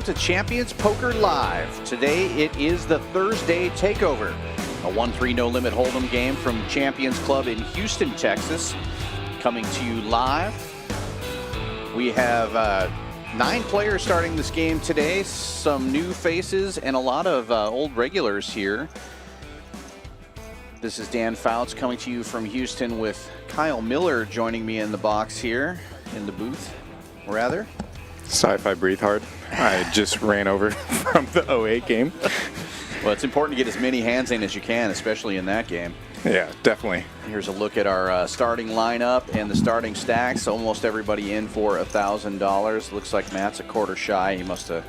To Champions Poker Live. Today it is the Thursday Takeover, a 1-3 no limit hold'em game from Champions Club in Houston, Texas, coming to you live. We have 9 players starting this game today, some new faces and a lot of old regulars here. This is Dan Fouts coming to you from Houston with Kyle Miller joining me in the box here, in the booth, rather. Sci-fi breathe hard. I just ran over from the 08 game. Well, it's important to get as many hands in as you can, especially in that game. Yeah, definitely. Here's a look at our starting lineup and the starting stacks. Almost everybody in for $1,000. Looks like Matt's a quarter shy. He must have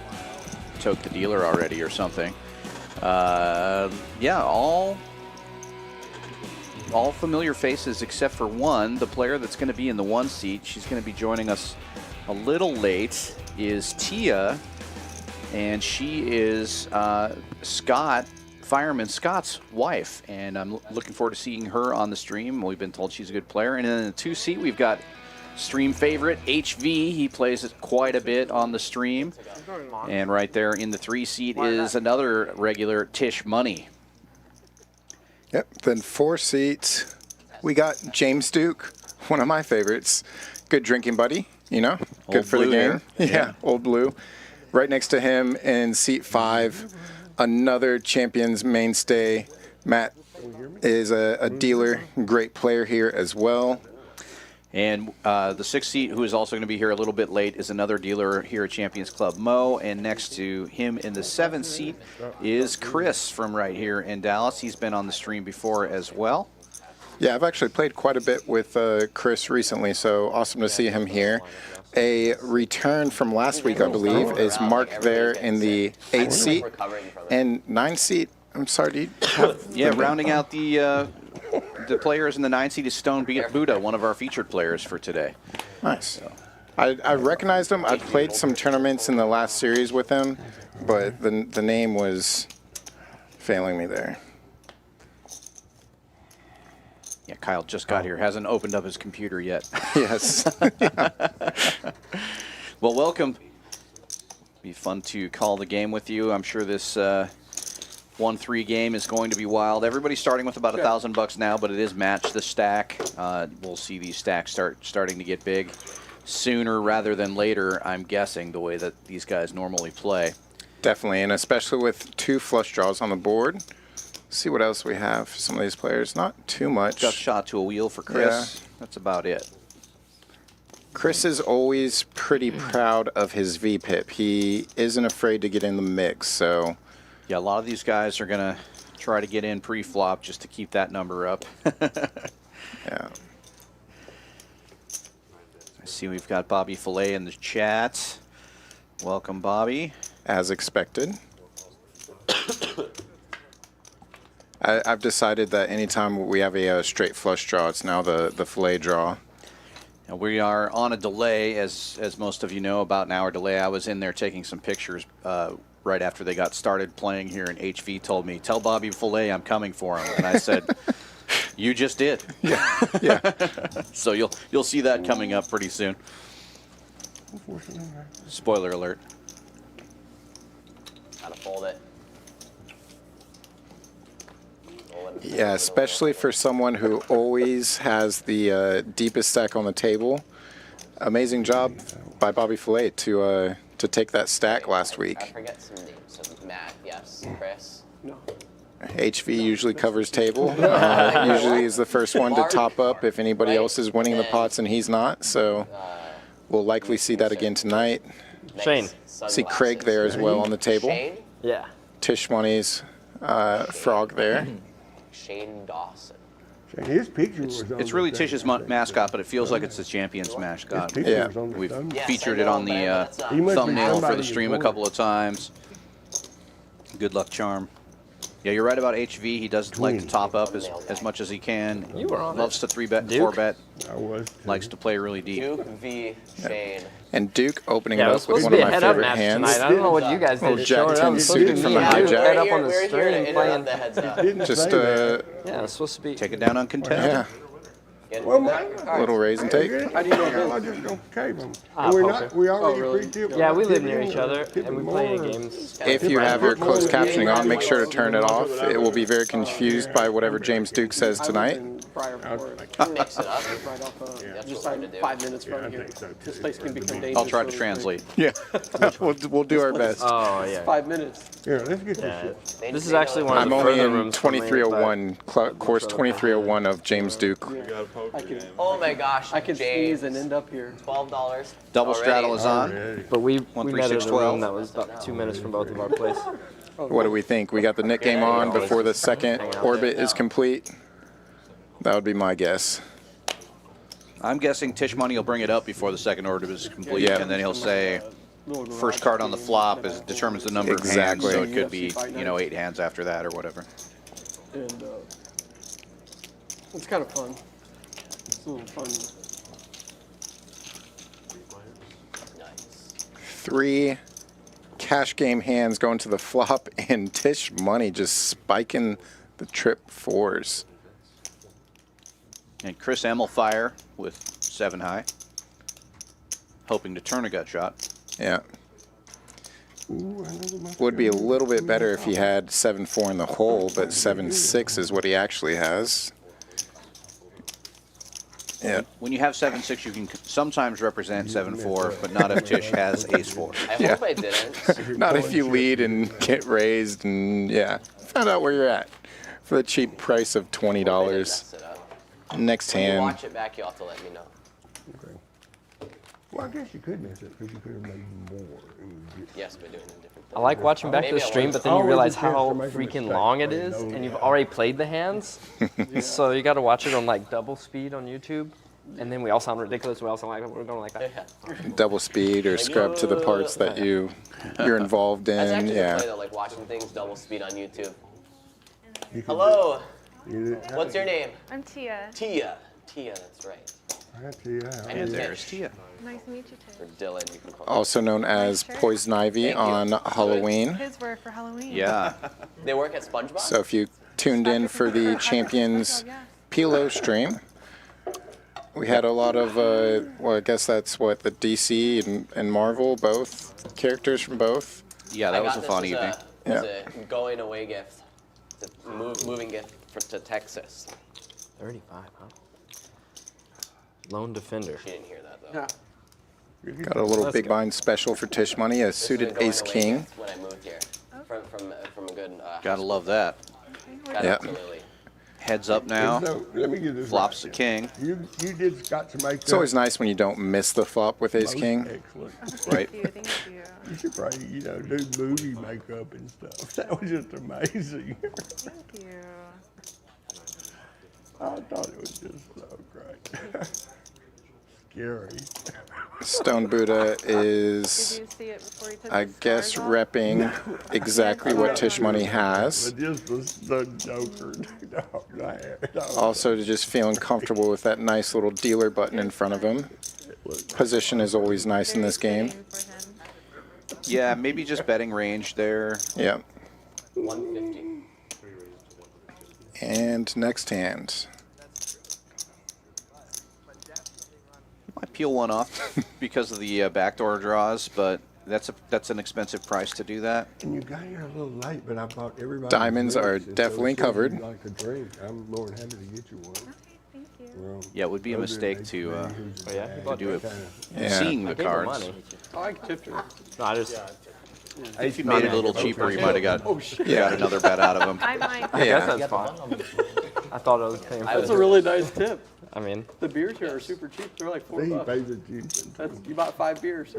toked the dealer already or something. Yeah, all familiar faces except for one. The player that's going to be in the 1 seat. She's going to be joining us a little late. Is Tia, and she is Fireman Scott's wife, and I'm looking forward to seeing her on the stream. We've been told she's a good player. And in the 2 seat, we've got stream favorite HV. He plays it quite a bit on the stream. And right there in the 3 seat is another regular, Tisch Money. Yep. Then 4 seats, we got James Duke, one of my favorites. Good drinking buddy, you know, good Old for the blue game. there. Yeah, old blue. Right next to him in seat 5, another Champions mainstay. Matt is a dealer, great player here as well. And the 6th seat, who is also going to be here a little bit late, is another dealer here at Champions Club, Mo. And next to him in the 7th seat is Chris from right here in Dallas. He's been on the stream before as well. Yeah, I've actually played quite a bit with Chris recently, so awesome to see him here. A return from last week, I believe, is Mark there in the 8th seat. And 9th seat, I'm sorry, do you have rounding out the players in the 9th seat is Stone Buddha, one of our featured players for today. Nice. I recognized him. I played some tournaments in the last series with him, but the name was failing me there. Yeah, Kyle just got here. Hasn't opened up his computer yet. Yes. Well, welcome. Be fun to call the game with you. I'm sure this 1-3 game is going to be wild. Everybody's starting with about $1,000 now, but it is match the stack. We'll see these stacks starting to get big sooner rather than later, I'm guessing, the way that these guys normally play. Definitely, and especially with 2 flush draws on the board. See what else we have for some of these players. Not too much. Just shot to a wheel for Chris. Yeah. That's about it. Chris is always pretty proud of his VPIP. He isn't afraid to get in the mix, so... Yeah, a lot of these guys are going to try to get in pre-flop just to keep that number up. Yeah. I see we've got Bobby Fillet in the chat. Welcome, Bobby. As expected. I've decided that anytime we have a straight flush draw, it's now the fillet draw. And we are on a delay, as most of you know, about an hour delay. I was in there taking some pictures right after they got started playing here, and HV told me, "Tell Bobby Fillet I'm coming for him." And I said, "You just did." Yeah. Yeah. So you'll see that coming up pretty soon. Spoiler alert. Gotta fold it. Yeah, especially for someone who always has the deepest stack on the table. Amazing job by Bobby Fillet to take that stack last week. I forget some names. So Matt, yes. Chris. No. HV usually covers table. Usually is the first one to top up if anybody else is winning the pots and he's not. So we'll likely see that again tonight. Shane. See Craig there as well on the table. Shane? Yeah. Tisch Money's frog there. Shane Dawson. His picture was on It's really Tisch's mascot, but it feels like it's the Champions mascot. His picture Yeah. was on the We've thumb. Yes, featured I it know, on the man, that's, He must be thumbnail for the somebody stream a you couple of times. Good luck charm. Yeah, you're right about HV. He does like to top up as much as he can. You were on Loves to 3-bet, Duke? 4-bet. I was. Likes to play really deep. Duke v. Shane. And Duke opening Yeah, it it was up with supposed one to of be a my head-up favorite match hands. tonight. I don't know what you guys did. Little to Jack show it 10 up. suited from the Yeah, hijack. right up on the We're here stream to playing. interrupt the heads up. Didn't Just say that. Yeah, it's supposed to be. Take it down on contest. yeah, Well, Little raise and take. How do you know? I just don't cave them. Poker. We already pre-tipped. Yeah, we live near each other, and we play games. If you have your closed captioning on, make sure to turn it off. It will be very confused by whatever James Duke says tonight. Mix it up. Just like 5 minutes from here. This place can become dangerous. I'll try to translate. Yeah, we'll do our best. Oh, yeah. 5 minutes. Here, let's get Yeah. this shit. This is actually one of I'm the only further in rooms for me, 2301, course 2301 of James Duke. Oh my gosh. I can James. sneeze and end up here. $12. Double already. straddle is on. But we 1, 3, met 6, at a 12. room that was about 2 minutes from both of our places. What do we think? We got the Nick game on before the second orbit is complete. That would be my guess. I'm guessing Tisch Money will bring it up before the second order is complete, Yeah. and then he'll say first card on the flop determines the number Exactly. of hands, so it could be 8 hands after that or whatever. And it's kind of fun. It's a little fun. Nice. 3 cash game hands going to the flop, and Tisch Money just spiking the trip 4s. And Chris Emmelfire with 7 high, hoping to turn a gut shot. Yeah. Would be a little bit better if he had 7-4 in the hole, but 7-6 is what he actually has. Yeah. When you have 7-6, you can sometimes represent 7-4, but not if Tisch has ace-4. I hope I didn't. Not if you lead and get raised and, yeah. Find out where you're at for the cheap price of $20. Mess it up. Next When you hand. watch it back, you'll have to let me know. Well, I guess you could miss it because you could have made more. Yes, we're doing a different thing. I like watching back Maybe the I stream, won't. but then you Always realize a chance how to make a freaking mistake, long it right? is, No, and you've yeah. already played the hands. So you got to watch it on like double speed on YouTube. And then we all sound ridiculous. We all sound like we're going like that. Yeah. Double speed or scrub to the parts that you're involved That's in. actually Yeah. a play though, like watching things double speed on YouTube. You could- Hello, you- what's your name? I'm Tia. Tia. Tia, that's right. I tell you how. And There's Tia. Nice to meet you, Or Tish. Dylan, you can call me. Also known as Poison Ivy Thank you. on Halloween. His were for Halloween. Yeah. They work at SpongeBob? So if you tuned in for the Champions Pilo stream, we had a lot of, well, I guess that's what, the DC and Marvel, both characters from both. Yeah, that was a fun evening. As a going away gift. It's a moving gift to Texas. 35, huh? Lone defender. She didn't hear that though. Yeah. Got a little Let's big go. blind special for Tisch Money, a This is suited going ace away king. gift when I moved here. From a good Gotta love that. Yeah. Absolutely. Heads up now. So, let me get this Flops the right. king. You did Scotch makeup. It's always nice when you don't miss the flop with ace Most king. Excellent. Right. Thank you. Thank you. You should probably, do movie makeup and stuff. That was just amazing. Thank you. I thought it was just so great. Scary. Stone Buddha Did is, you see it before you took I the guess, stars off? repping exactly what Tisch Money has. But just the Joker. Also, just feeling comfortable with that nice little dealer button in front of him. Position is always nice in this game. Yeah, maybe just betting range there. Yeah. 150. And next hand. Might peel one off because of the backdoor draws, but that's an expensive price to do that. And you got here a little late, but I bought everybody. Diamonds are drinks, and definitely if you covered. Like a drink, I'm more than happy to get you one. Thank you. Well, Yeah, it would be a other mistake than to Oh, yeah? You bought do it kinda- Yeah. seeing I the gave her cards. money. I like tipped her. No, I just. If you made it a little cheaper, you might have got another bet out of him. I might. I guess Yeah. that's fine. I thought I was paying for That's the a really nice tip. I mean, The beers here are super cheap. They're like He $4. pays attention. That's, you bought 5 beers.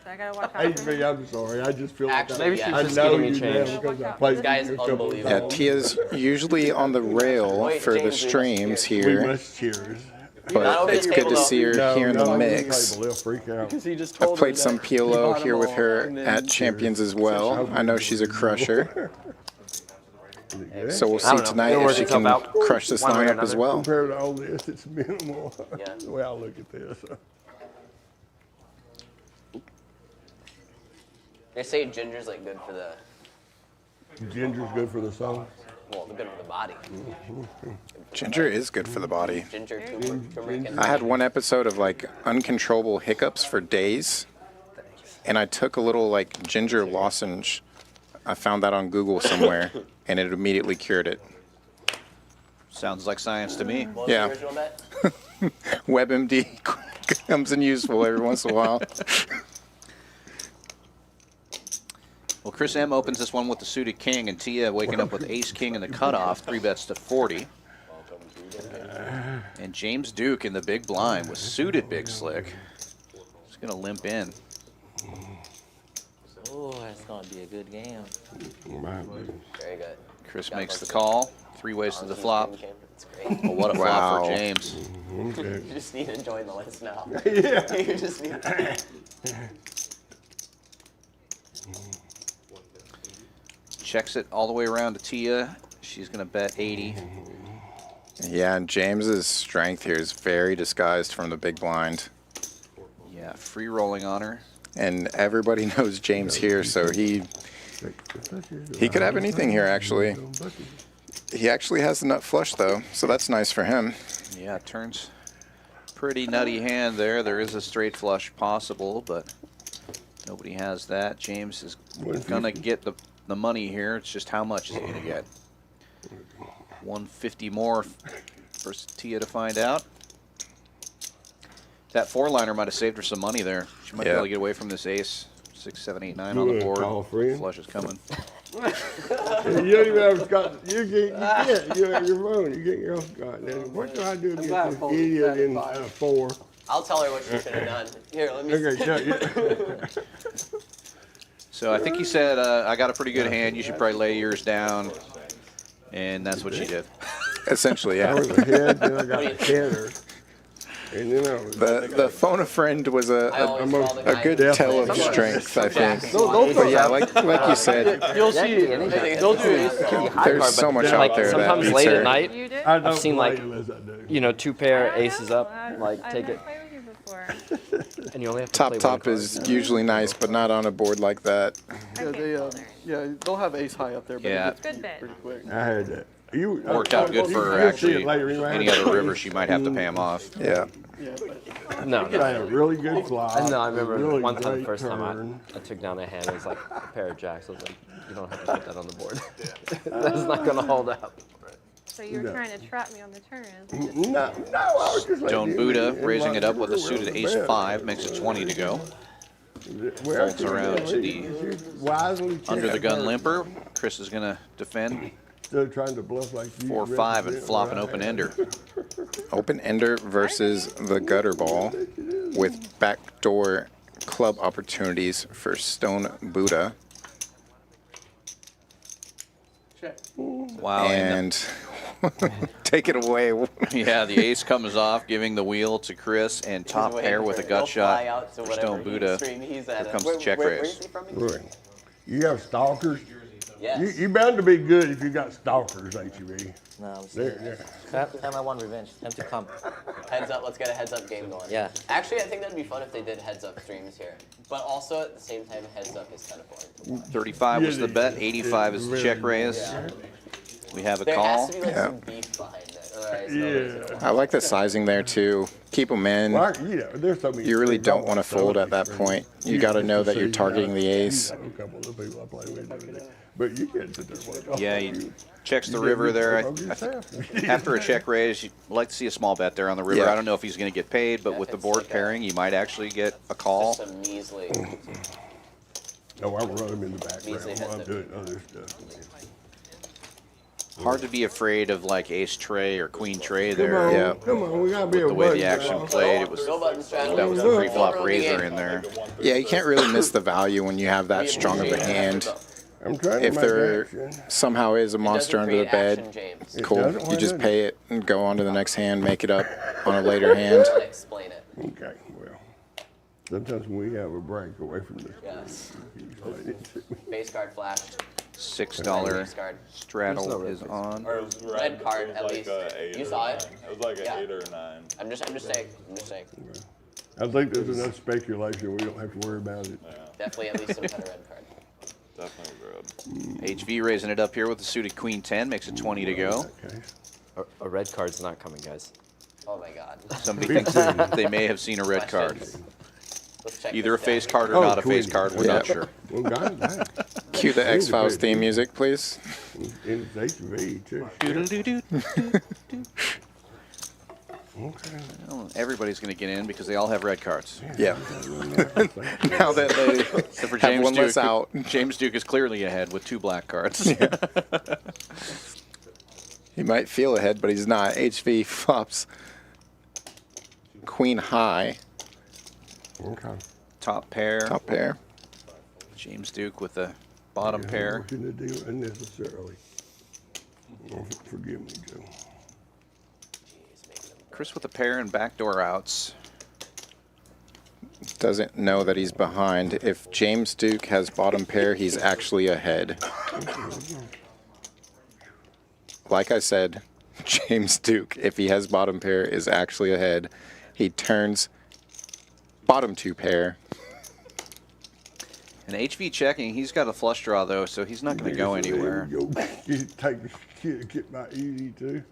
I gotta watch out Hey, for me, him. I'm sorry. I just feel like Actually, maybe yeah. she's I just know getting me you change. now because I played This guy is you a couple of unbelievable. Yeah, times. Tia's usually on the rail Wait, for the James, we must streams cheers. We here, must cheers. but over it's the good table, to though. see her here in the mix. They'll freak out. Because he just told I've played me some that he bought PLO them here with all, her and then- at Champions as well. I know she's a crusher, Is it good? so we'll I see don't know. tonight It'll if work she itself can out crush this one way or lineup as another. well. Compared to all this, it's minimal. Yeah. The way I look at this. They say ginger's like good for the. Ginger's good for the soul. Well, good for the body. Ginger is good for the body. Ginger, turmeric, and I had one episode of like uncontrollable hiccups for days, and I took a little like ginger lozenge. I found that on Google somewhere, and it immediately cured it. Sounds like science to me. What was Yeah. the original bet? WebMD comes in useful every once in a while. Well, Chris M opens this one with the suited king, and Tia waking up with ace king in the cutoff, 3 bets to 40. And James Duke in the big blind with suited big slick. He's going to limp in. Oh, that's gonna be a good game. Very good. Chris makes the call. 3 ways to the flop. It's great. Well, what a flop for James. You just need to join the list now. Yeah. You just need to. Checks it all the way around to Tia. She's going to bet 80. Yeah, and James's strength here is very disguised from the big blind. Yeah, free rolling on her. And everybody knows James here, so he could have anything here, actually. He actually has the nut flush, though, so that's nice for him. Yeah, turns pretty nutty hand there. There is a straight flush possible, but nobody has that. James is going to get the money here. It's just how much is he going to get? 150 more for Tia to find out. That 4-liner might have saved her some money there. She might be able to get away from this ace. 6, 7, 8, 9 on the board. Flush is coming. You don't even have Scott. You can't. You're at your phone. You get your own Scott. What do I do to get this idiot in 4? I'll tell her what she should have done. Here, let me. Okay, So I think he said, I got a pretty good hand. You should probably lay yours down. And that's what she did. Essentially, I yeah. was ahead, then I got the header. And then I was The phone a friend was I a always call the guy good who- tell of strength, I think. Don't But yeah, like you said, You'll see. They'll do it. there's so much Like out there that sometimes beats late her. at night, You did? I don't seen, play like, unless I do. you know, 2 pair aces up, I've take never it, played with you before. and you only have to Top play one top card. is usually nice, but not on a board like that. Yeah, they'll have ace high up there, but Yeah. it gets Good bit. pretty quick. I had that. You Worked out good for her, you'll see it actually. later anyway. Any other river, she might have to pay him off. Yeah. Yeah, but No, I had no. a really good flop. No, I remember really one time, the great first time turn. I took down a hand, it was like a pair of jacks. I was like, you don't have to put that on the board. That's not going to hold up. So you were No. trying to trap me on the turn. No, I was just like Stone you, Buddha and raising my it up with a river suited was ace bad. 5, makes it 20 to go. Well, Folds around to the wisely under the checked gun her. limper. Chris is going to defend Instead of trying to bluff like you 4, 5 and represent flop where an I open am. ender. Open ender versus the gutter ball with backdoor club opportunities for Stone Buddha. check. Wow. And And take it away. yeah, the ace comes off, giving the wheel to Chris, and top waiting pair with for a it. gut He'll fly shot out to for whatever Stone Buddha. stream he's at. Here comes Where- the check where raise. is he from? Right. You have stalkers. Yes. You bound to be good if you got stalkers, ain't you, B? No, I'm There, saying. there. Time I want revenge. Time to come. Heads up, let's get a heads up game going. Yeah. Actually, I think that'd be fun if they did heads up streams here. But also at the same time, heads up is kind of boring. 35 was the bet, 85 is the check raise. We have a There call. has to be like Yeah. some beef behind it. Otherwise, nobody's gonna watch. I like the sizing there too. Keep them in. Well, you know, there's so many. You really don't want to fold at that point. You got to know that you're targeting the ace. A couple of the people I play with do that. But you can't sit there and watch. Yeah, he checks the river there. I think after a check raise, you'd like to see a small bet there on the river. Yeah. I don't know if he's going to get paid, but Yeah, with the it's board like a- pairing, you might actually get a call. Just a measly. No, I run them in the Measly background while I'm heads doing other stuff. Hard to be afraid of like ace tray or queen tray Come there. on, Yeah. come on, we gotta be a The way the button, action y'all. played, it was Go button strategy. that was a pre-flop razor in there. Yeah, you can't really miss the value when you have that strong of a hand. I'm trying to If make there action. somehow is a monster under the bed, James. cool. doesn't You want just it. pay it and go on to the next hand, make it up on a later hand. Explain it. Okay, well, sometimes we have a break away from this. Yes. Base card flash. $6 Base card. straddle is on. Or it was Red card, it was at like least. a 8 You or saw a it? 9. It was like an Yeah. 8 or a 9. I'm just saying. I'm just saying. I think there's enough speculation, we don't have to worry about it. Definitely at least some kind of red card. Definitely, bro. HV raising it up here with the suited queen 10, makes it 20 to go. Okay. A red card's not coming, guys. Oh my god. Somebody thinks that they may have seen a red card. Let's check Either a this face down. card or Oh, not a face queen. card, we're not sure. Well, God, Cue the X-Files theme music, please. in HV too. Doodle-doo-doo. Okay. Well, everybody's going to get in because they all have red cards. Yeah. Now that they Except for have James one less Duke. out. James Duke is clearly ahead with 2 black cards. He might feel ahead, but he's not. HV flops queen high, Okay. Top pair. top pair. James Duke with the bottom pair. Working the deal unnecessarily. Oh, forgive me, Joe. Chris with the pair and backdoor outs. Doesn't know that he's behind. If James Duke has bottom pair, he's actually ahead. Like I said, James Duke, if he has bottom pair, is actually ahead. He turns bottom 2 pair. And HV checking, he's got a flush draw though, so he's not going to go anywhere. Get my easy too.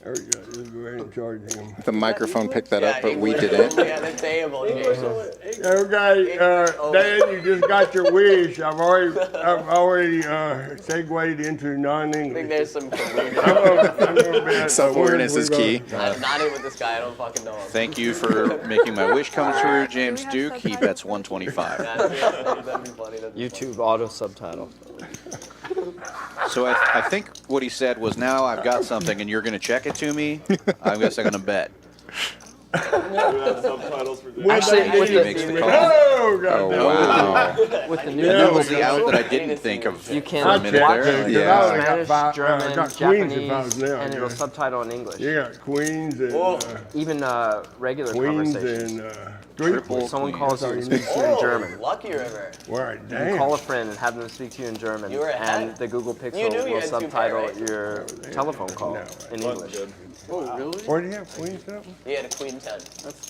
There we go. Just go ahead and charge him. The microphone picked that up, Yeah, but he we was didn't. only at the table, James. Okay, Dan, you just got your wish. I've already segued into I think non-English. there's some collusion. I'm gonna bet Self-awareness is key. I'm not in with this guy. I don't fucking know him. Thank you for making my wish come true, James Duke. He bets 125. That'd be funny. YouTube auto subtitle. So I think what he said was, now I've got something and you're going to check it to me. I guess I'm going to bet. Actually, with He the, makes the call. Oh, God. Oh, wow. with the new That was rules, the out that I didn't think of you for can a minute watch there. it Yeah. in Spanish, German, got queens if I was Japanese, now, and it'll yeah. subtitle in English. You got queens and Even regular queens conversations. and Triple If someone queen. calls you and speaks to you in German, Lucky River. Right, you damn. call a friend and have them speak to you in German, You were ahead. and the Google You Pixel knew you will had two subtitle pair, right? your telephone call in English. Oh, really? Where do you have queen something? He had a queen 10.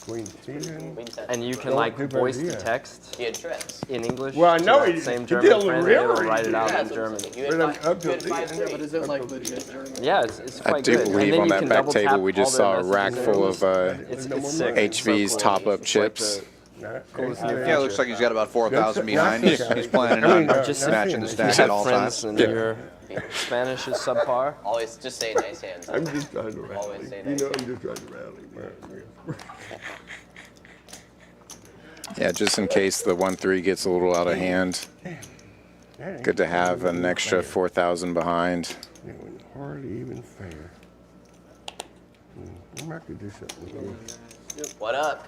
Queen 10. Queen 10. And you can Don't like do voice better, the yeah. text He had trips. in English. Well, I to know that he- same he German did on the friend, and it'll river, write it out Yeah, in German. You had But I'm up to you had the- 5 Yeah, but is it like legit German? Yeah, it's I quite do good. And believe then on you that can back double table tap we just all their saw a rack messages full in of It's sick. It's so HV's cool. top-up It's like chips. coolest new Yeah, it looks like he's got about 4,000 behind. He's planning I mean, on Just matching the if you stack have at all friends times. and your Spanish is subpar, Always just say nice hands. I'm just trying to rally. Always say You nice know, I'm just trying to rally, man. Yeah, just in case the 1-3 gets a little out of hand. Good to have an extra 4,000 behind. It was hardly even fair. I might could do something here. What up?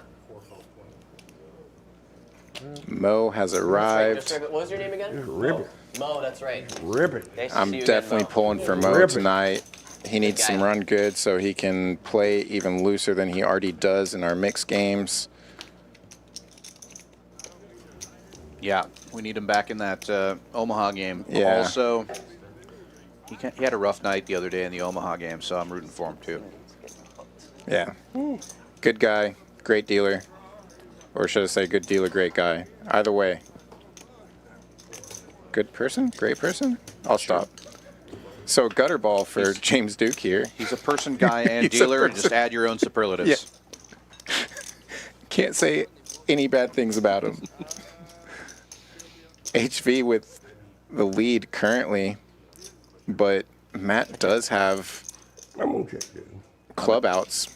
Mo has Just arrived. what was your name again? Just rip it. Mo, that's right. Rip it. Nice to I'm see you definitely again, Mo. pulling for Mo Rip it. tonight. He needs some guy. run good so he can play even looser than he already does in our mixed games. Yeah, we need him back in that Omaha game. Yeah. Also, he had a rough night the other day in the Omaha game, so I'm rooting for him too. Yeah. Good guy, great dealer. Or should I say good dealer, great guy. Either way. Good person, great person? I'll stop. So gutter ball for James Duke here. He's a person, guy, and He's a dealer. person. Just add your own superlatives. Yeah. Can't say any bad things about him. HV with the lead currently, but Matt does have I'm gonna check this. club outs.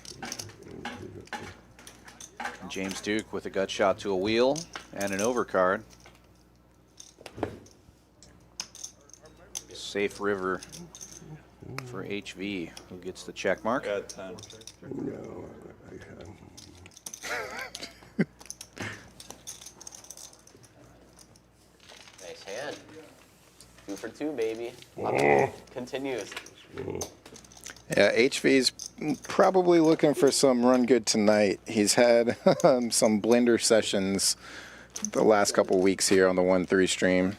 James Duke with a gut shot to a wheel and an overcard. Safe river for HV, who gets the check mark. No, Nice hand. 2 for 2, baby. Continues. Yeah, HV's probably looking for some run good tonight. He's had some blender sessions the last couple weeks here on the 1-3 stream.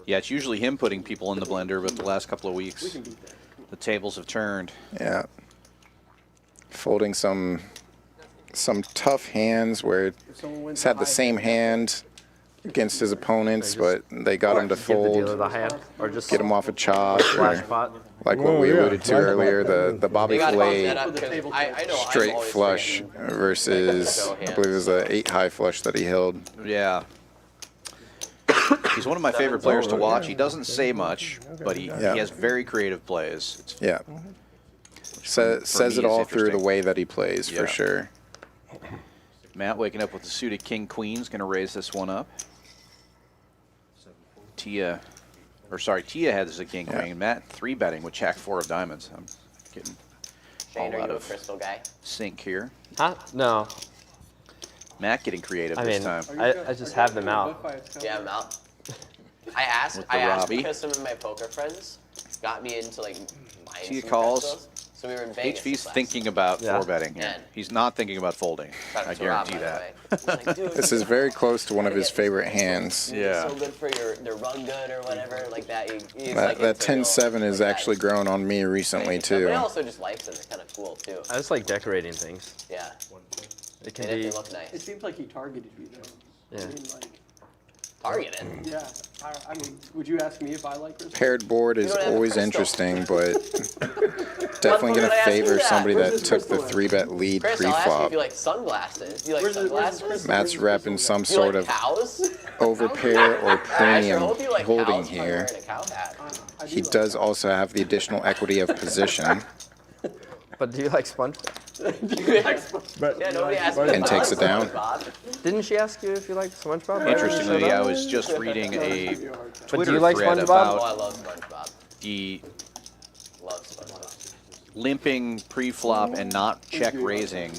Yeah, it's usually him putting people in the blender, but the last couple of weeks, the tables have turned. Yeah. Folding some tough hands where If someone wins it's had the high, same hand against his opponents, but they got him to Give the dealer fold, the hand, or just get him off a chop, flash or pot. like what we alluded to earlier, the Bobby They gotta bump Filet that up, 'cause I know I'm straight always flush forgetting. versus, I believe it was a 8 high flush that he held. Yeah. He's one of my favorite players to watch. He doesn't say much, but he has very creative plays. It's, Yeah. Says me, it all it's through the interesting. way that he plays, for Yeah. sure. Matt waking up with the suited king queen's going to raise this one up. Tia has a king queen. Matt 3-betting with jack 4 of diamonds. I'm getting Shane, all are out you a of crystal guy? sync here. Huh? No. Matt getting creative I this mean, time. I just have them out. Yeah, I'm out. I asked With the Robbie. because some of my poker friends got me into like buying Tia some calls. crystals. So we were in Vegas. HV's last thinking about Yeah. 4-betting here. And- He's not thinking about folding. Shout out I to Rob, guarantee by the that. way. He's like, "Dude, This is very close to one of his favorite hands. Yeah. so good for your run good or whatever like that. He's That, like that into real, 10-7 has like, actually that grown on me recently, crazy stuff. But too. he also just likes them. They're kind of cool too. I just like decorating things. Yeah, It can and be. they look nice. It seems like he targeted you though. Yeah. I mean, like, Targeted. yeah. I mean, would you ask me if I like crystals? Paired board is don't have a always crystal. interesting, but definitely going Why to did I ask you favor that? somebody Where's that his took the crystal at? 3-bet lead Chris, I'll ask you if pre-flop. you like sunglasses. Do you like Where's his sunglasses? crystal? Matt's repping some Do you sort like of cows? overpair or I sure premium hope you like holding cows if I'm here. wearing a cow hat. I do He like does also have the additional equity of position But do you like SpongeBob? But Yeah, nobody asked me. And if I takes like it down. SpongeBob. Didn't she ask you if you like SpongeBob? Interestingly, I was just reading a But Twitter do you like thread SpongeBob? Oh, I about love SpongeBob. the Love SpongeBob. limping pre-flop and not check raising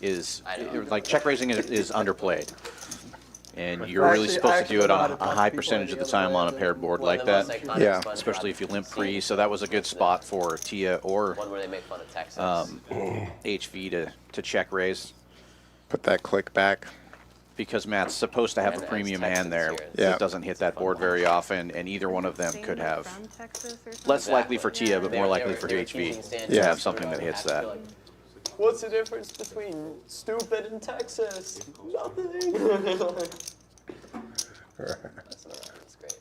is like check raising is underplayed, and you're really supposed to do it on a high percentage of the time on a paired board like One of the most that, iconic Yeah. SpongeBob especially if you limp pre. scenes. So that was a good spot for Tia or One where they make fun of Texas. HV to check raise, put that click back. because Matt's supposed to have a And premium Texas hand there. here. Yeah. It doesn't hit that board very often, and either one of them Saying could they're have from Texas or something? less likely for Tia, but They more were- likely they for were HV teaching Stan to Yeah. have something that hits that. Like, what's the difference between stupid and Texas? Nothing. That's great.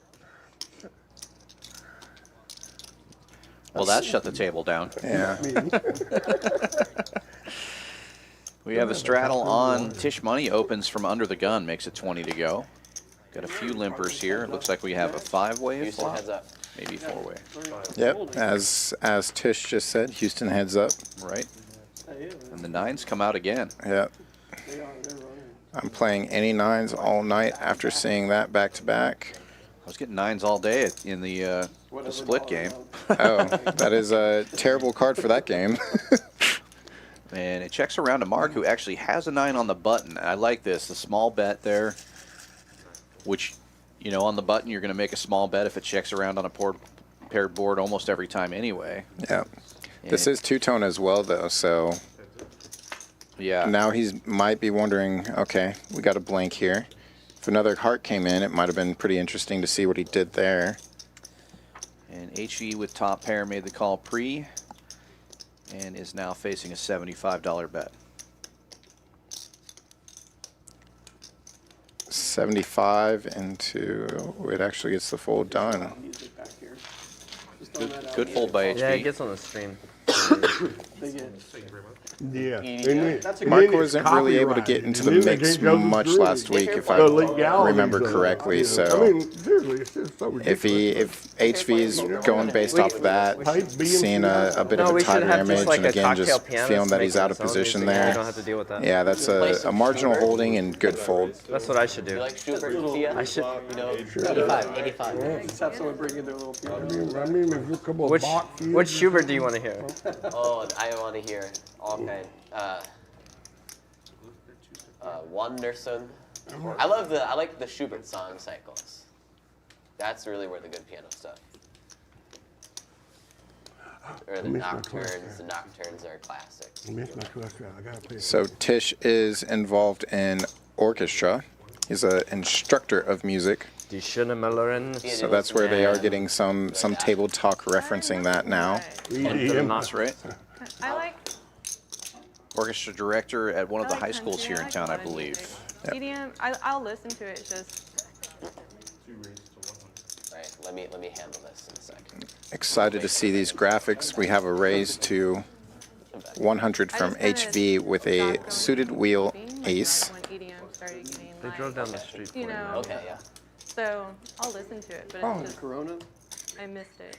Well, that shut the table down. Yeah. We have a straddle on Tisch Money, opens from under the gun, makes it 20 to go. Got a few limpers here. It looks like we have a 5-way Houston flop, heads up. maybe 4-way, Yep. As Tish just said, Houston heads up. right? And the 9s come out again. Yep. They are. They're running. I'm playing any 9s all night after seeing that back to back. I was getting 9s all day in the split game. Oh, that is a terrible card for that game. And it checks around to Mark, who actually has a 9 on the button. I like this, the small bet there, which, you know, on the button you're going to make a small bet if it checks around on a paired board almost every time anyway. Yeah. This is two-tone as well, though, so Yeah. now he might be wondering, okay, we got a blank here. If another heart came in, it might have been pretty interesting to see what he did there. And HV with top pair made the call pre and is now facing a $75 bet. 75 into, it actually gets the fold done. Music back here. Just throwing that out. Good fold by HV. Yeah, it gets on the stream. They get. yeah. That's a Mark good wasn't really able to get into the mix much last week, if I The legalities remember of it, correctly. you know. So I mean, seriously, it's just so ridiculous. if HV's going based off of that, seeing a bit of a we should tighter have image, just like and a again cocktail just piano feeling that he's making out of its own position music, and there. You don't have to deal with that. Yeah, that's a marginal holding and good fold. That's what I should You do. like Schubert, Tia? I should. You know, 85. Just have someone bring in their little piano. I mean, if you come on Which box, which Schubert do you want to hear? oh, I want to hear all kind. Wonderson. I like the Schubert song cycles. That's really where the good piano stuff. Or the nocturnes. The nocturnes are classics. I missed my cluster. I gotta play. So Tish is involved in orchestra. He's an instructor of music. Die schöne Müllerin. So that's where they are getting some table talk referencing that now. That's right. I like Orchestra director at one of I the like high schools country. here in like town, a I lot of believe. music. EDM, I'll listen to it. It's just Right. Let me handle this in a second. Excited to see these graphics. We have a raise to 100 from HV with a suited wheel ace. When EDM started getting They drove down the street for you you. know, Okay, yeah. so I'll listen to it, but Oh. it's just, Corona? I missed it.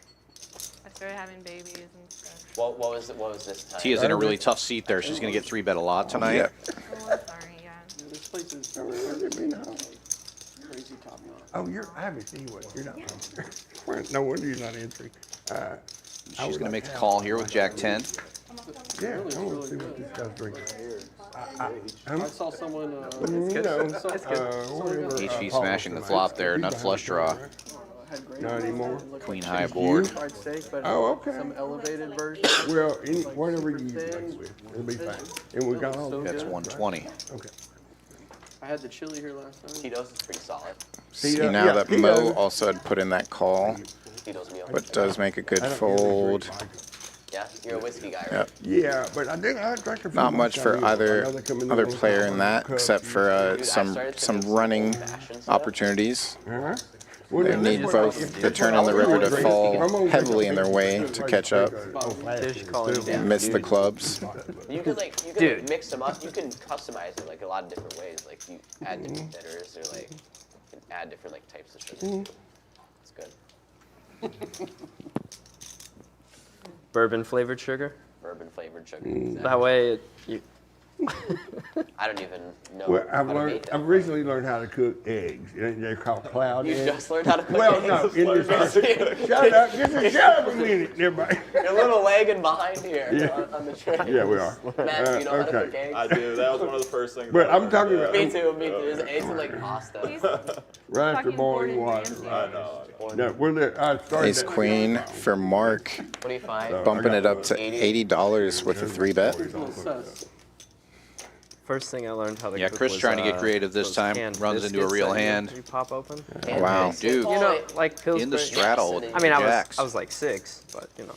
I started having babies and stuff. What was this time? Tia's in a really tough seat there. She's going to get 3-bet a lot tonight. Yeah. Oh, I'm sorry, yeah. This place is crazy top notch. Oh, I haven't seen what you're not. No wonder you're not answering. She's going to make the call here with Jack 10. Yeah, I want to see what this guy's drinking. I saw someone. HV smashing the flop there, nut flush draw. Had great Not anymore. Queen high aboard. fried steak, but Oh, okay. some elevated version. Well, whatever you mix with, it'll be fine. And we got all That's that. 120. Okay. I had the chili here last night. Tito's is pretty solid. See Tito, now yeah, that Tito. Mo also had put in that call, Tito's meal. but does make a good I don't fold. usually drink Yeah, you're a whiskey guy, right? Yep. Yeah, but I drank a few Not much months for out either I know they come in other all the player time in on that, cup. except for Dude, I some started to some do running old-fashioned stuff. opportunities. Uh-huh. Well, They then need that's both what- the turn and the river to fall heavily in their way to catch up. Tisch calling you down. Miss the clubs. You could like Dude. mix them up. You can customize it like a lot of different ways. Like you add different bitters or like you can add different like types of sugar. It's good. Bourbon flavored sugar. Bourbon flavored sugar. That Exactly. way, I don't even know Well, how to make them. I've recently learned how to cook eggs. They're called cloud You eggs. just learned how to cook Well, eggs? no, in this shut up, just shut up a minute, everybody. You're a little lagging behind here Yeah. on the train. Yeah, we are. Matt, do you know how to Okay. cook eggs? I do. That was one of the first things. But I I'm learned, talking yeah. about Me too. Me too. There's eggs and like pasta. He's right after talking boiling Gordon water. Ramsay. I know. No, I started Ace that- queen for Mark, 25. bumping it up to $80 with a 3-bet. first thing I learned how to Yeah, cook Chris was, trying to get creative this those time. canned Runs into a biscuits real that hand. You pop open. Wow. Dude. You know, like Pillsbury. In the straddle with I mean, I jacks. was like 6, but you know.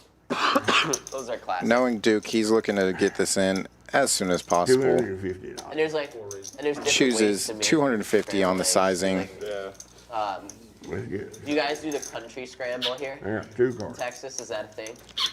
Those are classic. Knowing Duke, he's looking to get this in as soon as possible. $250. And there's like, and there's different Chooses ways to make 250 on the scrambled eggs. sizing. Like, Yeah. Let's get it. do you guys do the country scramble here? I got 2 cards. Texas, is that a thing?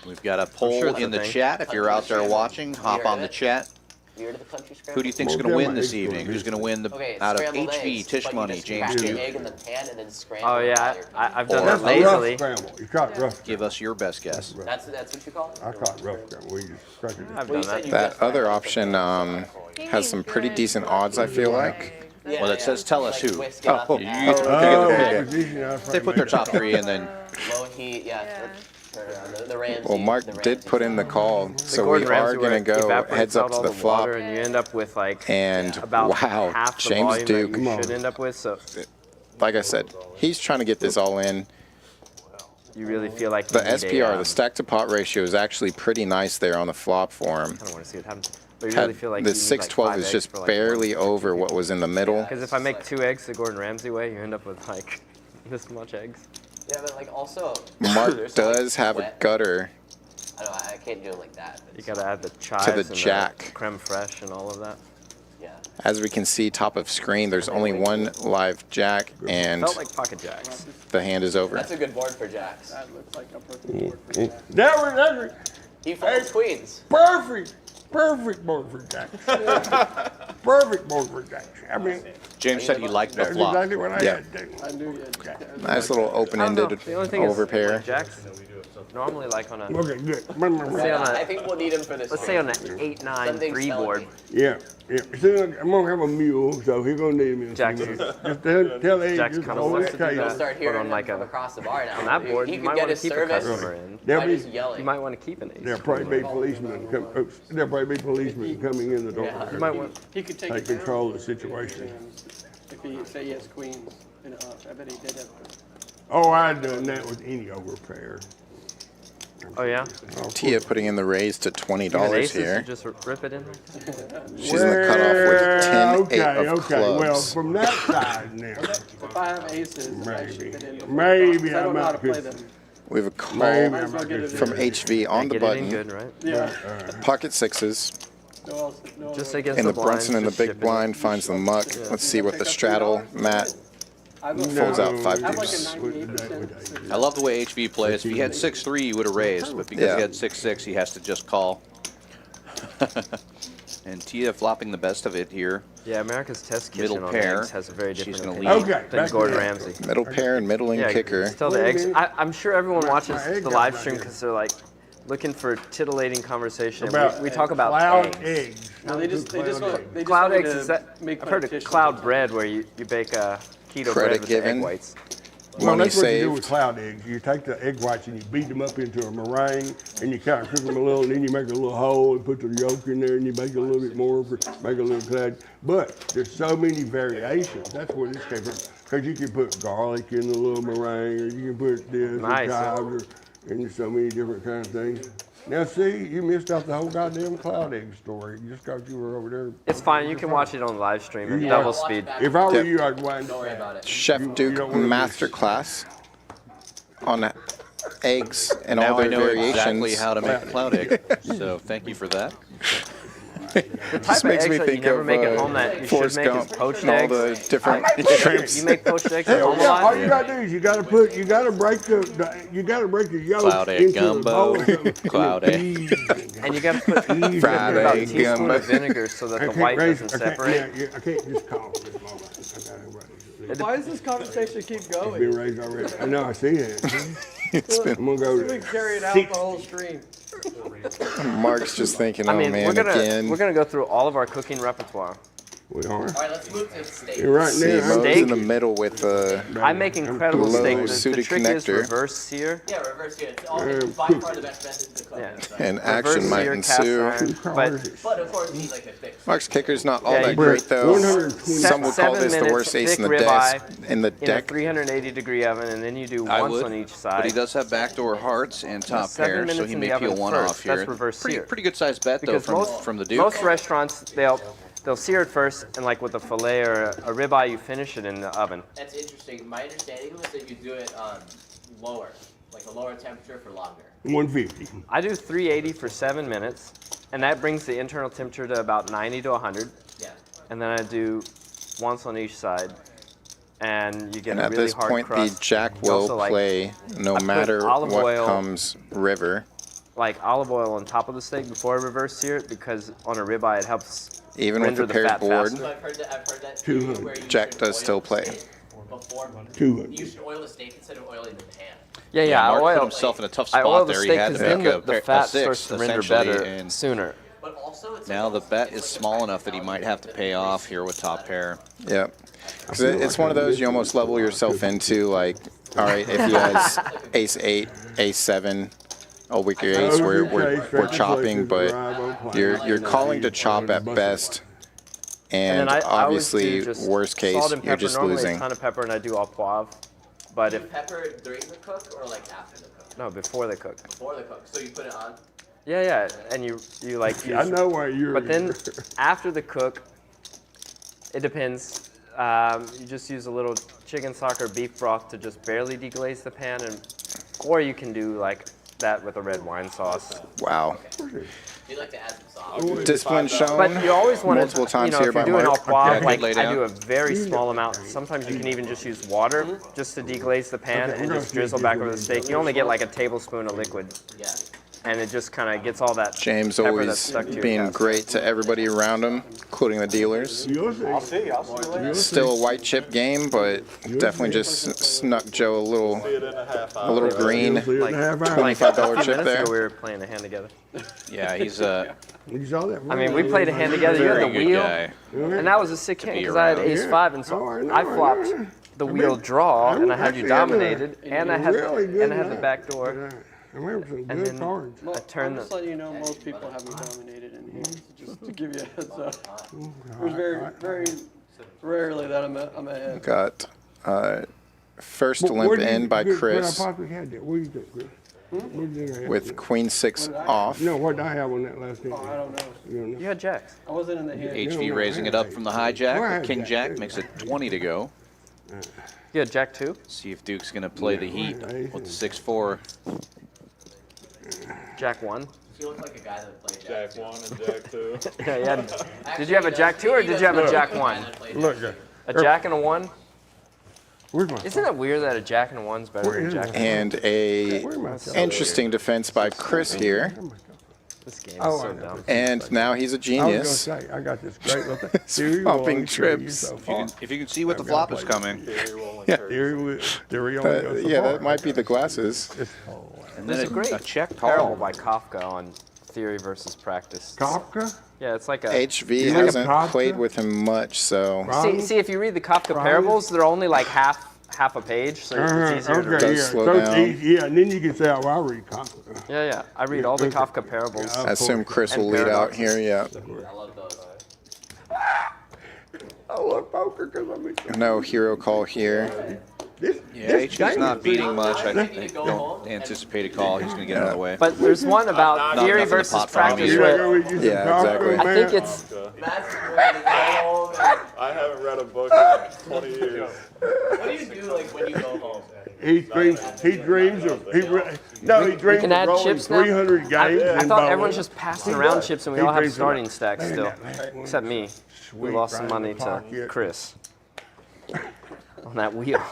We've got a poll sure it's a in the thing. chat. If you're out there watching, hop on the chat. You heard of the country scramble? Who do you think's Well, going to win damn, this it's evening? good. Who's going to win the Okay, it's out of scrambled HV, eggs, Tisch but you Money, just James crack the Duke? egg in the pan and then scramble Oh it yeah, while you're I've Or done That's that a rough lazily. scramble. You caught rough. Give us your best guess. That's what you call it? I caught rough scramble. We just crack it. I've Well, done you said that. you That just other cracked option He has needs some pretty good decent odds, I feel like. eggs. Yeah, Well, it yeah. says tell us Like who. whisk it up Oh, and you add get it. to okay. Position, I was They trying put to their make top 3 and then Low heat, yeah. The Ramsey. Well, Mark the did Ramsey put in the style. call, so we Gordon are Ramsay going where to it go evaporates heads out up to all the flop. water and you end up with like And about wow, half the James volume Duke, that you should end up with. So like I said, he's trying to get this all in. you really feel like The you need SPR, a, the stack to pot ratio is actually pretty nice there on the flop for him. I don't want to see what happens. But you really feel like The you need, 612 is just barely over what was in the middle. Because if I make 2 eggs the Gordon Ramsay way, you end up with like this much eggs. Yeah, but like also. Mark there's some, like, does have a wet- gutter I don't know, I can't do it like that. You gotta add the chives to the and jack. the creme fraiche and all of that. Yeah. As we can see, top of screen, there's only one live jack, and Felt like pocket jacks. the hand is over. That's a good board for jacks. That looks like a perfect board for that. That was He folds queens. perfect. Perfect board for jacks. Perfect board for jacks. I mean, James said he liked the that's flop. exactly what I Yeah. had to do. I knew you had Nice little I don't know. open-ended The only thing is, overpair. like, jacks normally like on a Okay, good. say on I a think we'll need him for this. let's say on an 8-9 Something's 3 telling board. me. Yeah, yeah. Soon I'm gonna have a mule, so he's gonna need me. in a Jack's- few minutes. Just tell Abe, Jack's just kinda hold wants his to do case. We'll that. start But hearing on him like from a- across the bar now. on that board, he you could might get wanna his keep a service customer in. There'll by be, just yelling. You might want to keep an ace. there'll probably be policemen come. There'll probably be policemen coming in the door. Yeah. You might want. He could take Take it down. control of the situation. If he say he has queens, and I bet he did have. Oh, I'd done that with any overpair. Oh yeah. Tia putting in the raise to Even $20 aces, here. you just rip it in. She's in the cutoff with 10-8 of Well, clubs. from that side now, If I have aces, I should maybe, fit in. maybe I I don't know how to might play them. could. We have a call Maybe I Might as well might get could. it from in. HV on the Get it in button. good, right? Yeah. Pocket sixes. No else, no Just other- against In the blinds, Brunson and the just big ship it. blind finds the muck. Let's see what the straddle mat Folds out 5 I have like a deuce. 98%. I love the way HV plays. If he had 6-3, he would have raised, but because he had 6-6, he has to just call. And Tia flopping the best of it here. Yeah, America's Test Kitchen Middle on pair. eggs has a very She's different gonna opinion lead. than Gordon Ramsay. Middle pair and middling kicker. Still the eggs. I'm sure everyone watches the live stream because they're like looking for tittillating conversation. We talk about cloud eggs. eggs. No, they just Cloud want eggs me is to that? make I've my heard of Tisch cloud Money. bread where you bake keto Credit bread with the egg given. whites. Well, Money that's what you do with saved. cloud eggs. You take the egg whites and you beat them up into a meringue, and you kind of cook them a little, and then you make a little hole and put the yolk in there, and you make a little bit more, make a little cloud. But there's so many variations. That's where this came from. Because you can put garlic in the little meringue, or you can put this, Nice. or chives, and there's so many different kinds of things. Now, see, you missed out the whole goddamn cloud egg story just because you were over there. It's fine. You can watch it on live stream at You double watch speed. If I were Yep. you, I'd wind Don't worry up. about it. Chef Duke don't wanna miss. masterclass on eggs and Now all I their know variations. exactly how to make a cloud egg. So thank you for that. The type of makes eggs me that think you never of, make at home that you should Forrest make is Gump poached and all eggs. the different shrimps. You make poached eggs at home a Yeah, all lot? you gotta do is you gotta break the yolk Cloud egg into gumbo. a bowl of something. Cloud egg. And you got to put Fried about a egg teaspoon gumbo. of vinegar so that I the can't white raise- doesn't I can't- separate. yeah, I can't just call it this moment. I gotta wait. Why does this conversation keep It's going? been raised already. I know, I see it. It's been, I'm gonna go We to carry it out the whole stream. Mark's just thinking, oh I mean, man, we're again. gonna go through all of our cooking repertoire. We are. All right, let's move to steak. You're right See, now. Mo's Steak. in the middle with I make incredible Low steak. The suited trick is connector. reverse sear. Yeah, reverse here. It's all by far the best method to cook. Yeah. It's and like- action Reverse might sear, ensue. cast iron. But But of course, you need like a thick. Mark's kicker's not all Yeah, that you great though. 120 Some would call 7 this the minutes, worst ace in thick the deck. ribeye In the in a deck. 380-degree oven, and then you do I once would, on each but side. he does have backdoor hearts and top 7 pair, so minutes he in may the peel oven one first. off here. That's reverse sear. Pretty good sized bet though Because from the Duke. most restaurants they'll sear it first, and like with a fillet or a ribeye, you finish it in the oven. That's interesting. My understanding was that you do it lower, like a lower temperature for longer. 150. I do 380 for 7 minutes, and that brings the internal temperature to about 90 to 100. Yeah. And then I do once on each side, and you get And a at really this hard point, crust. the jack You will also, like, play no I put matter olive what oil- comes river. like olive oil on top of the steak before I reverse sear it, because on a ribeye it helps Even with render the the paired fat board, faster. So I've heard that. 200. Where you Jack should does oil still the play. steak Before 200. you should oil the steak instead of oiling the pan. Yeah, Mark I put oil himself in a tough I spot oil the there. He steak had to because then make the a fat six, starts to render essentially, better and But sooner. also, it's now like the bet is small enough that he might have to pay off here with top pair. Yep. 'Cause it's one of those you almost level yourself into, like, all right, if he has ace 8, ace 7, oh, weaker ace, we're chopping, but you're calling to chop at best, and then I always obviously, do just worst case, salt and you're pepper. just Normally losing. a ton of pepper, and I do au poivre. But Do if you pepper during the cook or like after the cook? no, before they cook. Before the cook. So you put it on. Yeah, and you like. I know why you're. But then after the cook, it depends. You just use a little chicken stock or beef broth to just barely deglaze the pan, or you can do like that with a red wine sauce. Wow. You like to add some sauce. Discipline shown But you always want multiple to, times you know, here if you're by doing au Mark. poivre, Yeah, like lay I down. do a very small amount. Sometimes you can even just use water just to deglaze the pan and just drizzle back over the steak. You only get like a tablespoon of liquid, Yeah. and it just kind of gets all that James pepper always that's stuck to your being cast. great to everybody around him, including the dealers. You'll see. I'll see you later. Still a white chip game, but definitely just snuck Joe a See little it in a half hour. green. You'll see it in a half hour. Like $25 a few chip minutes there. ago, we were playing a hand together. Yeah, he's You saw that? I mean, we played a hand together. You very had the good wheel, guy. and that was a sick hand be because I had around. ace Yeah. 5, and so Oh, I know, I I know. flopped the wheel draw, and I had you actually had a dominated, and I had really good and I had the night. back door. I remember some And good then- cards. Well, turned I'm just the- letting you know most people haven't dominated in here, just to give you a heads up. There's very rarely that I'm ahead. Got first Where limp did you in by get- Where I Chris possibly had that? What do you think, Chris? What did I have? with queen 6 off. No, what did I have on that last game? Oh, I don't know. You don't know? You had jacks. I wasn't in the hand. HV no, raising I it up had from the Well, I hijack. had With King Jack, Jack too. makes it 20 to go. You had jack 2. See if Duke's going to play the heat right. with the 6-4. Jack 1. You look like a guy that played Jack. Jack 1 and Jack 2. Yeah, you had, did you have a jack 2 or did you have a jack 1? Look, A jack and a 1? Where's my Isn't it weird that a jack and a one's better Where than is jack it? and And a interesting defense by Chris here. This game is Oh, I so know. dumb. And now he's a I was genius. gonna say, I got this great little He's pumping trips. So If you can see what the flop is coming. Theory only goes so Yeah, far. that might be the glasses. And There's then a great a check parable call. by Kafka on theory versus practice. Kafka? Yeah, it's like a. HV You like hasn't Kafka? played with him much, so See, if you read the Kafka parables, they're only like half a page, so it's easier to read. Does yeah. slow So it's down. easy, yeah, and then you can say, oh, I read Kafka. Yeah, yeah. I read all the Kafka parables. I assume Chris will And lead out paradoxes. here. Yeah. I love those. I love poker because I mean, No hero call here. Yeah, HV's not beating much. I don't anticipate a call. He's going to get out of the way. But there's one about theory nothing to versus pot from practice. either. Where Yeah, exactly. I think it's That's great. I haven't read a book in 20 years. What do you do like when you go home? he dreams of, he dreams can of add rolling chips now? 300 games I in thought bowling. everyone's just passing around chips and we He all have dreams of starting that. stacks Man, still, that one except me. We sweet lost some right in money the to pocket. Chris on that wheel.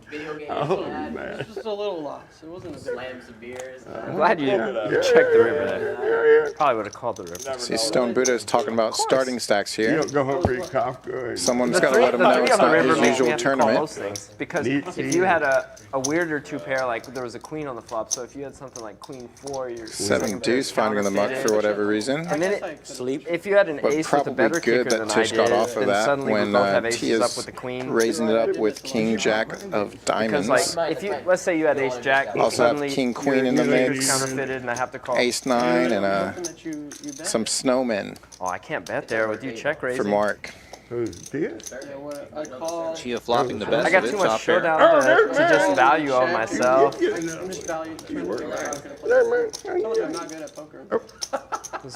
Video games. Oh, yeah, man. Just a little loss. It wasn't a big. Slams of beers. I'm glad you checked the river there. Probably would have called the river. See, Stone Buddha is talking about starting stacks You here. don't go home for your Kafka. And Someone's got to let him know it's on the not river his makes me usual have to call tournament. those things. Because Me if too. you had a weirder two pair, like there was a queen on the flop, so if you had something like queen four, your Seven second pair deuce finding the muck for whatever reason. And then Sleep. if you had an But ace with a probably better good kicker that than I Tisch got did, off of then that suddenly we when both have aces Tia's up with the queen. raising it up with king jack of Because diamonds. like if you let's say you had ace jack, and Also have suddenly king, queen your in the kicker's mix. counterfeited, and I have to call. Ace nine and Nothing that you bet. some snowmen Oh, I can't bet there with you check for raising. Mark. Who's Tia? Yeah, what I call. Tia flopping the best I got of too it, much top pair. showdown to just value on myself. Misvalued. I'm not good at poker.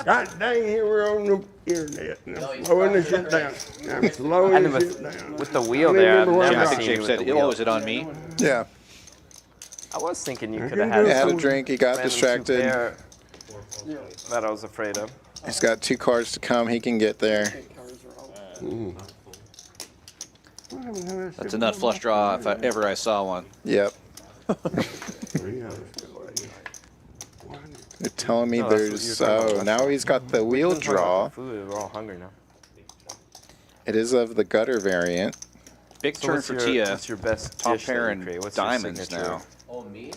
God dang, here we're on the internet. And I'm slowing this shit down. I'm slowing And this shit down. with the wheel there, I've remember never what I I think seen you Jake with said, the oh, wheel. is it on me? Yeah. I was thinking you I could have can do had He had a some drink. He got random distracted. two-pair that I was afraid of. He's got 2 cards to come. He can get there. That's a nut flush draw if ever I saw one. Yep. They're telling me No, that's what there's. you were talking Oh, about. now he's got the wheel draw. Food, we're all hungry now. It is of the gutter variant. Big So turn what's for your, Tia. what's your best Top dish that pair you and create? What's your diamonds signature? now. Oh, me?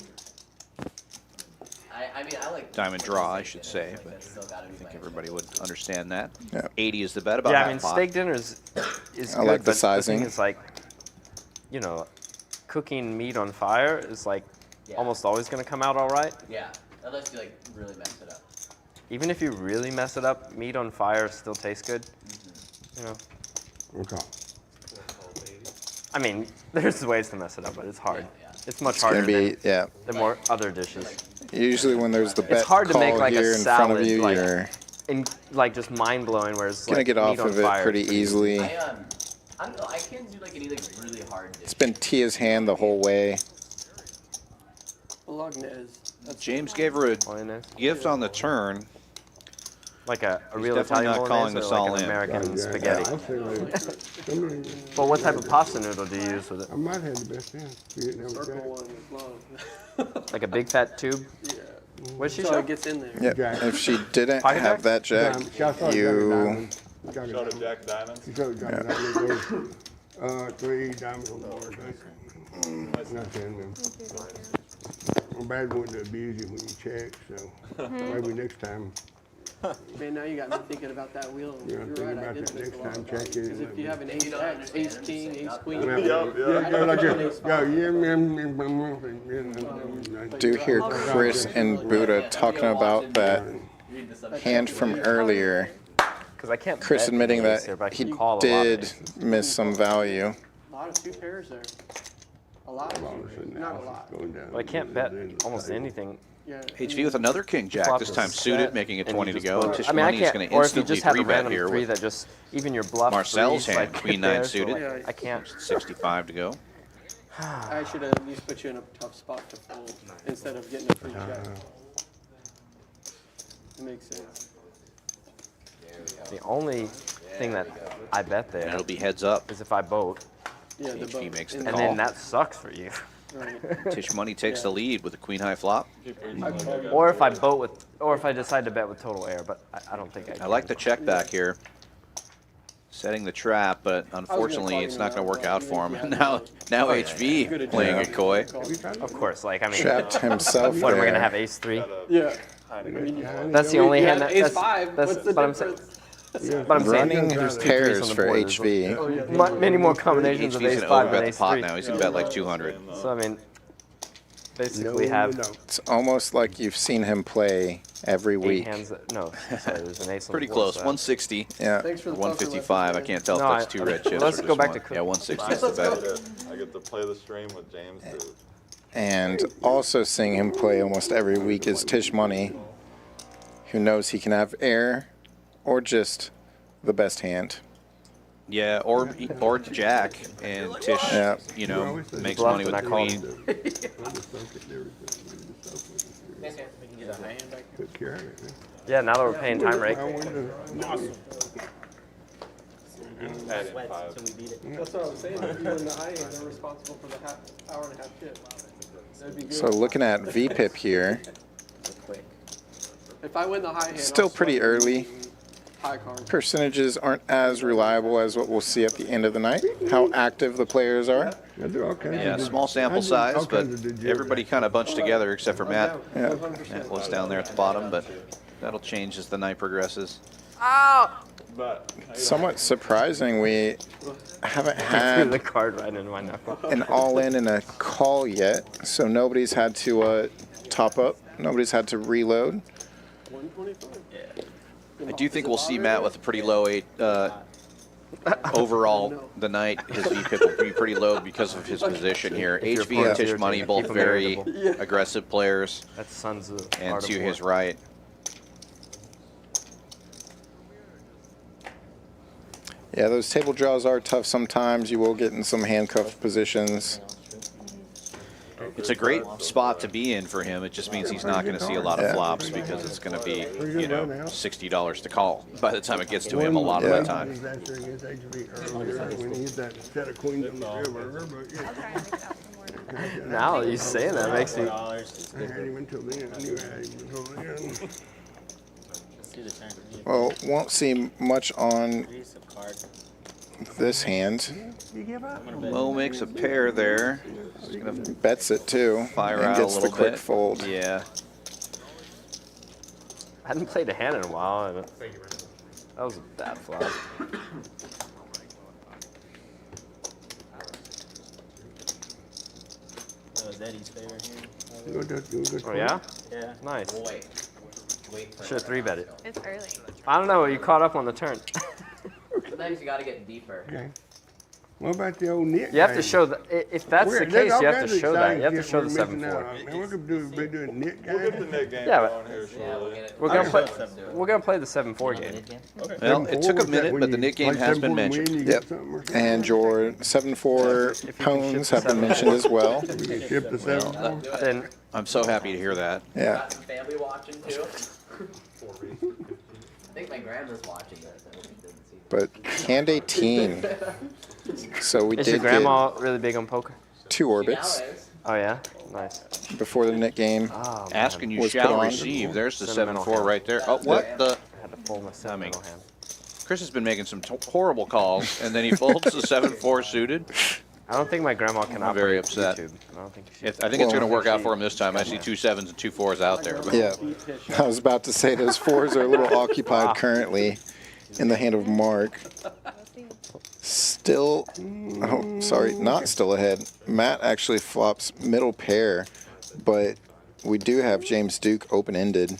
I mean, I like. Diamond draw, I should say, but That's still gotta be I think my everybody would understand that. Yeah. 80 is the bet about Yeah, I half mean, pot. steak dinner is I good, like the but sizing. The thing is like, you know, cooking meat on fire is like Yeah. almost always going to come out all right. Yeah, unless you like really mess it up. Even if you really mess it up, meat on fire still tastes good. You know, Okay. I mean, there's ways to mess it up, but it's hard. Yeah. It's much It's gonna harder be, than yeah. the more other dishes. Usually when there's the bet hard to call make, like, a here in front of salad, you, like, you're And like just mind blowing, where it's gonna like get meat off on of it fire. pretty easily. I don't know. I can't do like any like really hard dish. It's been Tia's hand the whole way. Bolognese. That's James gave her a Bolognese. gift on the turn. Like a real definitely Italian not calling bolognese this or all like an in. American Yeah, spaghetti. I'll say later. But what type of pasta noodle do you use with it? I might have the best hand. You didn't know circle what one is long. Like a big fat tube? Yeah. What did she So show? it gets in there. Yep. Jack. If she didn't Pocket have that jack, you Showed a jack of diamonds. You showed diamonds. 3 diamonds on the board. Not 10 them. I'm bad one to abuse you when you check, so maybe next time. Man, now you got me thinking about that wheel. Yeah, You're think right, I about did that miss next a lot. time, check it. Because if you have an ace X, ace king, ace queen. Yeah, go like this. Go, do hear Chris and Buddha talking about that hand from earlier. Because I can't. Chris bet admitting the ace that there, but I he can call a lot of did aces. miss some value. A lot of two pairs there. A lot of two pairs. Not a lot. But I can't bet almost anything. Yeah. HV with another king jack, Flop this is time suited, set, making it and 20 you to just go. blow it. Tisch I mean, I Money is can't. going to Or if you instantly just have a 3-bet random here three with that just even your bluff Marcel's threes, hand, like, queen there, 9 so suited. I can't. 65 to go. I should have at least put you in a tough spot to fold instead of getting a free check. It makes sense. The only thing that I bet And it'll there be heads up. is if I boat. Yeah, the HV boat. makes the And And call. then that sucks for you. Right. Tisch Money takes the lead with a queen high flop. Or if I boat with, or if I decide to bet with total air, but I don't think I can. I like the check back here. Setting the trap, but unfortunately it's not going to work out for him. Now HV playing it coy. Of course, like, I mean, Trapped himself what am I going to there. have, ace 3? Yeah. That's the only hand that, Ace that's, 5. that's What's the what I'm saying. difference? But I'm saying, Running there's 2 3s pairs on the for board. HV. Many more combinations of HV's ace going to 5 than overbet the ace pot 3. now. He's going to bet like 200. So, I mean, basically have It's almost like you've seen him play every 8 week. hands. No, sorry, there's an ace on Pretty the board, close. so- 160. Yeah. Thanks for Or the poker 155. I lessons, can't tell No, if that's two red chips. let's or go just back one. to Yeah, 160 is the bet. I get to play the stream with James too. And also seeing him play almost every week is Tisch Money, who knows he can have air or just the best hand. Yeah, or Jack and Tisch, Yeah. you know, makes Bluff money with and the I call queen. Took care of it. Yeah, now that we're paying time rate. I wonder. Add in 5. That's what I was saying. If you win the high end, they're responsible for the hour and a half tip. That'd be good. So looking at VPIP here, If I win the high hand, still I'll pretty start early. using high card. Percentages aren't as reliable as what we'll see at the end of the night, how active the players are. I do all kinds Yeah, of small sample I do size, all but kinds of degenerate. everybody kind of bunched together except for Matt. Yeah. Matt was down there at the bottom, but that'll change as the night progresses. But Somewhat surprising, we haven't Threw had the card right into my knuckle. an all-in and a call yet, so nobody's had to top up. Nobody's had to reload. 125. I do think we'll see Matt with a pretty low 8 overall the night. His VPIP will be pretty low because of his position here. If your HV and opponent's Tisch here, Money keep both them very irritable. aggressive players, That's Sons of and Art of to War. his right. Yeah, those table draws are tough sometimes. You will get in some handcuffed positions. It's a great spot to be in for him. It just means he's not going to see a lot of flops because it's going to be, you know, $60 to call by the time it gets to him a lot of the time. Disaster against HV earlier when he hit that set of queens on the river, but yeah. I'll try and mix out some more. Now that you say that makes me. I had him until then. I knew I had him until then. Well, won't see much on this hand. You give up? Mo makes a pair there. He's going to Bets it too. fire and out a gets little the quick bit. fold. Yeah. I hadn't played a hand in a while, and that was a bad flop. That was Eddie's favorite hand. Oh yeah? Yeah. Nice. Wait for Should have 3-bet it. It's early. I don't know. You caught up on the turn. Sometimes you gotta get deeper. Okay. What about the old Nick? You have to game? show the. If that's the There's case, all you have kinds to of show that. exciting You have to shit show we're the missing out 7-4. on. Man, we're gonna be doing Nick we'll get the game. Nick game Yeah, going but- here Yeah, we'll shortly. get it. We're gonna play. We're gonna play the 7-4 game. Well, it took a minute, but the Nick game has been mentioned. Yep. And your 7-4 pones have been mentioned as well. We can ship the 7-4. Then I'm so happy to hear that. Yeah. Got some family watching too. I think my grandma's watching this. I hope she doesn't see But hand 18. So we is did your grandma really big on poker? get 2 orbits nowadays. Oh yeah, nice. before the Nick game. Oh, man. Asking you Was put shall on. receive. There's the Sentimental 7-4 hand. right there. Oh, what the? I had to fold my sentimental hand. Chris has been making some horrible calls, and then he folds the 7-4 suited. I don't think my grandma can I'm operate very upset. YouTube. I don't think she. I think it's going to Well- work out for him this time. I see 2 7s and 2 4s out there. But Yeah. I was about to say those 4s are a little occupied currently in the hand of Mark. Still, oh, sorry, not still ahead. Matt actually flops middle pair, but we do have James Duke open-ended.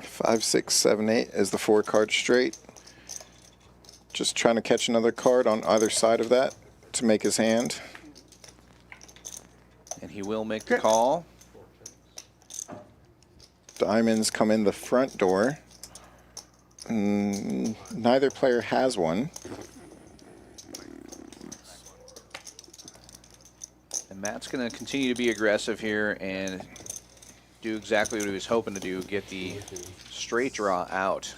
Five, 6, 7, 8 is the 4-card straight. Just trying to catch another card on either side of that to make his hand. and he will make the call. Diamonds come in the front door. Neither player has one. And Matt's going to continue to be aggressive here, and do exactly what he was hoping to do, get the straight draw out,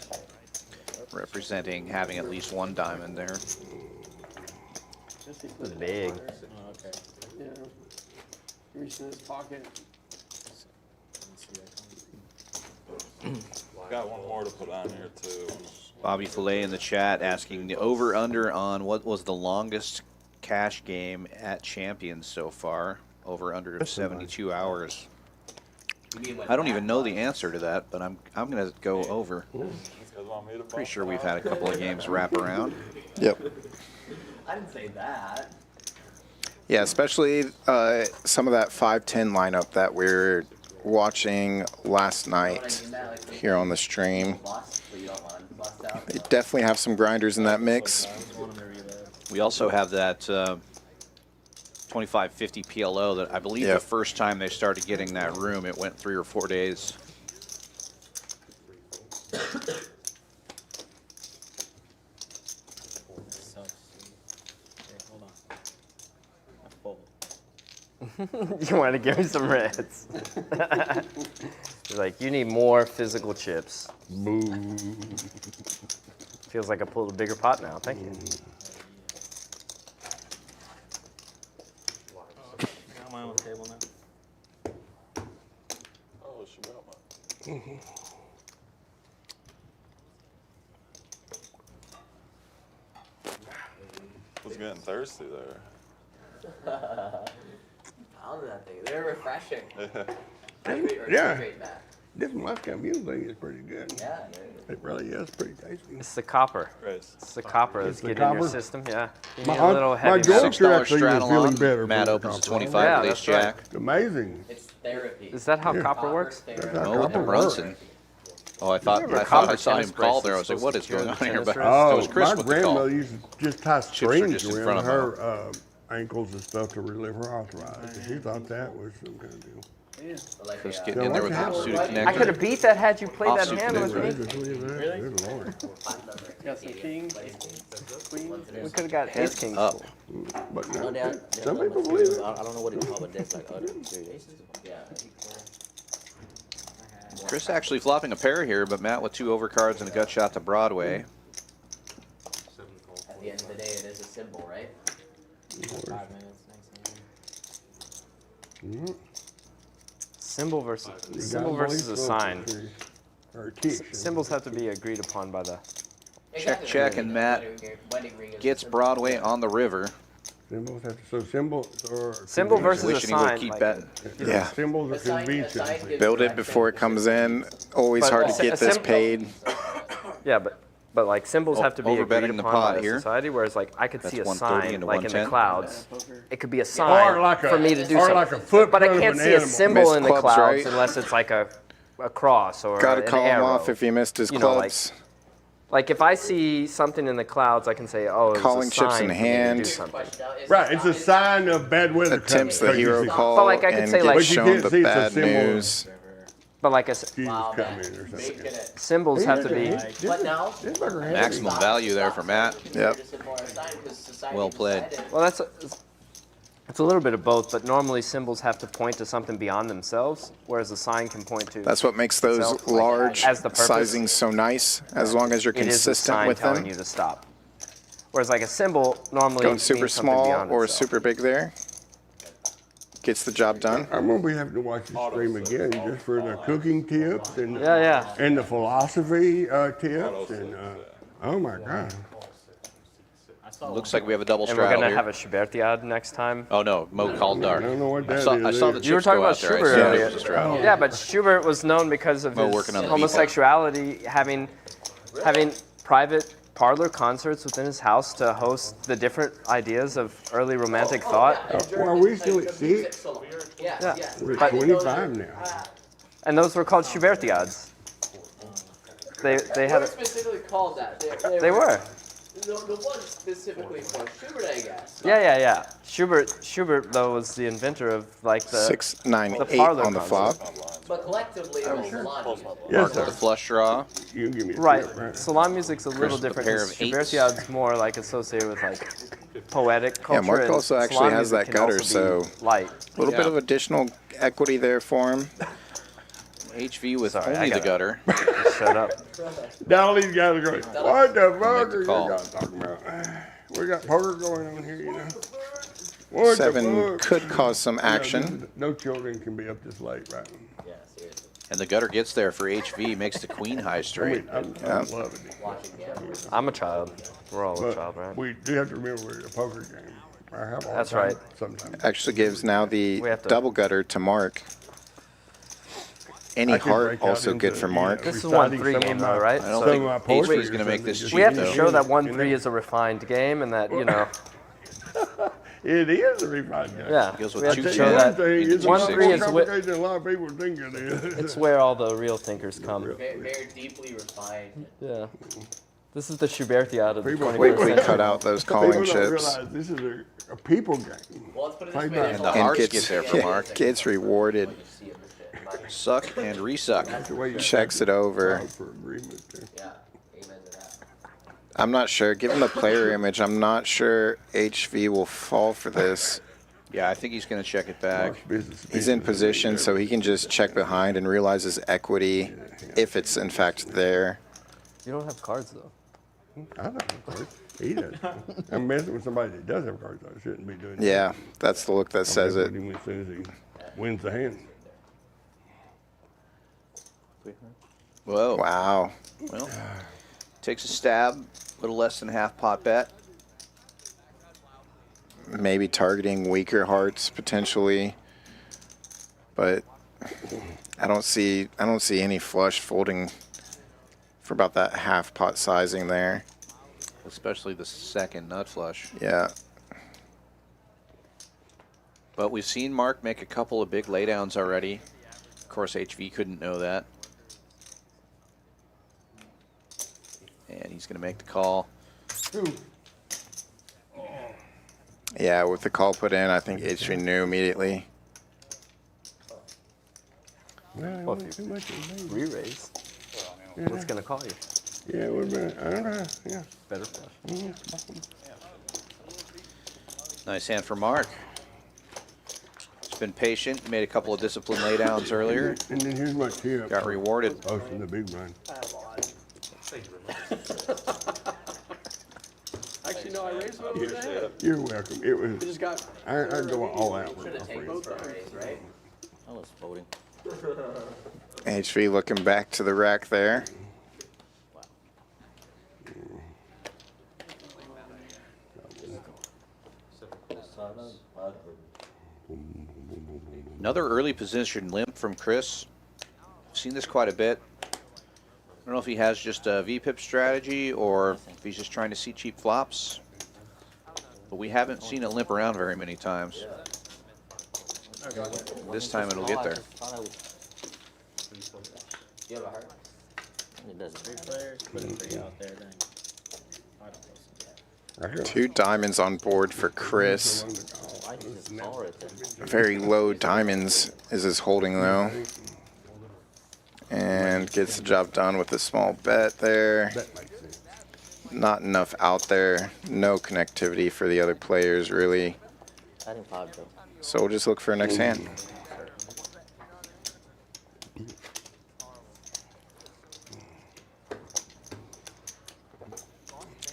representing having at least one diamond there. It's big. Yeah. Reach in his pocket. Got one more to put on here too. Bobby Fillet in the chat asking the over-under on what was the longest cash game at Champions so far. Over-under of 72 hours. I don't even know the answer to that, but I'm going to go over. Pretty sure we've had a couple of games wrap around. Yep. I didn't say that. Yeah, especially some of that 5-10 lineup that we're watching last night here on the stream. They definitely have some grinders in that mix. We also have that 2550 PLO that I believe the first time they started getting that room, it went 3 or 4 days. You want to give me some reds? He's like, you need more physical chips. Boo. Feels like I pulled a bigger pot now. Thank you. Got my own table now. Oh, she got mine. Was getting thirsty there. I don't know that thing. They're refreshing. Yeah. Straight back. This Moscow Mule thing is pretty good. Yeah. It really is pretty tasty. It's the copper. Grace. It's the copper that's the getting in your copper? system. Yeah. You My need a little my heavy George metal. $6 actually is straddle feeling on. better. Matt for opens the to copper. 25 Yeah, with ace that's right. jack. Amazing. It's therapy. Is that how Yeah. copper works? Therapy. That's how Oh, with the copper Brunson. works. Oh, I thought I copper saw him tennis call there. I bracelets was like, what is supposed going to on here? secure But the tennis it Oh, was Chris my with the call. grandmother used to just tie are strings just in around front of her ankles and stuff to relieve her arthritis. She thought that was some kind of deal. Chris getting in there with the suited I connector. could have beat that had you played that Offsuit hand with me. Really? Good Lord. Got some kings, queens. We could have got ace king. Up. But no, Yeah, some people believe it. I don't know what it's called, but that's like other serious. Yeah. Chris actually flopping a pair here, but Matt with 2 overcards and a gut shot to Broadway. At the end of the day, it is a symbol, right? 5 minutes. Symbol versus a sign. Symbols have to be agreed upon by the. Check, check, and Matt gets Broadway on the river. Symbols have to, so symbols or Symbol versus a Wishing he would sign. keep like- betting. Yeah. symbols are conventions. Build it before it comes in. Always But hard a to get this symbol- paid. Yeah, but like symbols have to be agreed Overbetting the upon pot by the here. society, whereas like I could That's see a 130 sign into like in the 110. clouds. Poker. It could be a sign Or like a- for me to do or something. like a footprint but I of can't an see a animal. symbol Missed in the clubs, clouds right? unless it's like a cross or Got to an call him arrow. off if he missed his You know, clubs. Like if I see something in the clouds, I can say, oh, it's Calling a chips sign in for me to do hand. something. Right, it's a sign of bad weather. Attempts the coming, hero because you see call But, like, I could and say, get like- But you shown can't the see it's a bad symbol. news. But like Jesus coming or something. Making it. symbols have to be. But now, This fucker has Maximum value there for Matt. Yep. Well played. Well, it's a little bit of both, but normally symbols have to point to something beyond themselves, whereas a sign can point to. That's what makes those itself, like, large as the purpose. sizings so nice, as long as you're It is a consistent sign with telling them. you to stop. Whereas like a symbol normally Going means super something small beyond or itself. super big there. Gets the job done. I'm gonna be having to watch this stream again just for the cooking tips and Yeah. and the philosophy tips and oh my god. Looks like we have a double And we're straddle gonna here. have a Schubertiad next time. Oh no, Mo called I dark. don't know what I that saw, is. I saw the You were chips talking go about out there. I Schubert assumed earlier. it was a straddle. Yeah, but Schubert was known because of Mo his working on the homosexuality, having private parlor concerts within his house to host the different ideas of early romantic thought. Well, we still at 6. Yeah. We're But- at 25 now. And those were called Schubertiads. They had What specifically called that? they were. The one specifically for Schubert, I guess. Yeah. Schubert though was the inventor of like the 6, 9, the 8 parlor on the flop. But collectively, it was salon. Yes, Mark with the flush draw. you give me a right. tip, right? Salon music's a little with a different. pair 'Cause of eights. Schubertiad's more like associated with like poetic culture. Yeah, Mark and also actually salon has music that can gutter, also be so light. a little bit of additional equity there for him. HV with Sorry, I only the gotta- gutter. Shut up. Now all these guys are going, what the fuck the are you call. guys talking about? We got poker going on here, you know. What 7 the fuck? could cause some You know, action. no children can be up this late, right? Yeah, seriously. And the gutter gets there for HV, makes the queen high I straight. mean, I'm loving it. Watching gambling. I'm a child. We're all a But child, right? we do have to remember we're a poker game. I have a hard That's time right. Sometimes. Actually gives now the We have to- double gutter to Mark. Any I could heart break out also good into, for you know, Mark. This is a reciting 1-3 some game, of though, my- right? I don't So think Some of my HV poetry is going to or make something, this just- cheap, we have to though. show that You 1-3 know? is a refined game, and that It is a refined game. yeah, Goes with we have two to ten. show that. Thing is, 1-3 more is complicated than a lot of people think it is. It's where all the real thinkers come. Very deeply refined. Yeah. This is the Schubertiade of the People 21st Quickly century. cut out those People calling don't chips. realize this is a people game. Well, let's put it this Played way. by- there's And a the lot hearts gets- get there for Mark. Gets rewarded. of see of the shit. My- Suck and resuck. That's the way you Checks it over. filed for agreement there. Yeah, amen to that. I'm not sure. Given the player image, I'm not sure HV will fall for this. Yeah, I think he's going to check it back. Mark's business He's in business. position, so he can just check behind and realize his equity if it's in fact there. You don't have cards, though. I don't have cards. He does. I'm messing with somebody that does have cards. I shouldn't be doing that. Yeah, that's the look that I'm says messing it. with him as soon as he wins the hand. Whoa. Wow. Well, takes a stab, a little less than half pot bet. Maybe targeting weaker hearts potentially, but I don't see any flush folding for about that half pot sizing there. Especially the second nut flush. Yeah. But we've seen Mark make a couple of big laydowns already. Of course, HV couldn't know that. And he's going to make the call. Yeah, with the call put in, I think HV knew immediately. Well, Well, it if wasn't too much of a Re-raise. What's going to call you? Yeah, it would have been. I don't know. Yeah. Better flush. Nice hand for Mark. He's been patient. Made a couple of disciplined laydowns earlier. And then here's my tip. Got rewarded. Posting the big run. Actually, no, I raised one over the head. You're welcome. It I was. just got. I go all out with Should my have taken friends. this raise, right? I was voting. HV looking back to the rack there. Another early position limp from Chris. I've seen this quite a bit. I don't know if he has just a VPIP strategy or if he's just trying to see cheap flops. But we haven't seen it limp around very many times. This time it'll get there. Do you have a heart? It doesn't. Three players, put a three out there, then. I don't know. I got 2 diamonds on board for Chris. I can just call it then. Very low diamonds is his holding though. And gets the job done with a small bet there. That makes sense. Not enough out there. No connectivity for the other players really. I didn't pop though. So we'll just look for a next hand.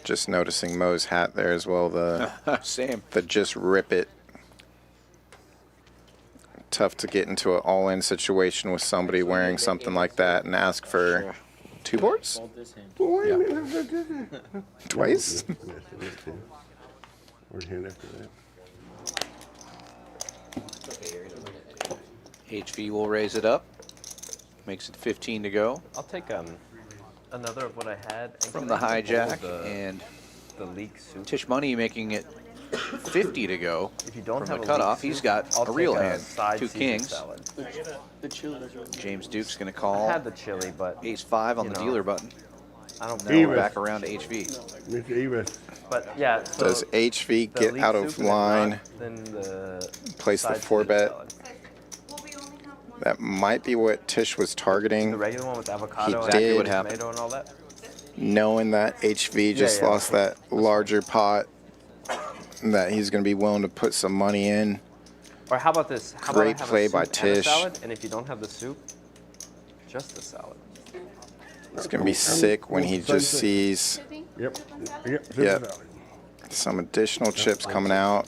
Just noticing Mo's hat there as well. The Same. just rip it. Tough to get into an all-in situation with somebody wearing something like that and ask for 2 boards? Fold this hand. Well, wait a minute. Twice? Where's hand after that? Okay, you're gonna win it. HV will raise it up. Makes it 15 to go I'll take another of what I had. And from can the I hold hijack. And the leak soup. Tisch Money making it 50 to go If you don't from have the a cutoff. leak He's soup, got I'll a real take hand. side 2 Caesar kings. salad. The chili is really. James Duke's going to I call had the chili, but ace-5 on you the know, dealer button. I don't Now know. Even. we're back around to HV. Mr. Evis. But yeah, so Does HV the get leek out soup, of and if line? not, then the Place the side 4 Caesar bet? salad. That might be what Tish was The targeting, regular one with avocado and did. What happened. tomato and all that. knowing that HV just yeah. lost that larger pot, that he's going to be willing to put some money in. Or how about this? How Great about I have play a by soup and a Tish. salad, and if you don't have the soup, Just a salad. It's going to be sick when he just sees Yep. Yep. Yep. some additional chips coming out.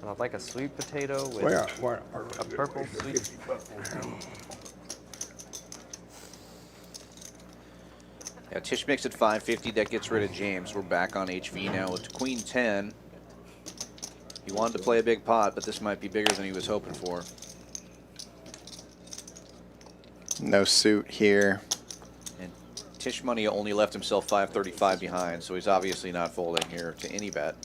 And I'd like a sweet potato with Where? a purple sweet. Yeah, Tisch makes it 550. That gets rid of James. We're back on HV now with Queen 10. He wanted to play a big pot, but this might be bigger than he was hoping for. No suit here. And Tisch Money only left himself 535 behind, so he's obviously not folding here to any bet.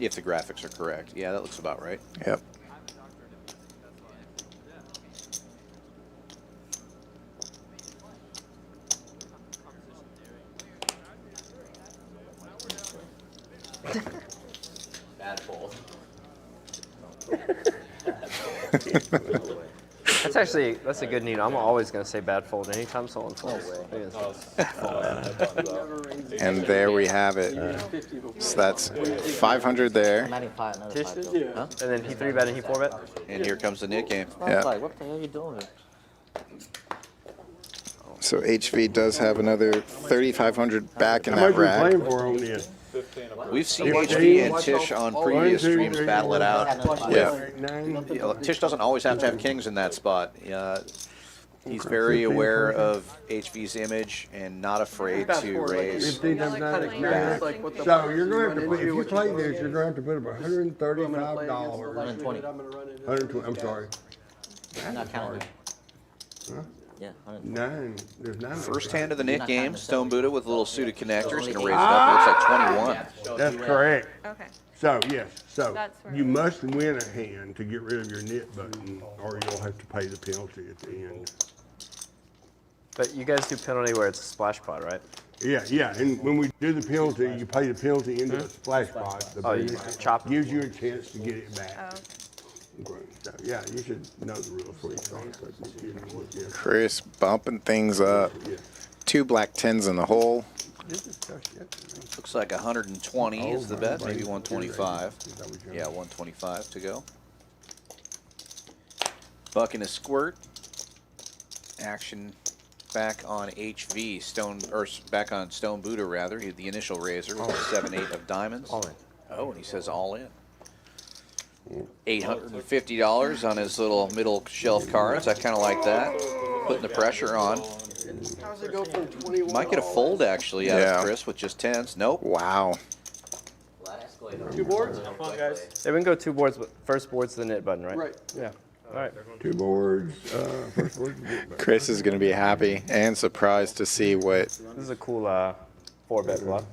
If the graphics are correct. Yeah, that looks about right. Yep. Bad fold. That's a good need. I'm always going to say bad fold anytime someone folds. And there we have it. So that's 500 there. 95, another Tisch 5 did? Huh? And then he 3-bet and he 4-bet? And here comes the knit game. I was Yeah. like, what the hell are you doing? So HV does have another 3,500 back in How that much we rack. playing for on this? We've seen HV and Tisch on previous streams battle it out. Yeah. You know, Tisch doesn't always have to have kings in that spot. He's very aware of HV's image and not afraid to raise. 15 times 9 is 9. So you're going to have to put, if you play this, you're going to have to put up $135. 120. 120, I'm sorry. Not counting. Huh? Yeah, 120. 9. There's 9. First hand of the knit game, Stone Buddha with a little suited connectors. Going to raise it up. It looks like 21. That's correct. Okay. So, yes, so That's where you must win a hand to get rid of your knit button, or you'll have to pay the penalty at the end. But you guys do penalty where it's a splash pot, right? Yeah, and when we do the penalty, you pay the penalty into a splash pot. The Oh, you penalty chop it. gives you a chance to get it back. Oh, So, yeah, you should know the rules before you start. Yeah. Chris bumping things up. Yeah. 2 black 10s in the hole. Looks like 120 is the bet, maybe 125. Yeah, 125 to go. Buck and a squirt. Action back on HV, back on Stone Buddha rather. He had the initial raiser with 7-8 of diamonds. All in. Oh, and he says all in. $850 on his little middle shelf cards. I kind of like that. Putting the pressure on. How's it go from 21? Might get a fold actually out of Chris with just 10s. Nope. Wow. 2 boards? Yeah, we can go 2 boards, but first board's the knit button, right? Right. Yeah. All right. 2 boards, first board. Chris is going to be happy and surprised to see what This is a cool 4-bet bluff.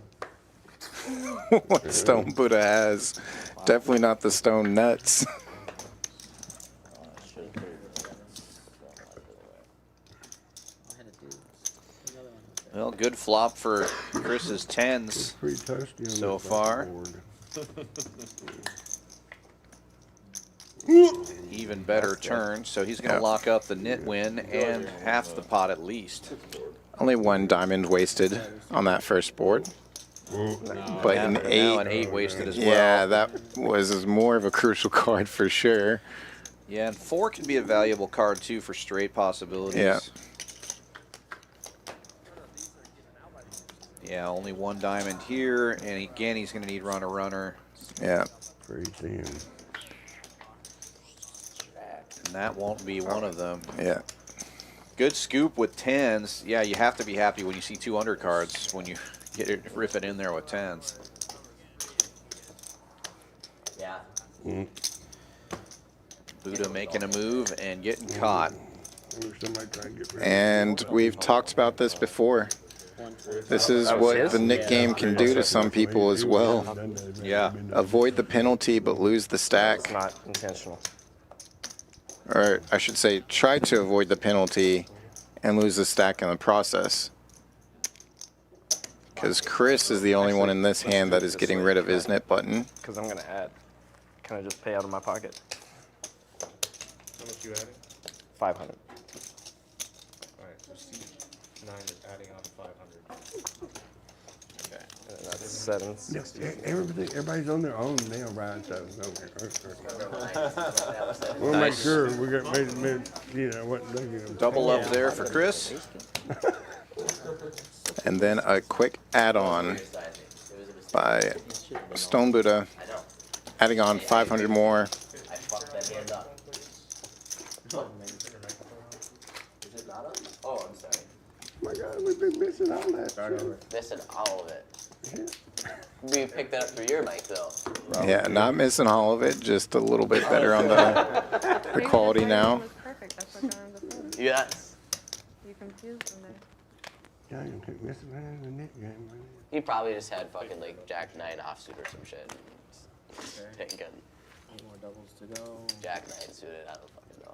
what Stone Buddha has. Definitely not the stone nuts. Well, good flop for Chris's 10s Pretty toasty on so that first far. board. Even better turn, so he's going to lock up the knit win and half the pot at least. Only 1 diamond wasted on that first board. But an Now 8. an 8 wasted as well. Yeah, that was more of a crucial card for sure. Yeah, and 4 can be a valuable card too for straight possibilities. Yeah. Yeah, only 1 diamond here, and again he's going to need runner. Yeah. Pretty thin. And that won't be one of them. Yeah. Good scoop with 10s. Yeah, you have to be happy when you see 2 undercards when you rip it in there with 10s. Yeah. Buddha making a move and getting caught. Somebody try and get rid of And we've talked about this before. This is what the knit game can do to some people as well. Yeah. Avoid the penalty but lose the stack. It's not intentional. Or I should say, try to avoid the penalty and lose the stack in the process. Because Chris is the only one in this hand that is getting rid of his knit button. Because I'm going to add. Can I just pay out of my pocket? How much you adding? 500. Alright, so C9 is adding on 500. Okay. And then 760. Everybody's on their own nail ride, though. We'll make sure we got what they get. Double up there for Chris. And then a quick add-on by Stone Buddha, adding on 500 more. I fucked that hand up. Is it not up? Oh, I'm sorry. Oh my God, we've been missing all that shit. Missing all of it. We picked that up through your mic, though. Yeah, not missing all of it, just a little bit better on the quality now. Was perfect. That's what got him the phone. Yes. You confused him there. Yeah, you keep missing around in the net game, man. He probably just had fucking like Jack 9 offsuit or some shit. Thinking 8 more doubles to go. Jack 9 suited, I don't fucking know.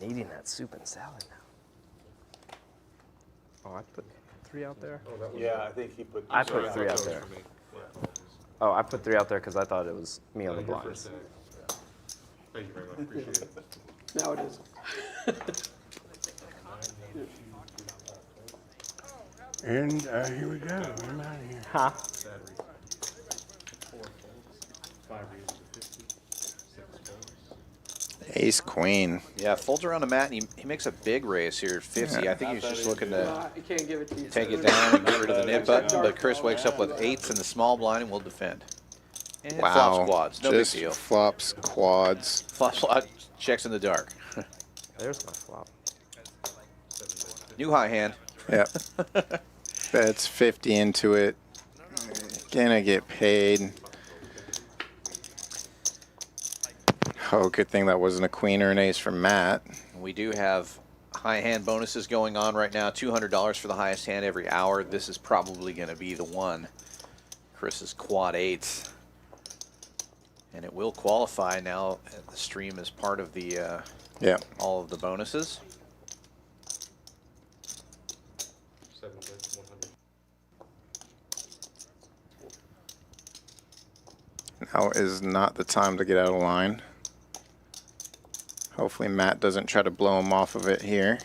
I'm eating that soup and salad now. Oh, I put 3 out there? Yeah, I think he put. I put 3 out there. Oh, I put 3 out there because I thought it was me on the blinds. Thank you very much. Appreciate it. Now it is. And here we go. I'm out of here. Huh? Ace Queen. Yeah, folds around the mat, and he makes a big raise here, 50. I think he was just looking to I can't give it to you. take it down and get rid of the nip button, but Chris wakes up with 8s in the small blind and will defend. And flops Wow. quads, no Just big deal. flops quads. Flops checks in the dark. There's my flop. New high hand. Yep. Bets 50 into it. Gonna get paid. Oh, good thing that wasn't a queen or an ace from Matt. We do have high hand bonuses going on right now. $200 for the highest hand every hour. This is probably going to be the one. Chris's quad 8s. And it will qualify now. The stream is part of the all of the bonuses. 7 bets, 100. Now is not the time to get out of line. Hopefully Matt doesn't try to blow him off of it here.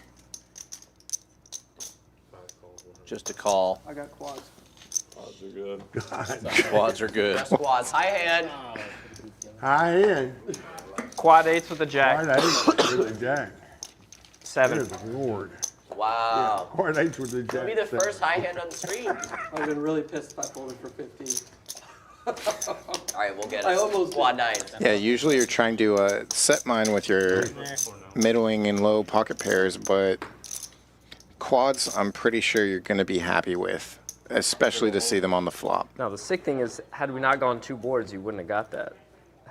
Just a call. I got quads. Odds are good. Quads are good. Squads, high hand. High end. Quad 8s with a jack. Quad 8 with a jack. 7. Good lord. Wow. Quad 8 with a jack. Be the first high hand on the stream. I would have been really pissed if I folded for 15. All right, we'll get I it. almost Quad 9. Yeah, usually you're trying to set mine with your middling and low pocket pairs, but quads I'm pretty sure you're going to be happy with, especially to see them on the flop. No, the sick thing is, had we not gone 2 boards, you wouldn't have got that.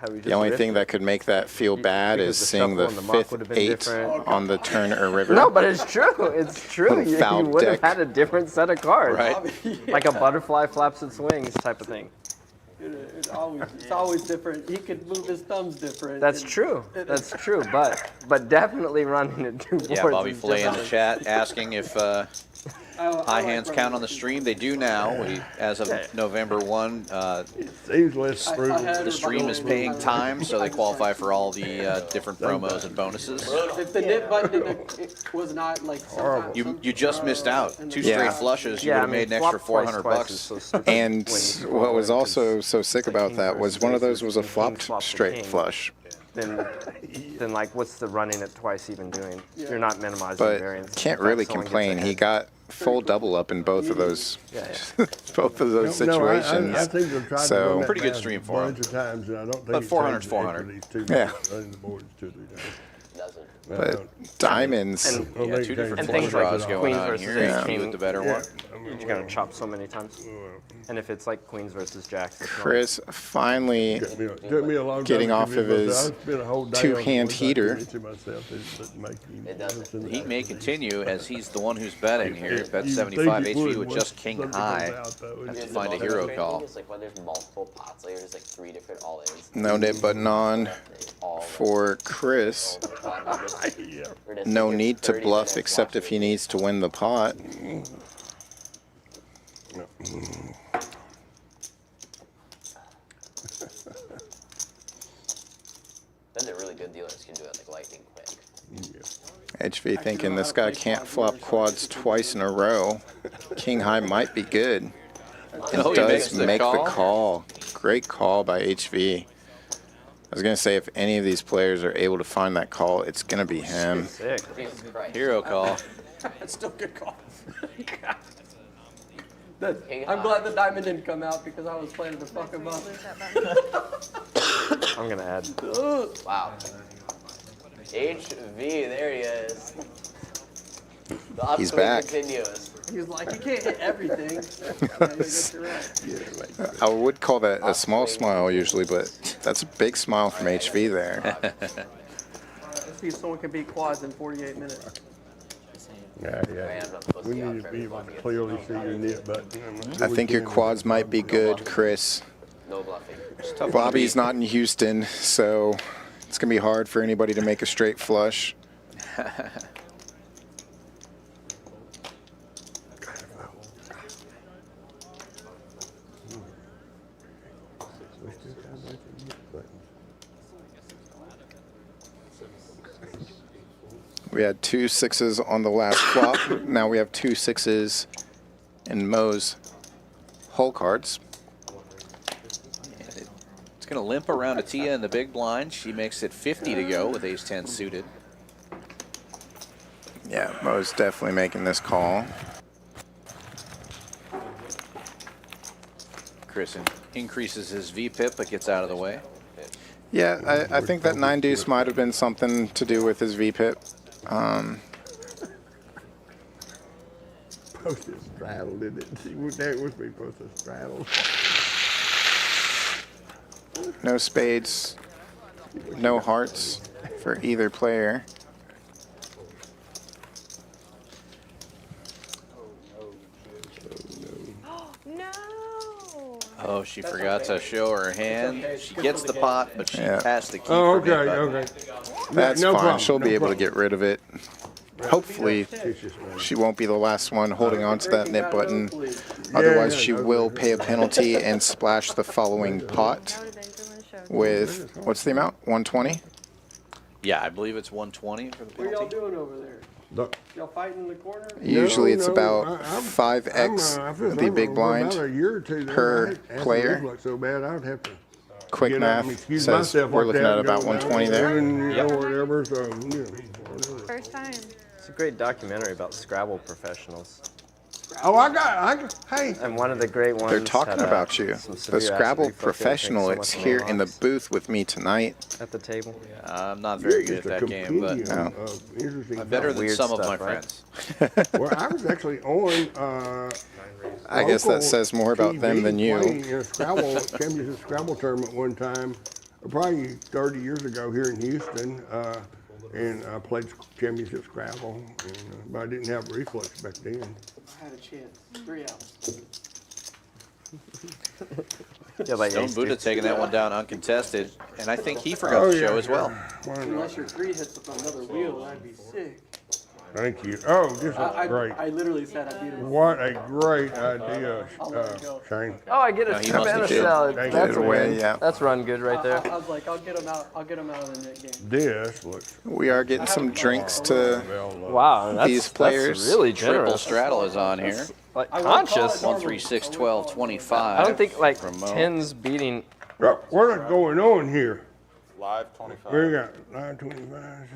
Had we just The only ripped thing it. that could make that feel bad Because is the seeing the shuffle and the muck 5th would have been 8 different. on the turn or river. No, but it's true. It's true. Little You foul would have deck. had a different set of cards. Right. Like a butterfly flaps and swings type of thing. It's always different. He could move his thumbs different. That's true. That's true. But definitely running at 2 boards. Yeah, Bobby is Flay in the different. chat asking if high hands count on the stream. They do now. As of November 1, Seems less frugal. the stream is paying time, so they qualify for all the different promos and bonuses. If the nip button it was not like sometimes, You just missed out. 2 Yeah. straight flushes. You would have made an extra flop twice $400 is so stupid And when you what roll was in, 'cause also so sick it's like about king that was versus one of ace, those was a king flopped flops the straight king. flush. Then like, what's the running it twice even doing? You're not minimizing But variance. can't In fact, really someone gets complain. He ahead. got full double up in both of those both of those No, I situations. think they've tried to So- run that Pretty good pass stream a for him. bunch of times, and I don't think But it 400 's changes 400. after these 2 Yeah. running the boards 2 or 3 times. Doesn't. But diamonds, And- Yeah, 2 different And flush things like draws going queens on versus here. ace You king. with the better one. You're gonna chop so many times. And if it's like queens versus jacks, it's not- Chris finally Took me a long time Getting to off convince of myself. his I spent a whole day on two-hand boards. I heater. convinced myself that it doesn't make any It doesn't. difference in He the may outcome. continue as he's the one who's betting here. Bet You'd think 75 it HV would with once just king something high. comes out, though. Have to It's find a just- hero Crazy call. thing is, like when there's multiple pots, like there's like 3 different all-ins. no nip button on All for Chris. Yeah. No need to bluff except if he needs to win the pot. Then the really good dealers can do it like lightning quick. HV thinking this guy can't flop quads twice in a row. King high might be good. It Oh, he makes does the make call? the call. Great call by HV. I was going to say, if any of these players are able to find that call, it's going to be him. Sick. Jesus Christ. Hero call. It's still a good call. I'm glad the diamond didn't come out because I was planning to fuck him up. I'm gonna add. Wow. HV, there he is. The He's upswing back. continues. He was like, you can't hit everything. I would call that a small smile usually, but that's a big smile from HV there. Let's see if someone can beat quads in 48 minutes. Yeah. Man, I'm not supposed We to be out need to trying be able bluff to against clearly this. see your net button. I think your quads might be good, Chris. No bluffing. Bobby's not in Houston, so it's going to be hard for anybody to make a straight flush. We had 2 6s on the last flop. Now we have 2 6s in Mo's hole cards. It's going to limp around to Tia in the big blind. She makes it 50 to go with ace-10 suited. Yeah, Mo's definitely making this call. Chris increases his VPIP but gets out of the way. Yeah, I think that 9 deuce might have been something to do with his VPIP. Posted straddle, didn't it? See what that was be posted straddle. No spades, no hearts for either player. No. Oh, she forgot to show her hand. She gets the pot, but she Yeah. has to keep Oh, her okay, mid button. okay. That's No fine. problem, She'll no be able to problem. get rid of it. Hopefully, she won't be the last one holding on to that nip button. Otherwise, she will pay a penalty and splash the following pot That would have been good one to show. with, what's the amount? 120? Yeah, I believe it's 120 for the What are y'all penalty. doing over there? Look, Y'all fighting in the corner? Usually it's no, about I'm- 5x I feel the big for blind. about a year or two there, per I had player. reflux so bad, I'd have to Quick get up and math excuse says myself we're like looking that at and go about 120 down there. and, you Yep. know, whatever, so, you know. First time. It's a great documentary about Scrabble professionals. Oh, hey. And one of the great ones. They're talking had, about you. some The severe acid Scrabble reflux. They think professional so is much here in the Mohawks booth with me tonight. at the table. I'm not very good at that game, but Interesting I'm better than Weird some of stuff, my right? friends. Well, I was actually on. I guess that local says more about them TV than you. playing in a Scrabble Champions Scrabble tournament one time, probably 30 years ago here in Houston, and I played championship Scrabble, but I didn't have reflux back then. I had a chance. 3 outs. Yeah, like Stone ace Buddha deuce. taking that one down uncontested, and I think he forgot to show as well. Why not? Unless your 3 hits another wheel, that'd be sick. Thank you. Oh, this is I great. literally said I beat him. What a great idea, I'll let it go. Shane. Oh, I get No, a he must have banana did. salad. Thank That's you. a Away, win. yeah. That's run good right there. I was like, I'll get him out of the net game. This looks We are getting some drinks to well. Wow, that's, These players, that's really Triple generous. straddle is on here. Like I won't call it conscious. normal. 1, 3, 6, 12, 25. I don't think like from Mo. tens beating. What is going on here? Live 25. We got 925,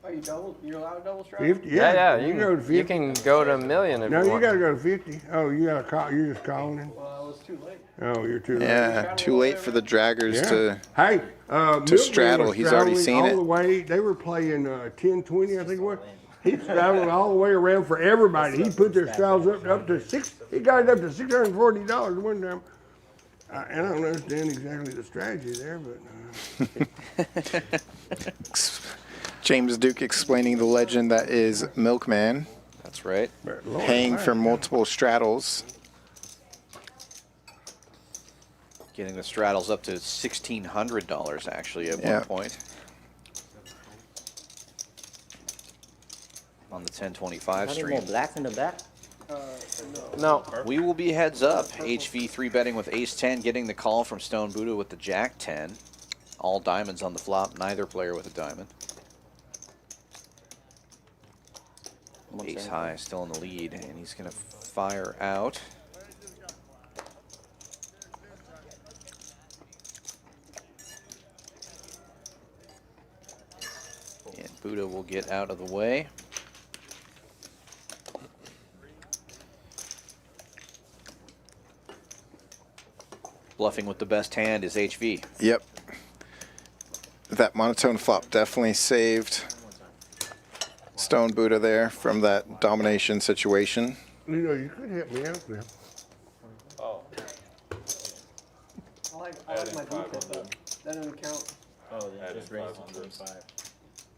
Are you double? You're allowed double straddle? 50. Yeah, you can go to 50. you can go to a million if No, you you want. got to go to 50. Oh, you got to call. You're just calling him. Well, I was too late. Oh, you're too late. yeah, too late for the draggers Yeah. to. Hey, Milton straddle. was He's already straddling seen all it. the way. They were playing 10-20, I think it was. He straddled all the way around for everybody. He put their straddles up to six. He got it up to $640 one time. And I don't understand exactly the strategy there, but. James Duke explaining the legend that is Milkman, That's right. but Lord, paying man. for multiple straddles. Getting the straddles up to $1,600 actually at Yeah. one point. On the 1025 Any stream. more blacks in the back? No, We will be heads up. HV 3 betting with ace 10, getting the call from Stone Buddha with the jack 10. All diamonds on the flop, neither player with a diamond. Ace high still in the lead, and he's going to fire out. And Buddha will get out of the way. Bluffing with the best hand is HV. Yep. That monotone flop definitely saved Stone Buddha there from that domination situation. You know, you could help me out there. Oh. I like my deep hit, but that doesn't count. Oh, yeah, Added just raise 500. 105.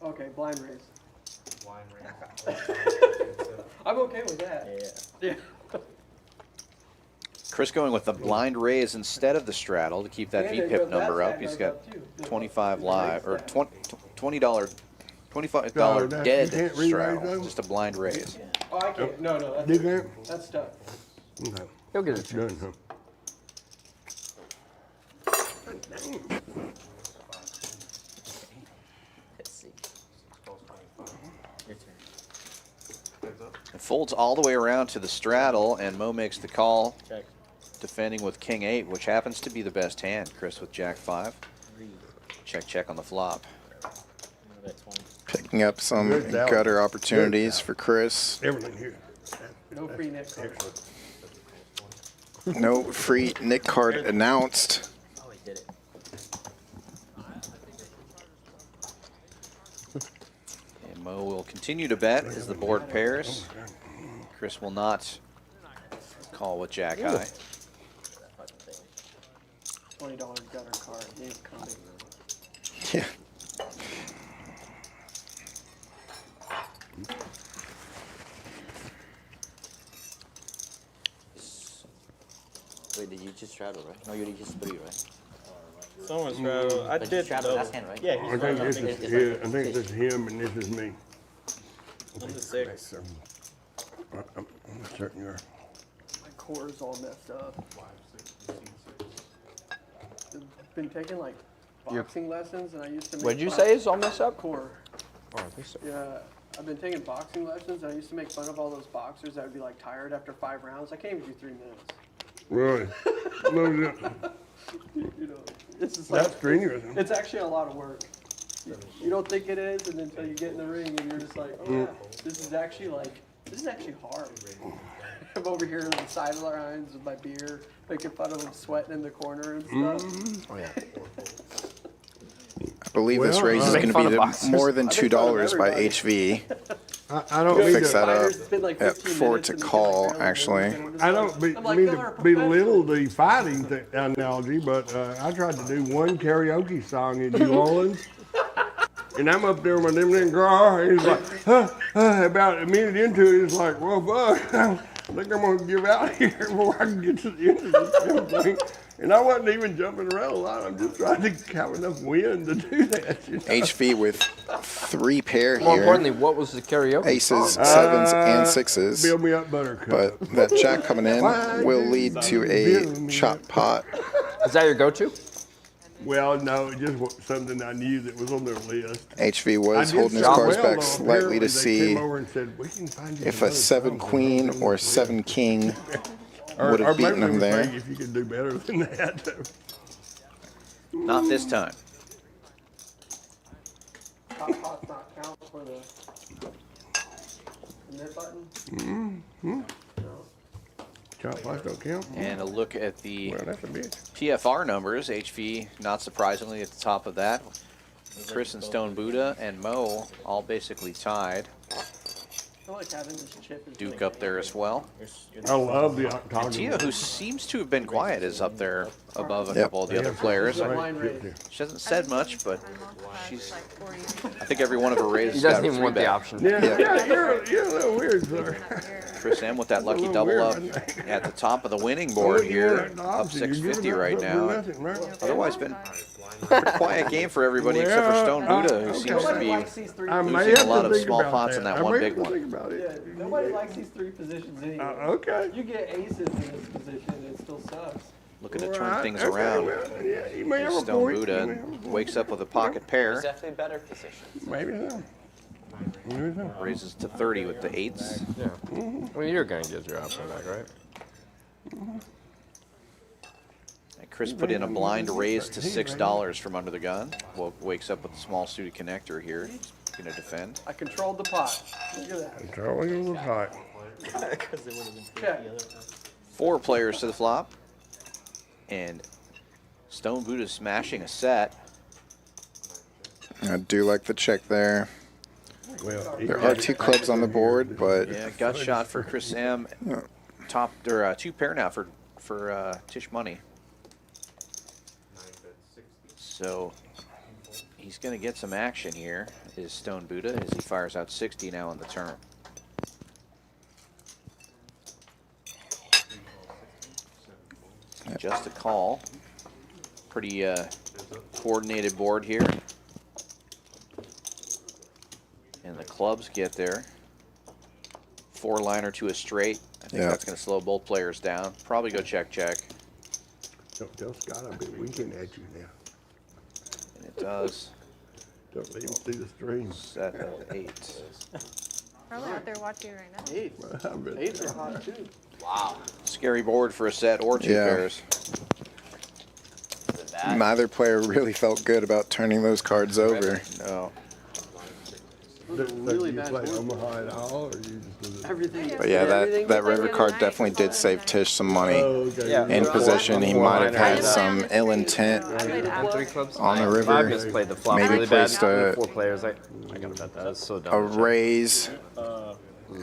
Okay, blind raise. Blind range. I'm okay with that. Yeah. Yeah. Chris going with the blind raise instead of the straddle to keep that And it VPIP goes- number that up. He's goes got up too. 25 The live, or raise $20, $25 No, that- dead you can't re-raise straddle. those? Just a blind raise. Oh, I can't. No, You that's, can't? that's tough. Okay. He'll get It's it. done, huh? Let's see. Your turn. It folds all the way around to the straddle, and Mo makes the call, Check. defending with King 8, which happens to be the best hand. Chris with Jack 5. Read. Check, check on the flop. I'm gonna bet 20. Picking up some Good job. gutter opportunities Good for Chris. Everything here. No free net card. Excellent. No free Nick card announced. Oh, he did it. And Mo will continue to bet as the board pairs. Chris will not call with Jack high. That fucking thing. $20 gutter card. He ain't coming. Yeah. Wait, did you just straddle, right? No, you did just 3, right? Someone straddled. I But did straddle, though. that's hand, right? Yeah, I he's think right. this is his, I think this is him and this is me. I'm the 6. I'm certain you are. My core is all messed up. I've been taking like boxing lessons, and I used to make. What'd you say is all messed up? Core. Oh, I think so. Yeah, I've been taking boxing lessons, and I used to make fun of all those boxers that would be like tired after 5 rounds. I can't even do 3 minutes. Really? No, no. You know, it's just like That's strenuous. it's actually a lot of work. You don't think it is, and until you get in the ring, and you're just like, oh yeah, this is actually hard. I'm over here on the sidelines with my beer, making fun of him sweating in the corner and stuff. Oh, yeah. I believe this Well, raise is make going fun to of be boxers. more than I make fun of $2 by everybody. HV. I don't You know, mean Fix to, that up. It's been like At 15 4 minutes to and call, barely actually. moving, and I'm just I like- don't I'm like, mean y'all to are professionals. belittle the fighting analogy, but I tried to do one karaoke song in New Orleans. And I'm up there with them little girl, and he's like, about a minute into it, it's like, well, fuck, I think I'm gonna give out here before I can get to the end of this damn thing. And I wasn't even jumping around a lot. I'm just trying to have enough wind to do that. You know? HV with 3 pair More here. importantly, what was the karaoke? Aces, song? 7s, and 6s. Build me up, Buttercup. But that jack coming in will lead to a chop pot. Is that your go-to? Well, no, it just was something I knew that was on their list. HV I was did holding his so cards well, back though, slightly apparently to they see came over and said, "We can find you if a another 7 song." queen or 7 king would Or have maybe beaten they him were there. saying if you could do better than that. Not this time. Top pot's not count for the net button. No. Chop pots don't count. And a look at the Well, that's a bitch. PFR numbers. HV, not surprisingly, at the top of that. Chris and Stone Buddha and Mo all basically tied. I like having this chip. Is Duke up there as well. I love the Tia, octagonal. who seems to have been quiet, is up there above a Yep. couple of the other players. Right. Blind raise. She hasn't said much, but She's like 40. I think every one of her He raises got doesn't a even want the 3-bet. option. Yeah, you're a little weird, sir. Chris M with that lucky little double weird, up I think. at the top of the winning board here, You're up opposite. You're 650 giving up right something now. for nothing, right? Otherwise been a pretty quiet game for everybody except for Stone Buddha, who okay. seems to Nobody be likes these three. I may losing a have lot to of think small about pots in that I one may big have to one. think about Yeah, it. nobody likes these 3 positions anyway. Okay. You get aces in this position, it still sucks. looking to turn Right, things okay, around. well, yeah, you may have a Stone point. Buddha You may have a point. wakes up with a pocket pair. There's definitely better positions. Maybe so. Raises to 30 with the eights. Yeah. Well, you're going to get your option back, right? And Chris put in a blind raise to $6 from under the gun. Wakes up with a small suited connector here. He's going to defend. I controlled the pot. Look at that. Controlling the pot. Check. 4 players to the flop. And Stone Buddha smashing a set. I do like the check there. Well, There are 2 clubs on the board, but Yeah, gut shot for Chris M. Top or 2 pair now for Tisch Money. So he's going to get some action here. Is Stone Buddha as he fires out 60 now on the turn. Just a call. Pretty coordinated board here. And the clubs get there. 4-liner to a straight. I think that's going to slow both players down. Probably go check, check. Don't tell Scott I've been winking at you now. And it does. Don't let him see the stream. 7, 8. Probably out there watching right now. Eights. I bet. Eights are hot too. Wow. Scary board for a set or 2 Yeah. pairs. Is it bad? neither player really felt good about turning those cards over. No. Those are really You bad play boards. Omaha at all, or you just Everything. But yeah, everything that but river the card other definitely night. did save Tisch some money. Oh, okay. Yeah. In position, he might have had some ill intent I played On 3 out. clubs? on the I river. just played the flop Maybe really bad. placed a- 4 players. I gotta bet that is so dumb. A raise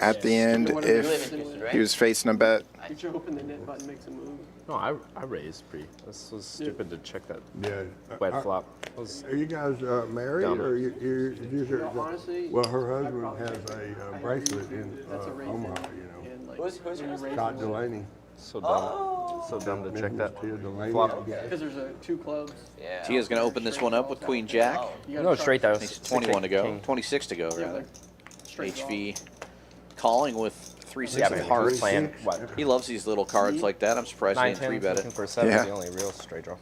at the end if he was facing a bet. Did you open the net button, makes a move? No, I raised pre. This was stupid to check that Yeah. wet flop. Was Are you guys married, Dumb. or you Honestly, well, her husband has a bracelet in that's a raise. Omaha, you know. And like, Who's when you raise Scott them, Delaney. so dumb. So dumb to check that Tia Delaney, flop. I guess. because there's 2 clubs. Yeah. Tia's going to open this one up with Queen Jack. You gotta No, try- straight though. Makes it 21 to go. King. 26 to go, Yeah, rather. like, straight HV calling with 3-6 Yeah, of but hearts. playing what? He loves these little cards like that. I'm surprised he 9, didn't 10, 3-bet looking it. for a 7 Yeah. is the only real straight draw.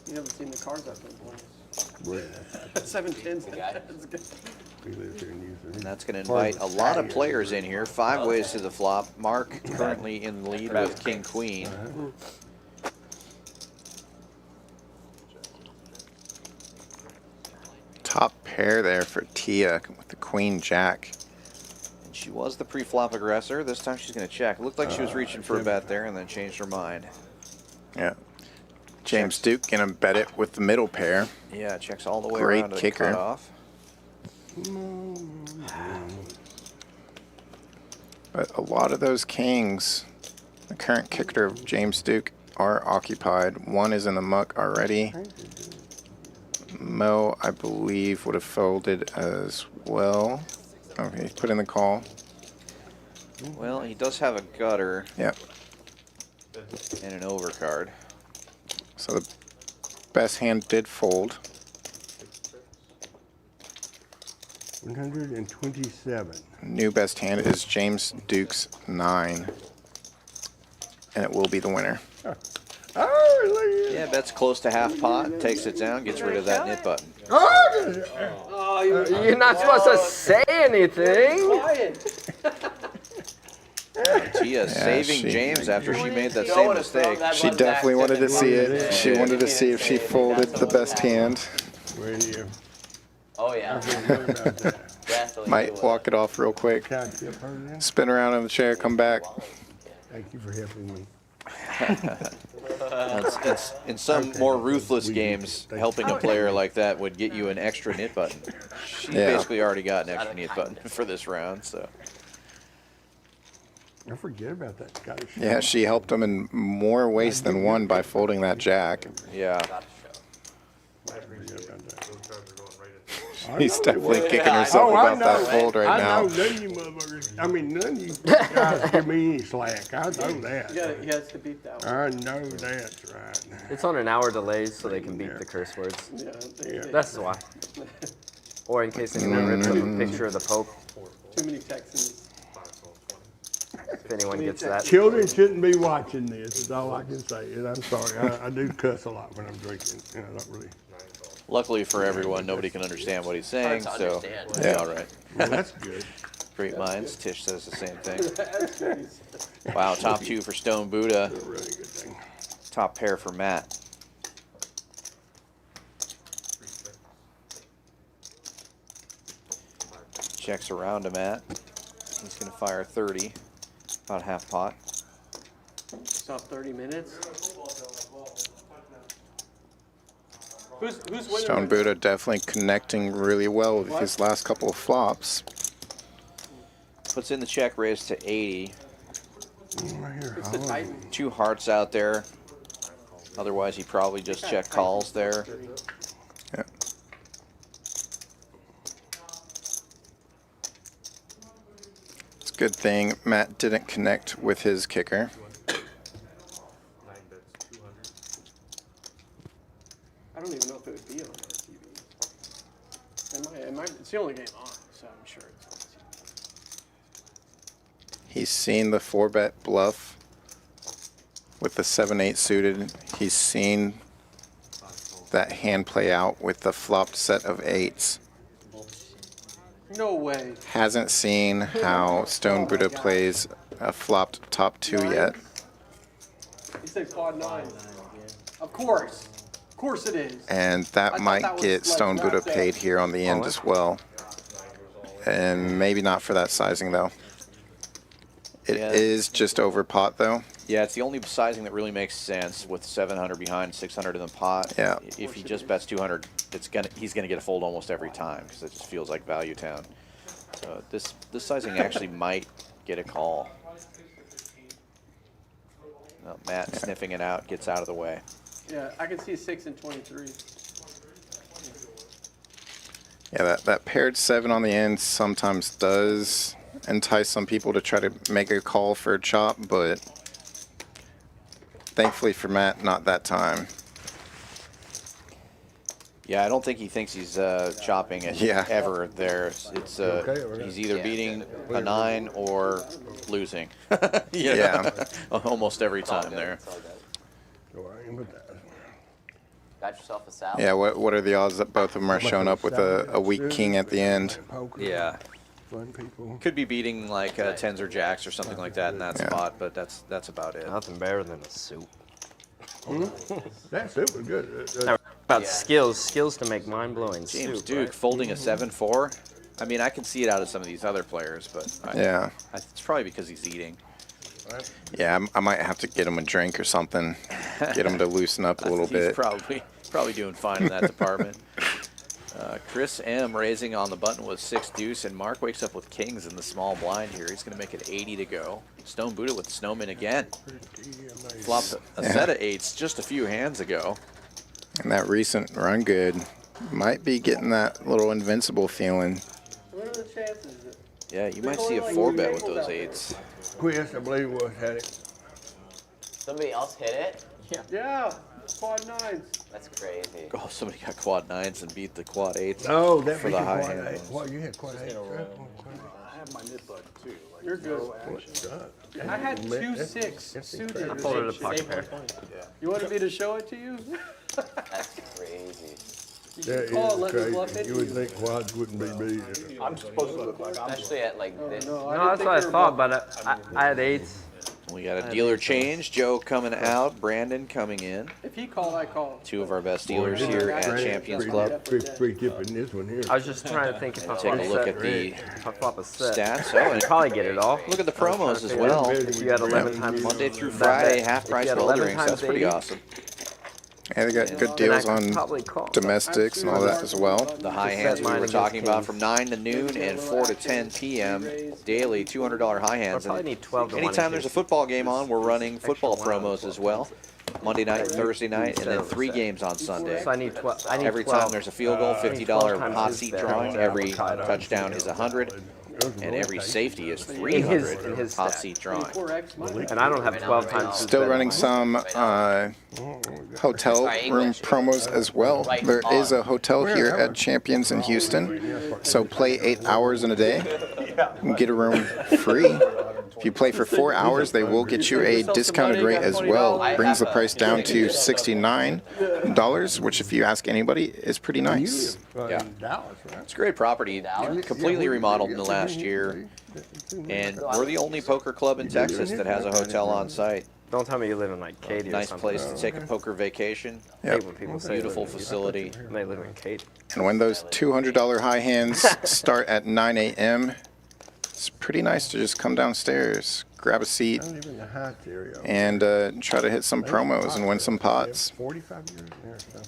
You haven't seen the cards I've been playing. Well, 7 10s. That's good. he lives here in Houston. And that's going to invite a lot of players in here. 5 ways to the flop. Mark currently in the lead with King Queen. Top pair there for Tia with the Queen Jack. And she was the pre-flop aggressor. This time she's going to check. It looked like she was reaching for a bet there and then changed her mind. Yeah. James Duke gonna bet it with the middle pair. Yeah, checks all the way Great around to the kicker. cutoff. But a lot of those kings, the current kicker of James Duke, are occupied. One is in the muck already. Mo, I believe, would have folded as well. Okay, he's put in the call. Well, he does have a gutter Yep. and an overcard. So the best hand did fold. 127. New best hand is James Duke's 9. And it will be the winner. Oh, Yeah, bets close to half pot, takes it down, gets rid of that nit button. Oh, You're not supposed to say anything. quiet. Tia saving she- James after she made that Don't same wanna throw mistake. that She button definitely back wanted to see it. She Yeah. wanted to see if she folded the best hand. where do you? Oh yeah. What about that? Definitely. Might do walk it off real quick. Can I tip her then? Spin around in the chair, come back. Thank you for helping me. It's in some more ruthless games, helping a player like that would get you an extra nit button. She Yeah. basically already got an extra nit button for this round, so. I forget about that. Gotta show. Yeah, she helped him in more ways than one by folding that jack. Yeah. I forget about that. He's definitely kicking Yeah. herself Oh, I about that know. fold right I now. know none of you motherfuckers. I mean, none of you guys give me any slack. I know that. He has to beat that one. I know that's right. It's on an hour delay so they can beat the curse words. Yeah, That's why. Or in case anyone rips up a picture of the Pope, too many Texans. if anyone gets that. Children shouldn't be watching this, is all I can say. And I'm sorry, I do cuss a lot when I'm drinking, and I don't really Luckily for everyone, nobody can understand what he's saying, Hard to so understand. it'll be all right. Well, that's good. Great minds. Tisch says the same thing. Wow, top 2 for Stone Buddha. Really good thing. Top pair for Matt. Checks around to Matt. He's going to fire 30, about half pot. Stop 30 minutes. Who's winning? Stone Buddha definitely connecting really well with his last couple of flops. Puts in the check raise to 80. Right here. It's the Titan. 2 hearts out there. Otherwise, he probably just check calls there. Yeah. It's a good thing Matt didn't connect with his kicker. I don't even know if it would be on our TV. It's the only game on, so I'm sure it's on TV. He's seen the 4-bet bluff with the 7-8 suited. He's seen that hand play out with the flopped set of 8s. No way. Hasn't seen how Stone Buddha plays a flopped top 2 yet. You say quad 9. Of course. Of course it is. And I that thought might that was, get like, Stone Buddha wrapped up. paid here on the end as well. And maybe not for that sizing though. It is just over pot though. Yeah, it's the only sizing that really makes sense with 700 behind, 600 in the pot. Yeah. If he just bets 200, he's gonna get a fold almost every time because it just feels like value town. So this sizing actually might get a call. Well, Matt sniffing it out, gets out of the way. Yeah, I can see 6 and 23. Yeah, that paired 7 on the end sometimes does entice some people to try to make a call for a chop, but thankfully for Matt, not that time. Yeah, I don't think he thinks he's chopping it ever there. It's he's either beating a 9 or losing. Yeah. Almost every time there. Got yourself a salad. Yeah, what are the odds that both of them are showing up with a weak king at the end? Yeah. Fun people. Could be beating like 10s or jacks or something like that in that spot, but that's about it. Nothing better than a soup. That soup was good. About skills to make mind-blowing James soup. Duke right? folding a 7-4. I mean, I can see it out of some of these other players, but it's probably because he's eating. Yeah, I might have to get him a drink or something, get him to loosen up a little bit. He's probably doing fine in that department. Chris M raising on the button with 6 deuce, and Mark wakes up with kings in the small blind here. He's going to make it 80 to go. Stone Buddha with Snowman again. Flopped a set of 8s just a few hands ago. And that recent run good might be getting that little invincible feeling. What are the chances? That Yeah, you might see a 4-bet with those 8s. Quiz, I believe it was, had it. Somebody else hit it? Yeah, quad 9s. That's crazy. Oh, somebody got quad 9s and beat the quad 8s. No, that for was the high quad hand. 8. What, you had quad 8? I have my mid button too. Like You're good. I had 2-6 suited. I folded a pocket pair. You wanted me to show it to you? That's crazy. You That can call and is let me bluff crazy. into You would you. think quads wouldn't be beat. I'm supposed to look like I'm Especially at like this. No, No, that's what I thought, but I had 8s. We got a dealer change. Joe coming out, Brandon coming in. If he called, I called. 2 of our best dealers here at Champions Club. Free tip in this one here. I was just trying to think if I Take flop a a look set. at the If I flop a set, stats. Oh, and probably get it all. look at the promos as well. If you had 11 times Monday through that Friday, bet, half if price you had 11 bouldering. So times that's pretty 80, awesome. Yeah, they got good then I deals could on probably call. domestics and all that as well. The high Just hands set we mine were against talking about kings. from 9 to noon and 4 to 10 p.m. daily, $200 high I hands. probably And need 12 to 1 anytime there's a football game on, we're running Extra football one on promos the as well. Monday night, Thursday night, and then Set 3 set. games on Sunday. So I need 12. I need Every 12. time there's a field goal, $50 times hot his seat bet. drawing. Yeah, Every avocado. touchdown is 100, and every safety is In 300 his hot stat. seat drawing. 4x money. And I don't have 12 times. his Still bet. running some hotel room promos as well. There is a hotel here at Champions in Houston, so play 8 hours in a day. get a room free. If you play for 4 hours, they will get you a discounted rate as well. Brings the price down to $69, which if you ask anybody, is pretty nice. Yeah. It's a great property. Completely remodeled in the last year. And we're the only poker club in Texas that has a hotel on site. Don't tell me you live in like Katy or Nice something. place to take a poker vacation. I hate when people say Beautiful they live in- facility. They live in Katy. And when those $200 high hands start at 9 a.m., it's pretty nice to just come downstairs, grab a seat, and try to hit some promos and win some pots. 45 years there, so.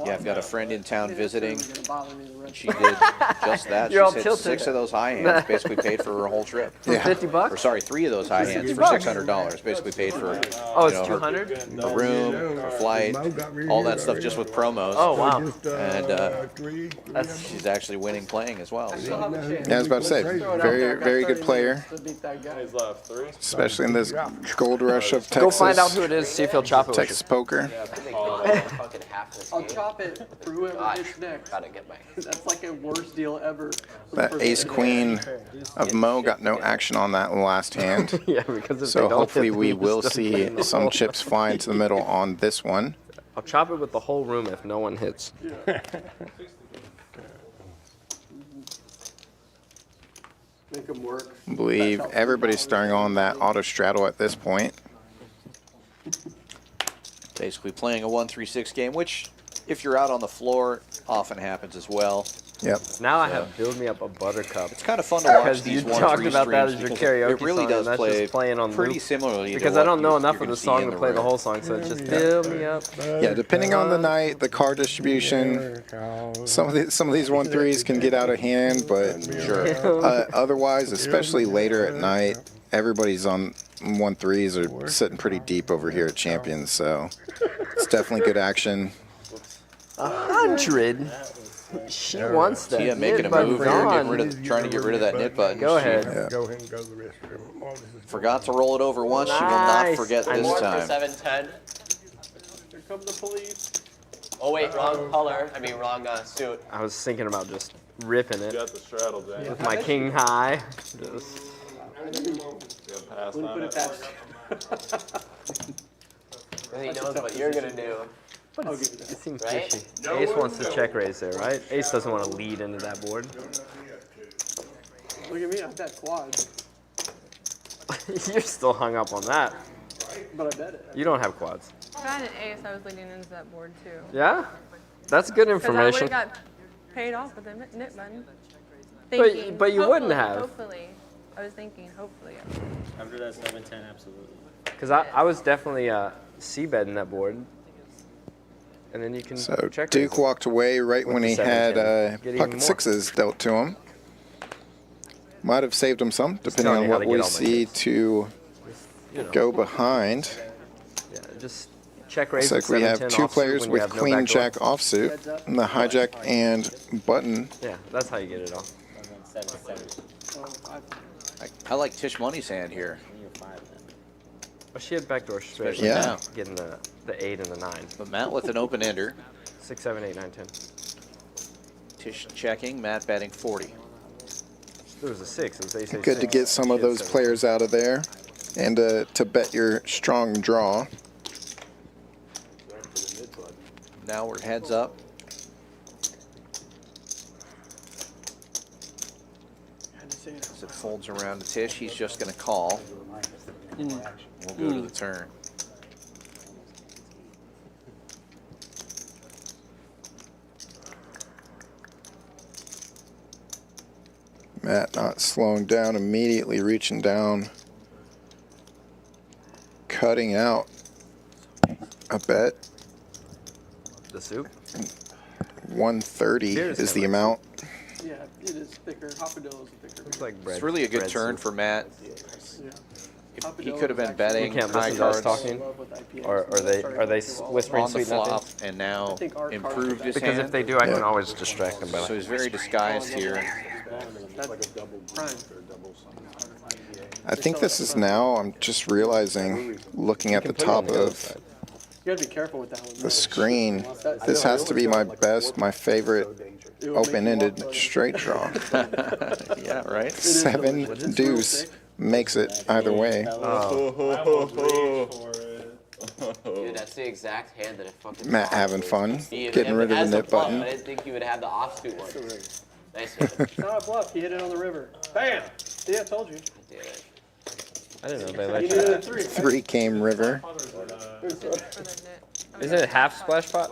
Yeah, I've got a friend in town visiting. Gonna bother me the rest She did just that. You're all She's hit tilted. 6 of those high hands, basically paid for her whole trip. Yeah. Or sorry, 3 of those high hands for $600. Basically paid for Oh, it's her- 200? a room, a flight, all that stuff just with promos. Oh, wow. And she's actually winning playing as well. So. Yeah, I was about to say, very, very good player, to beat that guy. especially in this gold rush of Go find out Texas, who it is, see if he'll chop it with you. Texas poker. Fucking half this I'll game. chop it for whoever Gosh, hits next. gotta get my. That's like a worst deal ever. That ace queen of Mo got no action on that last hand. Yeah, because if So they don't hopefully hit, we you will just don't see win the some whole- chips fly into the middle on this one. I'll chop it with the whole room if no one hits. Make them work. I believe everybody's starting on that auto straddle at this point. Basically playing a 1-3-6 game, which if you're out on the floor often happens as well. Yep. Now I have Build Me Up a Buttercup. It's kind of fun to watch Because these you 1-3 talked about that streams as your because karaoke it really song, does and that's play just playing on pretty loop. similarly Because to I what don't know you're enough of gonna the see song in to play the room. whole song, so it's just Build Me Up. Yeah, depending on the night, the card distribution, some of these 1-3s can get out of hand, but otherwise, especially later at night, everybody's on 1-3s are sitting pretty deep over here at Champions, so it's definitely good action. 100? She wants that. Tia making a Nit move button here, gone. trying to get rid of that knit button. Go She ahead. Go ahead and go to the restroom. Oh, this is forgot to roll it over once. She will not Nice. forget I this More for time. 710. Here come the police. Oh wait, wrong color. I mean wrong suit. I was thinking about just ripping it Got the straddle, Jay. with my king high. Just Pass Wouldn't on put it it. past. He knows what you're gonna do. I'll give you that. it seems Right? fishy. Ace wants to check raise there, right? Ace doesn't want to lead into that board. Look at me, I've got quads, You're still hung up on that. but I bet it. You don't have quads. If I had an ace, I was leading into that board too. Yeah? That's good Because I would have information. got paid off with the knit button. But- but you wouldn't Hopefully, have. Hopefully. I was thinking, hopefully. After that 710, absolutely. Because I was definitely C-betting that board. And then you can So check Duke raise. walked away right when the he had 7-10. Get even pocket more. sixes dealt to him. Might have saved him some, depending telling on you how what to we get all my see hits. to You know. go behind. Yeah, just check raise. Looks with like we have 7-10 two offsuit players when you with have no queen backdoor. jack offsuit, and the hijack and button. Yeah, that's how you get it off. And then 7-7. Oh, I like Tisch Money's hand here. You're 5 then. Oh, she had backdoor straight. Especially Yeah. now. Getting the 8 and the 9. But Matt with an open ender. 6, 7, 8, 9, 10. Tisch checking, Matt betting 40. There was a 6. It was ace, ace, Good to 6. get some She of had those 7. players out of there, and to bet your strong draw. Now we're heads up. As it folds around to Tisch, he's just going to call. We'll go to the turn. Matt not slowing down, immediately reaching down, cutting out a bet. The soup? 130 Here's is the Henry. amount. yeah, it is thicker. Hopadillo is thicker. Looks like bread. It's really a good bread turn soup. for Matt. Yeah. If he could have been betting You can't high listen to us cards talking? Love with IPAs. Or are they whispering on the sweet flop nothings? and now I think our cards improved are his Because hand. if they do, I can Yeah. always distract them by So like, he's very disguised here. That's prime. I think this is now, I'm just realizing, looking at the can put it on top the other of side. You gotta be careful with that one. The screen. This has to be my favorite open-ended straight draw. Yeah, right? 7 deuce makes it either way. Dude, that's the exact hand that it fucking. Matt having fun, He getting rid of the has nip bluff. button. I didn't think he would have the offsuit one. Nice hit. It's not a bluff. He hit it on the river. Bam! See, I told you. Damn it. I didn't know they You let needed you. a 3. 3 came river. For the net. Is it half splash pot?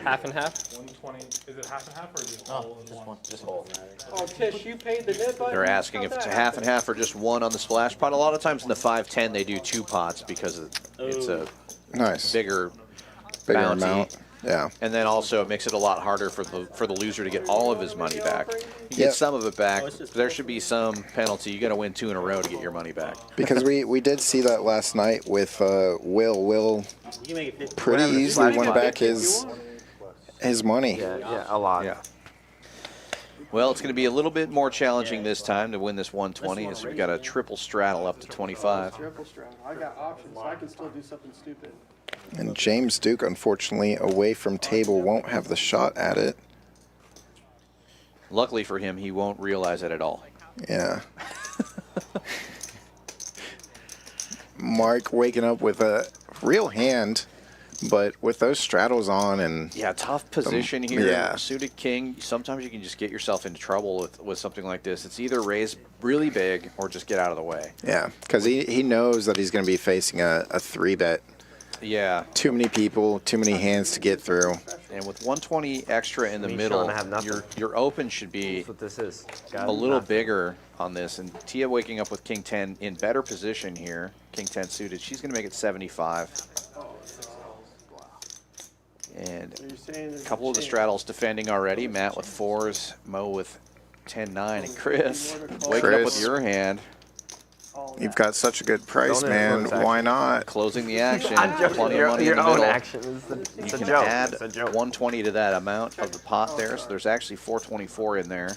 Half and half? 120. Is it half and half or just Oh, all in just one? one. Just hold. Oh, Tish, you paid the net button? They're asking if it's a half and half or just one on the splash pot. A lot of times in the 5-10 they do 2 pots because it's a Nice. bigger Bigger bounty. amount. Yeah. And then also it makes it a lot harder for the loser to get all of his money back. You Yep. get some of it back. There should be some penalty. You got to win 2 in a row to get your money back. Because we did see that last night with Will. Will You can make it 50. pretty Whatever, easily flash won pot. back his money. Yeah, a lot. Yeah. Well, it's going to be a little bit more challenging this time to win this 120 as we've got a triple straddle up to 25. Triple straddle. I got options, so I can still do something stupid. And James Duke, unfortunately, away from table, won't have the shot at it. Luckily for him, he won't realize it at all. Yeah. Mark waking up with a real hand, but with those straddles on and Yeah, tough position here. yeah. Suited king, sometimes you can just get yourself into trouble with something like this. It's either raise really big or just get out of the way. yeah, because he knows that he's going to be facing a 3-bet. Yeah, Too many people, too many hands to get through. and with 120 extra in the Me, middle, Sean, I have nothing. your open should be That's what this is. a little bigger on this. And Tia waking up with king 10 in better position here. King 10 suited. She's going to make it 75. And So you're saying there's a couple of the chance. straddles defending already. Matt with 4s, Mo with 10-9, and Chris waking up with Chris. your hand. All You've that. got such a good price, Don't man. influence Why not? Closing the action. I'm joking. Plenty of money in Your the own middle. action is You it's a can joke. add It's a joke. 120 to that amount of the pot there, so there's actually 424 in there.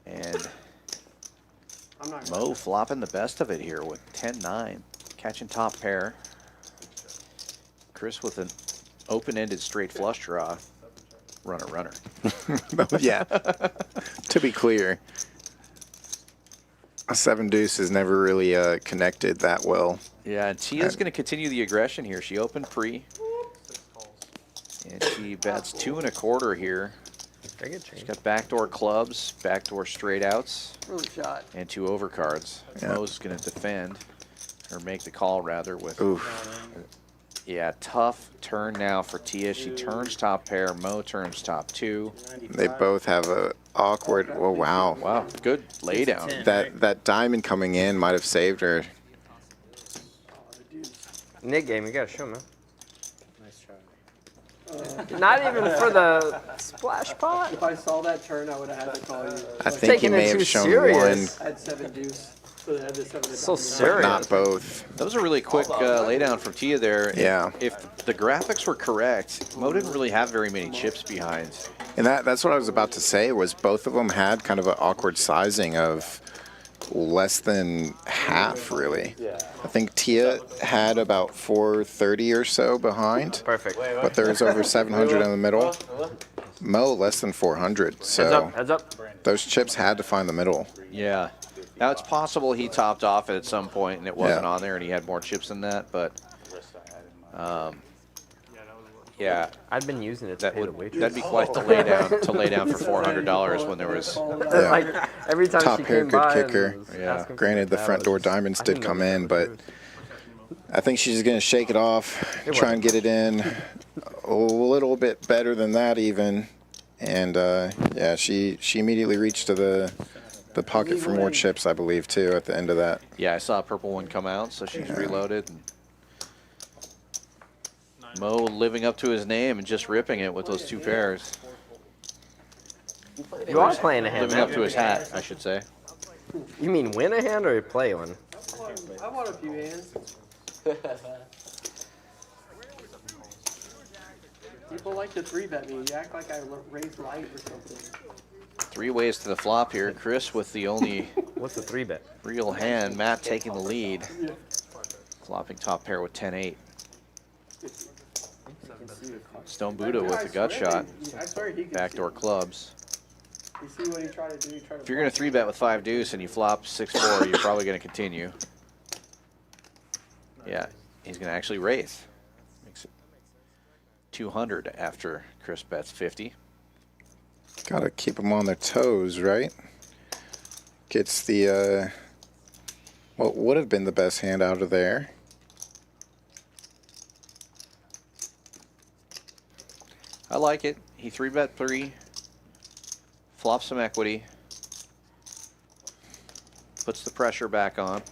And I'm not Mo flopping the best of it here with 10-9, catching top pair. Chris with an open-ended straight flush draw. Runner. Yeah. To be clear, a 7 deuce has never really connected that well. Yeah, and Tia's going to continue the aggression here. She opened pre, and she bets 2 1/4 here. She's got backdoor clubs, backdoor straight outs, really shot. and 2 overcards. Yeah. Mo's going to defend, or make the call rather, with Oof. yeah, tough turn now for Tia. She turns top pair. Mo turns top 2. They both have a awkward. Oh wow. Wow, good laydown. That diamond coming in might have saved her. Nick game, you gotta show man. Nice try. Not even for the splash pot. If I saw that turn, I would have had to call you. I think he taking it may too have shown serious. I had 7 deuce, so they had the 7 So of diamonds. serious. Not both. That was a really quick laydown from Tia there. Yeah. If the graphics were correct, Mo didn't really have very many chips behind. And that's what I was about to say, was both of them had kind of an awkward sizing of less than half, really. I think Tia had about 430 or so behind, Perfect. but there was over 700 in the middle. Mo less than 400, Heads so up, heads up. those chips had to find the middle. Yeah. Now it's possible he topped off it at some point and it wasn't Yeah. on there and he had more chips than that, but yeah, I'd been using it to pay the waitress. that'd be quite the laydown for $400 when there was Yeah. Like every time Top she pair, came good by and kicker. was Yeah. asking for Granted, the that, front I door was just- diamonds I did didn't come know in, what but to do. I think she's going to shake it off, It try and get it in a little bit better than that even. And yeah, she immediately reached to the pocket for more chips, I believe, too, at the end of that. yeah, I saw a purple one come out, so she's reloaded. And Mo living up to his name and just ripping it with those 2 pairs. You are playing a hand, Living up man. to his hat, I should say. You mean win a hand or play one? I want a few hands. People like to 3-bet me. You act like I raised light or something. 3 ways to the flop here. Chris with the only What's the 3-bet? real hand. Matt taking the lead. Flopping top pair with 10-8. Stone Buddha with the gut shot. I swear he could Backdoor clubs. You see what he tried to do? He tried to If you're going to 3-bet with 5 deuce and you flop 6-4, you're probably going to continue. Yeah, he's going to actually raise. Makes it 200 after Chris bets 50. Got to keep them on their toes, right? Gets the, what would have been the best hand out of there. I like it. He 3-bet 3. Flops some equity. Puts the pressure back on.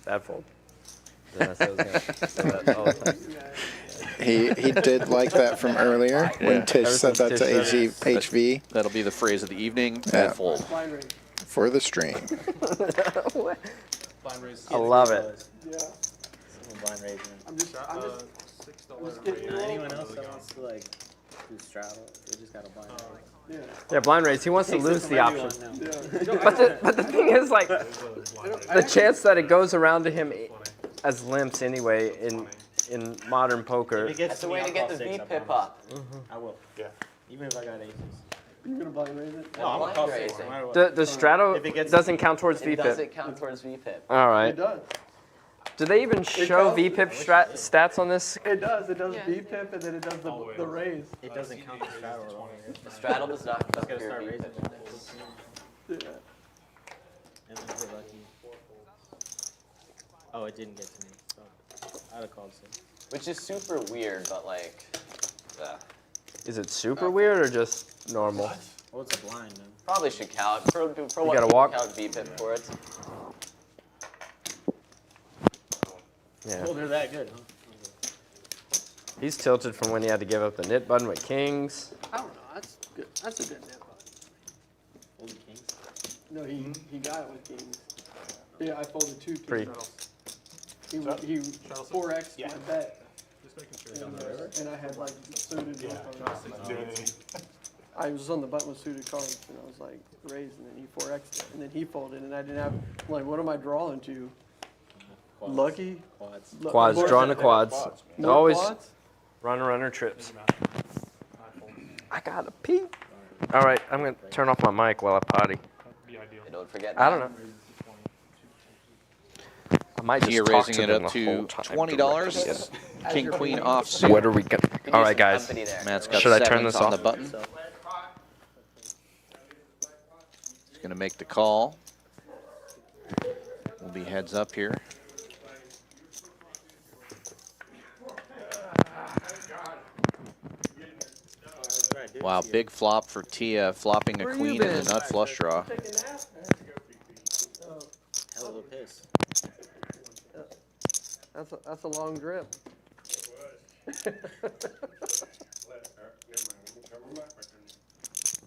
Bad fold. Didn't I say it was gonna- He did like that from earlier when Tisch Ever said that since to Tisch said HV That'll be the phrase of the evening. Yeah. Bad fold. blind raise. for the stream. Blind raise. I love it. Yeah. Someone blind raising. I'm just $6 getting you all- Anyone else that wants to like do straddle, they just got a blind raise. Yeah. Yeah, blind raise. He wants to lose the option. Yeah. But the thing is, like, the chance that it goes around to him as limps anyway in modern poker. If it gets That's the me, way I'll to get call the 6, I V-pip promise. up. I will. Yeah. Even if I got aces. You gonna blind raise it? No, I'm blind gonna call raising. 6 no matter what. The straddle If it gets- doesn't count towards It VPIP. doesn't count towards V-pip. All It right. does. Do they even show counts. VPIP stats on this? It does. It does Yeah. V-pip and then it does the raise. It doesn't count the straddle at all. The straddle does not count Gotta for your start raising. V-pip. Yeah. And then get lucky. Oh, it didn't get to me. So I'd have called 6. Which is super weird, but like, Is it super weird or just normal? Well, it's a blind then. probably should count. For what gotta people walk. count V-pip for it. Yeah. Oh, they're that good, huh? He's tilted from when he had to give up the knit button with kings. I don't know. That's good. That's a good net. Holy kings. No, he got it with kings. Yeah, I folded 2 kings. Pretty. He 4x my bet. Just making sure. And I had like suited. I was on the button with suited cards, and I was like raised, and then he 4x'd it, and then he folded, and I didn't have like, what am I drawing to? Quads. Lucky. Quads. Quads, More- drawing the quads. more Always quads? runner trips. I gotta pee. All right, I'm gonna turn off my mic while I potty. And don't forget. I don't know. I might just You're talk raising to it them up the whole to time $20. directly. King, queen offsuit. What are we gonna? All right, guys. Company there. Matt's got Should I turn sevens this on off? the button. He's going to make the call. We'll be heads up here. Wow, big flop for Tia, flopping a Where you queen in been? the nut flush draw. Hell of a piss. That's a long grip.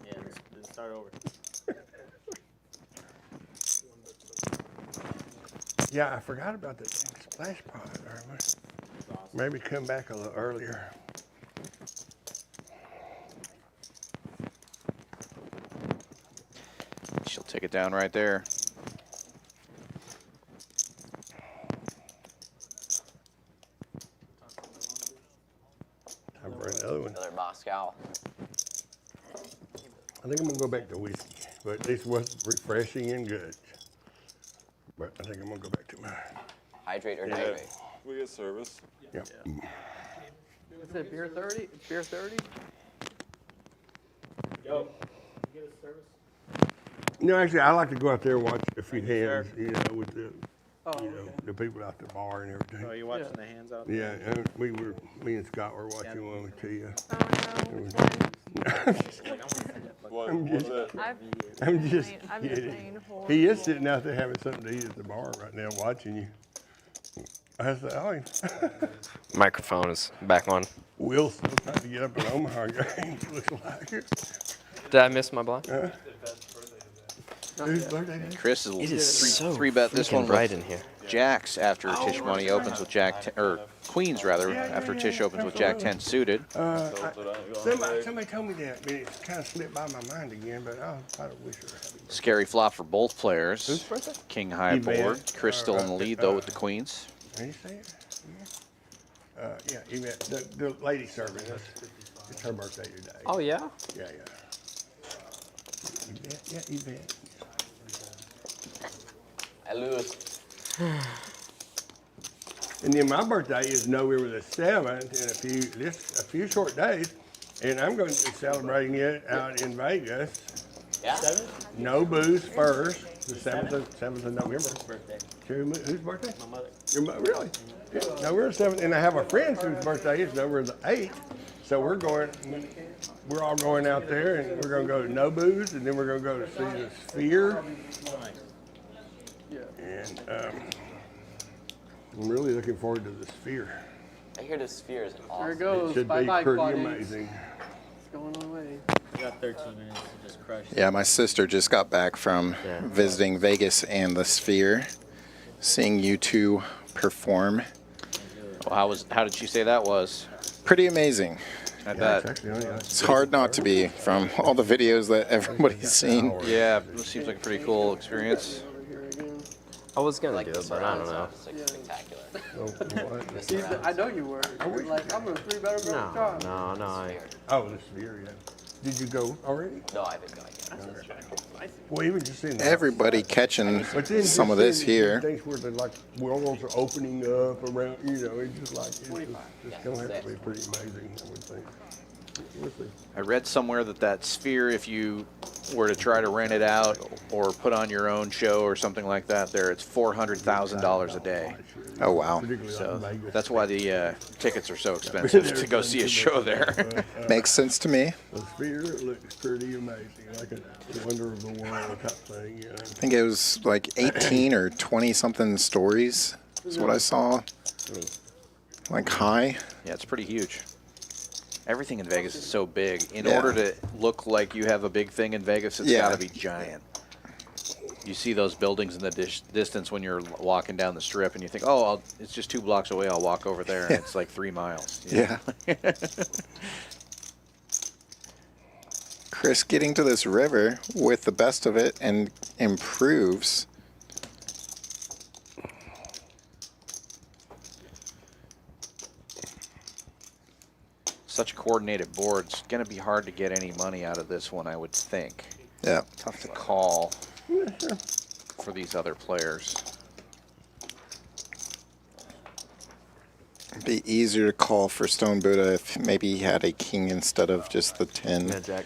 Yeah, let's start over. Yeah, I forgot about that dang splash pod. Maybe come back a little earlier. She'll take it down right there. Time for another one. Another Moscow. I think I'm gonna go back to whiskey, but this was refreshing and good. But I think I'm gonna go back to my. Hydrate or hydrate. We get service. Yep. Is it beer 30? It's beer 30? Yo, you get a service? No, actually, I like to go out there and watch a few hands, you know, with the, Oh, you know, okay. the people out the bar and Oh, everything. you watching the hands out there? Yeah, and me and Scott were watching one with Tia. Oh no, which one? What, I'm what's just- that? I'm I'm just I'm just kidding. saying horrible. He is sitting out there having something to eat at the bar right now, watching you. I said, oh, Microphone is back on. Will's still trying to get up in Omaha games, looks like. Did I miss my block? Whose birthday is it? Chris will It is so three bet this freaking one bright with in here. jacks after Tisch Money opens with or queens rather, after Tisch opens with Jack 10 suited. Somebody told me that, but it kind of slipped by my mind again, but I wish it had. Scary flop for both players. Whose birthday? King high board. Chris still in the lead though with the queens. How do you say it? Yeah, Yvette, the lady serving us. It's her birthday today. Oh, yeah? Yeah. Yvette. I lose. And then my birthday is November the 7th in a few short days, and I'm going to be celebrating it out in Vegas. Yeah? No booze first, the 7th of November. Birthday. Whose birthday? My mother. Your mother, really? Yeah, November the 7th, and I have a friend whose birthday is November the 8th, so we're all going out there, and we're going to go to No Booze, and then we're going to go to see the Sphere. And I'm really looking forward to the Sphere. I hear the Sphere is awesome. There it It goes. should Bye be bye, pretty Claudia. amazing. It's going away. We got 13 minutes to just crush it. Yeah, my sister just got back from visiting Vegas and the Sphere, seeing you two perform. Well, how did she say that was? Pretty amazing. I bet. It's hard not to be from all the videos that everybody's seen. Yeah, it seems like a pretty cool experience. Over here again. I was going to Like do the it, but I don't surround know. sound is like spectacular. The See, surround I know you were. You're like, I'm a 3-better job. No. Oh, the Sphere, yeah. Did you go already? No, I haven't gone yet. Well, even just in Everybody catching But then some of just this seeing here. Things where they're like worlds are opening up around, it's just like, it's going to have to be pretty amazing, I would think. We'll see. I read somewhere that Sphere, if you were to try to rent it out or put on your own show or something like that, it's $400,000 a day. Oh, wow. Particularly So like Vegas. that's why the tickets are so expensive to go see a show there. Makes sense to me. The Sphere looks pretty amazing, like a wonder of the world type thing, I think it was like 18 or 20 something stories is what I saw. Like high. Yeah, it's pretty huge. Everything in Vegas is so big. In order to look like you have a big thing in Vegas, it's got to be giant. You see those buildings in the distance when you're walking down the strip, and you think, oh, it's just 2 blocks away. I'll walk over there, and it's like 3 miles. You know? Yeah. Chris getting to this river with the best of it and improves. Such a coordinated board. It's going to be hard to get any money out of this one, I would think. Yeah. Tough to call for these other players. It'd be easier to call for Stone Buddha if maybe he had a king instead of just the 10. Yeah, Jack.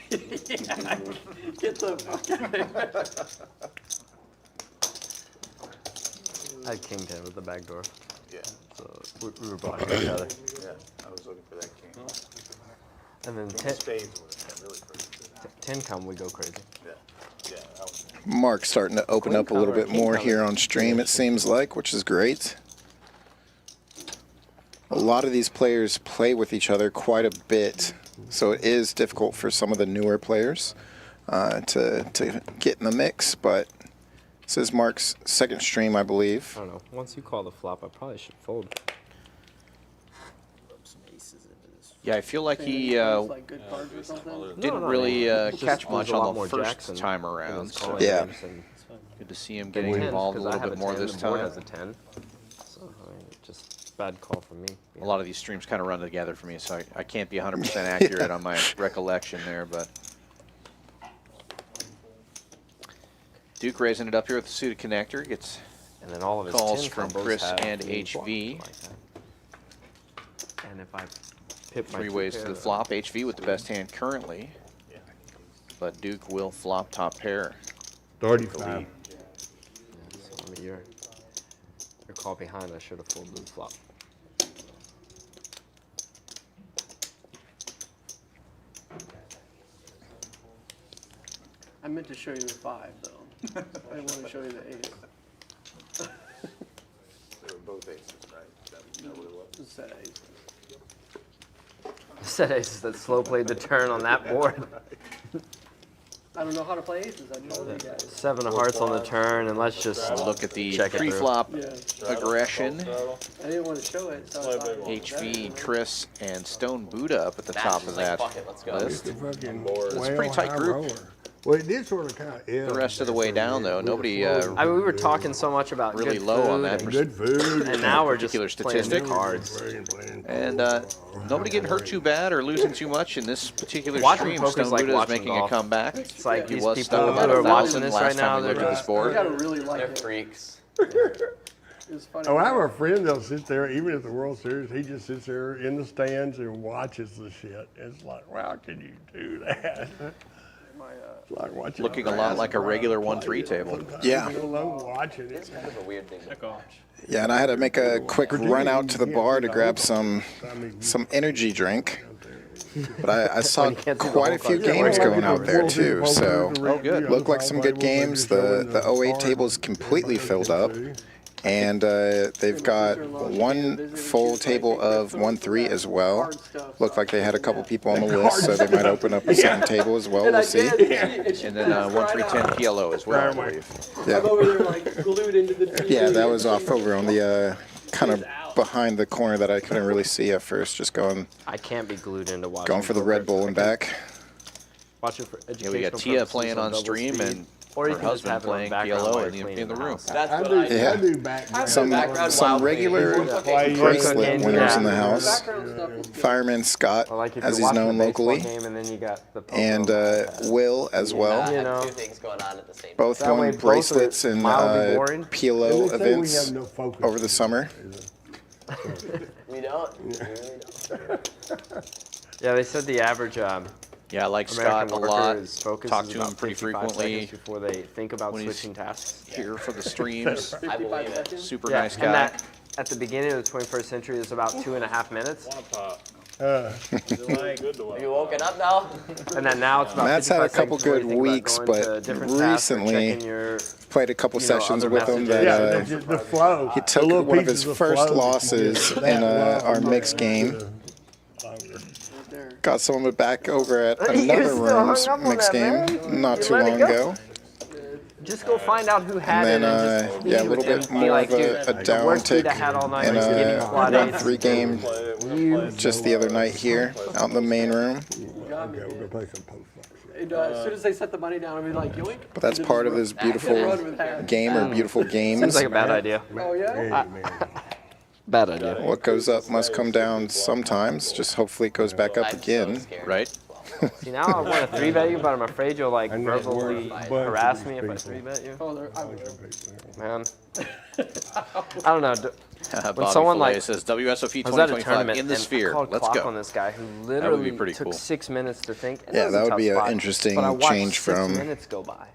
Get the fuck out of here. I had king 10 with the back door. Yeah. So we were blocking each other. Yeah. I was looking for that king. And then 10, Spades would have been really pretty. 10 come, we go crazy. Yeah. Yeah. That was Mark's starting to open up a little bit more here on stream, it seems like, which is great. A lot of these players play with each other quite a bit, so it is difficult for some of the newer players to get in the mix, but this is Mark's second stream, I believe. I don't know. Once you call the flop, I probably should fold. Some aces into this. Yeah, I feel like he Like good cards or something. didn't No, really it's just catch there's much a lot on the more first jacks and- time and around. those So calling Yeah. games and good to see him and getting 10s, involved a 'cause I little have bit more 10, this the board time. has a 10. So, I mean, just bad call for me. A lot of these streams kind of run together for me, so I can't be 100% accurate on my recollection there, but Duke raising it up here with the suited connector, gets And then all of his calls 10 from combos Chris have and three HV. blocks like that. And if I pip my 3 two ways to pair, the then- flop. HV with the best hand currently, but Duke will flop top pair. 35. Yeah, so, I mean, you're call behind. I should have folded the flop. I meant to show you the 5, though. I didn't want to show you the 8. They were both aces, right? That what it was? Just said 8. Said aces that slow played the turn on that board. I don't know how to play aces. I told you guys. 7 of hearts on the turn, and let's just Look at the check it through. pre-flop Yeah. aggression. I didn't want to show it, so I thought, HV, Chris, and Stone Buddha up at the Matt's top just of like, that fuck it, let's go. list. It's a fucking It's a pretty tight high group. roller. Well, it did sort of kind of. The rest of the way down, though, nobody I mean, we were talking so much about really good low food on that and, Good food. and now we're just particular playing statistic. cards. And nobody getting hurt too bad or losing too much in this particular Watching stream. poker's Stone like Buddha is watching making a golf. comeback. It's like He these was people stuck who about are 1,000 watching this last right time now, we they're looked at this just, you board. gotta really like They're it. freaks. It was funny. Oh, I have a friend that'll sit there, even at the World Series, he just sits there in the stands and watches the shit. It's like, wow, how can you do that? It's like watching Looking a lot like a regular 1-3 table. Yeah. Alone watching it. Kind of a weird thing to watch. Yeah, and I had to make a quick run out to the bar to grab some energy drink. But I saw quite a few games going out there too, so Oh, good. looked like some good games. The 08 table is completely filled up, and they've got one full table of 1-3 as well. Looked like they had a couple people on the list, so they might open up a second table as well. We'll see. And then 1-3-10 PLO as well, I believe. Yeah, I'm over there like glued into the TV. yeah, that was off over on the kind of behind the corner that I couldn't really see at first. Just going I can't be glued into watching. for the poker. Red Bull and back. Watch it for Yeah, educational we got Tia purposes playing on double stream speed. and Or you her can just husband have it on playing background PLO while in you're the cleaning the room. house. That's I what do, I Yeah. I do background. Some wild regular cleaning. bracelet winners in the Yeah. house. Background stuff is good. Fireman Scott, Or like if as you're he's watching known a baseball locally, game and then you got the poker and on. Will as I well. You have know. two things going on at the same time. Both That way won both are bracelets and mildly boring. PLO They say we events have no focus. over the summer. We don't. We really don't. Yeah, they said the average Yeah, I like American Scott a worker lot. is focused Talk is to him about pretty 55 frequently seconds before they think about when he's switching tasks. here for the streams. I 55 believe it. seconds. Super Yeah, nice and guy. that at the beginning of the 21st century is about 2.5 minutes, Are you woken up now? and then now it's about Matt's had a 55 couple seconds before you good think about weeks, going to but different tasks or recently checking your, played a couple you know, sessions other with him messages. Yeah, that the flow. he took The little one of his pieces first flow. losses Yeah, in that our flow. mixed game. Right there. Got some of it back over at You're another still room's hung up on mixed that, game man. not You too let it long go. ago. just go find out who had And then, it and just yeah, a leave little and bit be more like, of dude, a the worst downtick beat I had all night in was getting a quad eights. 1-3 game You just the other night here out in the main room. Okay, we're gonna play some post box. And, as soon as they set the money down, I'll be like, yoink. But that's part of this beautiful Run with that. game or beautiful games. seems like a bad idea. Oh, yeah? Hey, man. Bad idea. What goes up must come down sometimes. Just hopefully it goes back up I'm so again. scared. Right? See, now I want to 3-bet you, but I'm afraid you'll like I know verbally it's worth harass bunch me of if I these people. 3-bet you. Oh, there, I would. Man, I don't know. Bobby someone, Fillet like, says WSOP I was at a 2025 tournament in the and sphere. I called Let's clock go. on this guy who would be literally pretty took cool. 6 minutes to think. And Yeah, it was that a would tough be an spot, interesting but I watched change 6 from minutes go by.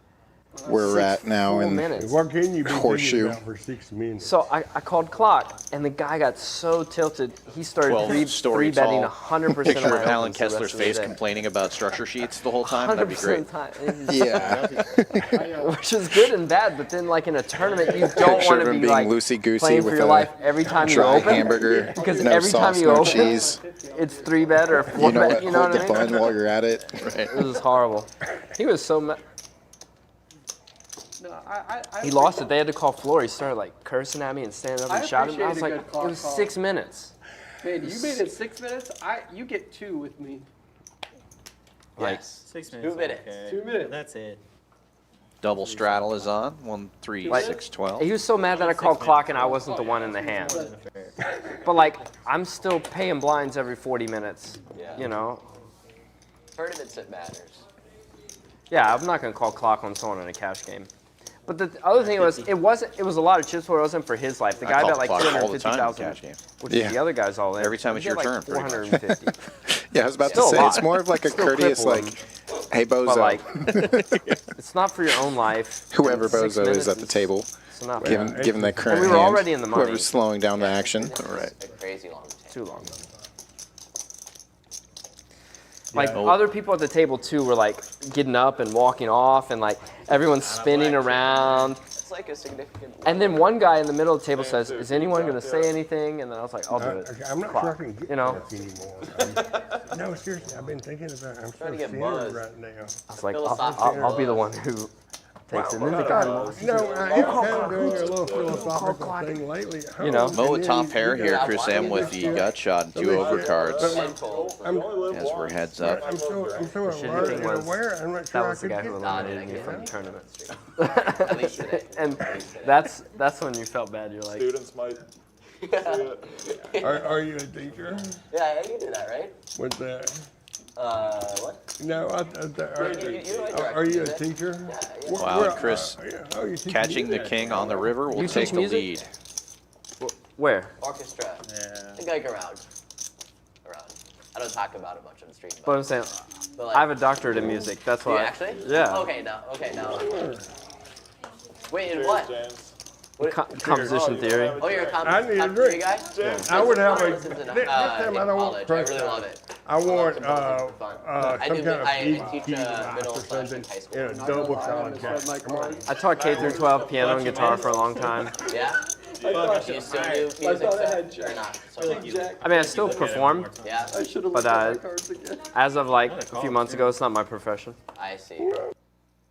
where we're at now full in minutes. What can you be Horseshoe. thinking about for 6 minutes? So I called clock, and the guy got so tilted, he started 12 story 3-betting tall 100% of Picture my of Alan opens the rest Kessler's of the face day. complaining about structure sheets the whole time. That'd be 100% great. of the time. It's just- I, Which is good and bad, but then like in a tournament, you don't Picture want of to him be being like loosey-goosey playing for with your a life every time you dry open. hamburger, Because no every time sauce, you no open, cheese. it's 3-bet or 4-bet. You know what? You know Hold what the I mean? bun while you're at it. It was horrible. He was so mad. no, I He lost it. They had to call Floor. He started like cursing at me and standing up I and shouting. I was appreciate like, a good clock it was call. 6 minutes. Man, you made it 6 minutes. You get 2 with me. Like, Yes. 6 minutes. 2 minutes. Okay. 2 minutes. That's it. Double straddle is on. 1, 3, Like- 6, 12. he was so mad that I called clock and I wasn't the one in the hand. But like, I'm still paying blinds every 40 minutes. Yeah. You know? Tournaments, it matters. Yeah, I'm not gonna call clock on someone in a cash game. But the other thing was, it was a lot of chips where it wasn't for his life. The I guy call bet like clock all the time in 250,000, cash game. which Yeah. is the other guy's all in. Every time He it's did, your like, turn, pretty much. 450. Yeah, I was about Still to a say, lot. it's more of like a Still courteous, cripple like, him. hey, But bozo. like, it's not for your own life. Whoever And 6 bozo is minutes at the table, It's enough. given that current we were hand, already in the money. whoever's slowing down the action. Right. A crazy long time. Too long. Like Oh. other people at the table too were like getting up and walking off, and like everyone's spinning around. like a significant. And then one guy in the middle of the table says, "Is anyone going to say anything?" And then I was like, "I'll do it." I'm not sure I can get You know? that anymore. No, seriously, I've been thinking about it. I'm Trying to so get centered buzzed. right now. I was like, Philosophical I'll be the one who takes it. And then the guy, No, I am kind of doing a little philosophical thing lately. at You know. home, Mo and at then top you pair got- here. Chris M with the gut shot and 2 overcards as we're heads up. I'm so shitty alert thing and was, aware. I'm not that sure I was the could guy who get eliminated me get from that. the tournament. At least today. And that's when you felt bad. You're like, Students might see it. Are you a teacher? Yeah, you do that, right? What's that? What? No, are you a teacher? Wow, and Chris Oh, you teach catching the music. king on the river will You take teach the music? lead. where? Orchestra. Yeah. I think like around. I don't talk about it much on stream. But I'm saying, But like, I have a doctorate in music. That's do you why. actually? Yeah. Okay, now. Wait, in what? James. Composition theory. Oh, you're a I need a comp theory drink. guy? I would have a. Listen to This in time I don't want college. I really pressure. love it. I want for fun. I some do. kind of I teach key middle or / something high school. in a double solid Misread jack. my Come on. card. I taught K through 12 piano and guitar for a long time. Yeah. I Do you still do music I thought I had stuff or not? Jack. Jack. I mean, I still perform. Yeah. I should have But, looked at my cards again. As of like a few months ago, it's not my profession. I see.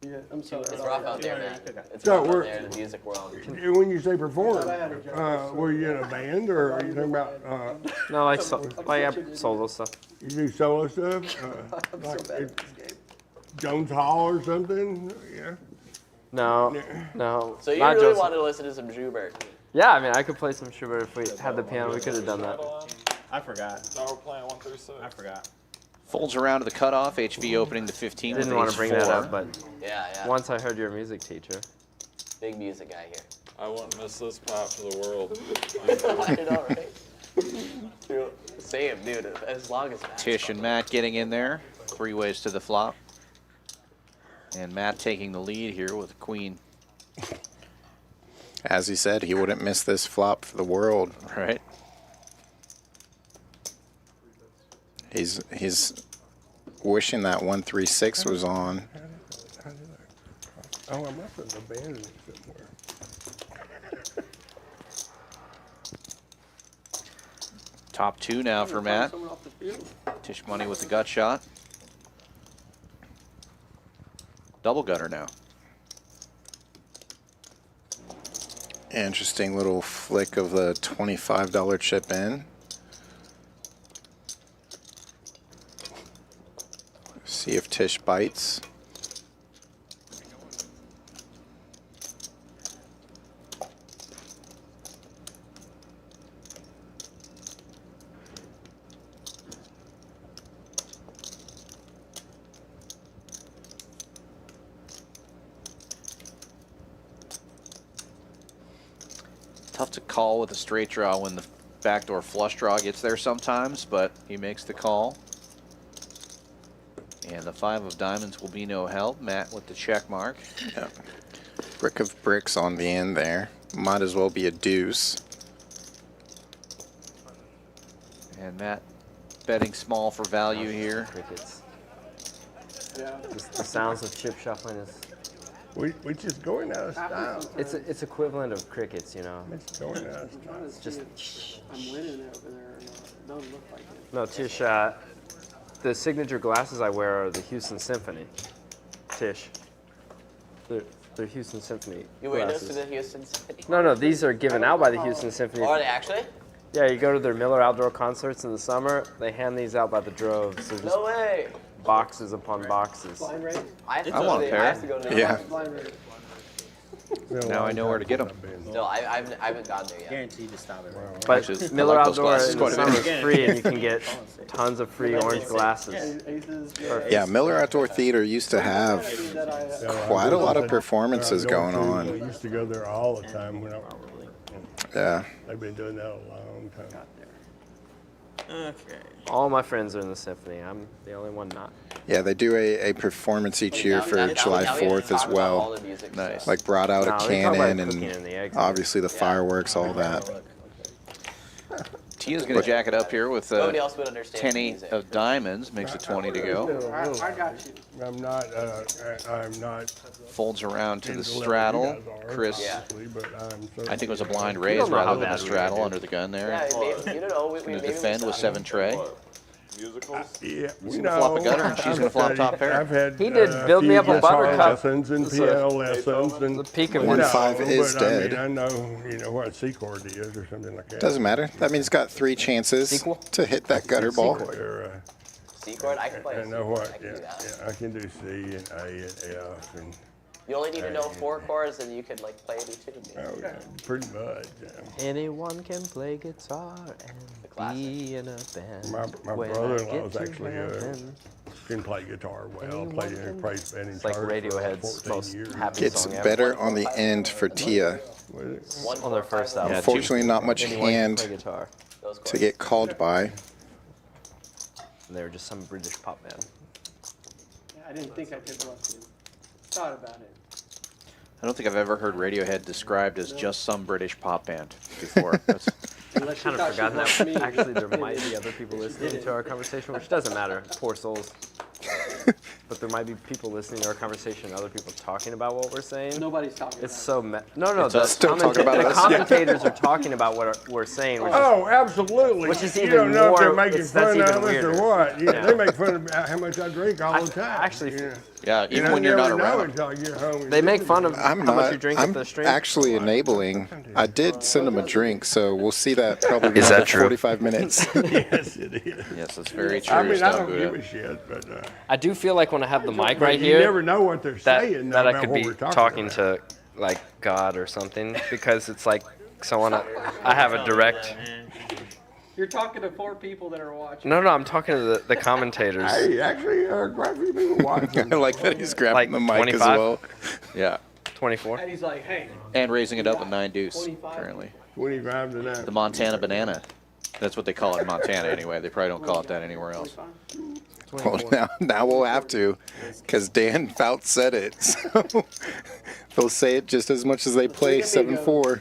Yeah, I'm sorry. It's rough out there, man. It's So rough out we're- there in the music world. When you say perform, were you in a band or are you talking about No, like solo stuff. you do solo stuff? I'm Like so bad at this game. Jones Hall or something? Yeah. No. So you not really Joseph. wanted to listen to some Schubert? Yeah, I mean, I could play some Schubert if we had the piano. We could have done that. I forgot. Now we're playing 1 through 6. I forgot. Folds around to the cutoff. HV opening to 15. Didn't with want to ace bring that 4. up, but Yeah. once I heard you're a music teacher. Big music guy here. I wouldn't miss this pop for the world. I know, right? Same, dude. As long as Matt's Tisch and fun. Matt getting in there. 3 ways to the flop. And Matt taking the lead here with a queen. As he said, he wouldn't miss this flop for the world. Right. He's wishing that 136 was on. Oh, I must have abandoned it somewhere. Top 2 now for Matt. Someone off the field. Tisch Money with the gut shot. Double gutter now. Interesting little flick of the $25 chip in. See if Tisch bites. Tough to call with a straight draw when the backdoor flush draw gets there sometimes, but he makes the call. And the 5 of diamonds will be no help. Matt with the check mark. Yeah. Brick of bricks on the end there. Might as well be a deuce. And Matt betting small for value here. Crickets. Yeah. The sounds of chip shuffling is. We're just going out of style. It's equivalent of crickets, you know. It's going out of style. It's Just- just. I'm winning over there. Or not. It doesn't look like it. No, Tisch. The signature glasses I wear are the Houston Symphony. Tisch. They're Houston Symphony You wear those to glasses. the Houston Symphony? No, these are given out by the Houston Symphony. Are they actually? Yeah, you go to their Miller Outdoor concerts in the summer. They hand these out by the droves. They're just No way. boxes upon boxes. Blind rate? I want a pair. I have to go to the Yeah. Blind rate. Now I know where to get 'em. No, I haven't gotten there yet. Guaranteed to stop it right. But Actually, I Miller like those Outdoor glasses in the quite a summer bit. is free, and you can get tons of free orange glasses. Aces. Yeah, Miller Outdoor Theater used to have That I, quite a lot of performances going I on. used to go there all the time when Yeah. I've been doing that a long time. Okay. All my friends are in the symphony. I'm the only one not. Yeah, they do a performance each year for July 4th as well. Nice. Like brought out a No, we talk about cannon cooking and the and eggs. obviously the fireworks, all that. Tia's going to jack it up here with Nobody else would understand 10-8 music. of diamonds, makes it 20 to go. I got you. I'm not. I'm not. Folds around to the into level straddle. you guys are, Chris, obviously, but I'm I think it was a blind don't raise know how rather than a bad we straddle did. under the gun there. Yeah, maybe, you don't know. Going to maybe defend with 7 tray. What? Musicals? Yeah, He's gonna flop a gutter and she's gonna flop top pair. I've had He did build me few up a guitar buttercup. lessons and It's a- piano lessons and the Pkwy. 1-5 is but dead. I mean, I know what a C chord is or something like that. Doesn't matter. That means he's got 3 chances to hit that gutter ball. Or, C chord, I can play a I C know chord. what. I can Yeah, do that. yeah, I can do C and A and F and You only need to know 4 chords, and you could like play any tune. oh yeah, pretty much. Yeah. Anyone can play guitar and be in a band. My When I brother-in-law's get to actually heaven. can play guitar well. Played in a praise band in It's like church for Radiohead's 14 most years. happy Gets song ever. better on the end for Tia. On their first album. Unfortunately, not much Anyone can play hand guitar. Those chords. to get called by. And they were just some British pop band. Yeah, I didn't think I could bluff you. Thought about it. I don't think I've ever heard Radiohead described as just some British pop band before. That's, Unless you Kind of thought she forgotten bluffed that. me. Actually, there might be other people listening to our conversation, which doesn't matter. Poor souls. But there might be people listening to our conversation and other people talking about what we're saying. Nobody's talking It's about so no. It's The, us still talking about the us. commentators are talking about what we're saying, which is Oh, absolutely. Which is you even don't know if they're more- making that's fun even of us weirder. or what. Yeah, Yeah. They make fun of how much I drink all the time. actually- yeah. yeah, You even know, when you're not never know around. until you get home and they make visit fun me. of I'm how much not. you drink I'm at the stream. actually enabling. I did send him a drink, so we'll see that probably Is another that true? 45 minutes. Yes, it is. Yes, that's very true. I mean, I Stone don't Buddha. give a shit, but I do feel like when I have the mic but right you here, never know what they're saying that I about could what be we're talking about. to like God or something, because it's like someone I have a direct. You're talking to 4 people that are watching. No, I'm talking to the commentators. Hey, actually, quite a few people watching. I like that he's grabbing Like the mic 25? as well. Yeah, 24. And he's like, hey, and raising it up with 9 deuce 25. currently. 25 to 9. The Montana banana. That's what they call it in Montana anyway. They probably don't call it that anywhere else. Well, now we'll have to, because Dan Fouts said it. So they'll say it just as much as they play 7-4.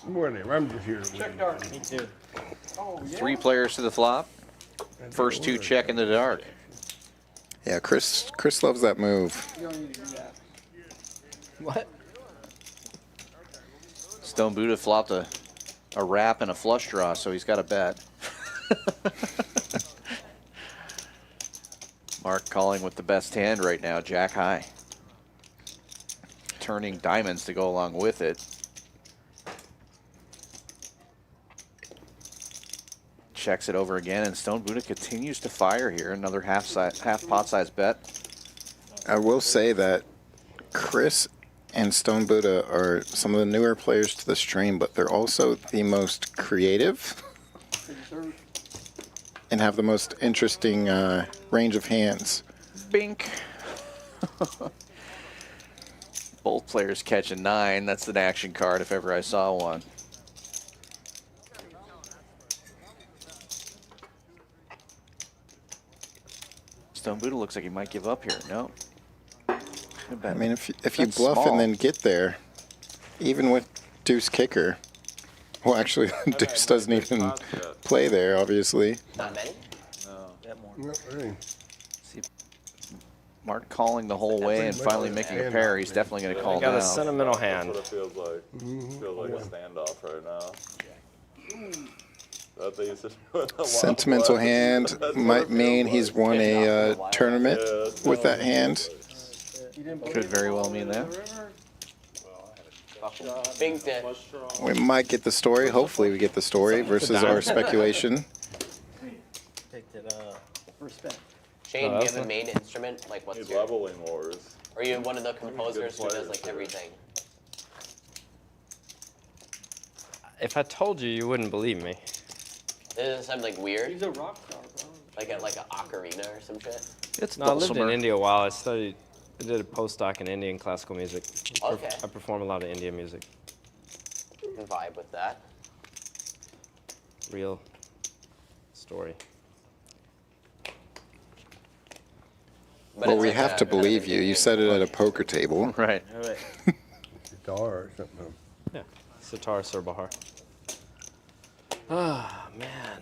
Whatever, I'm just here to win. check dark. Me too. Oh, yeah. 3 players to the flop. First 2 check in the dark. Yeah, Chris loves that move. You don't need to do that. What? Stone Buddha flopped a wrap and a flush draw, so he's got a bet. Mark calling with the best hand right now, jack high. Turning diamonds to go along with it. Checks it over again, and Stone Buddha continues to fire here. Another half pot size bet. I will say that Chris and Stone Buddha are some of the newer players to the stream, but they're also the most creative and have the most interesting range of hands. Bink. Both players catch a 9. That's an action card if ever I saw one. Stone Buddha looks like he might give up here. No. I mean, if you That's bluff small. and then get there, even with Deuce Kicker, well, actually, Deuce doesn't even play there, obviously. Not many? Not really. Mark calling the whole way and finally making a pair. He's definitely going to call Got now. a sentimental hand. That's what it feels like. Feels like a standoff right now. That these are doing a lot Sentimental less. hand That's what might it mean feels he's like. won a tournament with that hand. Could very well mean that. Big dip. We might get the story. Hopefully we get the story versus our speculation. Picked it up. Respect. Shane, do you have a main instrument? Like, what's He's your... leveling wars. Are you one of the composers who does, like, everything? If I told you, you wouldn't believe me. This is something, like, weird? He's a rock star, bro. Like an ocarina or some shit? It's No, I lived in dulcimer. India a while. I did a postdoc in Indian classical music. Okay. I perform a lot of Indian music. You can vibe with that. Real story. But Well, it's we like have a to kind of believe an you. You Indian said it at a poker table. Right. All right. Guitar or something. Yeah, Sitar Surbahar. Ah, man.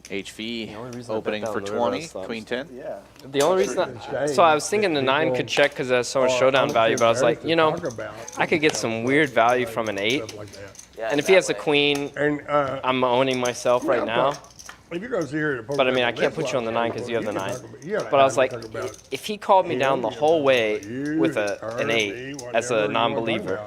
HV only reason I opening bet for down the river 20, is that queen 10. Yeah. The only reason, so I was thinking the 9 could check because it has so much showdown value, but I was like, you know, I could get some weird value from an 8. Yeah, And if he has a that way. queen, And I'm owning myself right now. if you're going to sit here at a But I mean, I can't put you on the 9 because you have the 9. But I was like, if he called me down the whole way with an 8 as a non-believer,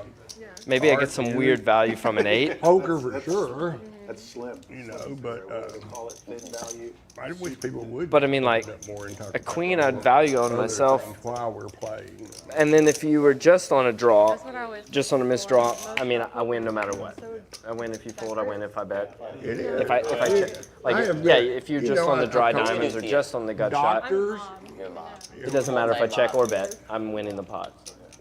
maybe I get some weird value from an 8. Poker for sure. That's slim. You know, but Call it thin value. I wish people would. But I mean, like, more and talk a about queen I'd value on other myself. things while we're playing. And then if you were just on a draw, That's what I was just on a misdraw, most I mean, of I win no matter them what. so I win if you fold, I win if I bet. It is. If I check, like, I have yeah, bet- if you're you just know, on the dry I've come diamonds or to just on the gut shot, Doctors. Your mom. it doesn't matter if I check or bet, I'm winning the pot.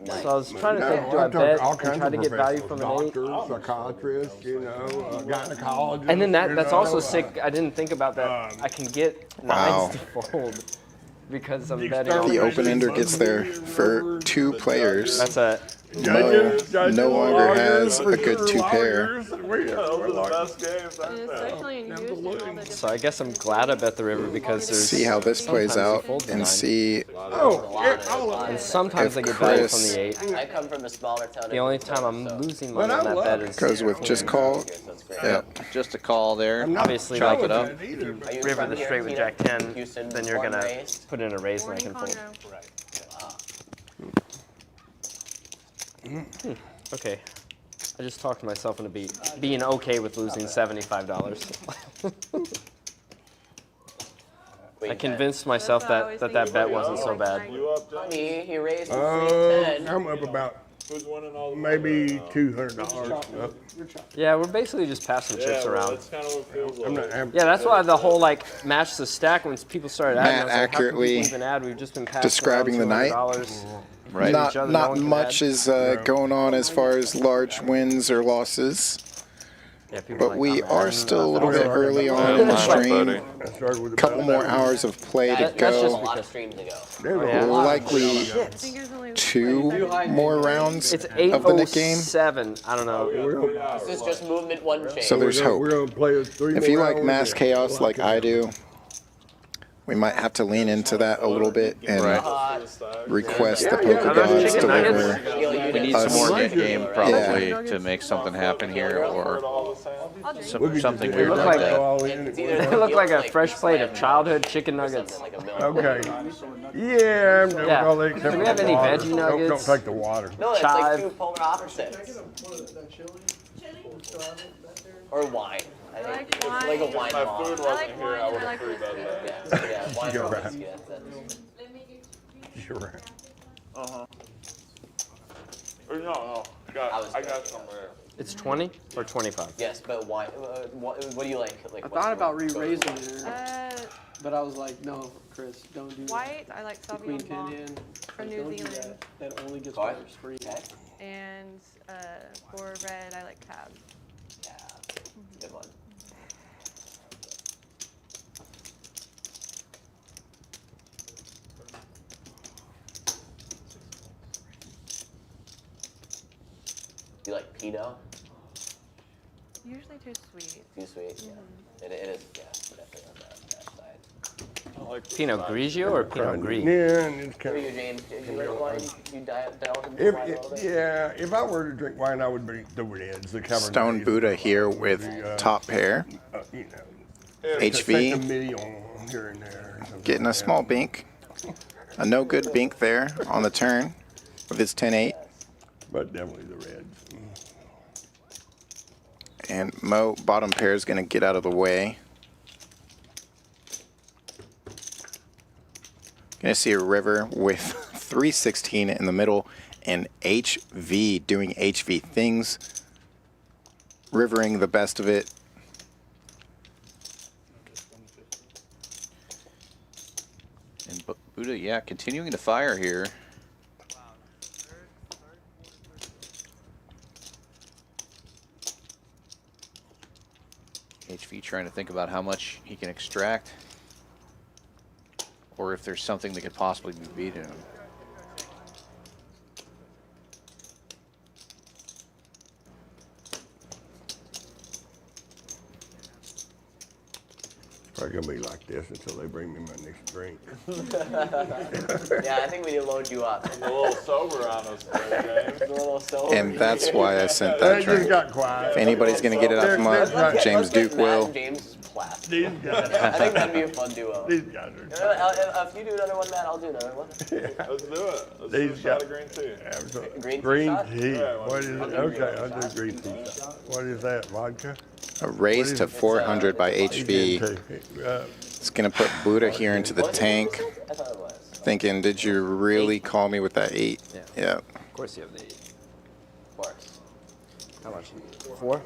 So I was trying to No, think, do I I've talked bet all and kinds try of to get value professionals, from an 8? doctors, psychiatrists, you know, gynecologists. And then that's you also know, sick. I didn't think about that. I can get 9s to fold because I'm betting on The open-ender gets there for 2 players. That's a Mo no longer has a good 2 pair. Those are the best games I've And been. especially in Houston, all the different So I guess I'm glad I bet the river because there's See how this plays sometimes you out fold the and 9. see And sometimes if I get value from Chris the 8. I come from a smaller town. The only time I'm losing money on that bet is goes with just call. That's great. Yep. Just a call there. obviously Chop like it up. Are you river from the here, straight with Tina? Jack 10, Houston, then you're born and gonna raised? put in a raise and I morning can fold. Congo. Okay. I just talked myself into being okay with losing $75. I convinced myself That's what I that always bet think. wasn't so bad. You up, John? He raised to 310. I'm up about Who's winning all the maybe $200. Yeah, we're basically just passing chips well, around. that's kind of what it feels like. I'm not. I'm, Yeah, that's why the whole like match the stack when people started adding, I was Matt like, how can accurately people even add? We've just been passing describing the night. $200 Right. each Not other, no one not can much add. is going on as far as large wins or losses, Yeah, people but like, we I'm are adding still a little $1,000. bit early on in the stream. I started with A couple more hours of play to That's A just go. lot of streams ago. Yeah. Likely I think there's only 2 more rounds It's of the Nick game. 8:07. I don't know. This is just movement one change. So there's hope. We're gonna play a 3 If you more like hours mass and- chaos like I do, we might have to lean into that a little bit and request the poker Are those gods chicken nuggets? deliver. We need some more net game probably to make something happen here, or something They weird look like like that. They look like a fresh plate of childhood chicken nuggets. Like a milk. Okay. Yeah, I'm doing Yeah. all that except Do we for have the any water. veggie Don't nuggets? take the water. No, it's Chive. like 2 polar opposites. Or wine. I think like it's wine. like a wine My law. food I wasn't like here, wine I and would I have like free whiskey. that. Yeah, wine You're or right. whiskey. You're right. No. I got some there. It's 20 or 25. Yes, but wine. What do you like? Like I what's thought your about go-to? re-raising it, but I was like, no, Chris, don't do that. White, I like The Queen Sauvignon 10 Blanc in. from New Don't do Zealand. that. That only gets Card? players free. Okay. And for red, I like Tab. Yeah. Good one. Do you like Pinot? Usually too sweet. Too sweet? Yeah. It is, yeah, definitely on that side. I like Pinot Grigio or Pinot Gris? Yeah, and it's What kind are you, James? Do you like wine? You delve into If, wine a little bit? yeah, if I were to drink wine, I would drink the reds, the Cabernet. Stone Buddha here with top pair. You know, HV a million here and there. or something getting a like small bink. A no good bink there on the turn with his 10-8. that. But definitely the reds. And Mo, bottom pair is going to get out of the way. Going to see a river with 316 in the middle and HV doing HV things. Rivering the best of it. And Buddha, yeah, continuing to fire here. HV trying to think about how much he can extract, or if there's something that could possibly be beating him. They're gonna be like this until they bring me my next drink. Yeah, I think we need to load you up. A little sober on us there, James. A little sober. And that's why I sent They that just drink. got quiet. If anybody's going to get it out the mud, James Duke Matt will. and James plastic. These guys, I think that'd be a fun duo. these guys are. If you do another one, Matt, I'll do another one. Let's do it. Let's do a These shot guys. of green tea. Absolutely. Green tea Green shot? tea. Yeah, What is it? I'll do Okay, green I'll do green tea. What is that? Vodka? A raise to 400 by HV. It's going to put Buddha here into the tank. I thought it was. Thinking, did you really call me with that 8? Yeah. Of course you have the 8. Of course. How much? 4?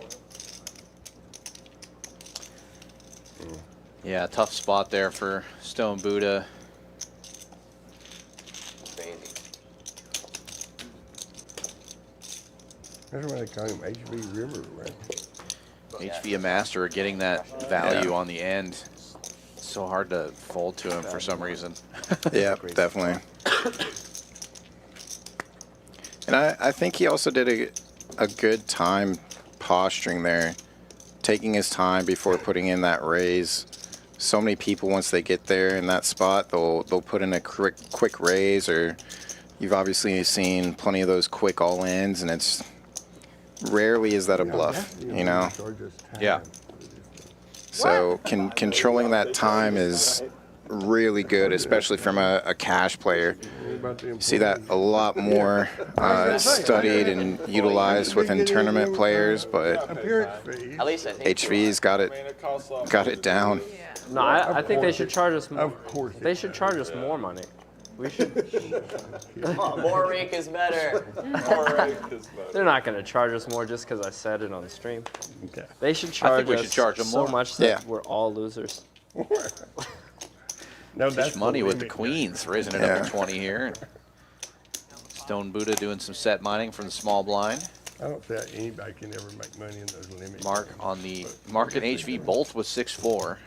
Yeah, tough spot there for Stone Buddha. Crazy. That's why they call him HV River, right? HV a master getting that value on the end. So hard to fold to him for some reason. Yeah, definitely. And I think he also did a good time posturing there, taking his time before putting in that raise. So many people, once they get there in that spot, they'll put in a quick raise, or you've obviously seen plenty of those quick all-ins, and it's rarely is that a bluff, you know? Yeah. So controlling that time is really good, especially from a cash player. You see that a lot more studied and utilized within tournament players, but At least I think. HV's got it down. No, I think they should charge us more. Of course. They should charge us more money. We should. More rake is better. They're not going to charge us more just because I said it on the stream. Okay. They should charge we us should charge them so more. much that Yeah. we're all losers. No, Tisch Money with the limit. queens, raising it up to 20 here. Stone Buddha doing some set mining from the small blind. I don't see how anybody can ever make money in those limits. Mark on the Mark and HV both with 6-4.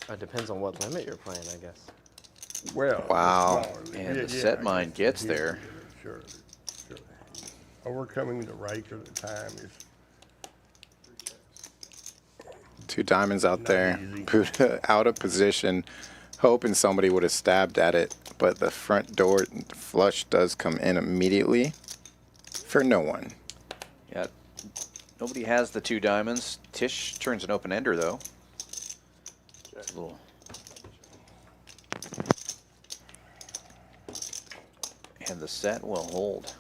It depends on what limit you're playing, I guess. Well, Wow. smaller. And the set mine gets Yeah, there. Sure. Overcoming the rake of the time is 2 diamonds out there. Buddha out of position, hoping somebody would have stabbed at it, but the front door flush does come in immediately for no one. Yeah, nobody has the 2 diamonds. Tisch turns an open ender though. It's a little. And the set will hold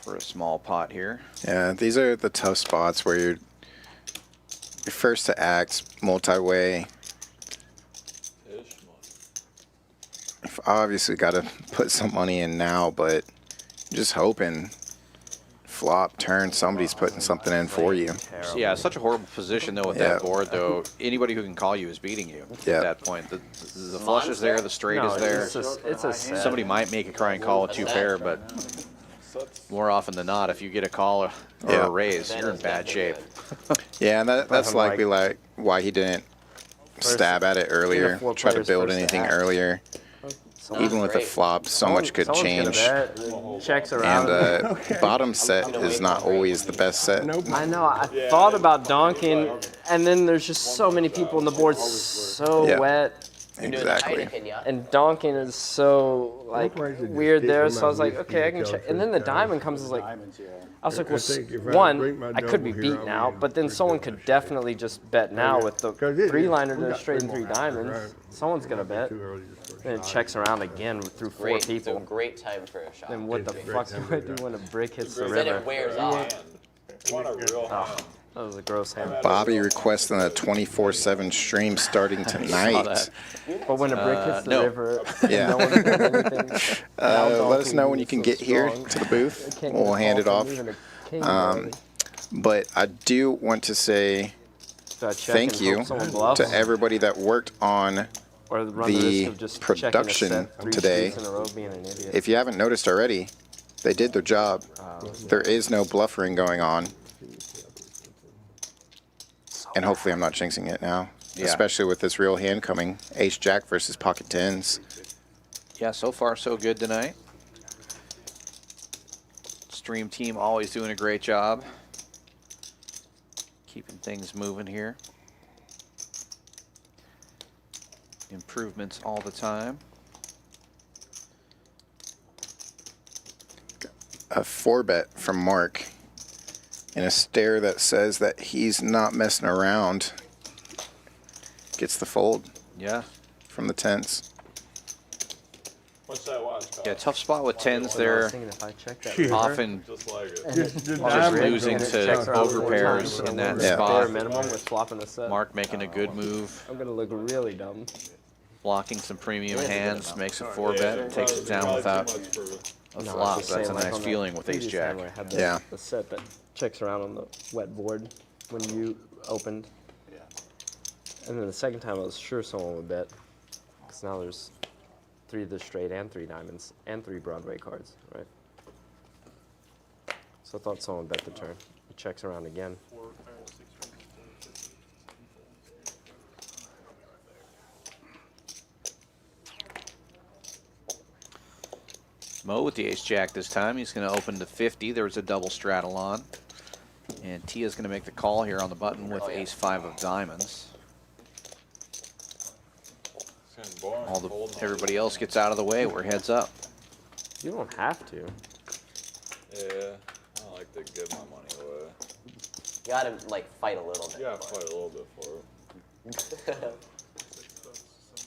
for a small pot here. Yeah, these are the tough spots where you're first to act, multi-way. You've obviously got to put some money in now, but just hoping flop, turn, somebody's putting something in for you. So yeah, such a horrible position though with that board though. Anybody who can call you is beating you at that point. The flush is there, the straight No, is there. it's a set. Somebody might make a crying call with 2 pair, but more often than not, if you get a call or a raise, you're in bad shape. Yeah, and that's likely like why he didn't stab at it earlier, try to build anything earlier. Even with the flop, so much could change. Checks around. And bottom set is not always the best set. I know. I thought about donking, and then there's just so many people on the board, so wet. Exactly. And donking is so like weird there. So I was like, okay, I can check. And then the diamond comes. I was like, well, one, I could be beat now, but then someone could definitely just bet now with the 3-liner to straight and 3 diamonds. Someone's gonna bet. Then it checks around again through 4 people. It's a great time for a shot. Then what the fuck do I do when a brick hits the Then river? it wears off. What a real hand. That was a gross hand. Bobby requesting a 24/7 stream starting tonight. But when a brick hits the no. river, Yeah. no one does anything. Let us know when you can get here to the booth. We'll hand it off. But I do want to say thank you to everybody that worked on the production today. If you haven't noticed already, they did their job. There is no bluffering going on. And hopefully I'm not jinxing it now, especially with this real hand coming. Ace-Jack versus pocket tens. Yeah, so far so good tonight. Stream team always doing a great job. Keeping things moving here. Improvements all the time. A 4-bet from Mark and a stare that says that he's not messing around. Gets the fold Yeah. from the tens. What's that watch cost? Yeah, tough spot with tens I was there. thinking if I check that Yeah. river, Often Just like it. The Well, diamond losing and it to checks around poker four pairs times, in but that I'm Yeah. bare spot. minimum with flopping the set. Mark making a good move. I'm gonna look really dumb. Blocking some premium hands, makes a Yeah, 4-bet, takes it down probably without too much for- a No, flop. I'm just That's a saying, like, nice on the feeling with previous ace-jack. hand where I had the, Yeah. the set that checks around on the wet board when you opened. And then the second time I was sure someone would bet. Because now there's 3 of the straight and 3 diamonds and 3 Broadway cards, right? So I thought someone bet the turn. He checks around again. Mo with the ace-jack this time. He's going to open to 50. There was a double straddle on. And Tia's going to make the call here on the button with ace-5 of diamonds. It's kinda boring, folding. Everybody else gets out of the way. We're heads up. You don't have to. Yeah, I don't like to give my money away. You gotta like fight a little bit. You gotta for fight a little bit for it. it.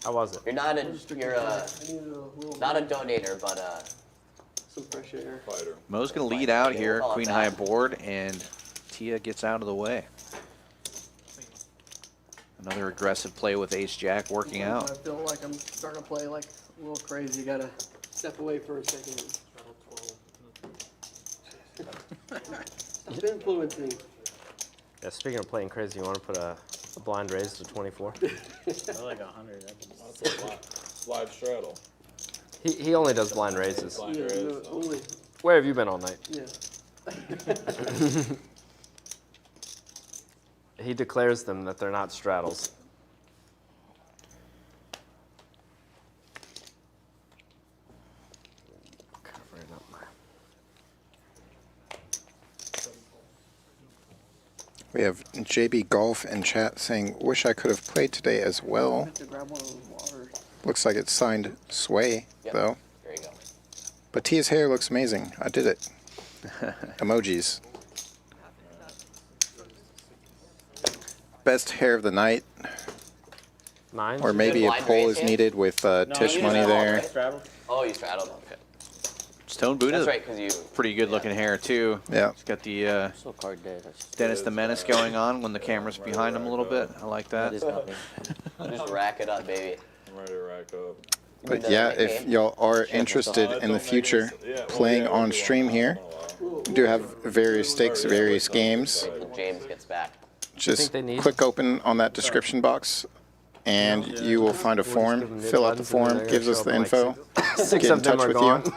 How was it? You're not a I need a little not a donator, but some fresh air. Fighter. Mo's going to lead out here, Oh, queen that. high board, and Tia gets out of the way. Another aggressive play with ace-jack working I out. feel like I'm starting to play like a little crazy. You gotta step away for a second. Stop influencing. Yeah, speaking of playing crazy, you want to put a blind raise to 24? I like 100. That's a live straddle. He only does blind raises. Blind Yeah, raise. no, only. Where have you been all night? Yeah. He declares them that they're not straddles. Covering up my... We have JB Golf in chat saying, wish I could have played today as I well. have to grab one of those waters. Looks like it's signed Sway, Yep. though. There you go. But Tia's hair looks amazing. I did it. Emojis. Best hair of the night, 9? or maybe a blind poll raise is hand? needed with Tisch Money there. Oh, you straddled. Okay. Stone Buddha, That's right, because you. pretty good looking hair too. Yeah. He's got the So card dead. That's, Dennis the Menace going on when the camera's behind him a little bit. I like that that. is nothing. Just rack it up, baby. I'm ready to rack up. But yeah, if y'all are interested in the future playing on stream here, we do have various stakes, various games. Until James gets back. Just they need- click open on that description box and you will find a We'll just give form. them Fill out the mid-buttons and then form, they're gives gonna us show the up in, info, Six get in of them touch are with gone. you.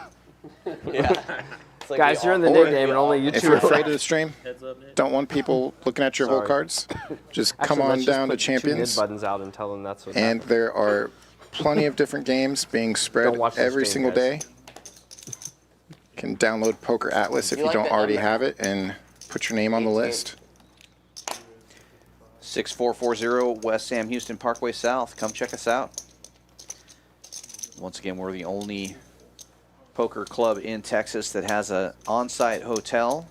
Yeah. It's like Guys, we you're in the all- new game and only you If two you're are afraid left. of the stream, Heads up, Nick. don't want people looking at your hole Sorry. cards, just Actually, come on let's just down to put 2 Champions. mid-buttons out and tell them that's what And there are plenty of different games being spread Don't watch the every stream, single guys. day. You can download Poker Atlas if You you like don't the already number? have it and put your name on the 18. list. 6440 West Sam Houston Parkway South. Come check us out. Once again, we're the only poker club in Texas that has an on-site hotel.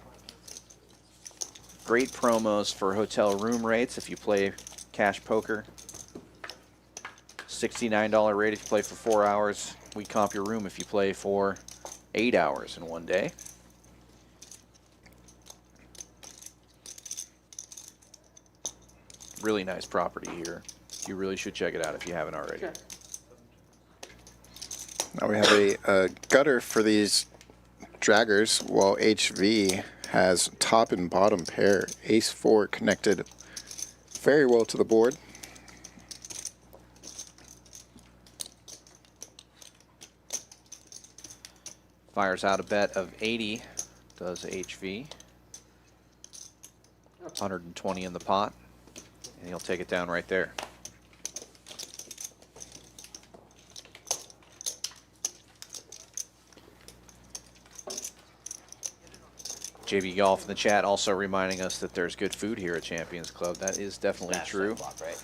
Great promos for hotel room rates if you play cash poker. $69 rate if you play for 4 hours. We comp your room if you play for 8 hours in one day. Really nice property here. You really should check it out if you haven't already. Okay. Now we have a gutter for these draggers, while HV has top and bottom pair. Ace-4 connected very well to the board. Fires out a bet of 80, does HV. 120 in the pot, and he'll take it down right there. JB Golf in the chat also reminding us that there's good food here at Champions Club. That is definitely That's true. flop, right?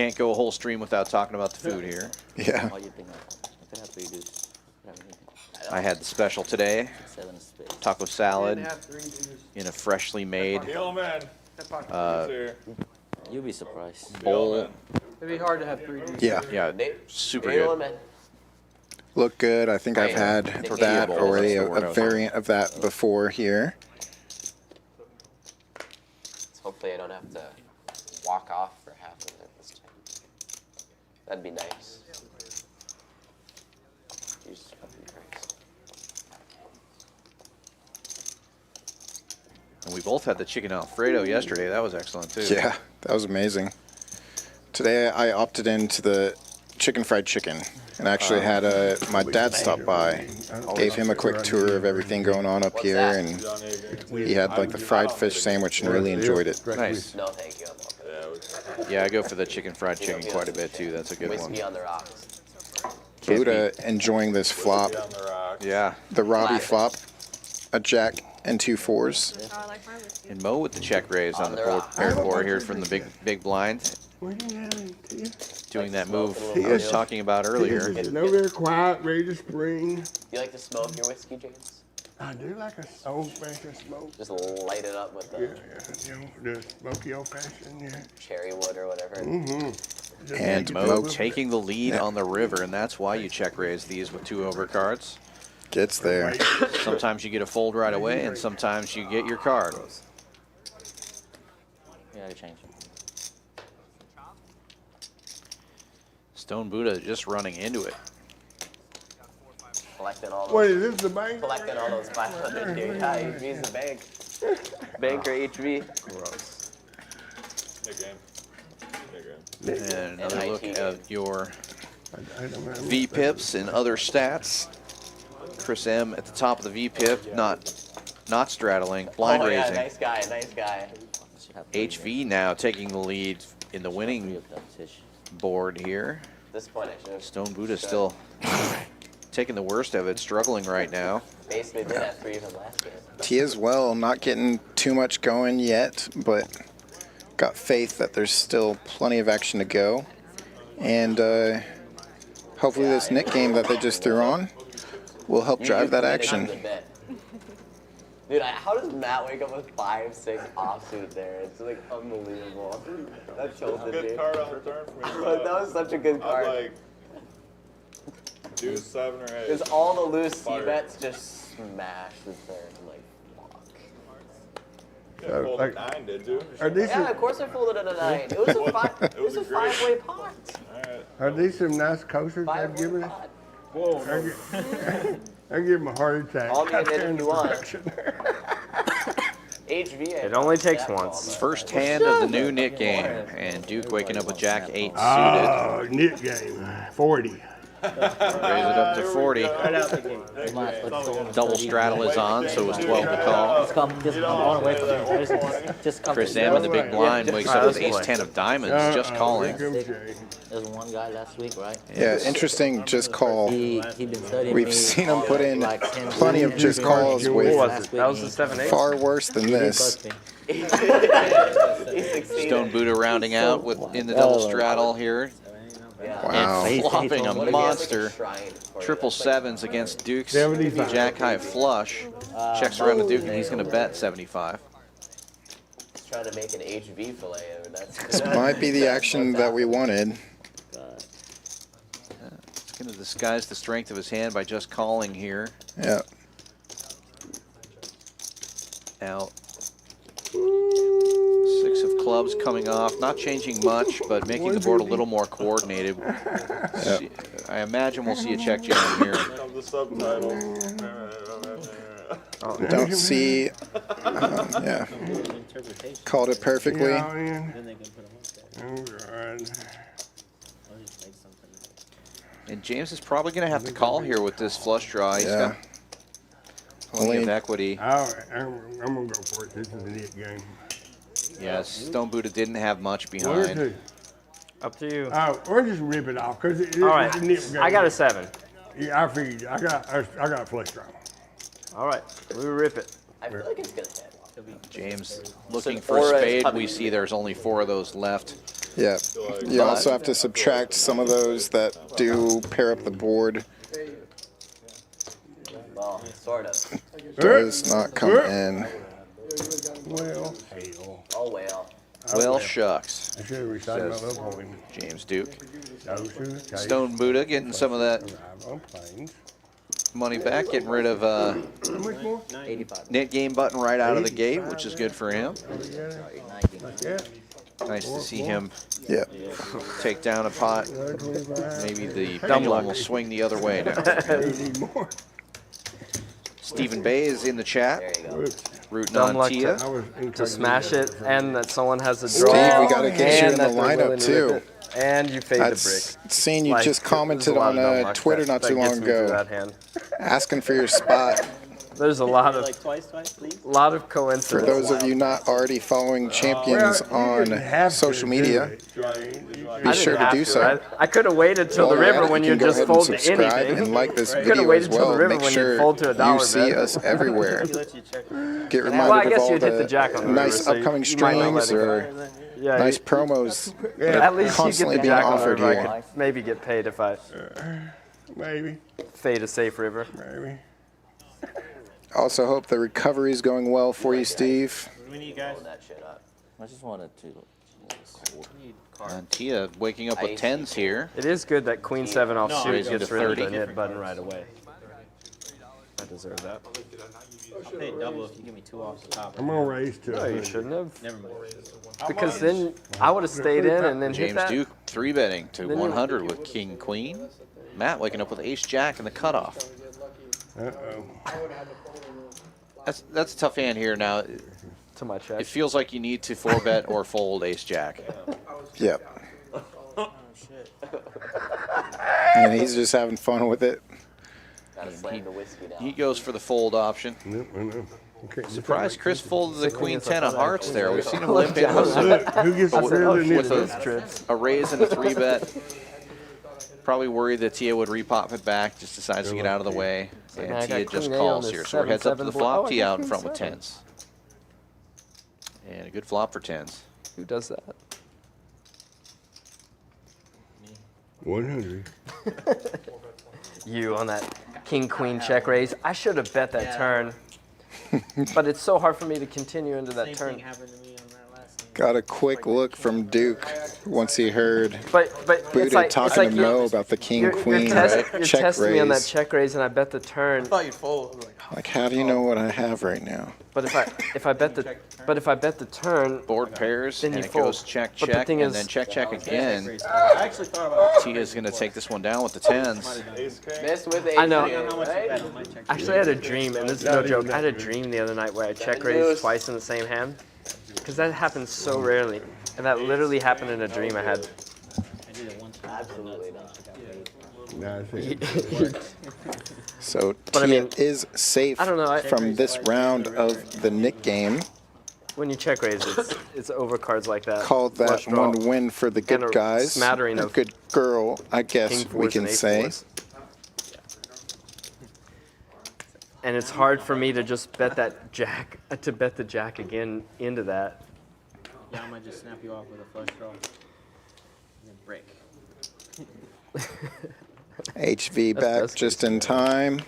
Can't go a whole stream without talking about the food here. Yeah. What do you think of? If I have 3 deuce, what do you think? I had the special today. 7 of spades. Taco salad Didn't have 3 deuce. in a freshly made Yellow man. Here. You'll be surprised. bowl. It'd be hard to have 3 deuce. Yeah. Yeah, super good. Look good. I think I've had that bowl, already, that's the word I a was variant of that before here. Hopefully I don't have to walk off for half of it this time. That'd be nice. Jesus fucking Christ. And we both had the chicken Alfredo yesterday. That was excellent too. Yeah, that was amazing. Today I opted into the chicken fried chicken and actually had my dad stop by. Gave him a quick tour of everything going on up here, and he had like the fried fish sandwich and really enjoyed it. Nice. No, thank you. I'm okay. Yeah, I go for the chicken fried chicken quite a bit too. That's a good one. Whiskey on the rocks. Buddha enjoying this flop, Yeah. the Robbie flop, a jack and 2 4s. Oh, I like my whiskey. And Mo with the check raise on the pair four here from the big blind. Doing that move I was talking about earlier. Sitting over there quiet, ready to spring. You like to smoke your whiskey, James? I do like a old-fashioned smoke. Just light it up with the Yeah, you know, the smoky old-fashioned, yeah. cherry wood or whatever. And Mo taking the lead on the river, and that's why you check raise these with 2 overcards. Gets there. Sometimes you get a fold right away, and sometimes you get your card. Yeah, I changed. Stone Buddha just running into it. Collecting all What those. is this, the bank? Collecting all those 500 here. Yeah, HV's the bank. Banker HV. Gross. Good game. Good game. And another look NIT. at your I don't know. VPIPs and other stats. Chris M at the top of the VPIP, not straddling, blind Oh yeah, raising. nice guy, nice guy. HV now taking the lead in the 3 winning of them, Tish. board here. At this point, I should have Stone Buddha still taking the worst of it, struggling right now. basically did have 3 of them last game. T as well, not getting too much going yet, but got faith that there's still plenty of action to go. And hopefully this Nick game that they just threw on will help drive that action. Dude, how does Matt wake up with 5-6 offsuit there? It's like unbelievable. That shows the Good dude. card on the turn for me. That was such a good I card. was like, deuce 7 or 8. Because all the loose C Fire. bets just smashed the turn. I'm like, fuck. Yeah, folded like- 9, did you? Are these Yeah, some, of course I folded at a 9. It was a five. It was a great- 5-way pot. Alright. are these some nice coasters they've 5-way given us? pot. I give them a heart attack. Call me a minute if you want. Production. HV. It only takes once. First hand of the new Nick game, and Duke waking up with Jack 8 suited. Oh, knit game, 40. Raise it up to 40. Right out the gate. Come on, let's go. Double straddle is on, so it's 12 to call. Just come all the way from there. Just come. Chris M in the big blind wakes up with Ace 10 of diamonds, just calling. There's one guy last week, right? Yeah, interesting just call. He been studying We've me seen him put in like 10 plenty of just calls What with was it? That was the 7-8? far worse than this. He succeeded. Stone Buddha rounding out in the double straddle here. Wow. And flopping a What if he has, like, a monster. shrine for you? Triple sevens against Duke's 75. Jack high flush. Checks around to Duke, and he's going to bet 75. He's trying to make an HV fillet. This might be the action that we wanted. He's going to disguise the strength of his hand by just calling here. Yeah. Out. 6 of clubs coming off, not changing much, but making the board a little more coordinated. I imagine we'll see a check jam here. Comes the subtitle. Don't see. Yeah. Interpretation. Called it perfectly. Yeah, man. Then they can put them up there. Oh, God. I'll just make something. And James is probably going to have to call here with this flush draw. He's Yeah. got plenty of equity. I'm going to go for it. This is a neat game. Yes, Stone Buddha didn't have much Where's behind. who? Up to you. Or just rip it off, because it's All right. a nip game. I got a 7. Yeah, I figured. I got a flush draw. All right. We rip it. I feel like it's gonna hit. James looking an for a aura is spade. coming. We see there's only 4 of those left. Yeah. You also have to subtract some of those that do pair up the board. Well, sort of. Does not come in. Well, hell. Oh well. Well, shucks. I should have recited my little poem. James Duke. No sugar taste. Stone Buddha getting some of that Arrive on planes. money back, getting rid of How much more? 85. net game button right out of the gate, which is good for him. Yeah. Nice to see him Yeah. take down a pot. 125. Maybe the pendulum will swing the other way now. You need more. Stephen Bay is in the chat, There you go. Whoops. rooting Dumb on luck Tia. I was To smash it, and that someone has a Steve, draw. we gotta get you and in the that they're willing lineup to rip too. it, And you fade the That's brick. seen you Like, just there's commented a lot on of dumb luck Twitter that- not that too long gets me through ago, that hand. asking for your spot. There's a lot of Like twice, please. lot of For coincidence. those of you not already following Champions on social media, be I sure didn't to have do so. I could have waited till the While you're river at it, when you you can go just ahead and fold to subscribe anything. and like this Could have video waited as till the well. river Make when you sure fold to a you dollar see bet. us everywhere. He lets you check. Get Well, I reminded of guess all you'd hit the jack on the river, nice so you upcoming might not let streams it go. or Yeah, nice you- promos at least you constantly get the being jack on the offered river. I here. could maybe get paid if I Maybe. fade a safe river. Maybe. Also hope the recovery is going well for you, Steve. What do we need, guys? Hold that shit up. I just wanted to. We need cards. And Tia waking up with tens here. It is good that Queen 7 No, offsuit raising gets to rid of 30. the knit button right away. I deserve that. I'll pay double if you give me 2 off the top. I'm gonna raise to. No, you shouldn't have. Never mind. Because then I would have stayed in and then hit James that. Duke 3-betting to Then you- 100 with King Queen. Matt waking up with Ace Jack in the cutoff. Uh-oh. That's a tough hand here now. To my check. It feels like you need to 4-bet or fold Ace Jack. Yep. Oh, shit. And he's just having fun with it. Gotta slam the whiskey down. He goes for the fold option. Nope, I know. Okay. Surprised Chris folded the Queen 10 of hearts there. We've seen him Look limp in down. with Who gets But the with- real with initiative? a raise and a 3-bet. Probably worried that Tia would repop it back, just decides to get out of the way. Man, And I Tia got just Queen A on calls this here. So we're heads up to the 7-7 board. Oh, flop, I Tia got out in Queen front with 7. 10s. And a good flop for 10s. Who does that? 100. You on that King Queen check raise. I should have bet that turn. But it's so hard for me to continue into that Same turn. thing happened to me on that last game. Got a quick look from Duke once he heard But Buddha it's like, talking it's to like Mo about the King you're Queen you're check testing me on that raise. check raise, and I bet the turn. thought you'd fold. Like, how do you know what I have right now? But if I bet the turn, Board pairs, Then and you it fold. goes check, But the check, thing and is- then check, check again. I actually thought about Tia's going to take this one down with the 10s. Ace King. Missed with the I know. how much you right? bet on my check. actually I had a dream, and this is no joke. I had a dream the other night where I check raised twice in the same hand, because that happens so rarely, and that literally happened in a dream I had. I did it one time. Absolutely not. Nah, I see. So But I Tia mean, is safe I don't know. from this round of the Nick game. When you check raise, it's over cards like that. Called that Flush draw. one win for the good And a guys. smattering A of good girl, I guess King we fours can and ace say. fours. And it's hard for me to just bet that jack, to bet the jack again into that. Yeah, I might just snap you off with a flush draw. And then break. HV That's back best just case in time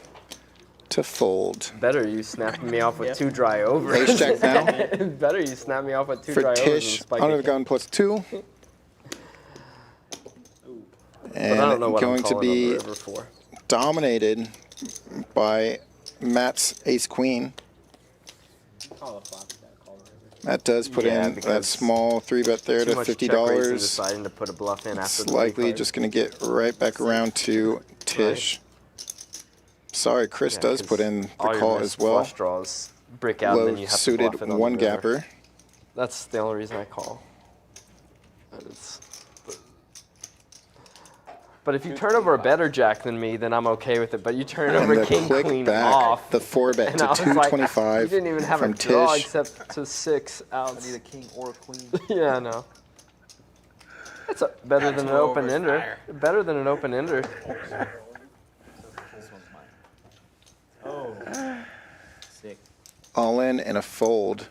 to fold. Better you snapping me off with 2 dry overs. Ace jack now Better you snap me off with 2 for dry overs. Tisch. and spike Under the it. gun +2. But I don't know And what I'm going to calling on the be river for. dominated by Matt's ace queen. Call a flop. You gotta call the river. Matt does put Yeah, in that because small 3-bet there Too to much check raise and $50. deciding to put a bluff in after It's the likely card. just going to get right back around to Tisch. Sorry, Chris Yeah, does 'cause put in the all your call missed as well. Flush draws brick out, and then you Low have to suited bluff it on the one river. gapper. That's the only reason I call. But if you turn over a better jack than me, then I'm okay with it. But you turn And over the King click Queen back, off, the 4-bet and to I was like, 225 you didn't even have from a draw Tisch. except to 6 I outs. need a king or a queen. Yeah, I know. It's better than an open ender. Better than an open ender. This one's mine. Oh. Sick. All in and a fold.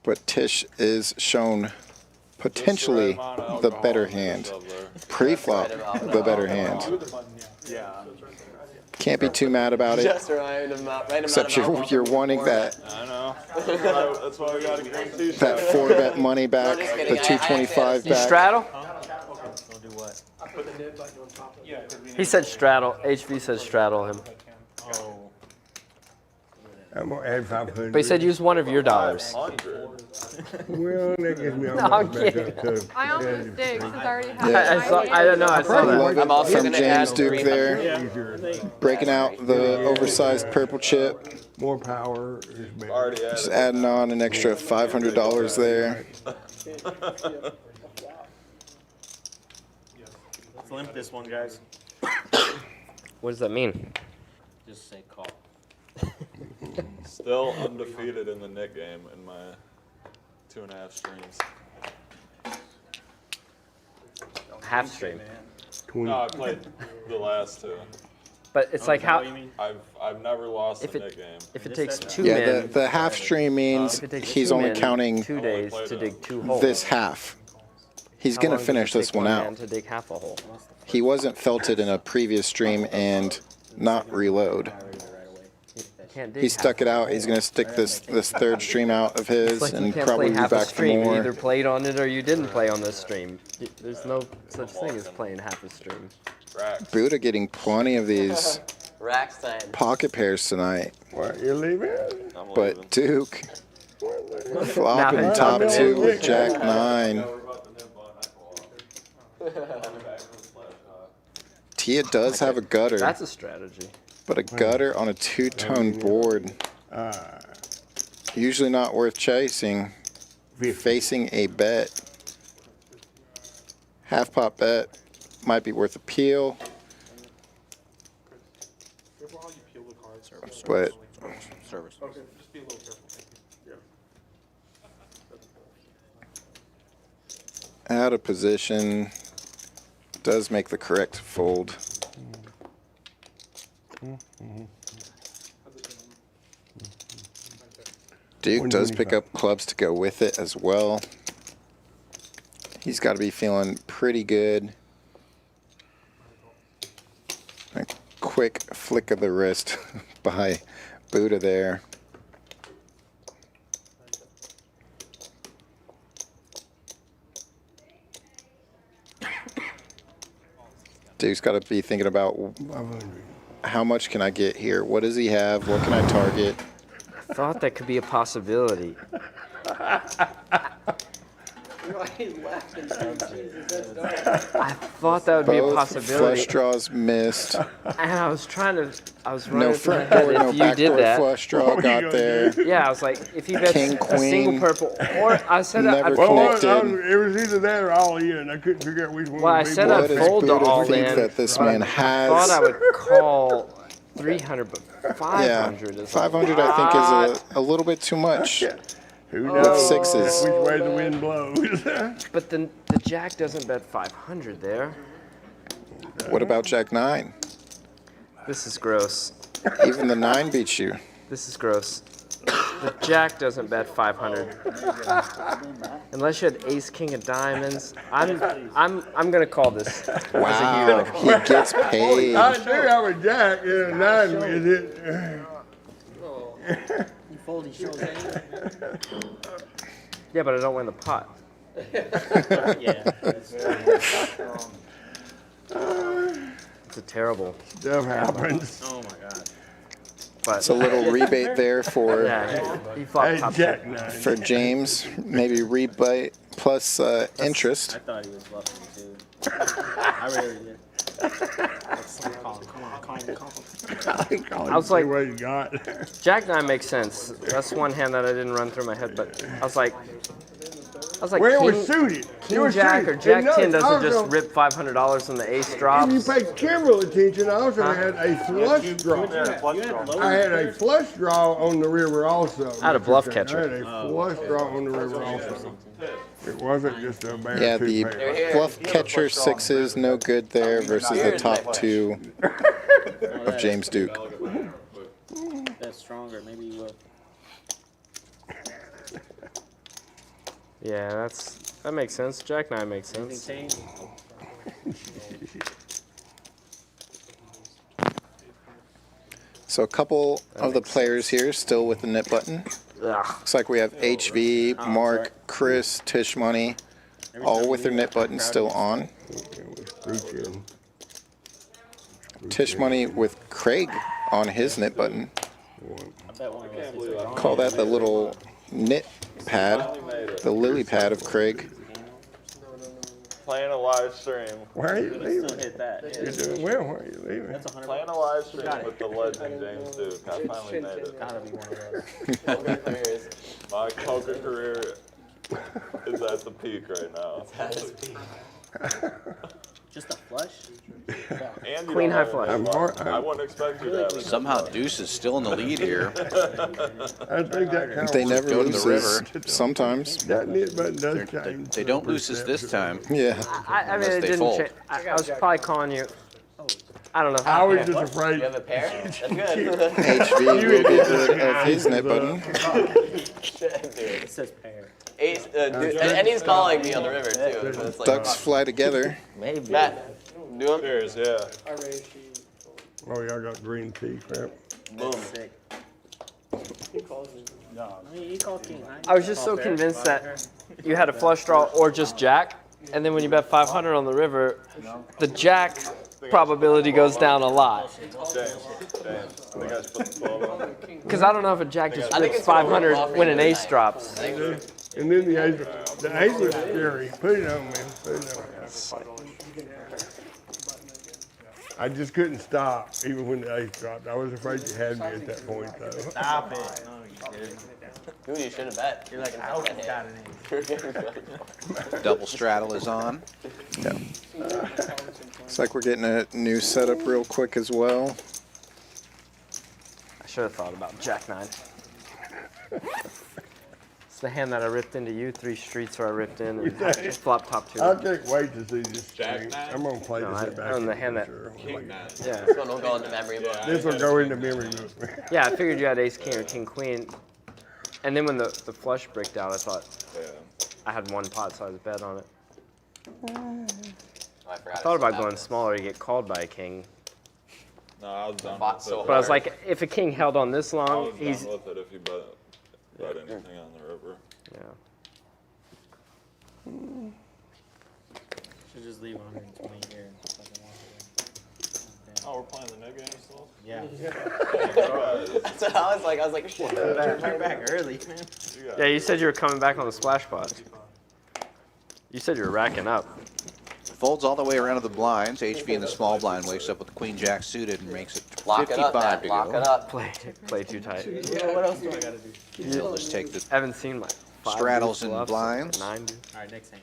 But Tisch is shown potentially the better hand. Pre-flop, the better hand. Can't be too mad about it. Just the right amount Except of alcohol you're for wanting that I know. That's why we gotta get the that 4-bet money back, just the kidding. I 225 You back. straddle? Don't do what? He said straddle. HV said straddle him. I'm gonna add 500. But he said use one of your dollars. 100. Well, that gives me I'm almost back kidding. up to I almost did because I already had Yeah. I don't know. I saw Love that. I'm also it from gonna James add Duke 300. there, breaking out the oversized purple chip, more power is better. Already just added. adding on an extra $500 there. Let's limp this one, guys. What does that mean? Just say call. Still undefeated in the Nick game in my 2.5 streams. Half stream. No, I played the last two. But it's like how I've never lost if a Nick it game. if it takes 2 Yeah, men. the half stream means If it takes he's 2 only men, counting 2 days to dig 2 holes. this half. He's How gonna long does it finish this take one man out. to dig half a hole. He wasn't felted in a previous stream and not reload. Can't dig He half stuck a it out. hole. He's gonna stick this third stream out of his It's like you and can't probably play be half a back for stream. You either more. played on it or you didn't play on this stream. There's no such thing as playing half a stream. Racks. Buddha getting plenty of these Racks time. pocket pairs tonight, What, you leaving? I'm leaving. but Duke flopping Now, top I'm 2 with Jack 9. Tia does have a gutter, That's a strategy. but a gutter on a 2-tone board, usually not worth chasing. Facing a bet, half pot bet might be worth a peel, but Service. out of position does make the correct fold. Duke does pick up clubs to go with it as well. He's got to be feeling pretty good. A quick flick of the wrist by Buddha there. Duke's got to be thinking about how much can I get here? What does he have? What can I target? I thought that could be a possibility. I thought that would be a Both possibility. flush draws missed. And I was running No through my front head door, no if you back did door that. flush draw got there. Yeah, I was like, if he bets King, a single queen. purple, or I said Never Well, connected. it was either that or all in. I couldn't figure out which one. Well, I would be said more. I'd What does fold the Buddha all think in, that this but man I thought I has? would call 300, but 500 Yeah, is 500 I think is a little bit too much. Who knows sixes. which way the wind blows? But the jack doesn't bet 500 there. What about Jack 9? This is gross. Even the 9 beats you. This is gross. The jack doesn't bet 500. Unless you had ace king of diamonds. I'm gonna call this. Wow, he gets paid. I do have a jack and a 9 with it. You fold, he shows it. Yeah, but I don't win the pot. Yeah. It's a terrible. Stuff happens. Oh my god. But It's a little rebate there for yeah, he flopped Hey, top jack two. 9. for James. Maybe rebate plus interest. I thought he was bluffing too. I really did. I was like, what you got. Jack 9 makes sense. That's one hand that I didn't run through my head, but I was like, Well, it was suited. It King was Jack suited. or Jack And no, 10 doesn't just also, rip $500 on the ace If you drops. pay careful attention, I also had a flush draw. I had a flush draw on the river also. I had a bluff I catcher. had a flush draw on the river also. It wasn't just a bad Yeah, two the pair. bluff catcher 6s, no good there versus the top 2 of James Duke. That's stronger. Maybe you will. Yeah, that's That makes sense. Jack 9 makes sense. So a couple of the players here still with the knit button. Looks like we have HV, Mark, Chris, Tisch Money, all with their knit button still on. Tisch Money with Craig on his knit button. Call that the little knit pad, the lily pad of Craig. Playing a live stream. Why are you leaving? Hit that. You're doing well. Why are you leaving? That's 100. Playing a live stream with the legend James Duke. I finally made it. Gotta be one of those. My poker career is at the peak right now. Just a flush? And you Queen don't high have flush. any luck. I wouldn't expect you to have it. Somehow Deuce is still in the lead here. I think that kind They of never Go to the loses river. Sometimes. that knit button does change. They don't lose this time. Yeah. I mean, Unless it they didn't fold. change. I was probably calling you. I don't know. I was just afraid. You have a pair? That's good. HV will get rid of his knit button. It says pair. Ace, dude, and he's calling me on the river too. So it's like, Ducks fly together. Maybe. Matt, do him. Cheers, yeah. I raised you. Oh, y'all got green tea, crap. Boom. Sick. He calls me. I mean, you call king. I was just so convinced that you had a flush draw or just jack, and then when you bet 500 on the river, the jack probability goes down a lot. James, I think I should put the 12 on. Because I don't know if a jack just I think rips it's gonna roll 500 off when an either ace night. drops. And then the ace was scary. Put it on me. Put it on me. I just couldn't stop, even when the ace dropped. I was afraid you had me at that point, though. Stop it. No, you didn't. Dude, you should have bet. You're like, I hope you got an ace. Double straddle is on. Yeah. Looks like we're getting a new setup real quick as well. I should have thought about jack 9. It's the hand that I ripped into you, 3 streets where I ripped in, and flop top 2. I can't wait to see this Jack stream. nine? I'm gonna play No, this I- at back. on the hand that- sure. Yeah. This one will go in the memory book. This will go into memory book. Yeah, I figured you had ace king or king queen. And then when the flush bricked out, I thought I had one pot, so I was bet on it. Oh, I I thought about going small. smaller to get called by a king. No, I was done Fought with so it. But I was like, if a king held on this I long, was he's. done with it if you bet anything on the river. Yeah. Should just leave 120 here and fucking walk away. Oh, we're playing the new game still? Yeah. That's what I was like, shit. Turn back early, man. Yeah, you said you were coming back on the splash pot. You said you were racking up. Folds all the way around to the blinds. HV in the small blind wakes up with the queen jack suited and makes it Lock it up, 55 Matt. to Lock go. it up. Play too tight. What else do I gotta do? He'll just take the I haven't seen my 5 straddles deuce and bluffs, blinds. 9 deuce. All right, next hand.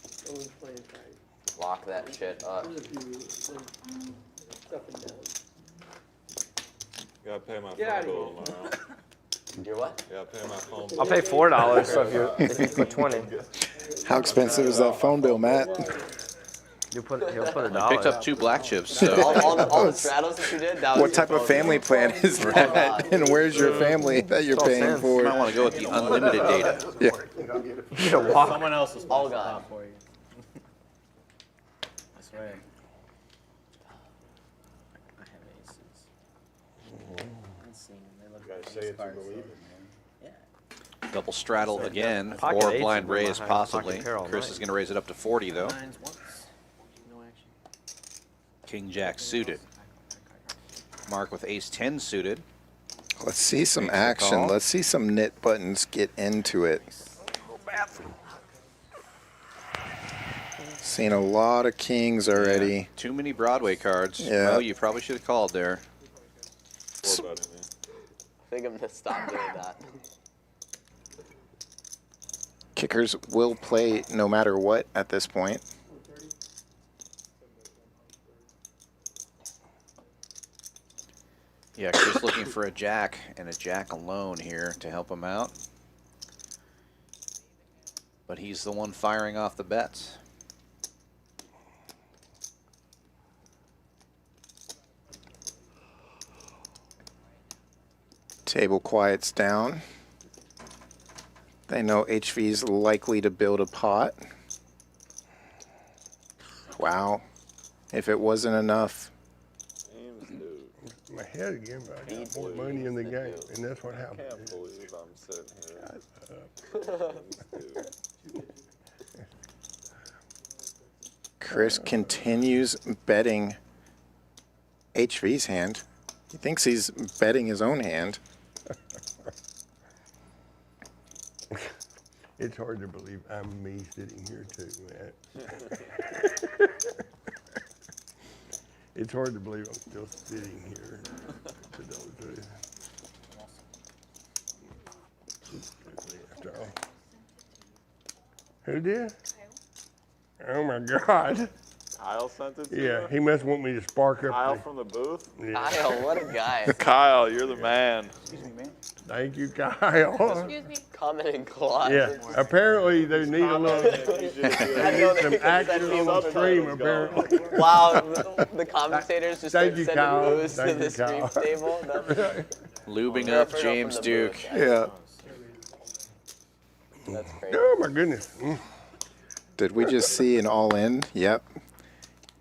Someone's playing right. Lock that shit up. There's a few up and down. Gotta pay my Get phone out of bill tomorrow. You're what? Gotta pay my phone bill. I'll pay $4 so if you put 20. How expensive is that phone bill, Matt? He'll put $1. Picked up 2 black chips, so All the straddles that you did, that was What type of family plan is that? And where's your family that you're all paying sense. you might for? want to go with the unlimited data. Yeah. You know, walk. Someone else will All splash the gone. top for you. I swear. I have aces. Let's see. They look like say it to cards, believe so- it, Yeah. Double straddle again, Pocket or eights blind would be my raise high possibly. pocket pair all Chris night. is going to raise it up to 40 though. Nines once. No action. King jack suited. Mark with ace 10 suited. Let's see some Makes the action. call. Let's see some knit buttons get into it. Seen a lot of kings already. Too many Broadway cards. Yeah. Well, you probably should have called there. Four betting me. I think I'm gonna stop doing that. Kickers will play no matter what at this point. Yeah, Chris looking for a jack and a jack alone here to help him out. But he's the one firing off the bets. Table quiets down. They know HV's likely to build a pot. Wow. If it wasn't enough. James, dude. My head again, but I got more money in the game, and that's what I happened. can't believe I'm sitting here. James, dude. Chris continues betting HV's hand. He thinks he's betting his own hand. It's hard to believe I'm me sitting here too, man. It's hard to believe I'm still sitting here. To tell the truth. After all. Who did? Oh my God. Kyle sent it to Yeah, you? he must want me to spark up. Kyle the- from the booth? Yeah. Kyle, what a guy. Kyle, you're the man. Thank you, Kyle. Excuse me. Comment in closet. Yeah, apparently they need a little, I they know need some that action on the something stream, was apparently. Wow, the commentators just Thank start you, sending Kyle. moves to Thank the you, stream Kyle. table. That's, Lubing Yeah, up from James the Duke. booth, Yeah. that's crazy. Oh my goodness. Did we just see an all-in? Yep.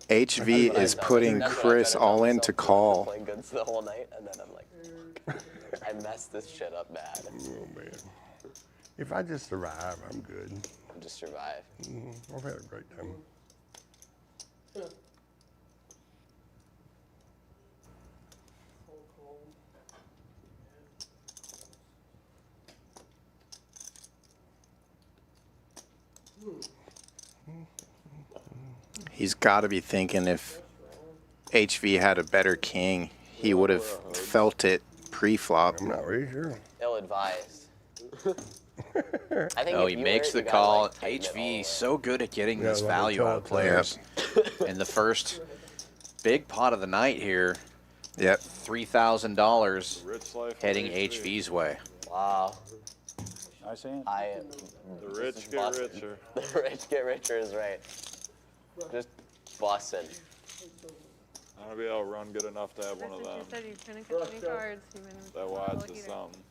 HV is putting That's what I Chris try to tell all in myself to when I'm call. playing goods the whole night, and then I'm like, I messed this shit up bad. Oh man. If I just survive, I'm good. Just survive. I've had a great time. He's got to be thinking if HV had a better king, he would have felt it pre-flop. I'm not really sure. Ill-advised. I think Oh, if he you makes were the it, you gotta, call. like, tighten it all HV the way. so good at getting Yeah, this like a value out of top players. In the first big pot of the night here, Yep. $3,000 Rich life. heading HV's way. Wow. Nice hand. The rich get busted. richer. The rich get richer is right. Just busting. I'm gonna be able to run good enough to have one of That's them. what you said. You're gonna catch any cards. You've been That wise lucky is to- something.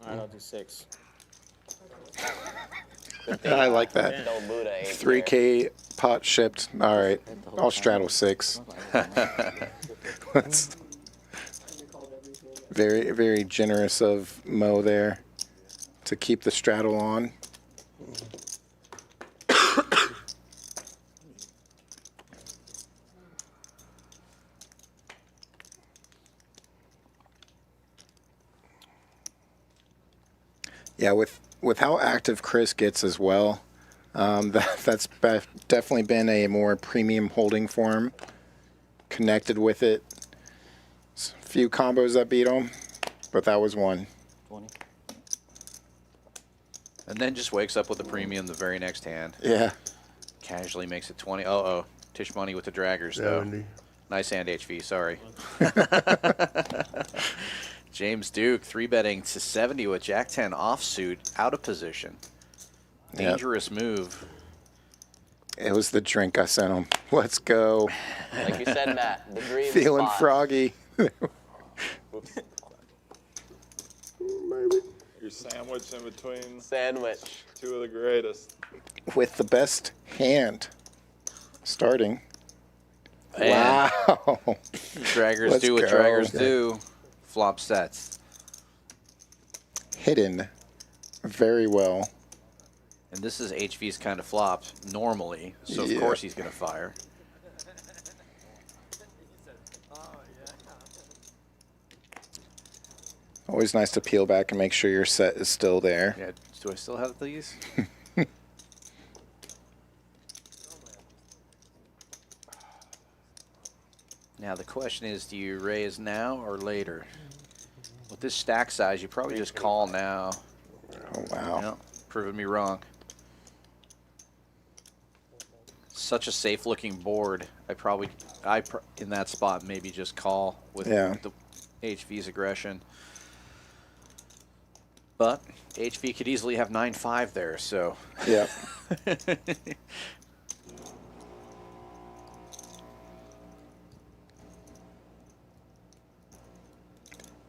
All right, I'll do 6. I like that. No Buddha ain't 3K pot shipped. All right. I'll straddle 6. That's very, very generous of Mo there to keep the straddle on. Yeah, with how active Chris gets as well, that's definitely been a more premium holding for him. Connected with it. A few combos that beat him, but that was one. 20. And then just wakes up with the premium the very next hand. Yeah. Casually makes it 20. Uh-oh. Tisch Money with the draggers, though. 70. Nice hand, HV. Sorry. James Duke, 3-betting to 70 with Jack-10 offsuit, out of position. Dangerous move. It was the drink I sent him. Let's go. Like you said, Matt, the dream Feeling spot. froggy. You're sandwiched in between Sandwich. 2 of the greatest. With the best hand. Starting. And Wow. draggers Let's do what go. draggers do. Flop sets. Hidden very well. And this is HV's kind of flop normally, so of Yeah. course he's going to fire. Always nice to peel back and make sure your set is still there. Yeah, do I still have these? Now the question is, do you raise now or later? With this stack size, you probably just call now. Oh, wow. No, proving me wrong. Such a safe-looking board. In that spot, maybe just call with Yeah. the HV's aggression. But HV could easily have 9-5 there, so. Yeah.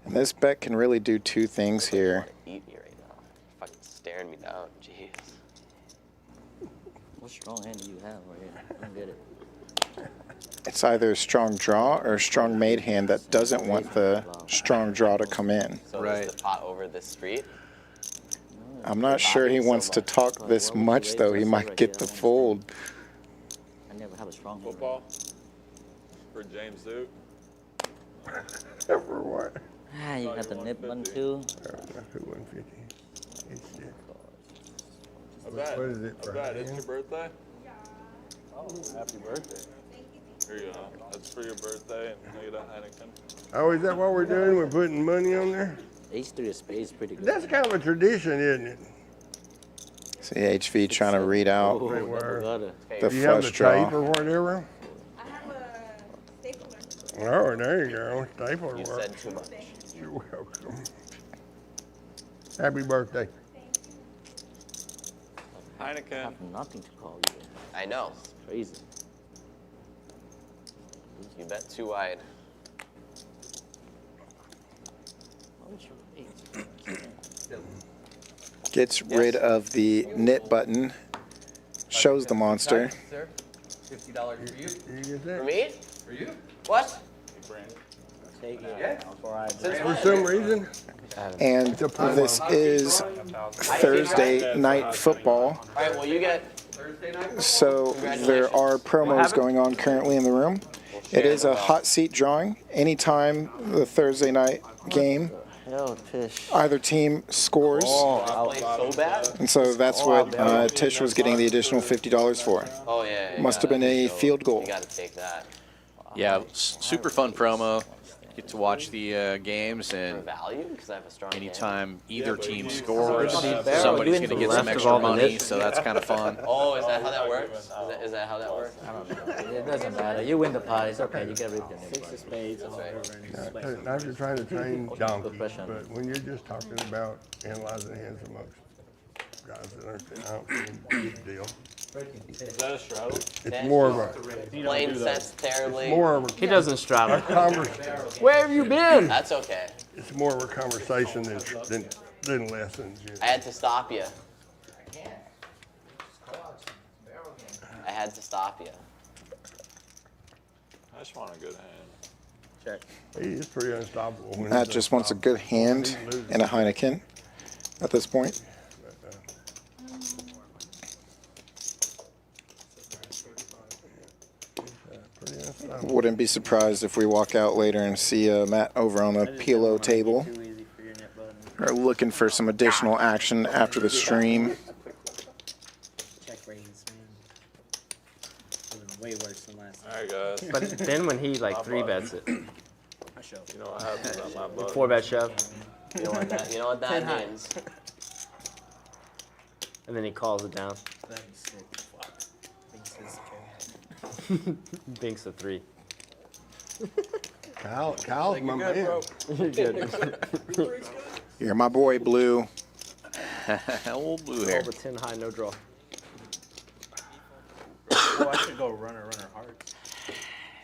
And this bet can really do two things here. Eat me right now. Fucking staring me down. Jeez. What strong hand do you have right here? I don't get it. It's either a strong draw or a strong made hand that doesn't want the strong draw to come in. So Right. is the pot over the street? I'm not sure he wants to talk this much, though. He might get the fold. I never have a strong hand. Football for James Duke. For what? Ah, you got the nip button too. 150. It's it. I bet. What is it I for bet. It's him? your birthday? Oh, happy birthday. Here you go. That's for your birthday, and you get a Heineken. Oh, is that what we're doing? We're putting money on there? H3 of spades is pretty good. That's kind of a tradition, isn't it? See HV trying to read out Oh, They double were. gutter. the Do you have the flush draw. tape or whatever? I have a stapler. Oh, there you go. Stapler You work. said too much. You're welcome. Happy birthday. I Heineken. have nothing to call you. I know. Crazy. You bet too wide. Why would you eight? Gets rid of the knit button. Shows the monster. Sir, $50 for you. You get For that? me? For you? What? Take it. Yeah. Before I Since For when? some reason, And this is Thursday night football. All right, well, you get Thursday night. So there are promos going on currently in the room. It is a hot seat drawing. Anytime the Thursday night game, hell, Tish. either team scores. I play so bad. And so that's what Tish was getting the additional $50 for. Oh, yeah. Must have been a field goal. You got to take that. Yeah, super fun promo. Get to watch the games, For and value? Because I have a strong hand. anytime either team scores, Somebody somebody's win going to the get some left of extra all the money, nits. so that's kind of fun. Oh, is that how that works? Is that how that works? I don't know. It doesn't matter. You win the pot. It's okay. You get rid of the nip. Six of spades or whatever. and now you're trying to train donkeys, pressure on but when you're just talking about analyzing hands amongst guys that aren't, I don't see a big deal. Is that a straddle? It's more of a, Playing sets terribly. more of He a doesn't straddle. conversation. Where have you been? That's okay. It's more of a conversation than lessons. You know. I had to stop you. I had to stop you. I just want a good hand. He is pretty unstoppable. when Matt he's just wants a good hand and a Heineken at this point. pretty unstoppable. Wouldn't be surprised if we walk out later and see Matt over on the Pilo table. Too easy for your nip button. Or looking for some additional action after the stream. Check raise, man. It was way worse than last time. All right, guys. But then when he like 3-bets it, I show. You know what happens on my button. 4-bet shove, You know what that means? and then he calls it down. That'd be sick. Fuck. Thinks his Binks a 3. Kyle's my man. You're good. You're my boy, Blue. Old blue Call hair. the 10 high, no draw. Oh, I should go runner hearts.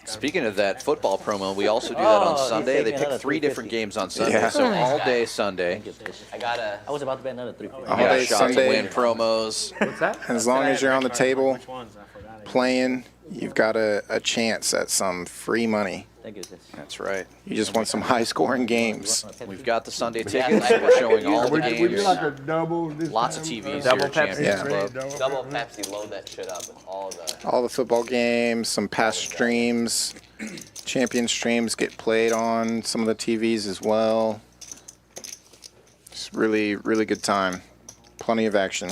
Speaking of that football promo, we also do that Oh, on he's Sunday. They taking pick another 3 different 350. games on Sunday, Yeah. so all day Sunday. Thank you, Tish. I gotta. I was about to bet another 3. All You got day a shot Sunday. to win promos. What's that? As long as you're on the table Which ones? I forgot. playing, you've got a chance at some free money. Thank you, Tish. That's right. You just want some high-scoring games. We've got the Sunday Yeah, tickets. I- We're showing all the Would you games. like a double this Lots of time? TVs Double here at Pepsi? Champions Yeah. Club. Double Pepsi, load that shit up with all the. All the football games, some past streams, champion streams get played on some of the TVs as well. It's really, really good time. Plenty of action.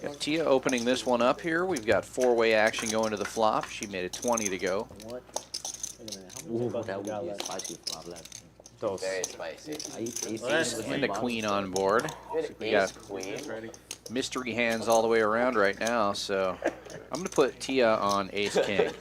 Got Tia opening this one up here. We've got 4-way action going to the flop. She made it 20 to go. What? Wait a minute. How Ooh, many buttons that we got would be a left? spicy flop left. Those. Very spicy. And a queen on board. Good We got ace queen. mystery hands all the way around right now, so I'm going to put Tia on ace king.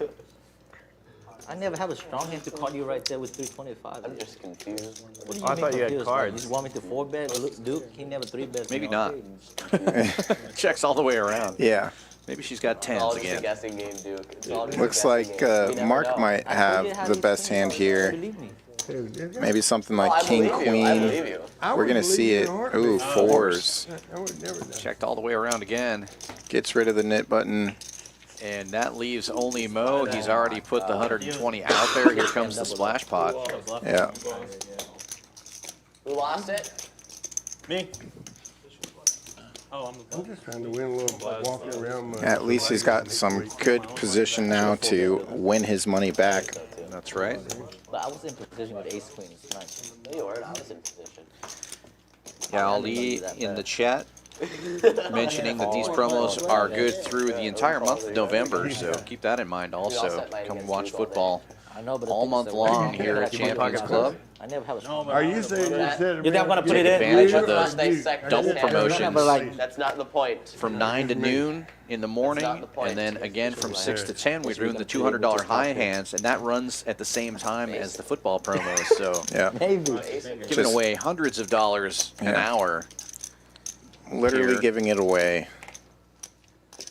I never have a strong hand to call you right there with 325. I'm just confused. What do you Oh, I mean thought you had confused? cards. You just want me to 4-bet Duke? He never 3-bets. Maybe me not. all day. Checks all the way around. Yeah. Maybe she's got It's all 10s just a again. guessing game, Duke. It's all just a Looks guessing like game. You never Mark know. might I told you have how the these best things hand are. here. Believe me. Maybe something Oh, like I king, believe you. I queen. believe you. We're going to see it. Ooh, fours. I would never done. Checked all the way around again. Gets rid of the knit button. And that leaves only Mo. He's already put the 120 out there. Here comes the splash pot. Yeah. Who lost it? Me. I'm just trying to win a little, walking around. At least he's got some good position now to win his money back. That's right. But I was in position with ace queen. It's nice. No, you weren't. I was in position. Yeah, Ali in the chat mentioning that these promos are good through the entire month of November, so keep that in mind also. Come watch football I know, but all month long here at Champions Club. I never have a strong. Are you saying instead of You think I'm gonna put it Take in? advantage of Let's the dissect double this hand. promotions That's not the point. from 9 to noon in the morning, and then again from 6 to 10 we're doing the $200 high hands, and that runs at the same time as the football promos, so Yeah. Maybe. giving away hundreds of dollars an Yeah. hour. Literally Here. giving it away.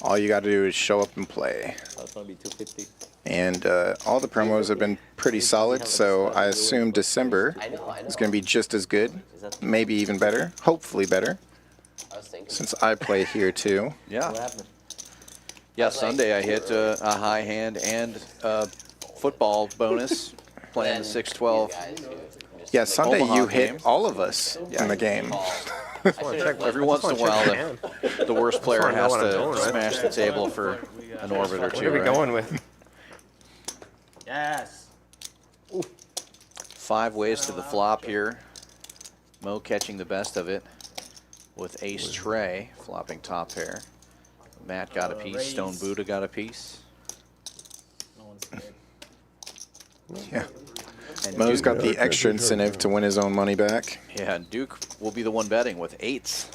All you got to do is show up and play. That's gonna be 250. And all the promos have been pretty solid, so I assume December I know. is going to be just as good, maybe even better, hopefully better, I was thinking. since I play here too. What Yeah, happened? yeah. Sunday I hit a high hand and a football bonus, playing the 6-12. Yeah, Sunday Omaha you hit game. all of us in the game. Every once in a while, the worst player wanna know has what I'm to doing, right? smash the table for an orbit or What two. are we right? going with? Yes. 5 ways to the flop here. Mo catching the best of it with ace tray, flopping top pair. Matt got a piece, Stone Buddha got a piece. No one's scared. Yeah. And Mo's Duke, got the extra incentive to win his own money back. yeah, and Duke will be the one betting with 8s.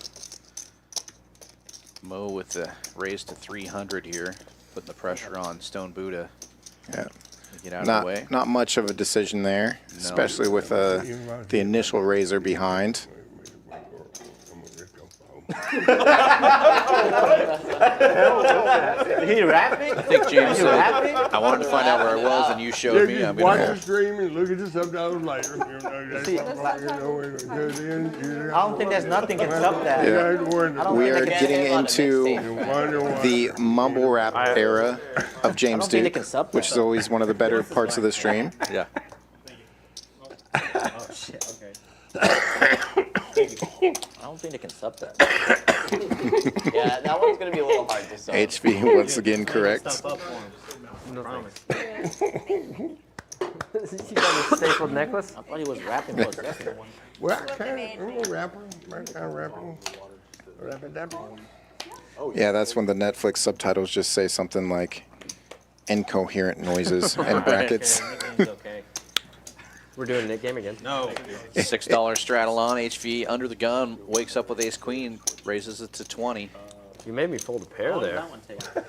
Mo with the raise to 300 here, putting the pressure on Stone Buddha Yeah. to get out of the way. Not much of a decision there, No. especially with the initial raiser behind. He rapping? I think James said, I wanted to find out where I was, and you showed me. I'm Watch gonna the stream and look at the subtitles later. I don't think there's nothing can stop that. Yeah. We are getting into the mumble rap era of James think they Duke, can sub which that. is always one of the better parts of the stream. yeah. Oh shit. Okay. I don't think they can sub that. Yeah, that one's gonna be a little hard to solve. HV once again correct. You got a stapled necklace? I thought he was rapping for a second. Well, I'm a rapper. I'm kind of rapping. Rapping. Yeah, that's when the Netflix subtitles just say something like incoherent noises in brackets. Okay. We're doing Nick game again. No. $6 straddle on, HV under the gun, wakes up with ace queen, raises it to 20. You made me fold a pair there. That one taken.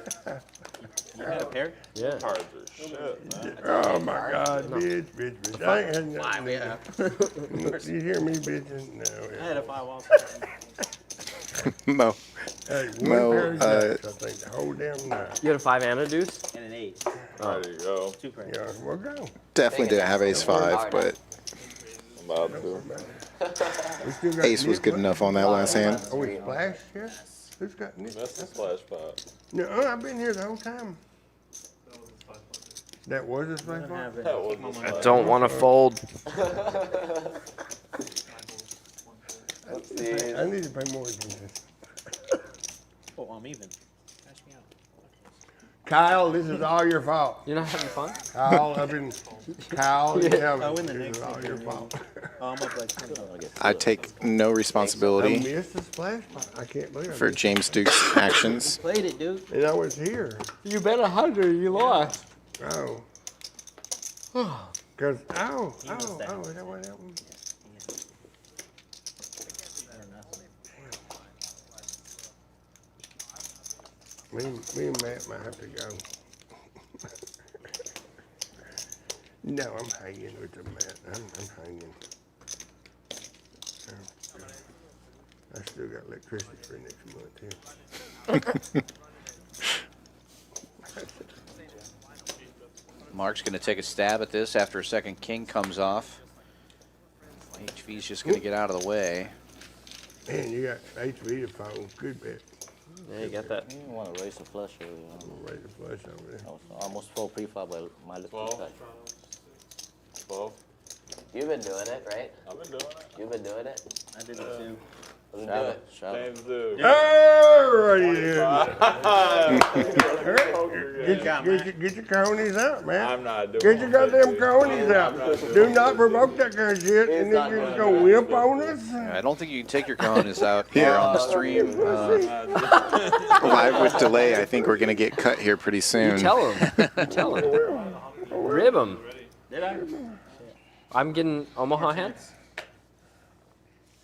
You had a pair? Yeah. Cards are shit, man. Oh my God, bitch. I ain't had nothing there. You hear me, bitch? I had a 5 also. Mo. Hey, one Mo, pair of jacks, I think, the whole damn night. You had a 5 and a deuce? And an 8. There you go. 2 pairs. Yeah, we'll go. Definitely didn't have ace 5, but I'm about to. We still got ace was Nick good left? enough on that last hand. Oh, we splashed here? Who's got Nick? That's the splash pot. No, I've been here the whole time. That was a splash pot? That was the splash. Don't want to fold. Let's see. I need to pay more attention. Oh, I'm even. Cash me out. Kyle, this is all your fault. You're not having fun? Kyle, Oh, in the this next is all one. your fault. Oh, I'm up like 20. I take no I responsibility missed the splash pot. I can't believe it. for James Duke's actions. Played it, dude. And I was here. You bet 100, you lost. Oh. Cause, is that what that one? Me and Matt might have to go. No, I'm hanging with the Matt. I'm hanging. I still got electricity for next month too. Mark's going to take a stab at this after a second king comes off. HV's just going to get out of the way. Man, you got HV to fold. Good bet. Yeah, you got that. You want to raise the flush here. Raise the flush over there. Almost full pre-flop, but my little 12. 12. You've been doing it, right? I've been doing it. You've been doing it. I did it too. Let's do it. James Duke. Alrighty then. Get your conies out, man. I'm not doing Get your goddamn it. conies out. Do not provoke that kind of shit, and then you're just gonna whip on us. I don't think you can take your cojones out here on the stream. Live with delay, I think we're going to get cut here pretty soon. You tell him. You tell him. Rib him. Did I? I'm getting Omaha hands.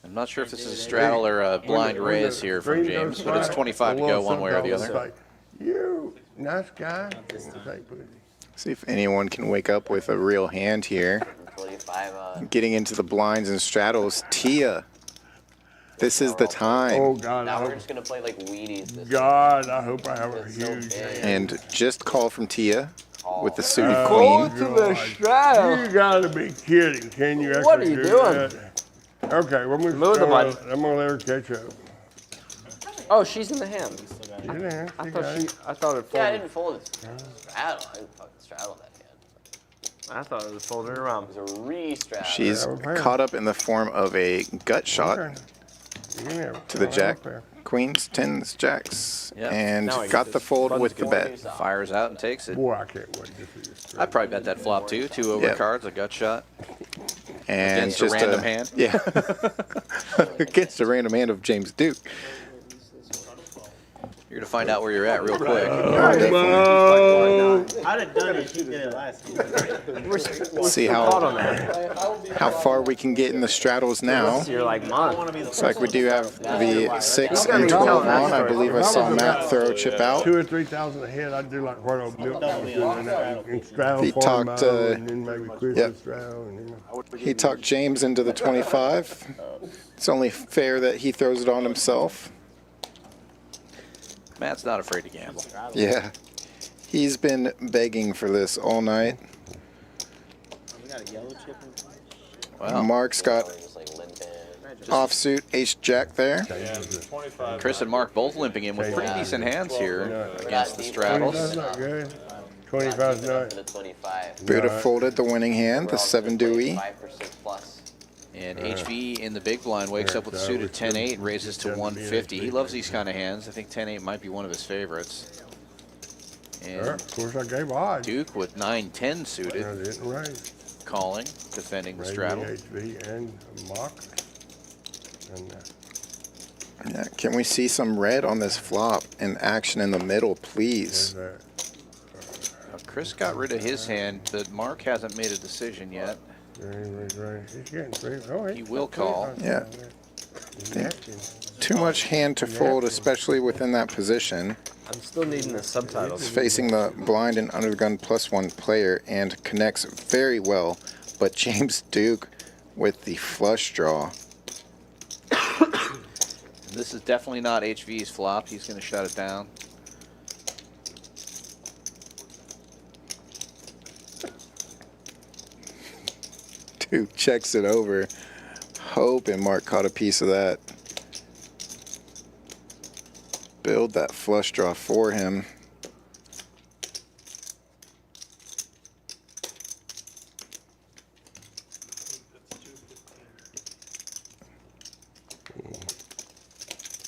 I'm not sure if this is a straddle or a blind raise here from James, but it's 25 to go one way or the other. You nice guy. See if anyone can wake up with a real hand here. 25. Getting into the blinds and straddles, Tia. This is the time. Oh God! Now we're just gonna play like Wheaties. This God, I hope I have a It's so huge big. hand. And just call from Tia with the suited Oh, queen. To the straddle. You gotta be kidding! Can you actually What are you do doing? that? Okay, well, Move the button. I'm gonna let her catch up. Oh, she's in the hand. Get in there. I thought it Yeah, I folded. didn't fold it. Straddle. I didn't fucking straddle that hand. I thought it was folded around. It was a re-straddle. She's caught up in the form of a gut shot to the jack. Queens, tens, jacks, Yep. and Now I got get the this. fold Fun's with the good. bet. Fires out and takes it. Boy, I can't wait to see this. I'd probably bet that flop too. 2 over Yep. cards, a gut shot. And Against a just random hand? Yeah. Against a random hand of James Duke. You're going to find out where you're at real quick. Hey, I'd have done it if you did it last game. See Caught on how, that. how far we can get in the straddles now. You're like, Mom. Looks like we do have the 6 and 12 on. I believe I saw Matt throw a chip out. 2,000 or 3,000 ahead, I'd do like what old Bill and straddle He 40 talked, miles, and then maybe Chris yep. would straddle. And, He talked James into the 25. It's only fair that he throws it on himself. Matt's not afraid to gamble. Yeah. He's been begging for this all night. We got a yellow chip in Well, Mark's got Just like limping. offsuit ace-jack there. Yeah, 25. Chris and Mark both limping in with pretty decent hands here against the That's straddles. not good. 25's For not. the 25. Buddha folded the winning hand, the 7 Dewey. 5% plus. And HV in the big blind wakes up with a suited 10-8, raises to 150. He loves these kind of hands. I think 10-8 might be one of his favorites. And Of course, I gave odds. Duke with 9-10 I suited, didn't raise. calling, defending the Raising straddle. HV and Mock. And, Yeah, can we see some red on this flop in action in the middle, please? there's Now, Chris got rid of his hand, but Mark hasn't made a decision yet. He's getting free. Oh, He will call. Yeah. Too much hand to fold, especially within that position. I'm still needing the subtitles. It's facing the blind and under the gun +1 player and connects very well, but James Duke with the flush draw. This is definitely not HV's flop. He's going to shut it down. Duke checks it over. Hoping Mark caught a piece of that. Build that flush draw for him.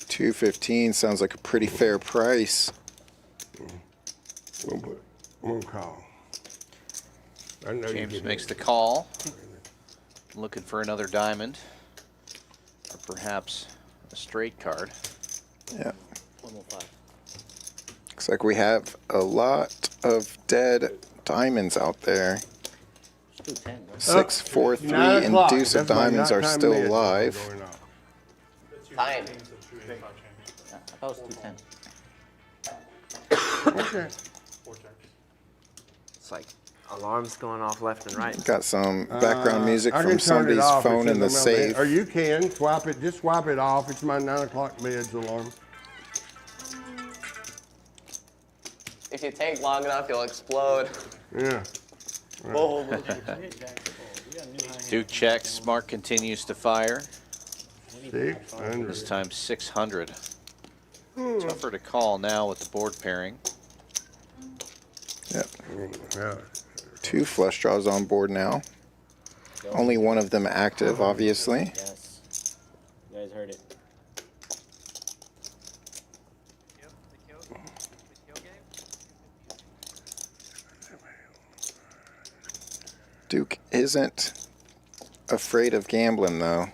$215 sounds like a pretty fair price. We'll call. I know James you makes the call. Looking for another diamond. Or perhaps a straight card. Yeah. 105. Looks like we have a lot of dead diamonds out there. It's 210, right? 6, 4, 3, 9 and o'clock. deuce of That's my diamonds are nighttime still mid alive. going off. Time. Yeah, I thought it was 210. Okay. It's like alarms going off left and right. Got some background music I from can turn it somebody's off. It phone in the says I'm on safe. Or you can swap it. Just swap it off. It's my 9 o'clock mids alarm. If you take long enough, you'll explode. Yeah. Whoa, whoa, whoa. We got a new high hand. Duke checks. Mark continues to fire. 600. This time 600. Tougher to call now with the board pairing. Yep. Yeah. 2 flush draws on board now. Only one of them active, obviously. Yes. You guys heard it. Duke isn't afraid of gambling, though.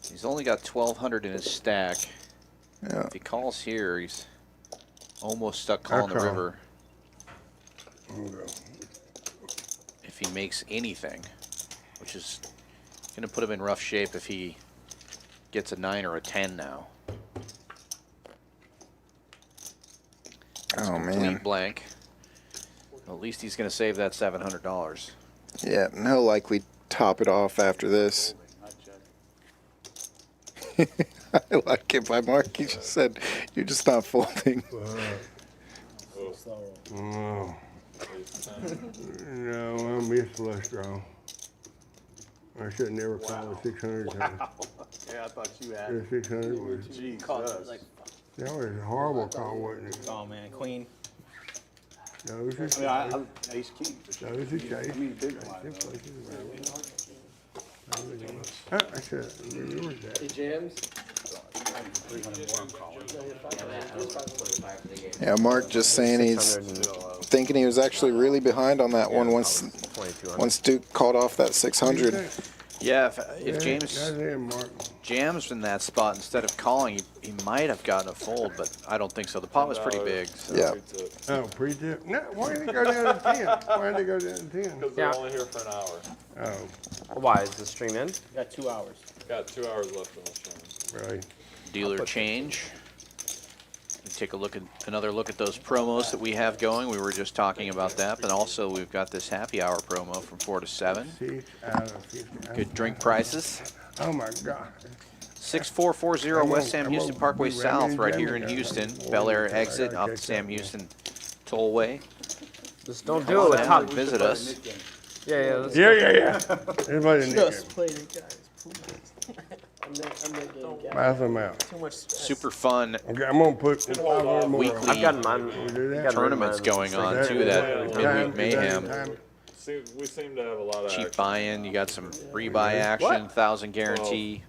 He's only got 1,200 in his stack. Yeah. If he calls here, he's almost stuck calling the call. river. If he makes anything, which is going to put him in rough shape if he gets a 9 or a 10 now. Oh, Complete man. blank. At least he's going to save that $700. Yeah, and he'll likely top it off after this. I like it by Mark. He just said, you're just not folding. Oh. No, I missed flush draw. I should never call a 600. Yeah, I thought you had The 600 was, Jesus. that was a horrible call, wasn't it? Oh man, queen. That was a I mean, ace king. That was a chase. I mean, big one. I should remember that. He jams. Yeah, Mark just saying he's thinking he was actually really behind on that one once Duke called off that 600. Yeah, if James That's it, Mark. jams in that spot instead of calling, he might have gotten a fold, but I don't think so. The pot was pretty big. So. Yeah. Oh, pre-tip? No, why did it go down to 10? Why did it go down to 10? Because they're only here for an hour. Oh, Why is the stream end? You got 2 hours. Got 2 hours left in the stream. really? Dealer change. We take a look at another look at those promos that we have going. We were just talking about that, but also we've got this happy hour promo from 4 to 7. 6 out of 50. Good drink prices. Oh my God. 6440 West Sam Houston Parkway I'm gonna South, be right here ramming in down. Houston. Bel Air exit off the Sam Houston Tollway. Just don't do it with top. Visit us. Yeah, let's Yeah. Everybody Just play the guys. pass them out. Too much stress. Super fun Okay, I'm gonna put 500 more. weekly I've got mine. Do that. tournaments going on too. That midweek mayhem. We seem to have a lot of Cheap action. buy-in. You got some rebuy action. 1,000 guarantee.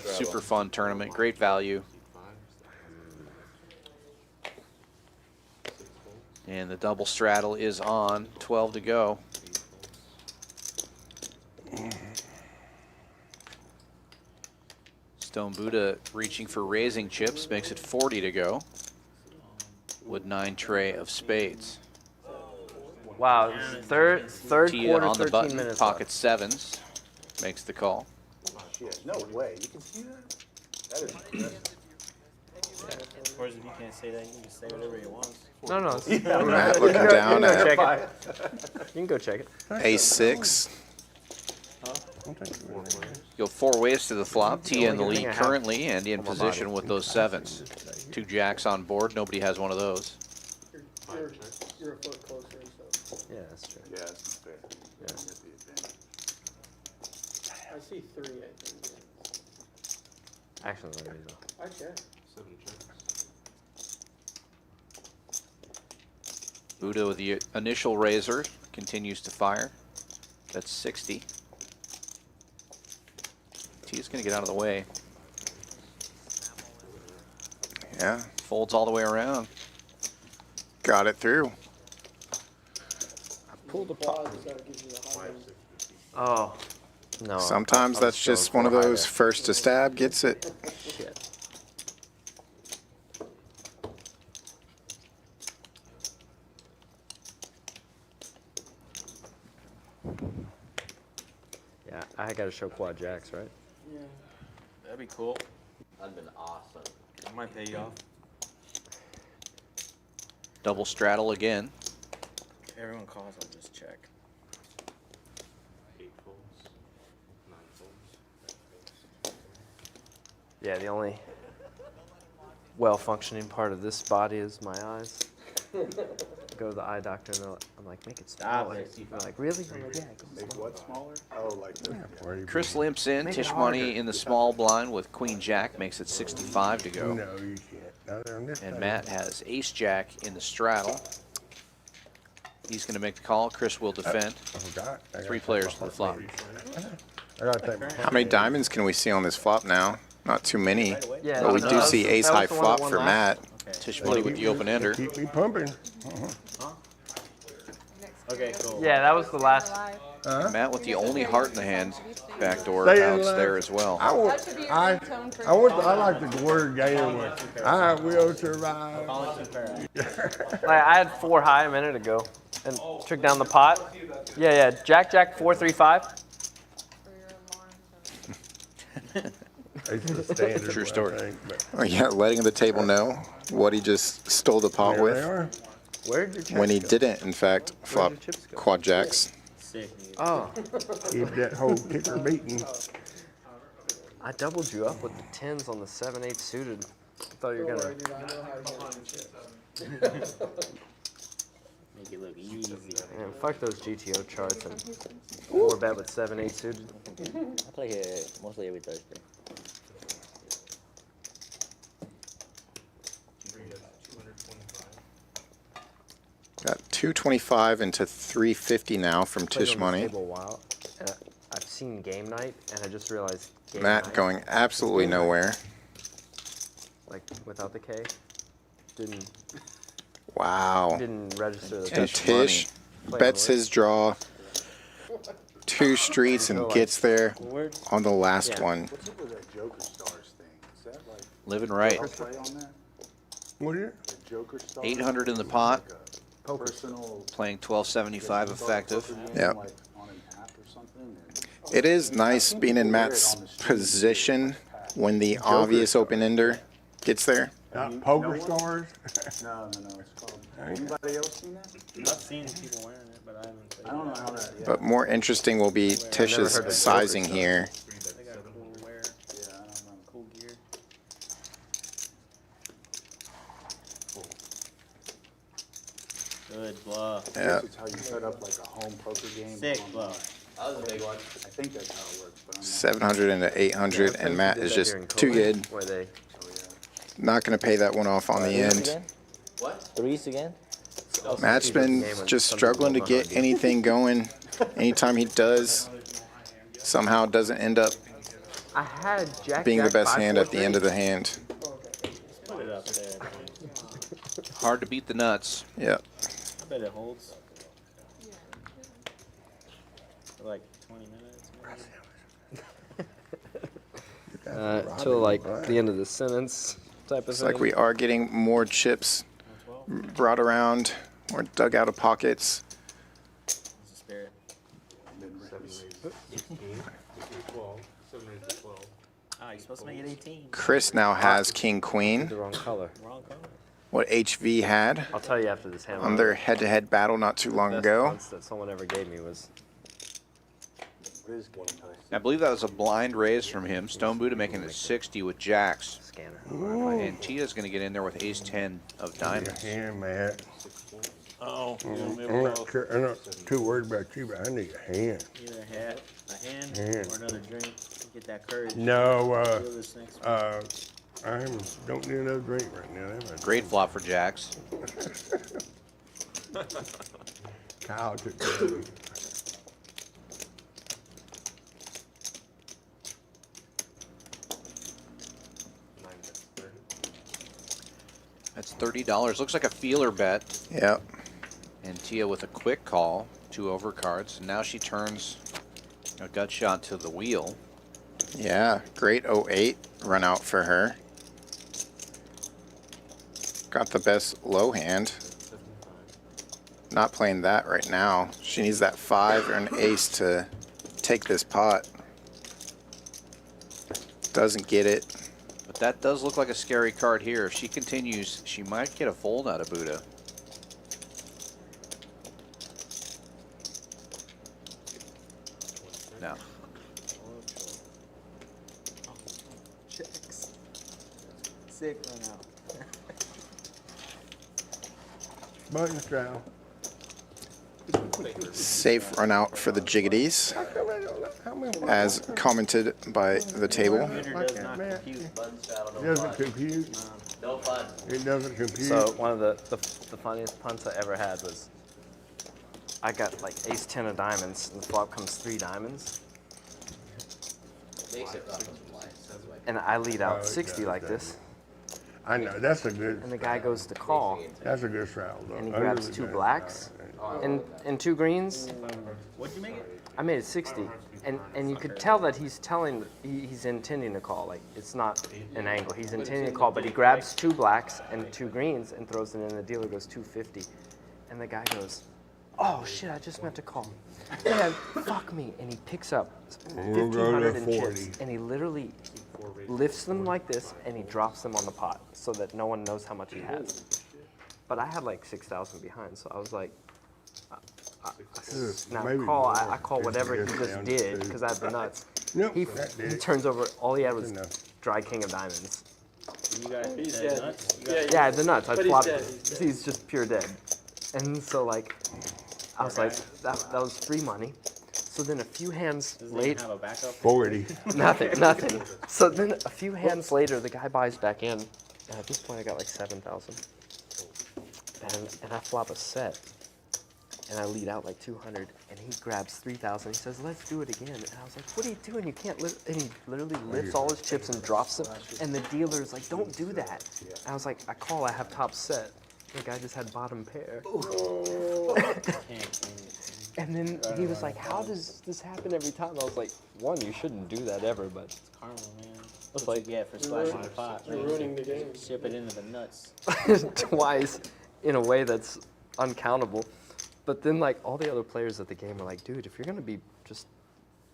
Super fun tournament. Great value. And the double straddle is on. 12 to go. Stone Buddha reaching for raising chips, makes it 40 to go with 9 tray of spades. Wow, third Tia quarter, on the 13 button, minutes pocket sevens, makes the call. No way. You can see that? That is impressive. Of course, if you can't say that, you can say whatever you want. No. Matt looking down Go at check it. You can go check it. A6. Go 4 ways to the flop. Tia in the only lead thing I have currently and in on my position body. with those sevens. 2 jacks on board. Nobody has one of those. You're a foot closer, so. Yeah, that's true. Yeah, that's fair. Yeah. I see 3, I think. Actually, let me know. I check. Buddha with the initial razor continues to fire. That's 60. Tia's going to get out of the way. Yeah, Folds all the way around. got it through. Pull the pot. That gives you the high end. Oh, no. Sometimes I was that's going just for one of a high those there. first to stab gets it. Shit. Yeah, I got to show quad jacks, right? Yeah. That'd be cool. That'd been awesome. I might pay you off. Double straddle again. If everyone calls, I'll just check. 8 folds, 9 folds. Yeah, the only well-functioning part of this body is my eyes. go to the eye doctor, and I'm like, make it smaller. They're like, really? I'm like, yeah. Make what smaller? Oh, like this. Chris limps in. Tisch Money in the small blind with Queen Jack makes it 65 to go. No, you can't. Not on this And table. Matt has Ace Jack in the straddle. He's going to make the call. Chris will defend. I forgot. I gotta 3 take players my to the heart flop. rate. I gotta take my How many diamonds can we see on this flop now? Not too many. Yeah, But we that do was- see that ace was high the one that flop won for last. Matt. Tisch Money with the open ender. Keep me pumping. Okay, cool. Yeah, that was the last. Matt with the only heart in the hand. Backdoor Stay in bounce line. there as well. I want. That should be your I ringtone for I like the word game with I will survive. Like, I had 4 high a minute ago, and took down the pot. Yeah, Jack, 4, 3, 5. for your alarm. It's the standard. True one, story. I think, but Oh, yeah, letting the table know what he just stole the pot there they with are. Where did your chips when he go? didn't, in fact, flop your chips go? quad jacks. Sick, dude. Oh, Keep that whole kicker beating. I doubled you up with the 10s on the 7-8 suited. I thought you were Don't worry, gonna. dude, I know how to get the shit. Make it look easy. Man, fuck those GTO charts and 4-bet with 7-8 suited. I play here mostly every Thursday. Got 225 into 350 now from Played Tisch on this Money. table a while, and I've seen game night, and I just realized game Matt night, going absolutely nowhere. like without the K, didn't Wow. register the And Tisch Money. Tisch bets his draw 2 streets and gets there on the last Yeah. one. What's up with that Joker Stars thing? Is that like Living right. play on that? What is it? The Joker Stars? 800 in the pot. Like a personal Playing 1275 effective. poker game, Yep. like on an app or something? Or- It is nice being in Matt's position when the obvious open ender gets there. Not poker stars? No, it's called. Anybody else seen that? I've seen people wearing it, but I haven't played I don't know how that. Yeah, But more interesting will be Tish's sizing here. They got cool wear, yeah, I don't know. cool gear. Good bluff. Yeah. This is how you set up like a home poker game. Sick online. bluff. That was a big one. I think that's how it works, but I'm not. 700 into 800, and Matt is just too good. Where they Not going to pay that one off on the end. Again? What? Threes again? Matt's been just struggling to get anything going. Anytime he does, somehow doesn't end up I had Jack being the Jack best 5, hand 4, at the end of the 3. hand. Put it up there. Hard to beat the nuts. Yep. I bet it holds. For like 20 minutes. Till like the end of the sentence type of It's thing. like we are getting more chips brought around, more dug out of pockets. It's a spirit. Ah, you're supposed to make it 18. Chris now has King Queen, the wrong color. Wrong color. what HV had I'll tell you after this hand. on their head-to-head battle not too long Best ago. punts that someone ever gave me was What is game time? I believe that was a blind raise from him. Stone Buddha making it 60 with jacks. scanner. And Tia's going to get in there with ace 10 of diamonds. Hand, Matt. Oh, I'm not too worried about you, but I need a hand. either a hand Hand. or another drink to get that courage. No, Do this next one. I don't need another drink right now. That's a- Great flop for jacks. Kyle took care of me. That's $30. Looks like a feeler bet. Yep. And Tia with a quick call, 2 over cards. And now she turns a gut shot to the wheel. Yeah, great 08 run out for her. Got the best low hand. Not playing that right now. She needs that 5 or an ace to take this pot. Doesn't get it. But that does look like a scary card here. If she continues, she might get a fold out of Buddha. No. Sick run out. button straddle. Safe run out for the jiggities, as commented by the table. Does not compute. Button straddle, It no doesn't fun. compute. No fun. It doesn't compute. So one of the funniest punts I ever had was I got like ace 10 of diamonds, and the flop comes 3 diamonds, Makes it rough with blinds. That's why. and I lead Oh, out it 60 does, like doesn't this, I know, that's a good, and the guy goes to call, that's a good straddle, though. and he I grabs really 2 do. blacks and 2 greens. What'd you make it? I made it 60, and you could tell that he's he's intending to call. Like, it's not an angle. He's intending to call, but he grabs 2 blacks and 2 greens and throws it in. The dealer goes 250, and the guy goes, "Oh shit! I just meant to call. Man, fuck me!" And he picks up We'll go to 1,500 in chips, 40. and he literally lifts them like this, and he drops them on the pot so that no one knows how much he has. But I had like 6,000 behind, so I was like. Now Maybe call, more. I call whatever he It's just down did to- because I had the nuts. Nope, He that did it. turns over, all he had was enough. dry king of diamonds. You got He's the dead. nuts? You got Yeah, the nuts, I But he's flopped. dead, He's just pure dead. And so like, I was like, that was free money. So then a few hands Does he later, have a backup? 40. nothing. So then a few hands later, the guy buys back in. And at this point, I got like 7,000. And I flop a set. And I lead out like 200, and he grabs 3,000. He says, "Let's do it again." And I was like, "What are you doing? You can't lift." And he literally lifts all his chips and drops them. And the dealer's like, "Don't do that." And I was like, "I call. I have top set." The guy just had bottom pair. And then he was like, "How does this happen every time?" I was like, "One, you shouldn't do that ever, but Karma, man. That's What like- you get for splashing the pot. You're man. ruining the game. Ship it into the nuts. twice in a way that's uncountable." But then like all the other players at the game are like, "Dude, if you're gonna be just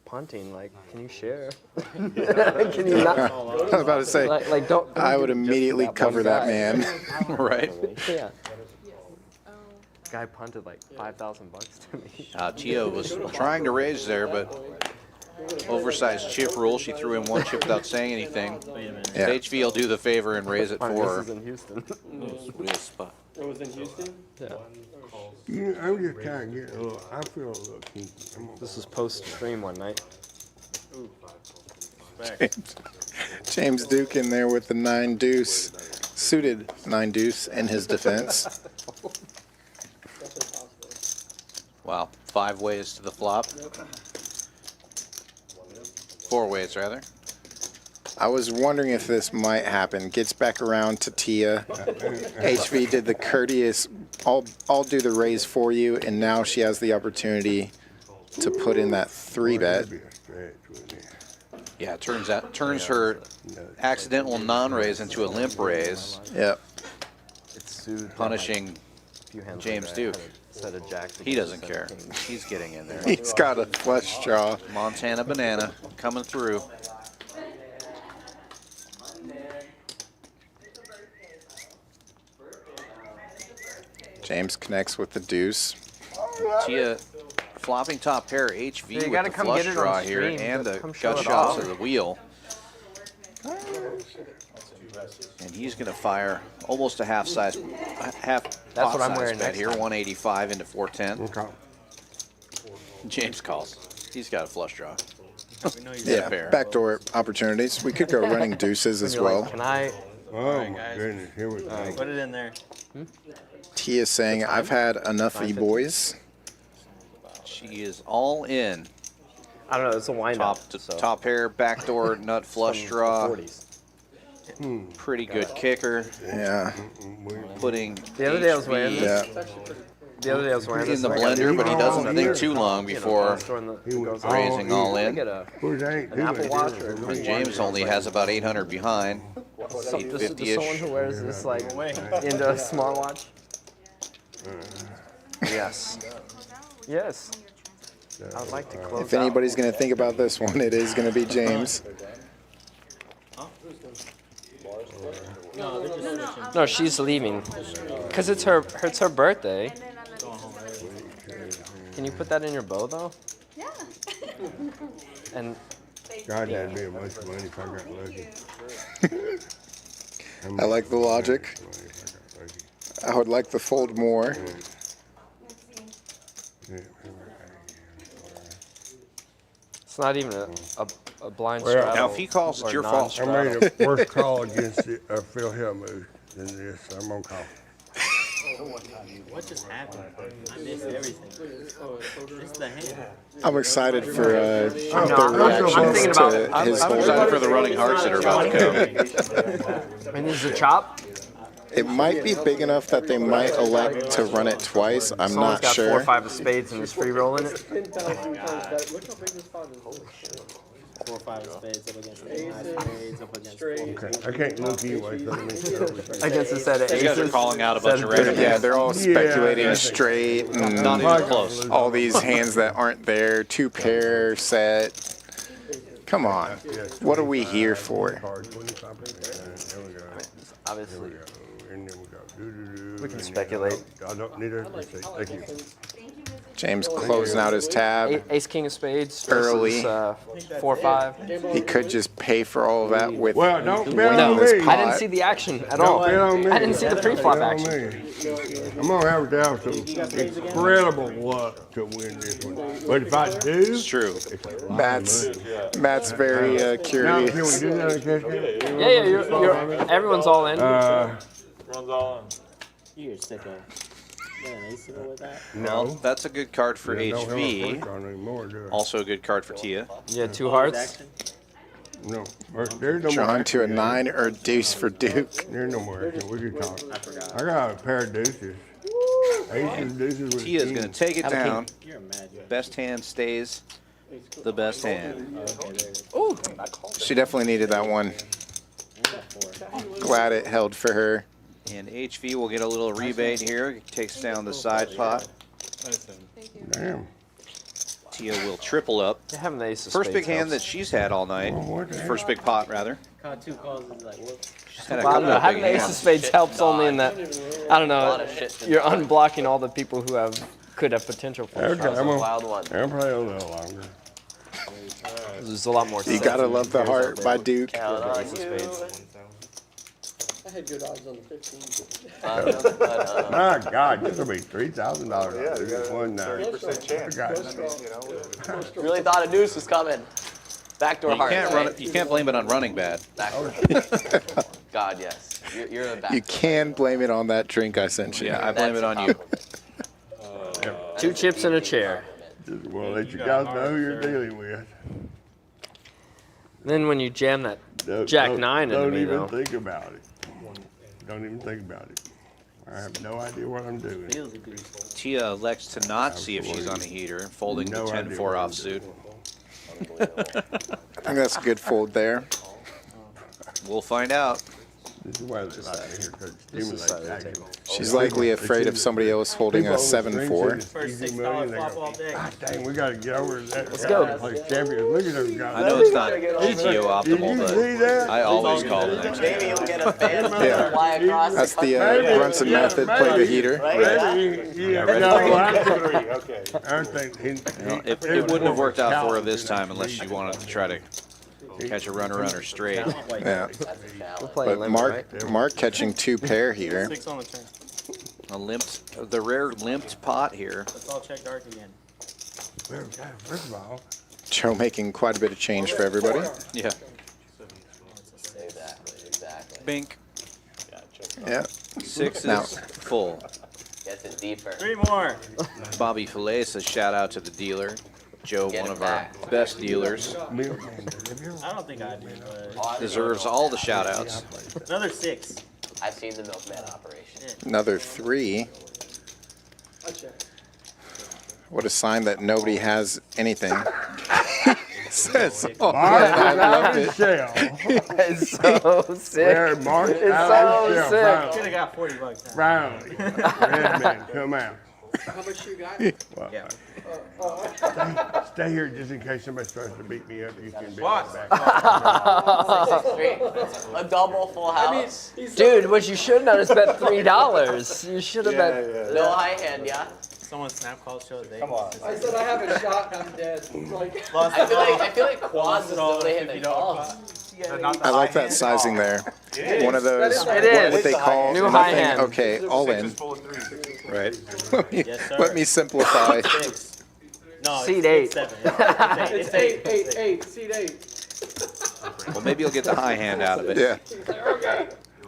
punting, like, can you share? Can you not?" I was about to say, Like don't. I would do it just immediately for cover one that guy. man. Right? Yeah. Guy punted like $5,000 to me. Tia was trying to raise there, but oversized chip rule. She threw in 1 chip without saying anything. Wait a minute. Yeah. HV will do the favor and raise it I mean, for this her. is in Houston. Real spot. It was in Houston? Yeah. You know, I'm just kind of getting a little, I feel a little kinky. I'm gonna- This was post stream one night. James Duke in there with the 9 deuce, suited 9 deuce in his defense. Wow, 5 ways to the flop. 4 ways, rather. I was wondering if this might happen. Gets back around to Tia. HV did the courteous, I'll do the raise for you, and now she has the opportunity to put in that 3-bet. That'd be a stretch, wouldn't it? Yeah, it turns her accidental non-raise into a limp raise, Yep. It's soothed. punishing A few hands James later, I Duke. had a set of jacks He against doesn't a set care. of kings. He's getting in there. He's got a flush draw. Montana banana coming through. James connects with the deuce. Tia flopping top pair, HV you with gotta the come flush get it draw on here stream. and the Come show gut it shots off. of the wheel. And he's going to fire almost a half That's what I'm wearing bet next here, time. 185 into 410. Okay. James calls. He's got a flush draw. We know Yeah, pair. backdoor opportunities. We could go running deuces as You're well. like, can I? Oh, my goodness, here we go. Put it in there. Tia saying, I've had enough of you boys. She is all in. I don't know. It's a wind up. Top pair, backdoor, nut flush draw. 40s. Pretty good kicker. Yeah. Putting The other day I was HV wearing Yeah. The other day I was wearing in this. the and I got blender, but he doesn't Oh, think yeah. too long you know, before throwing the- He it was goes raising all I in. get a Where's ain't an Apple Watch or a And Google James Watch. only has about 800 behind. Just someone 850-ish. who wears this like into a smartwatch. Yes. Yes. I would like to close If anybody's going to think about this one, it is going to be James. No, they're just switching. out. No, she's leaving because it's her birthday. Can you put that in your bow though? Yeah. And God, that'd be a bunch of money if I got lucky. I like the logic. I would like the fold more. It's not even a blind Well, straddle. Now, if he calls, it's or your fault. I made a worse call against Phil Hellmuth than this. I'm gonna call. What just happened? I missed everything. It's the hand. I'm excited for their I'm reactions thinking to about- his I'm hold'em. excited for the running hearts that are about to go. And this is a chop. It might be big enough that they might elect to run it twice. I'm Someone's not got 4 sure. or 5 of spades and is free rolling it. 10,000 times better. Look how big this pot is. 4 or 5 spades up against 8 spades up against Straight. Okay, I can't look anyway. So let me throw it. Against a set of You guys are aces. calling out a bunch of random Yeah, hands. they're all speculating straight and Not even close. all these hands that aren't there. 2-pair set. Come on. What are we here for? Card, 25%. There we go. Obviously. And then we go. We can speculate. I don't need a receipt. Thank you. James closing out his tab. Ace king of spades. Early. Versus, 4-5. He could just pay for all of that with Well, don't bet winning on this me. pot. I didn't see the action at all. Don't bet on me. I didn't see the pre-flop Bet on action. me. I'm gonna have to have some incredible luck to win this one. But if I do, It's true. Matt's very now can we curious. do that in cash game? Yeah, you're everyone's all in. Runs all in. You're sicko. You got an ace to go with that? Well, that's a good card for Yeah, don't have a HV. first card anymore, do I? Also a good card for Tia. Yeah, 2 hearts. Action? No, there's no more Drawn action. to a 9 or deuce for Duke. There's no more action. We can talk. I got a pair of deuces. Aces, deuces with Tia's king. going to take it Have a king. down. You're a mad guy. Best hand stays the best hand. Okay, there it is. She definitely needed that one. Glad it held for her. And HV will get a little rebate here. Takes down the side pot. Thank you. Damn. Tia will triple up. They have an ace of First big spades hand that helps. she's had all night. what the heck? First big pot, rather. Caught 2 calls is like, whoops. She's had a Well, I couple don't know. of Having big an ace of hands. spades helps only in that, I don't A lot know, of shit's been you're done. unblocking all the people who could have potential for Okay, I'm gonna, Wild one. I'm play a little longer. There's a lot more. You gotta love the heart by Duke. Count on Ace of you. spades. I had good odds on the 15. But, My God, this will be $3,000. One night. 30% chance. God. really thought a deuce was coming. Backdoor You heart. can't run it. You can't blame it on running bad. Backdoor. God, yes. You're a backdoor. You can blame it on that drink I sent you. Yeah, I blame it on you. 2 chips in a chair. Just want to let you guys know who you're dealing with. Then when you jam that Jack 9 into Don't me, even though. think about it. Don't even think about it. I have no idea what I'm doing. Feels good. Tia elects to not see if she's on the heater, folding the No idea 10-4 what I'm offsuit. I think that's a good fold there. We'll find out. This is why they like me here, because it stimulates action. She's likely afraid of somebody else holding a 7-4. First $6 flop all day. God dang, we gotta get over that. Let's go. Play Champions. Look at those guys. I know it's not GTO Did you optimal, see but that? I always call the next Maybe you'll get a fan Yeah. fly across. That's the Brunson method. Play the heater. Yeah, no, I think It wouldn't have worked out for her this time unless she wanted to try to catch a runner straight. Yeah. We're playing But limit, right? Mark catching 2-pair here. 6 on the turn. A limped, the rare limped pot here. Let's all check dark again. First of all, Joe making quite a bit of change for everybody. Yeah. Exactly. Bink. Yeah. 6 Now- is full. Gets it deeper. 3 more. Bobby Fillet says shout out to the dealer. Joe, Get one it of our back. best dealers, I don't think I do, but deserves all the shout outs. another 6. I've seen the milkman operation. Another 3. I check. What a sign that nobody has anything. Says, oh, Mark I is out loved of it. shell. It's so sick. Where Mark It's out so of sick. shell. Could have got $40. Finally. Red man, come out. How much you got? Well, Yeah. Stay here just in case somebody starts to beat me up. You can beat me What? back. A double full house. Dude, what you should have done is bet $3. You should have bet. No high hand, yeah. Someone snap calls show they. Come on. I said I have a shot, I'm dead. Like, Lost I feel like quads is the all only hand $50 they call. pot. I like that sizing there. One of those, It is. what they call New high nothing. hand. Okay, all in. Right. Yes, sir. Let me simplify. Six. No, Seat it's 8. 7. It's eight, seat 8. Well, maybe you'll get the high hand out of it. Yeah.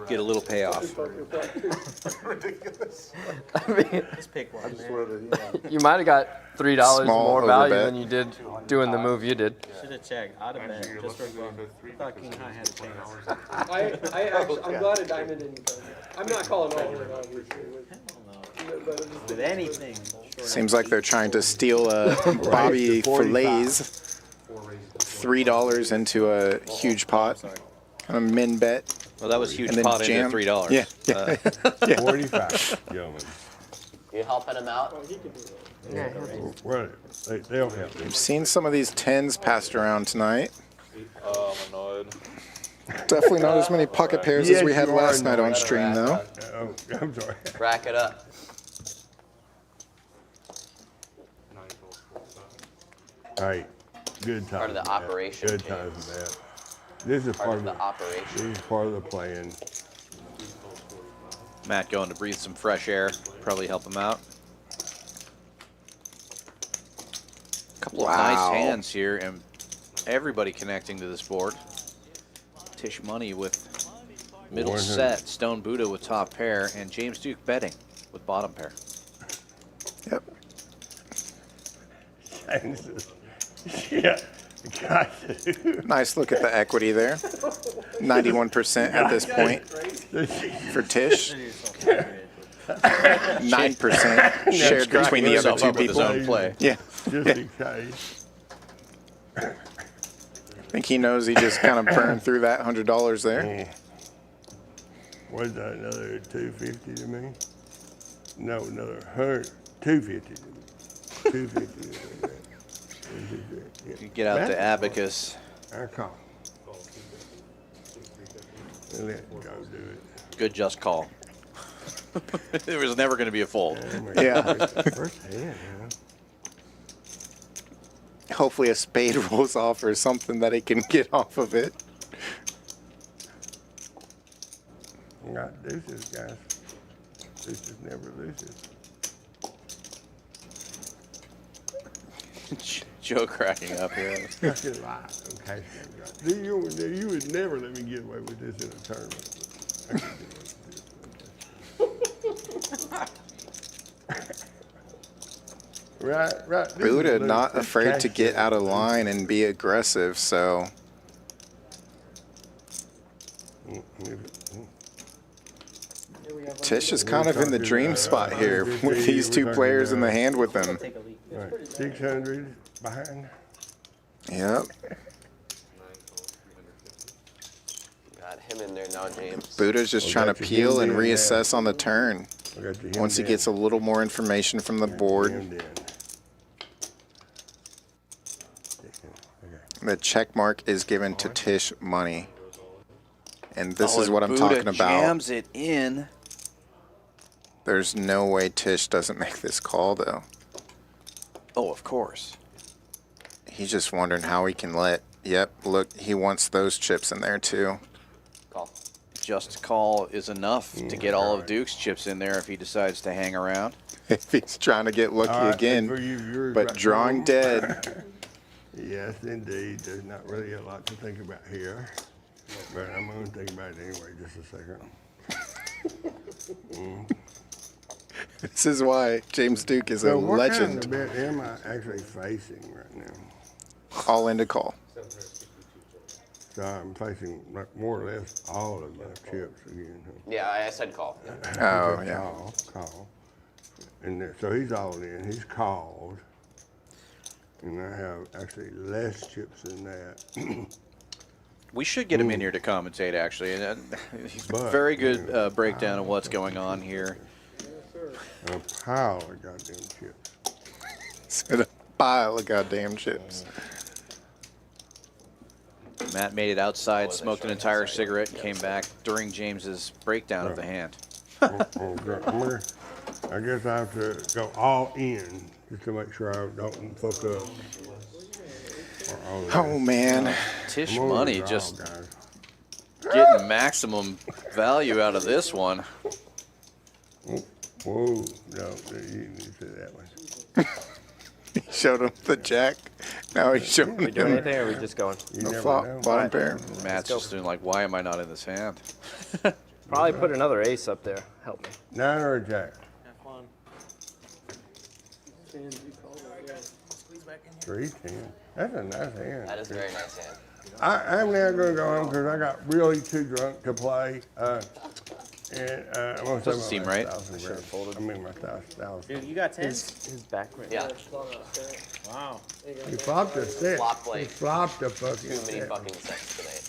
Get a little payoff. I mean, Just pick one, man. you might have got $3 Small more value overbet. than you did doing the move you did. Should have checked. I'd have bet just for fun. I thought King High had a chance. I'm glad a diamond didn't come. I'm not calling all in, obviously. With anything. Seems like they're trying to steal Bobby Fillets. $3 into a huge pot. A min bet. Well, that was huge And then pot into jam. $3. Yeah. 45, gentlemen. You helping him out? Well, they'll help me. I've seen some of these 10s passed around tonight. Oh, I'm annoyed. Definitely not as many pocket pairs as we had you are last night on annoyed. stream, though. Oh, I'm sorry. Rack it up. All right, good time. Part of the operation, Good James. times with that. This is Part of the operation. This is part of the plan. Matt going to breathe some fresh air. Probably help him out. Couple of nice hands here, and everybody connecting to this board. Tisch Money with middle 100. set, Stone Buddha with top pair, and James Duke betting with bottom pair. Yep. Yeah, got to. Nice look at the equity there. 91% at this point for Tisch. 9% shared between the other himself two up with his people. own play. Yeah. Just in case. I think he knows he just kind of burned through that $100 there. Was that another 250 to me? No, another 100. 250 to me. 250 to me. You get out to Abacus. I call. Let it go do it. Good just call. There was never going to be a fold. Yeah. First hand, huh? Hopefully a spade rolls off or something that he can get off of it. Got deuces, guys. Deuces never loses. Joe cracking up here. That's just lie. Okay. You would never let me get away with this in a tournament. Right. Buddha not afraid to get out of line and be aggressive, so Tisch is kind of in the dream spot here with these two players in the hand with him. Right. 600 behind. Yep. Got him in there now, James. Buddha's just trying to peel and reassess on the turn. Once he gets a little more information from the board. The check mark is given to Tisch Money. And this is what I'm talking about. Jams it in. There's no way Tisch doesn't make this call, though. Oh, of course. He's just wondering how he can let... Yep, look, he wants those chips in there, too. Call. Just call is enough to get all of Duke's chips in there if he decides to hang around. If he's trying to get lucky again. But drawing dead. Yes, indeed. There's not really a lot to think about here. But I'm going to think about it anyway, just a second. This is why James Duke is a So what legend. kind of bet am I actually facing right now? All in to call. So I'm facing like more or less all of my chips again. Huh? Yeah, I said call. Oh, yeah. Call. And so he's all in. He's called. And I have actually less chips than that. We should get him in here to commentate, actually. And he's But, very good breakdown of what's going on here. A pile of goddamn chips. Said a pile of goddamn chips. Matt made it outside, smoked an entire cigarette, and came back during James's breakdown of the hand. I guess I have to go all in just to make sure I don't fuck up. Oh, man. Tisch Money just getting maximum value out of this one. Whoa, no, you need to say that one. He showed him the jack. Now he's showing We doing him anything, or are we just going? You the never flop, know. bottom pair. Matt's just doing like, why am I not in this hand? Probably put another ace up there. Help me. 9 or a jack? Have fun. 3-10. That's a nice hand. That is a very nice hand. I'm now going to go home because I got really too drunk to play. And I'm going to Doesn't seem right. I mean, my $1,000. Dude, you got 10? His back right. Yeah. Wow. He flopped a 6. Flopped, like, He flopped a fucking Too many 6. fucking sets tonight.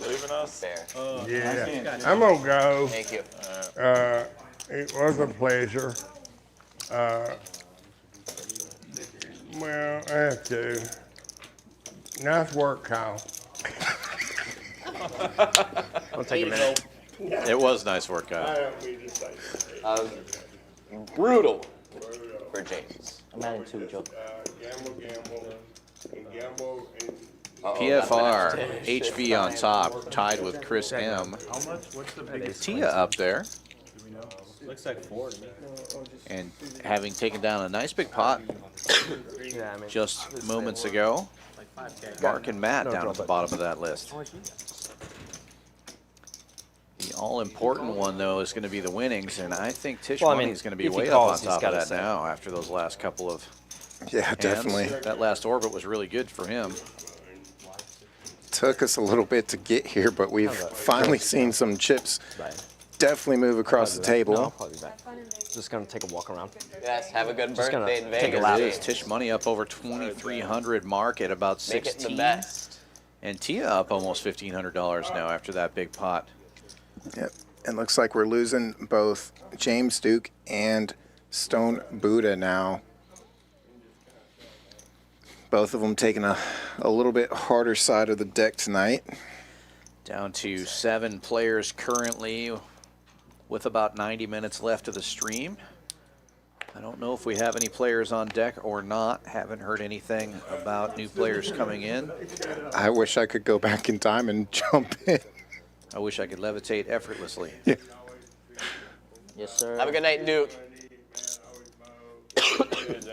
Leaving us? Fair. Yeah. I'm going to go. Thank you. It was a pleasure. Well, I have to. Nice work, Kyle. I'll take a minute. It was nice work, guys. Brutal for James. I'm adding 2, Joe. Gamble, and PFR, HV on top, tied with Chris M. How much? What's the biggest? Tia up there, Do we know? Looks like 4 to me. and having taken down a nice big pot Yeah, I mean, just moments ago. Like 5K. Mark and Matt down at the bottom of that list. The all-important one, though, is going to be the winnings, and I think Tisch Money is going to be if he way calls, up he's on top of gotta that say. now after those last couple of Yeah, hands. definitely. That last orbit was really good for him. Took us a little bit to get here, but we've finally seen some chips definitely move across the No, table. I'll probably be back. Just gonna take a walk around. Yes, have a good Just gonna birthday in take a Vegas. lap. There it is. Tisch Money up over 2,300 mark at about Make it the 16. best. And Tia up almost $1,500 now after that big pot. Yep. And looks like we're losing both James Duke and Stone Buddha now. Both of them taking a little bit harder side of the deck tonight. Down to 7 players currently with about 90 minutes left of the stream. I don't know if we have any players on deck or not. Haven't heard anything about new players coming in. I wish I could go back in time and jump in. I wish I could levitate effortlessly. Yeah. Yes, sir. Have a good night, Duke. James.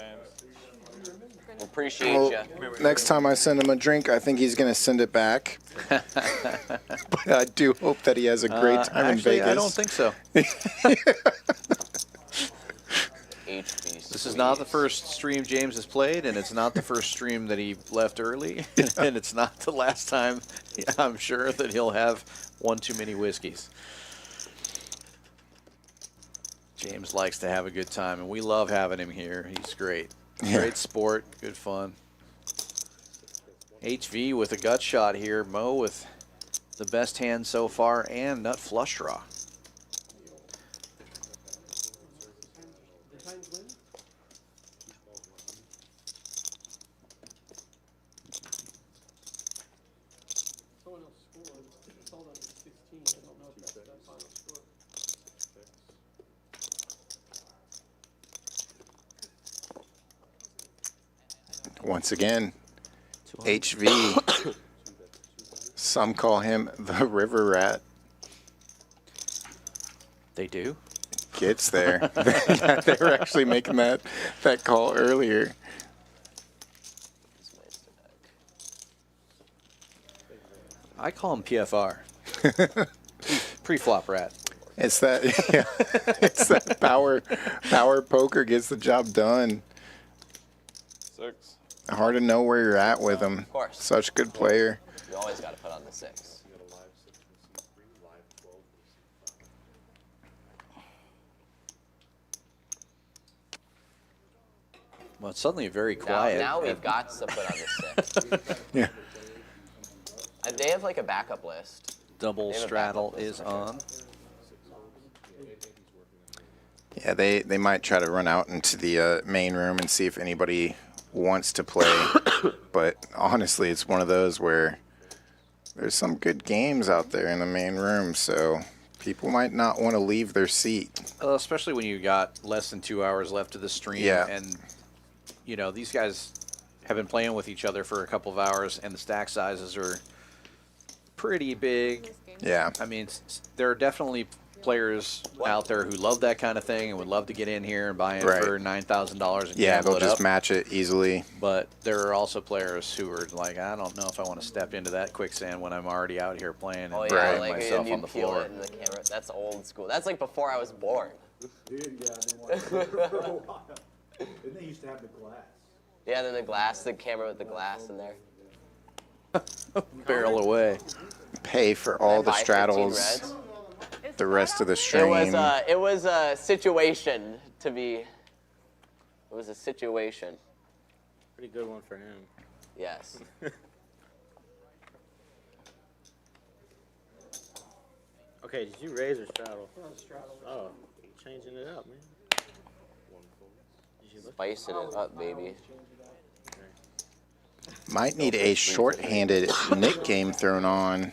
Appreciate Well, you. next time I send him a drink, I think he's going to send it back. But I do hope that he has a great time in Actually, Vegas. I don't think so. This is not the first stream James has played, and it's not the first stream that he left early, and it's not the last time I'm sure that he'll have one too many whiskeys. James likes to have a good time, and we love having him here. He's great. Yeah. Great sport, good fun. HV with a gut shot here. Mo with the best hand so far, and nut flush draw. Someone else scored. It's all down to 16. I don't know if that's that final score. Once again, HV. Some call him the river rat. They do? Gets there. Yeah, they were actually making that call earlier. I call him PFR. Pre-flop rat. It's that, yeah, it's that power poker gets the job done. 6. Hard to know where you're at with him. Of course. Such a good player. You always got to put on the 6. Well, it's suddenly very quiet. Now we've got to put on the 6. Yeah. They have like a backup list. Double They have a straddle backup list is for sure. on. Yeah, they might try to run out into the main room and see if anybody wants to play. But honestly, it's one of those where there's some good games out there in the main room, so people might not want to leave their seat. Especially when you got less than 2 hours left of the stream. Yeah. And, you know, these guys have been playing with each other for a couple of hours, and the stack sizes are pretty big. Yeah. I mean, there are definitely players out there who love that kind of thing and would love to get in here and buy in Right. for $9,000 and Yeah, gamble they'll it just up. match it easily. But there are also players who are like, I don't know if I want to step into that quicksand when I'm already out here playing and Oh yeah, throwing like myself you on the peel floor. it in the camera. That's old school. That's like before I was born. Didn't they used to have the glass? Yeah, then the camera with the glass in there. Barrel away. Pay for all the Buy 15 straddles, reds. the rest of the stream. It was a situation to be. It was a situation. Pretty good one for him. Yes. Okay, did you raise or straddle? Straddle. Oh, changing it up, man. Spicing it up, baby. Might need a short-handed Nick game thrown on.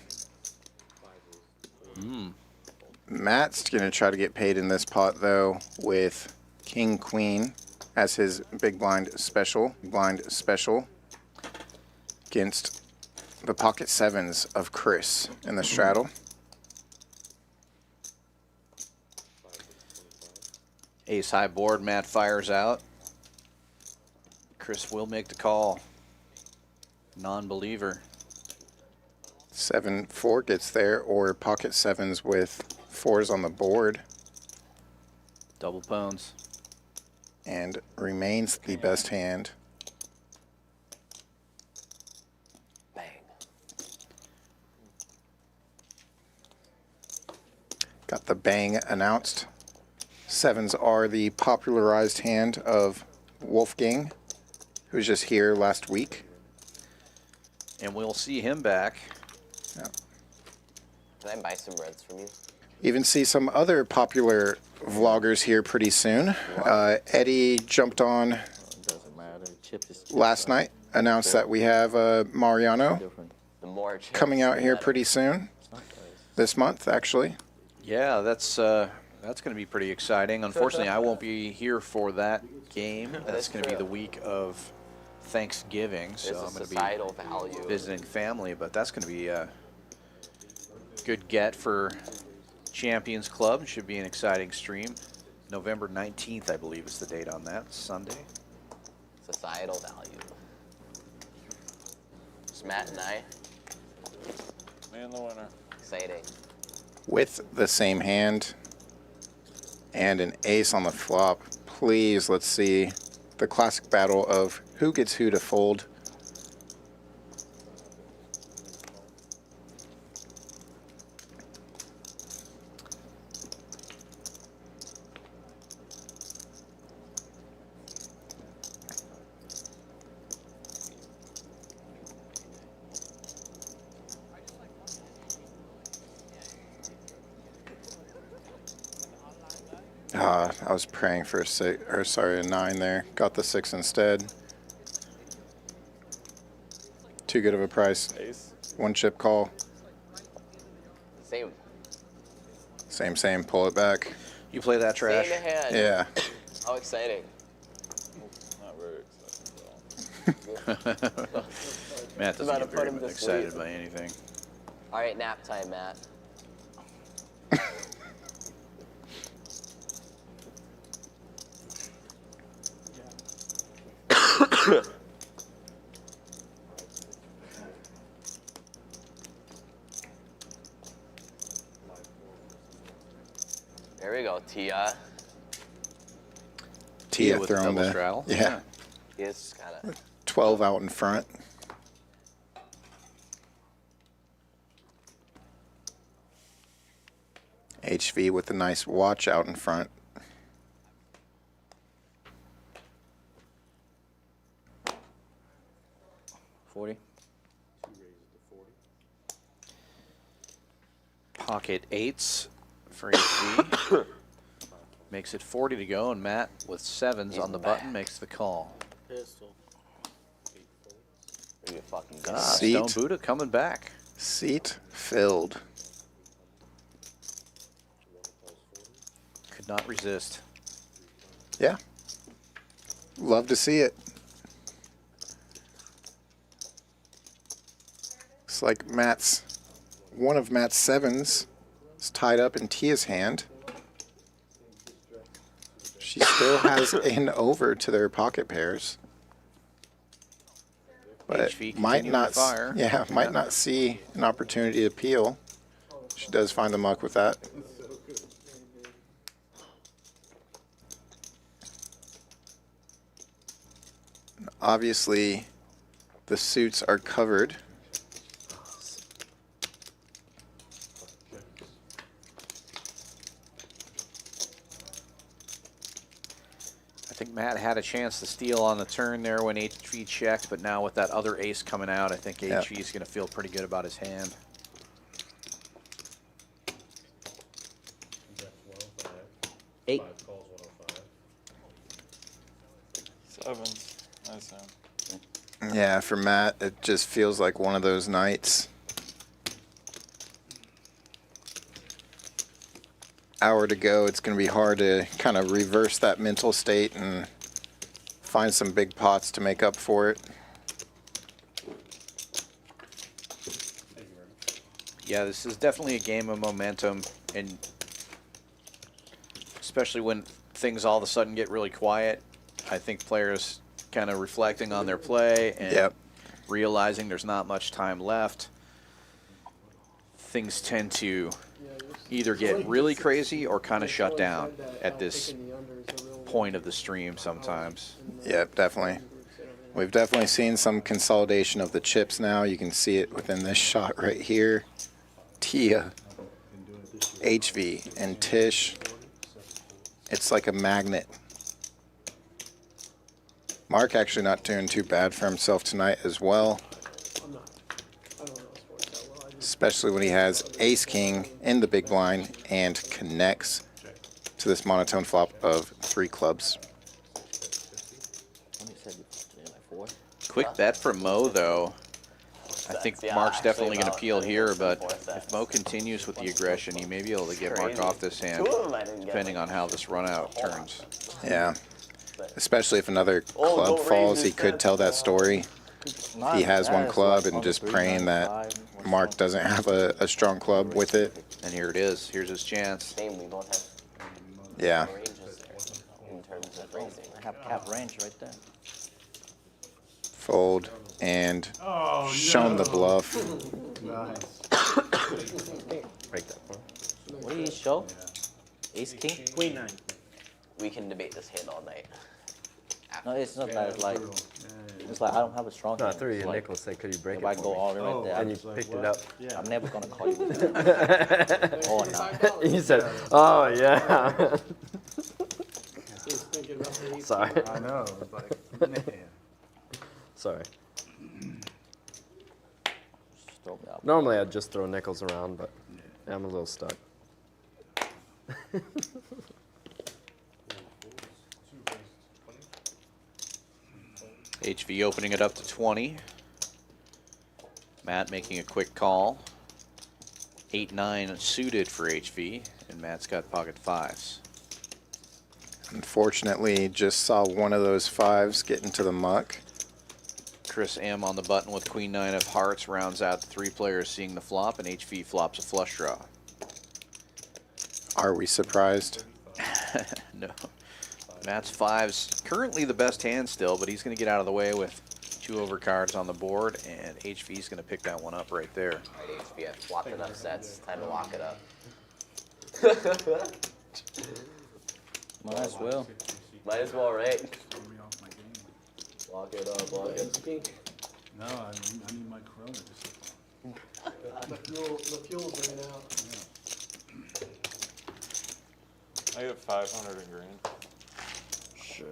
Matt's going to try to get paid in this pot, though, with King Queen as his big blind special. Against the pocket sevens of Chris in the straddle. Ace high board, Matt fires out. Chris will make the call. Non-believer. 7-4 gets there, or pocket sevens with fours on the board, Double pones. and remains the best hand. Bang. Got the bang announced. Sevens are the popularized hand of Wolfgang, who was just here last week. And we'll see him back. Can I buy some reds from you? Even see some other popular vloggers here pretty soon. Eddie jumped on Doesn't matter. Chip is last night, announced that we have Mariano different. The more chips, coming out the here better. pretty soon. This month, actually. Yeah, that's going to be pretty exciting. Unfortunately, I won't be here for that game. That's going to be the week of Thanksgiving, so There's a I'm going to societal value. be visiting family, but that's going to be a good get for Champions Club. Should be an exciting stream. November 19th, I believe, is the date on that. Sunday. Societal value. It's Matt and I. Me and the winner. Exciting. With the same hand and an ace on the flop. Please, let's see the classic battle of who gets who to fold. I was praying for a 9 there. Got the 6 instead. Too good of a price. Ace. One chip call. Same. Same. Pull it back. You play that trash? Same hand. Yeah. How exciting. Not very excited though. Matt doesn't About to get put very him to excited sleep. by anything. All right, nap time, Matt. There we go, Tia. Tia with throwing double the straddle. yeah. He's kind of 12 out in front. HV with a nice watch out in front. Pocket 8s for HV. Makes it 40 to go, and Matt with 7s on the button makes the call. Pistol. Are you fucking Ah, Seat. Stone Buddha coming back. Seat filled. Could not resist. Yeah. Love to see it. Looks like Matt's one of Matt's sevens is tied up in Tia's hand. She still has an over to their pocket pairs. But HV might continuing not, to fire. might not see an opportunity to peel. She does find the muck with that. Obviously, the suits are covered. I think Matt had a chance to steal on the turn there when HV checked, but now with that other ace coming out, I think HV is going to feel pretty good about his hand. Eight. Sevens. Nice hand. Yeah, for Matt, it just feels like one of those nights. Hour to go, it's going to be hard to kind of reverse that mental state and find some big pots to make up for it. Yeah, this is definitely a game of momentum, and especially when things all of a sudden get really quiet, I think players kind of reflecting on their play and realizing there's not much time left, things tend to either get really crazy or kind of shut down at this point of the stream sometimes. Yep, definitely. We've definitely seen some consolidation of the chips now. You can see it within this shot right here. Tia, HV, and Tisch. It's like a magnet. Mark actually not doing too bad for himself tonight as well. Especially when he has ace-king in the big blind and connects to this monotone flop of 3 clubs. Quick bet from Mo, though. I think Mark's definitely going to peel here, but if Mo continues with the aggression, he may be able to get Mark off this hand, depending on how this run-out turns. Yeah, especially if another club falls, he could tell that story. He has one club and just praying that Mark doesn't have a strong club with it. And here it is. Here's his chance. Yeah. I have cap range right there. Fold and shown the bluff. Break that for him. What do you show? Ace king? Queen 9. We can debate this hand all night. No, it's not that. It's like I don't have a strong No, I hand. threw you It's a like, nickel, say, could you break if it I for go me? all in right there, And you picked it up. I'm never gonna call you with that. Oh no. You said, oh, yeah. Sorry. I know. It's like, man. Sorry. Just throw me out. Normally I'd just throw nickels around, but I'm a little stuck. HV opening it up to 20. Matt making a quick call. 8-9 suited for HV, and Matt's got pocket 5s. Unfortunately, just saw one of those 5s get into the muck. Chris M on the button with Queen 9 of hearts rounds out the 3 players seeing the flop, and HV flops a flush draw. Are we surprised? No. Matt's 5's currently the best hand still, but he's going to get out of the way with 2 overcards on the board, and HV's going to pick that one up right there. All right, HB, I've flopped enough sets. Time to lock it up. Might as well. Might as well, right? Lock it up, lock it. No, I need my Corona. The fuel's ran out. I get 500 in green. Sure.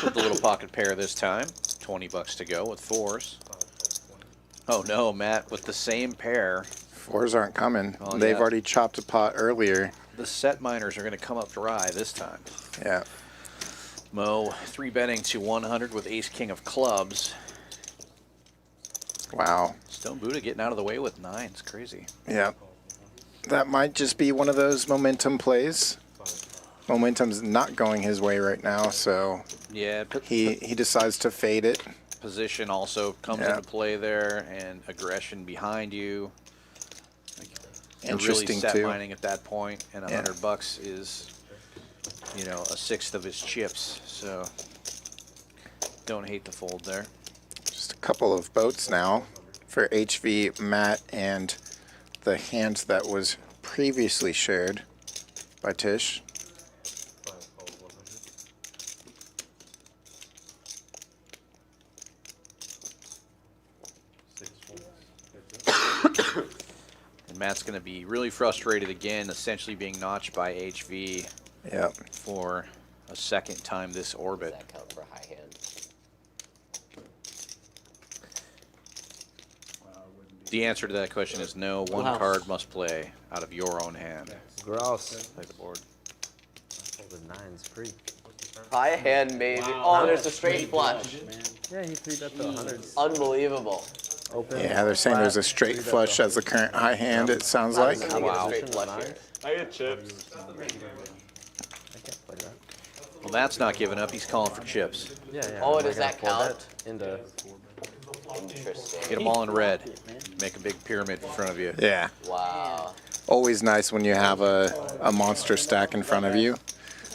With the little pocket pair this time. 20 bucks to go with 4s. Oh no, Matt with the same pair. 4s aren't coming. Oh, They've yeah. already chopped a pot earlier. The set miners are going to come up dry this time. Yeah. Mo 3-betting to 100 with ace king of clubs. Wow. Stone Buddha getting out of the way with 9s. Crazy. Yeah. that might just be one of those momentum plays. Momentum's not going his way right now, so Yeah, he decides to fade it. position also comes Yeah. into play there, and aggression behind you. You're really Interesting, set too. mining at that point, and Yeah. $100 is, you know, a sixth of his chips. So don't hate the fold there. Just a couple of boats now for HV, Matt, and the hand that was previously shared by Tisch. And Matt's going to be really frustrated again, essentially being notched by HV Yep. for a second time this Does orbit. that count for a high hand? The answer to that question is no. One Wow. card must play out of your own hand. Gross. Play the board. Folded nines free. High hand, maybe. Oh, there's a straight flush. Yeah, he 3-bet the hundreds. Unbelievable. Open. Yeah, they're saying there's a flat, straight 3-bet flush the as the current high hand, it sounds How like. does he get a Wow. straight flush here? I get chips. I can't play that. Well, Matt's not giving up. He's calling for chips. Yeah, yeah. Oh, am I does gonna that fold count? Into Interesting. Get them all in red. Make a big pyramid in front of you. Yeah. Wow. Always nice when you have a monster stack in front of you,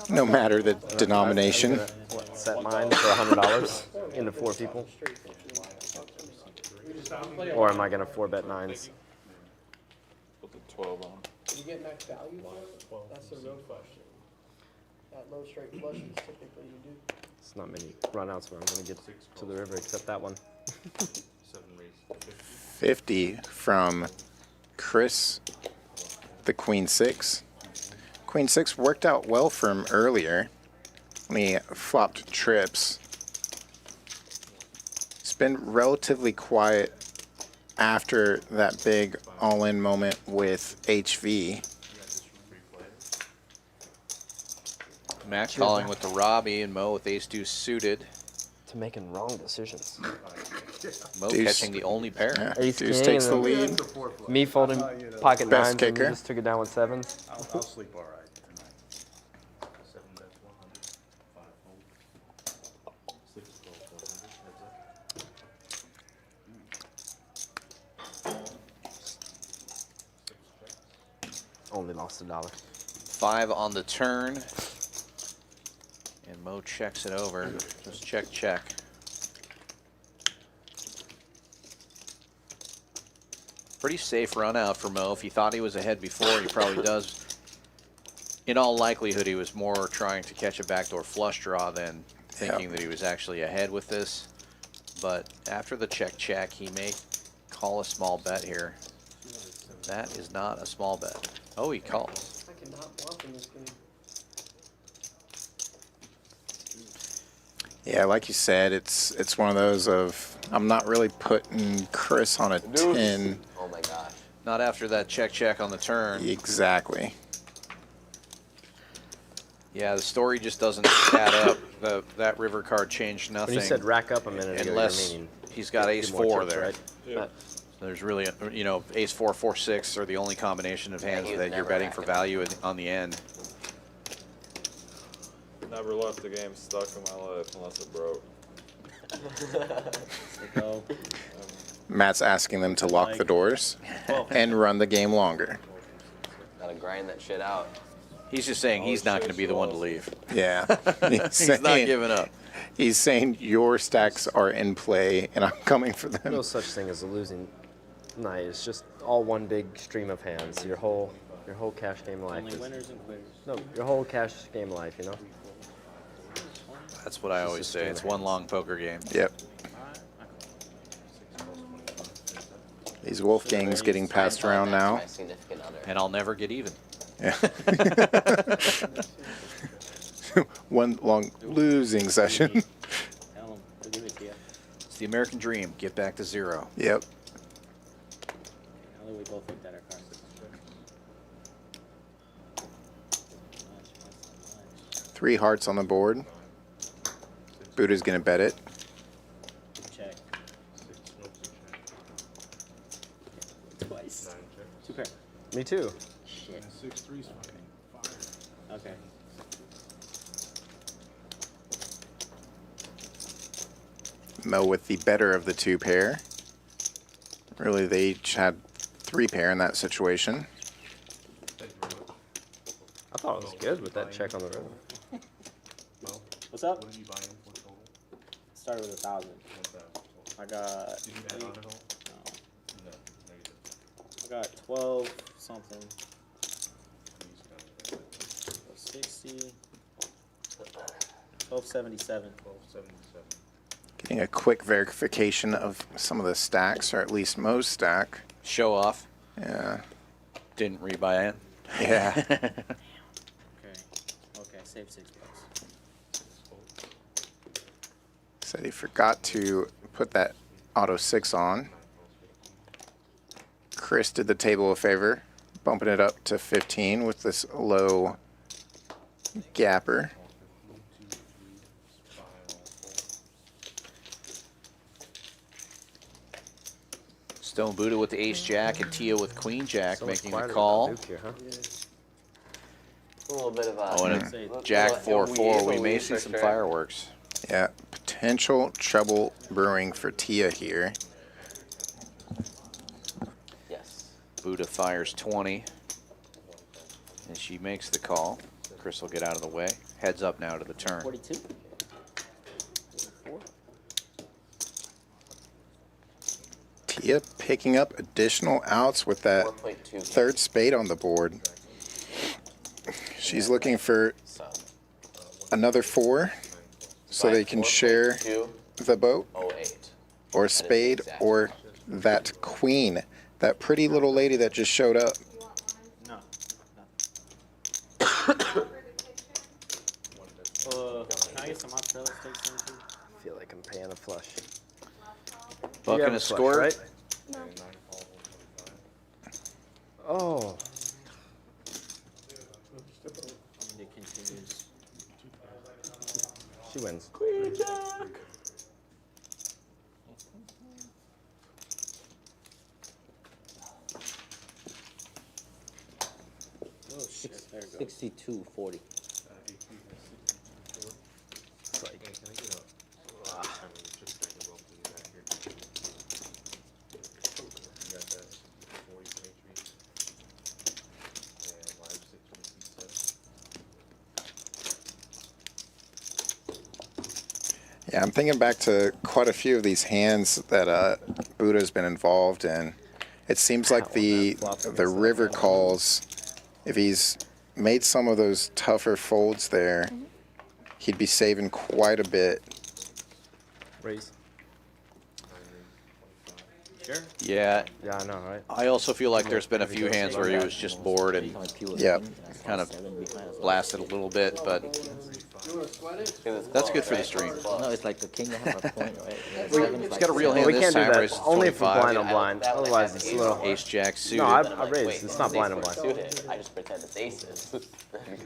no matter the denomination. what, set mine for $100 into 4 people? Or am I gonna 4-bet nines? Put the 12 on. You get max value on it? That's the real question. That low straight flushes typically you do. It's not many runouts where I'm gonna get to the river except that one. 50 from Chris, the Queen 6. Queen 6 worked out well for him earlier when he flopped trips. It's been relatively quiet after that big all-in moment with HV. Matt calling with the Robbie and Mo with ace-deuce suited. To making wrong decisions. Mo Deuce. catching the only pair. Yeah, Ace Deuce king takes the and then- lead. Me folding pocket Best nines and you kicker. just took it down with 7s. I'll sleep all right tonight. 7 bets 100, 5 fold. 6 12, 400. Only lost $1. 5 on the turn. And Mo checks it over. Just check, check. Pretty safe run out for Mo. If he thought he was ahead before, he probably does. In all likelihood, he was more trying to catch a backdoor flush draw than thinking that he was actually ahead with this. But after the check, check, he may call a small bet here. That is not a small bet. Oh, he calls. I cannot bluff in this game. Yeah, like you said, it's one of those of I'm not really putting Chris on a 10. Oh my gosh. Not after that check, check on the turn. Exactly. Yeah, the story just doesn't add up. That river card changed nothing. When you said rack up a minute ago, unless you're meaning he's got do ace more 4 chips, there. right? But There's really, you know, ace 4, 4, 6 are the only combination of hands he was that you're never betting for racking up. value on the end. Never left a game stuck in my life unless it broke. Go. Matt's asking them to lock the doors and run the game longer. Gotta grind that shit out. He's just saying he's not going to be the one to leave. Yeah. He's not giving up. He's saying your stacks are in play and I'm coming for them. no such thing as a losing night. It's just all one big stream of hands. Your whole cash game life Only is winners and queers. no, your whole cash game life. You know. That's what I always say. It's one long poker game. Yep. These Wolfgangs getting passed around now. My significant other. And I'll never get even. Yeah. One long losing session. Tell them, we'll give it to you. It's the American dream. Get back to 0. Yep. Now that we both looked at our cards. 3 hearts on the board. Buddha's gonna bet it. Check. Twice. 2 pair. Me too. Shit. 6-3's fucking fire. Okay. Mo with the better of the two pair. Really, they each had 3 pair in that situation. I thought it was good with that check on the river. What's up? What did you buy in for total? Started with 1,000. I got. Did you add on at all? No. No, negative. I got 12 something. 60. 1277. 1277. Getting a quick verification of some of the stacks, or at least Mo's stack. Show off. Yeah. Didn't rebuy it. Yeah. Okay. Okay, save $6. Said he forgot to put that auto 6 on. Chris did the table a favor, bumping it up to 15 with this low gapper. Stone Buddha with the ace jack and Tia with queen jack So much making the quieter call. than Duke here, huh? A little bit of a. Oh, and a jack 4-4. We may see some fireworks. Yeah, potential trouble brewing for Tia here. Yes. Buddha fires 20. And she makes the call. Chris will get out of the way. Heads up now to the turn. 42. 44. Tia picking up additional outs with that 4.2. third spade on the board. She's looking for So, another 4 so they can share 4.208. the boat, or spade, or that queen, that pretty little lady that just showed up. No. Can I get some mozzarella sticks in too? I feel like I'm paying a flush. Buck You have and a flush, score. right? Oh. It continues. She wins. Queen jack. Oh shit, there it goes. 62-40. It's like, You got that 40 Patriots. And live 6 Yeah, I'm thinking back to quite a few of these hands that Buddha's been involved in. It seems like the river calls, if he's made some of those tougher folds there, he'd be saving quite a bit. raise. Sure. Yeah. Yeah, I know, right? I also feel like there's been a few hands where he was just bored and Yep. kind of blasted a little bit, but that's good for the stream. No, it's like the king that has a point, right? He's got a real hand We this can't do time. that. Raises Only if we're 25. blind on blind. Otherwise, it's a little. Ace jack suited. No, I I'm like, raised. wait, It's not blind on ace blind. suited. I just pretend it's aces.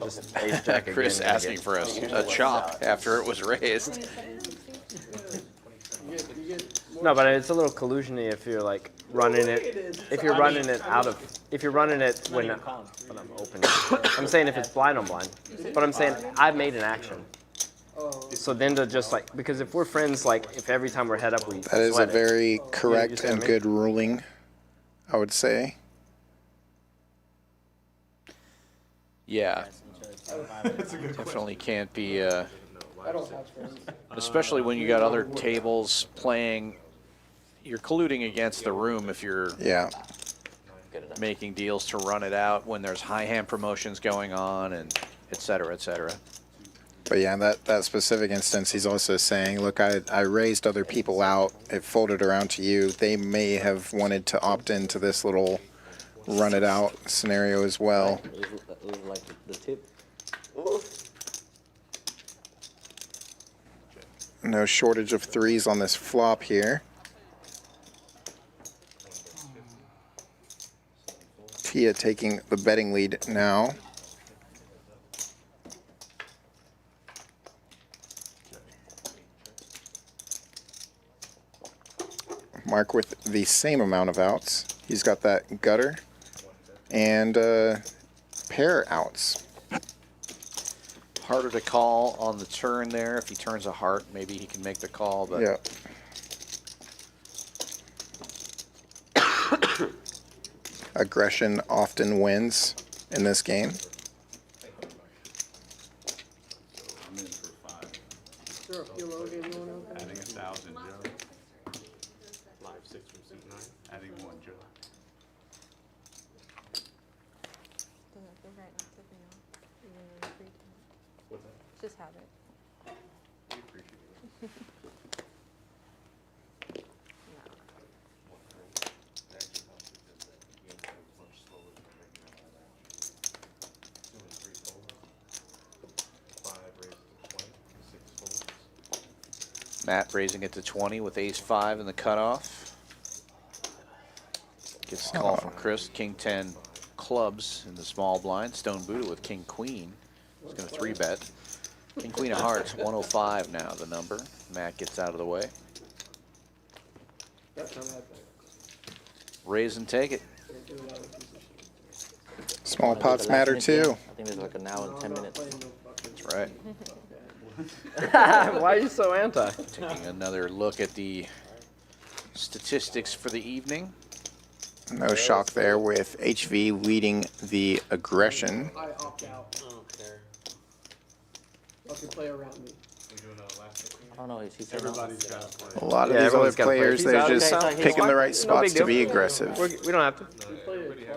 Just ace jack Chris again, asking for a chop after it was raised. No, but it's a little collusion-y if you're like running it. If you're running it out of. If you're running it when I'm opening. I'm saying if it's blind on blind. But I'm saying I've made an action. So then to just like, because if we're friends, like if every time we're head up we That is a sweat it. very correct see what I and mean? good ruling, I would say. Yeah. Definitely can't be, I don't have friends. especially when you got other tables playing. You're colluding against the room if you're Yeah. making deals to run it out when there's high hand promotions going on and et cetera, et cetera. But yeah, in that specific instance, he's also saying, look, I raised other people out. It folded around to you. They may have wanted to opt into this little run it out scenario as well. It was like the tip. No shortage of 3s on this flop here. Tia taking the betting lead now. Mark with the same amount of outs. He's got that gutter and pair outs. Harder to call on the turn there. If he turns a heart, maybe he can make the call. But Yeah. Aggression often wins in this game. I'm in for 5. Is there a PLO game going on? Adding 1,000, Joe. Live 6 from seat 9. Adding 1, Joe. Doesn't feel right not tipping off, even though you're free to. What's that? Just have it. We appreciate it. Actually helps because the game goes much slower than a regular live action. 2 and 3 folds. 5 raises to 20. 6 folds. Matt raising it to 20 with ace-5 in the cutoff. Gets a call from Chris. King 10 clubs in the small blind. Stone Buddha with King Queen. He's going to 3-bet. King Queen of Hearts, 105 now the number. Matt gets out of the way. That's not bad. Raise and take it. Small pots matter too. I think there's like an hour and 10 minutes. That's right. Why are you so anti? Taking another look at the statistics for the evening. No shock there with HV leading the aggression. I opt out. I don't care. Let them play around me. We doing a last 15? I don't know. He said Everybody's got to play. A lot of Yeah, these other everyone's gotta play. players, He's they're out. just Okay, so he's picking the right No spots big to be deal. aggressive. We don't have to.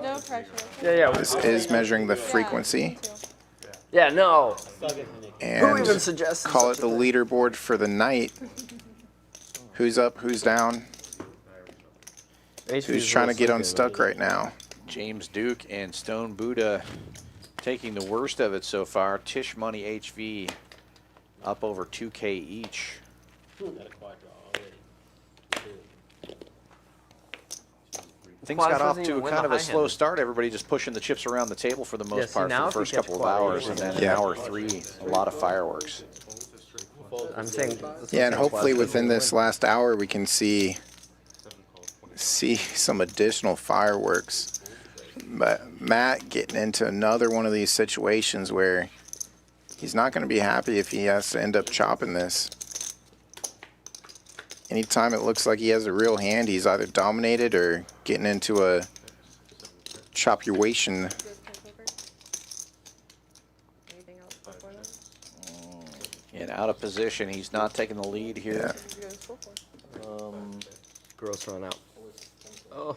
No pressure. Yeah. This is measuring the frequency. Yeah, no. Suck it, Nick. Who even And suggests call it such the a thing? leaderboard for the night. Who's up, who's down, who's trying to get unstuck right now. James Duke and Stone Buddha taking the worst of it so far. Tisch Money HV up over 2K each. Got a quad draw already. Things Quads got off doesn't to even win kind the of a high slow hand. start. Everybody just pushing the chips around the table for the most Yeah, see, part for now the if you first catch couple of quad, hours, and then in Yeah. hour 3, a lot of fireworks. I'm saying. Yeah, and hopefully within this last hour we can see some additional fireworks. But Matt getting into another one of these situations where he's not going to be happy if he has to end up chopping this. Anytime it looks like he has a real hand, he's either dominated or getting into a chopuation. Anything else before that? And out of position, he's not taking the lead here. Yeah. You go to school for? Gross run out. Oh.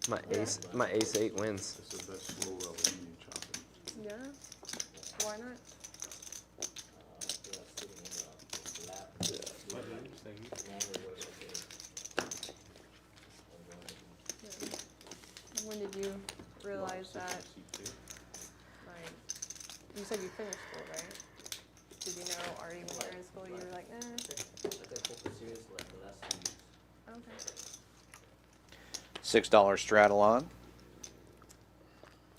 My ace 8 wins. It's the best slow roll when you chop it. Yeah. Why not? When did you realize that? Like, you said you finished school, right? Did you know already when you were in school you were like, Okay. $6 straddle on.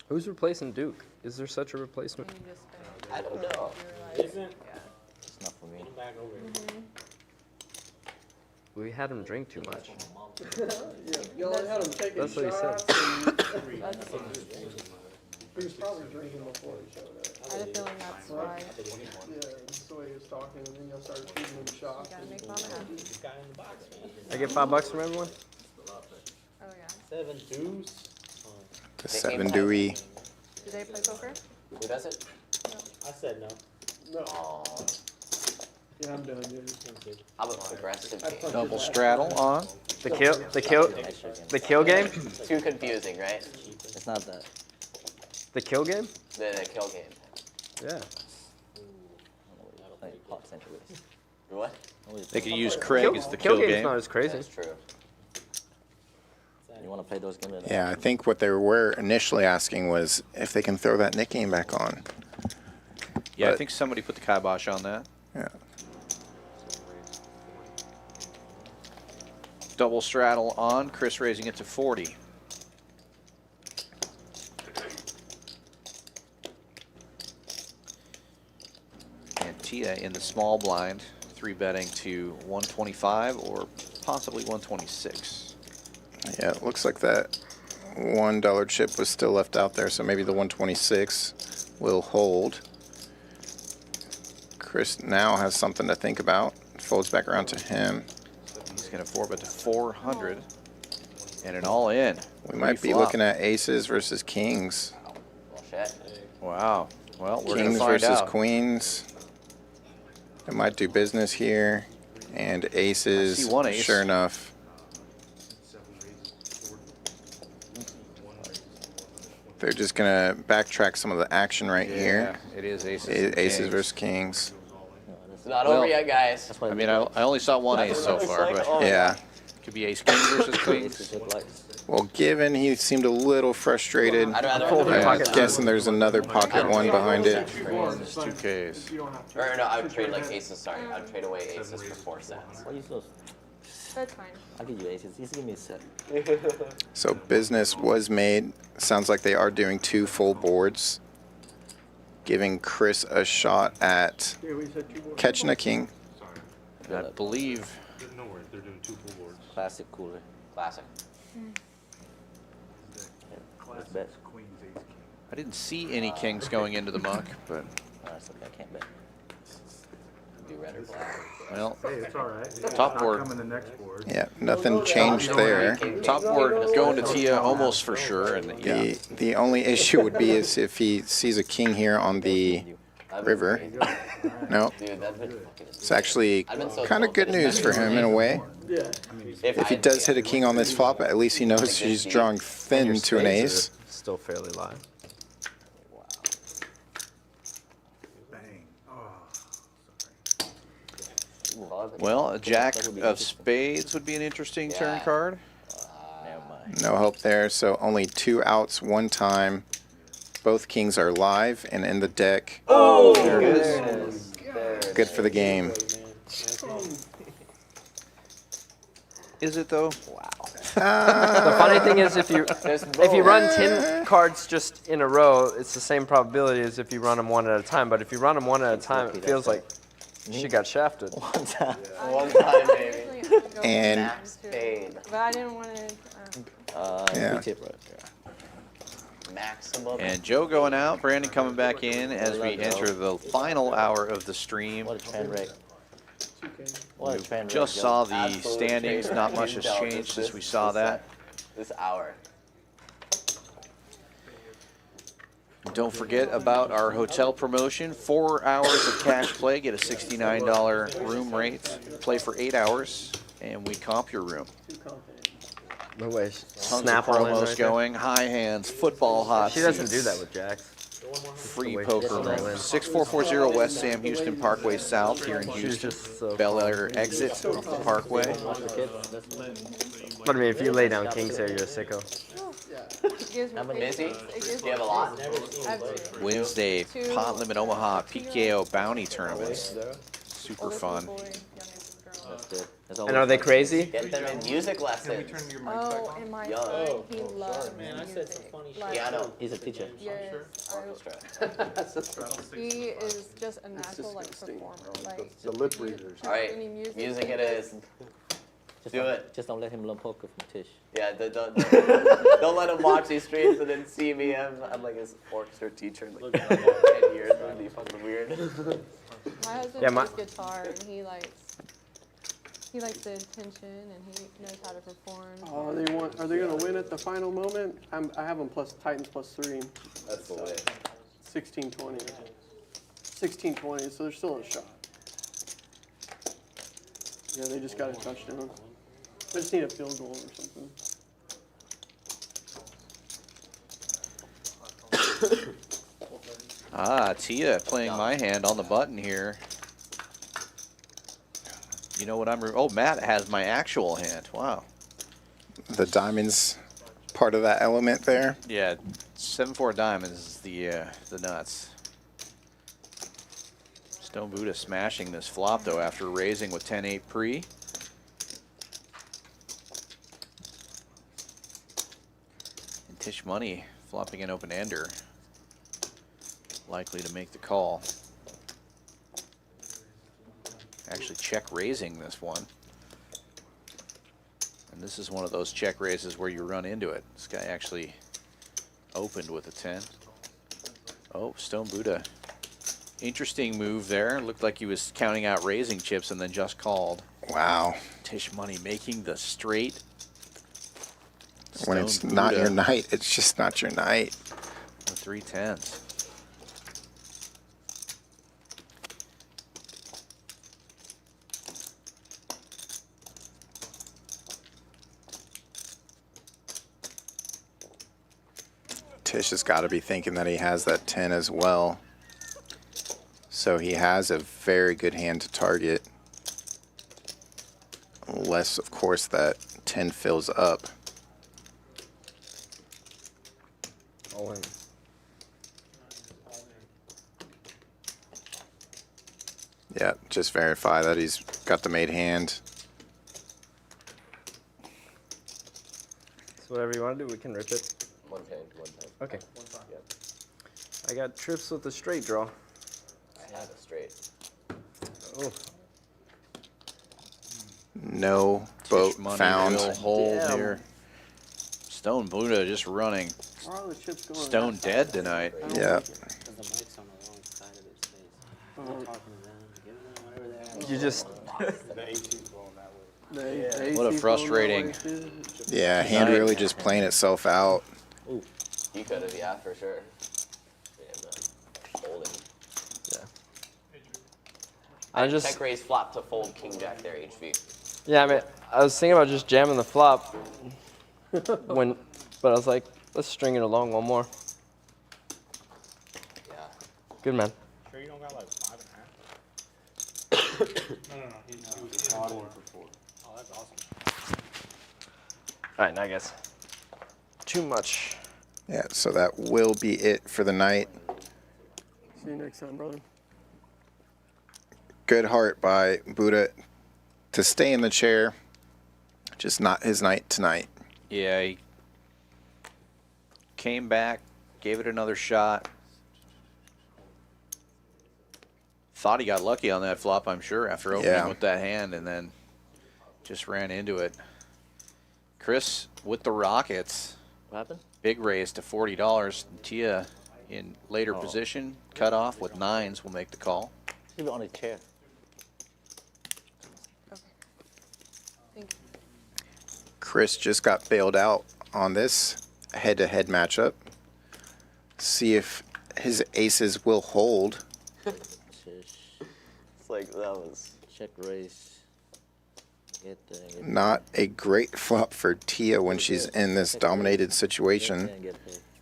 Who's replacing Duke? Is there such a replacement? And you just finished. I don't know. You realized, Isn't? yeah. It's not for me. I'm back over here. We had him drink too much. Y'all had him taking That's what he said. shots. And That's, he was probably drinking before he showed up. I had a feeling that's why. Yeah, that's the way he was talking, and then y'all started feeding him shots. You gotta make mama happy. This guy in the box, man. I get $5 from everyone? Oh yeah. 7 deuce. The 7 Dewey. Do they play poker? Who does it? I said no. No, Oh, yeah, I'm done, dude. how about progressive game? Double straddle on. The kill game? Too confusing, right? It's not that. The kill game? The kill game. Yeah. Like pots anyways. What? They could use Craig as the Kill kill game's game. not as crazy. That's true. You want to play those games? Yeah, I think what they were initially asking was if they can throw that Nick game back on. Yeah, I But- think somebody put the kibosh on that. Yeah. Double straddle on. Chris raising it to 40. And Tia in the small blind, 3-betting to 125 or possibly 126. Yeah, it looks like that $1 chip was still left out there, so maybe the 126 will hold. Chris now has something to think about. Folds back around to him. He's going to 4-bet to 400 and an all-in. We might be looking at aces versus kings. Well, shit. Wow. Well, we're going Kings to find versus out. queens. They might do business here. And aces, I see one ace. sure enough. They're just going to backtrack some of the action right here. It is aces. Aces versus kings. It's not over yet, guys. I mean, I only saw one ace so far, but Yeah. could be ace king versus queens. Well, given he seemed a little frustrated, I'd rather I'm guessing there's another pocket one behind it. Queens, 2Ks. Or no, I would trade like aces. Sorry, I would trade away aces for 4 sets. What are you supposed That's fine. I'll give you aces. Just give me a set. So business was made. Sounds like they are doing 2 full boards, giving Chris a shot at catching a king. I believe. No worries, they're doing 2 full boards. Classic cooler. Classic. That's best. I didn't see any kings going into the muck, but Alright, so I can't bet. Do red or black. well, Hey, it's all right. Top board. Come in the next board. Yeah, nothing changed there. top board going to Tia almost for sure, and yeah, The only issue would be is if he sees a king here on the river. No, Dude, that's been fucking. it's actually kind of good news for him in a way. If he does hit a king on this flop, at least he knows he's drawing thin to an ace. Still fairly live. well, a jack of spades would be an interesting turn card. Never mind. No help there, so only 2 outs, 1 time. Both kings are live and in the deck. Oh, there it is. Good for the game. Is it though? The funny thing is, if you run 10 cards just in a row, it's the same probability as if you run them one at a time. But if you run them one at a time, it feels like she got shafted. One time. One time, baby. And Max Spade. But I didn't want to. Yeah. We tip right. Maximum. And Joe going out, Brandon coming back in as we enter the final hour of the stream. What a train wreck. What a train wreck. Just Joe. saw the Absolute standings. train Not wreck. much has You can tell changed this- since we saw that. This hour. Don't forget about our hotel promotion. 4 hours of cash play. Get a $69 room rate. Play for 8 hours, and we comp your room. No way. Tons Snap of all in promos right there. going. High hands, football hot She doesn't do seats, that with jacks. Free way poker she's all room. in. 6440 West Sam Houston Parkway South here in Houston. just so Bel Air exit off the Parkway. But I mean, if you lay down kings there, you're a sicko. Busy? Do you have a lot? Wednesday, pot limit Omaha, PKO bounty tournaments. Super fun. And are they crazy? Get them in music lessons. Oh, and my Young. son, he loves Man, I said some music. funny shit. Like, Piano. He's a teacher. Yes, Orchestra. he is just a natural like performer. Like The lip readers. All right, any music, music it is. Just Do don't, it. Just don't let him learn poker from Tish. Yeah, don't let him watch these streams and then see me. I'm like his orchestra teacher in like 10 years. That'd be fucking weird. my husband Yeah, plays guitar and he likes the attention and he knows how to perform. Oh, are they gonna win at the final moment? I have them plus Titans +3. That's the way. 16-20. 16-20, so there's still a shot. Yeah, they just got a touchdown. I just need a field goal or something. Tia playing my hand on the button here. You know what oh, Matt has my actual hand. Wow. The diamonds part of that element there. Yeah, 7-4 diamonds is the nuts. Stone Buddha smashing this flop though after raising with 10-8 pre. And Tisch Money flopping an open ender. Likely to make the call. Actually check raising this one. And this is one of those check raises where you run into it. This guy actually opened with a 10. Oh, Stone Buddha. Interesting move there. Looked like he was counting out raising chips and then just called. Wow. Tisch Money making the straight. When it's not your night, it's just not your night. The 3 10s. Tisch has got to be thinking that he has that 10 as well. So he has a very good hand to target. Unless, of course, that 10 fills up. All in. Yeah, just verify that he's got the made hand. So whatever you want to do, we can rip it. One time. Okay. Yep. I got trips with a straight draw. I have a straight. Oh. No boat Tisch Money found. will hold Damn. here. Stone Buddha just running. Where are all the chips going? Stone dead tonight. Yeah. Because the mic's on the wrong side of its face. I'm talking to them, giving them whatever they're You just. The AC's blowing that way. What a frustrating. Yeah, hand really just playing itself out. You could have, yeah, for sure. Damn, folding. Yeah. I just. Check raise flop to fold king jack there, HV. Yeah, I mean, I was thinking about just jamming the flop but I was like, let's string it along one more. Yeah. Good man. Sure you don't got like 5.5? No. He was in 4. Oh, that's awesome. All right, now I guess. Too much. Yeah, so that will be it for the night. See you next time, brother. Good heart by Buddha to stay in the chair. Just not his night tonight. Yeah, he came back, gave it another shot. Thought he got lucky on that flop, I'm sure, after opening with that hand, and then just ran into it. Chris with the Rockets. What happened? Big raise to $40. Tia in later position, cut off with 9s will make the call. Leave it on a chair. Thank you. Chris just got bailed out on this head-to-head matchup. See if his aces will hold. It's like, that was... Check raise. Not a great flop for Tia when she's in this dominated situation.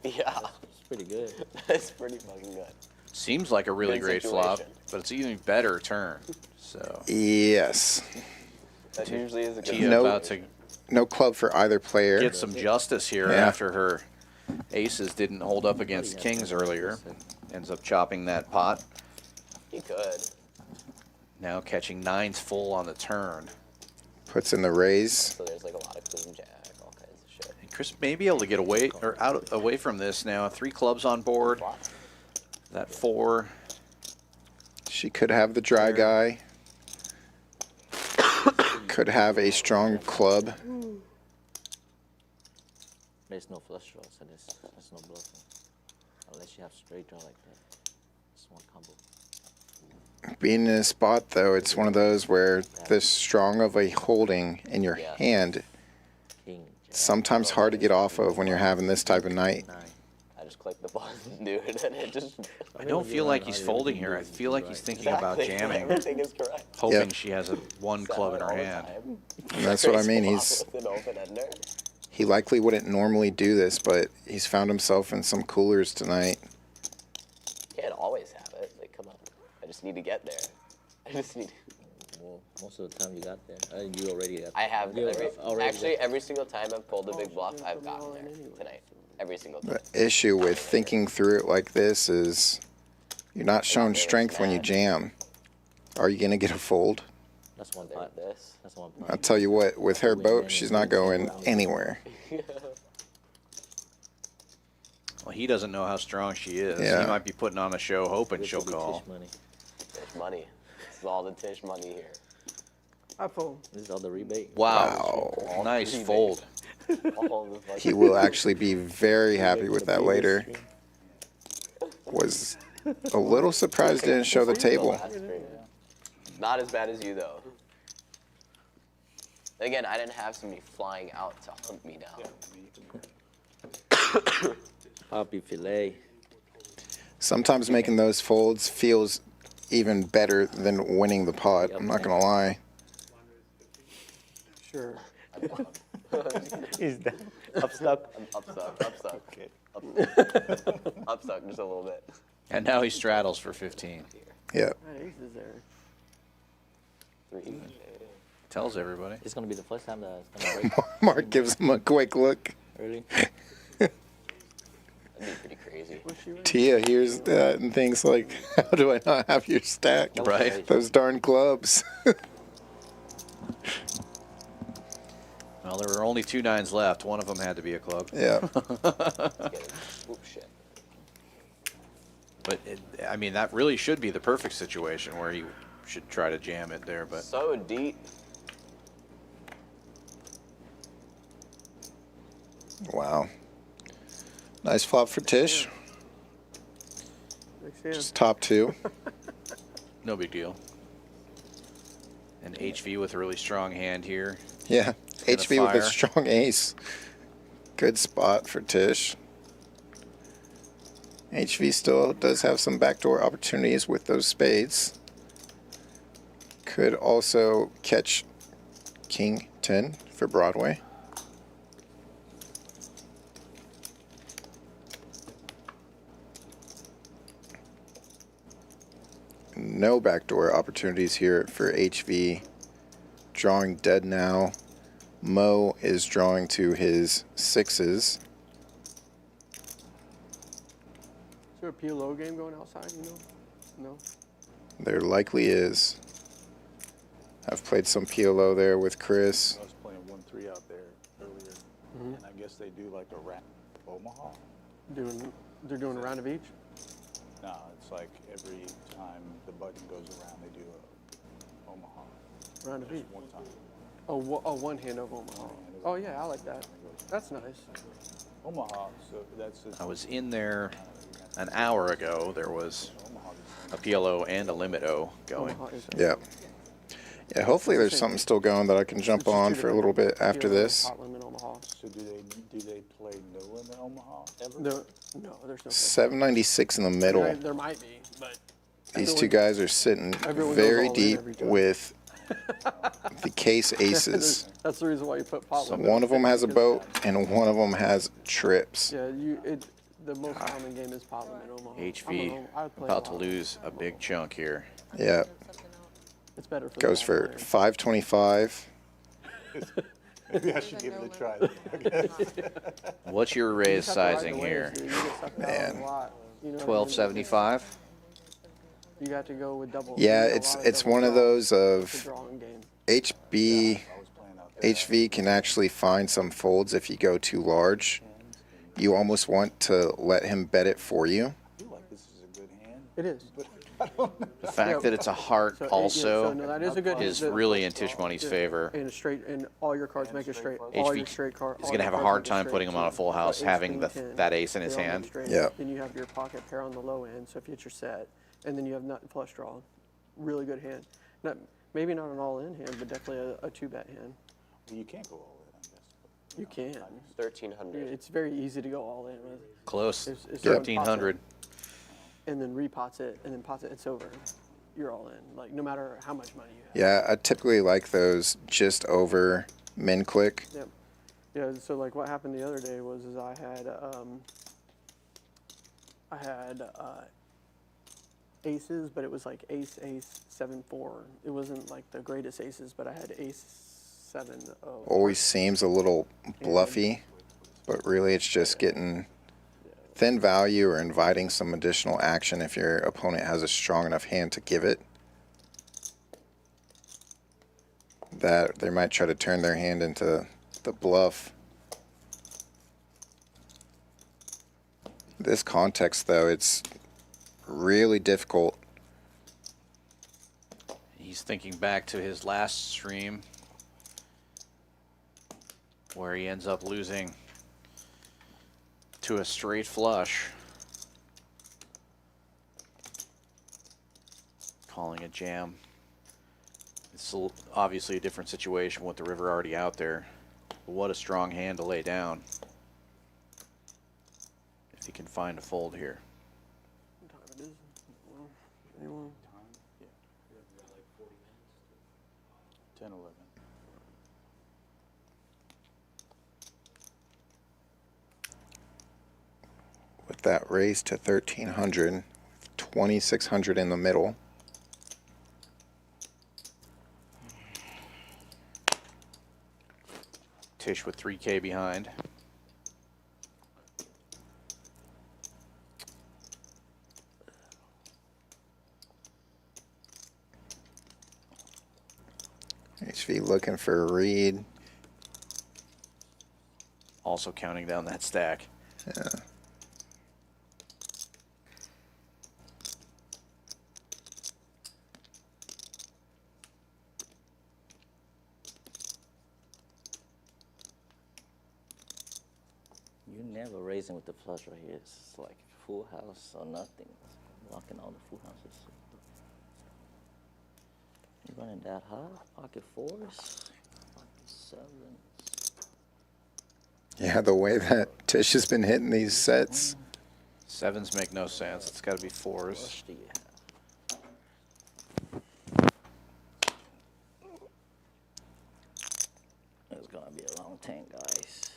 Yeah. It's pretty good. That's pretty fucking good. Seems like a really Good great flop, situation. but it's an even better turn. So Yes. That usually is a good Tia about to No club for either player. get some justice here Yeah. after her aces didn't hold up against kings earlier. Ends up chopping that pot. He could. Now catching 9s full on the turn. Puts in the raise. So there's like a lot of queen jack, all kinds of shit. And Chris may be able to get away or away from this now. 3 clubs on board. That 4. She could have the dry guy. Could have a strong club. There's no flush draw, so there's no bluffing. Unless you have straight draw like that. It's one combo. Being in a spot, though, it's one of those where this strong of a holding in your hand, King, jack, sometimes hard to get off of when you're having this type of night. 9. I just clicked the button, dude, and it just... I don't feel like he's folding here. I feel like he's thinking about jamming, Everything is correct. hoping Yep. she has a 1 club in her hand. And that's what I mean. With an open ender. He likely wouldn't normally do this, but he's found himself in some coolers tonight. Can't always have it. Like, come on. I just need to get there. I just need... Well, most of the time you got there. You already got I have you already actually every single time I've pulled a big bluff, I've gotten there tonight. Every single time. The issue with thinking through it like this is you're not showing strength when you jam. Are you going to get a fold? That's one There's pot. this. That's one I'll pot. tell you what, with her boat, she's not going anywhere. Well, he doesn't know how strong she is. Yeah. He might be putting on a show hoping This she'll will be call. Tisch Money. Tisch money. This is all the Tisch money here. I fold. This is all the rebate. Wow. Nice fold. He will actually be very happy with that later. Was a little surprised didn't show the table. Not as bad as you, though. Again, I didn't have somebody flying out to hunt me down. Poppy fillet. Sometimes making those folds feels even better than winning the pot. I'm not gonna lie. Sure. He's upstuck. I'm upstuck. Okay. Upstuck just a little bit. And now he straddles for 15. Yeah. Aces there. 3. Tells everybody. It's gonna be the first time that it's gonna break Mark gives him a quick look. early. That'd be pretty crazy. Tia hears that and thinks like, how do I not have your stack? Right. Those darn clubs. Well, there were only 2 9s left. One of them had to be a club. Yeah. Oop, shit. But, I mean, that really should be the perfect situation where you should try to jam it there. But So deep. Wow. Nice flop for Tisch. Next hand. Just top 2. no big deal. And HV with a really strong hand here. Yeah. Gonna HV with a fire. strong ace. Good spot for Tisch. HV still does have some backdoor opportunities with those spades. Could also catch King 10 for Broadway. No backdoor opportunities here for HV. Drawing dead now. Mo is drawing to his 6s. Is there a PLO game going outside, you know? No? There likely is. I've played some PLO there with Chris. I was playing 1-3 out there earlier, and I guess they do like a round of Omaha. They're doing a round of each? No, it's like every time the button goes around, they do a Omaha. Round of each? One time. Oh, one hand of Omaha. Oh, yeah, I like that. That's nice. Omaha, so that's just I was in there an hour ago. There was a PLO and a limit O going. Omaha is Yeah. Yeah, hopefully there's something still going that I can jump on for a little bit after this. Pot limit Omaha. So do they play no limit Omaha ever? No, there's no. 796 in the middle. There might be, but These two guys are sitting Everyone goes very all in deep every time. with the case aces. that's the reason why you put pot So limit. one of them has a because- boat and one of them has trips. Yeah, the most common game is pot limit Omaha. HV I would play about to Omaha. lose a big chunk here. Yeah. It's better for Goes the for player. 525. Maybe I should give it a try. What's your You raise just have to ride the sizing waves, here? dude. You get sucked out Man. a lot. You know what I mean? 1275. You got to go with double. Yeah, you get a it's lot one of double those draws. It's a of drawing game. HV can actually find some folds if you go too large. You almost want to let him bet it for you. It is. The fact that it's a heart So, also no, that is a good. is the- really in Tisch Money's yeah, favor. And a straight, and all your cards make a straight. All HV your straight cards. is going to have a hard time putting him on a full house having that ace in his hand. Yeah. Then you have your pocket pair on the low end, so if you hit your set, and then you have nut and flush draw, really good hand. Maybe not an all-in hand, but definitely a two-bet hand. Well, you can't go all in, I guess. You can. 1300. It's very easy to go all in with. Close. It's someone pots 1300. it, and then repots it, and then pots it. It's over. You're all in. Like no matter how much money you have. Yeah, I typically like those just over min click. Yep. Yeah. So like what happened the other day was I had aces, but it was like ace 7-4. It wasn't like the greatest aces, but I had ace 7 of. Always seems a little bluffy, but really it's just getting thin value or inviting some additional action if your opponent has a strong enough hand to give it. That they might try to turn their hand into the bluff. This context though, it's really difficult. He's He's thinking back to his last stream where he ends up losing to a straight flush. Calling a jam. It's obviously a different situation with the river already out there. But what a strong hand to lay down. If he can find a fold here. What time it is? Well, anyone? 10, 11. With that raise to 1,300, 2,600 in the middle. Tisch with 3K behind. HV looking for a read. Also counting down that stack. Yeah. You never raising with the flush right here. It's like full house or nothing. Blocking all the full houses. You running that high? Pocket fours? Pocket sevens? Yeah, the way that Tisch has been hitting these sets. Sevens make no sense. It's got to be fours. Flush do you have? It's gonna be a long tank, guys.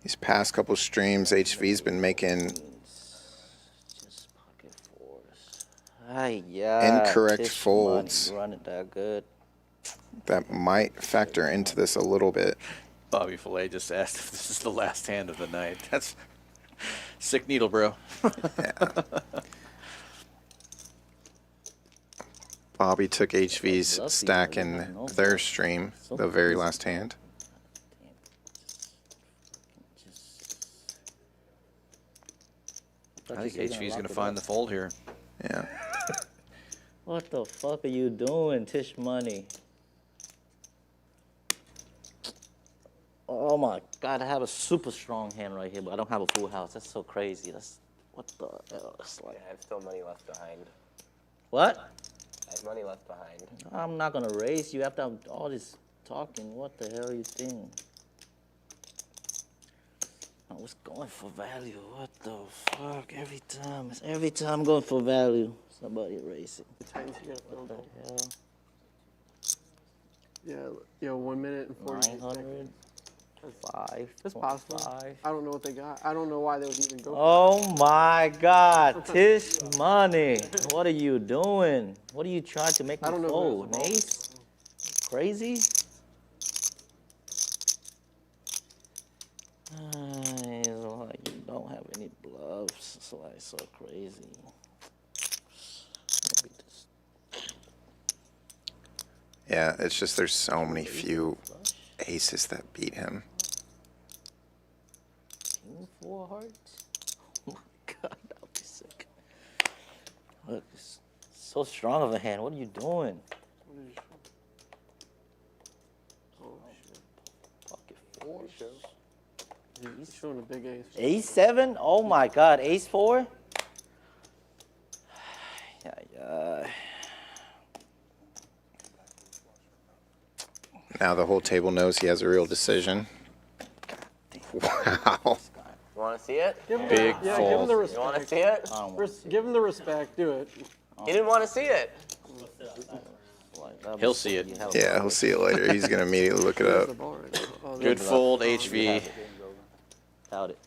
These past couple streams, HV's been making Just pocket fours. Ay, yeah. Incorrect Tisch folds. Money, run it that good. that might factor into this a little bit. Bobby Fillet just asked if this is the last hand of the night. That's sick needle, bro. Bobby took HV's stack in their stream, the very last hand. I think HV's going to find the fold here. Yeah. What the fuck are you doing, Tisch Money? Oh my God, I have a super strong hand right here, but I don't have a full house. That's so crazy. That's what the hell? It's like, I have still money left behind. what? I have money left behind. I'm not gonna raise you after all this talking. What the hell you think? I was going for value. What the fuck? Every time I'm going for value, somebody racing. The Titans, you gotta What build the hell? Yeah, 1 minute and 40 seconds. 900, 5. That's possible. 25. I don't know what they got. I don't know why they would even go. Oh my God, Tisch Money. What are you doing? What are you trying to make me I don't know who fold? has An the ace? Crazy? It's like you don't have any bluffs. It's like so crazy. Maybe this Yeah, it's just there's so many few aces that beat him. King 4 hearts? Oh my God, that'll be sick. Look, it's so strong of a hand. What are you doing? Pocket fours. He's showing a big ace. Ace 7? Oh my God, ace 4? Yeah. Now the whole table knows he has a real decision. Wow. You want to see it? Big Yeah, fold. give him the You respect. want to see it? Give him the respect. Do it. He didn't want to see it. He'll see it. Yeah, he'll see it later. He's going to immediately look it There's the up. ball right now. Oh, Good there's- fold, HV. Doubt it.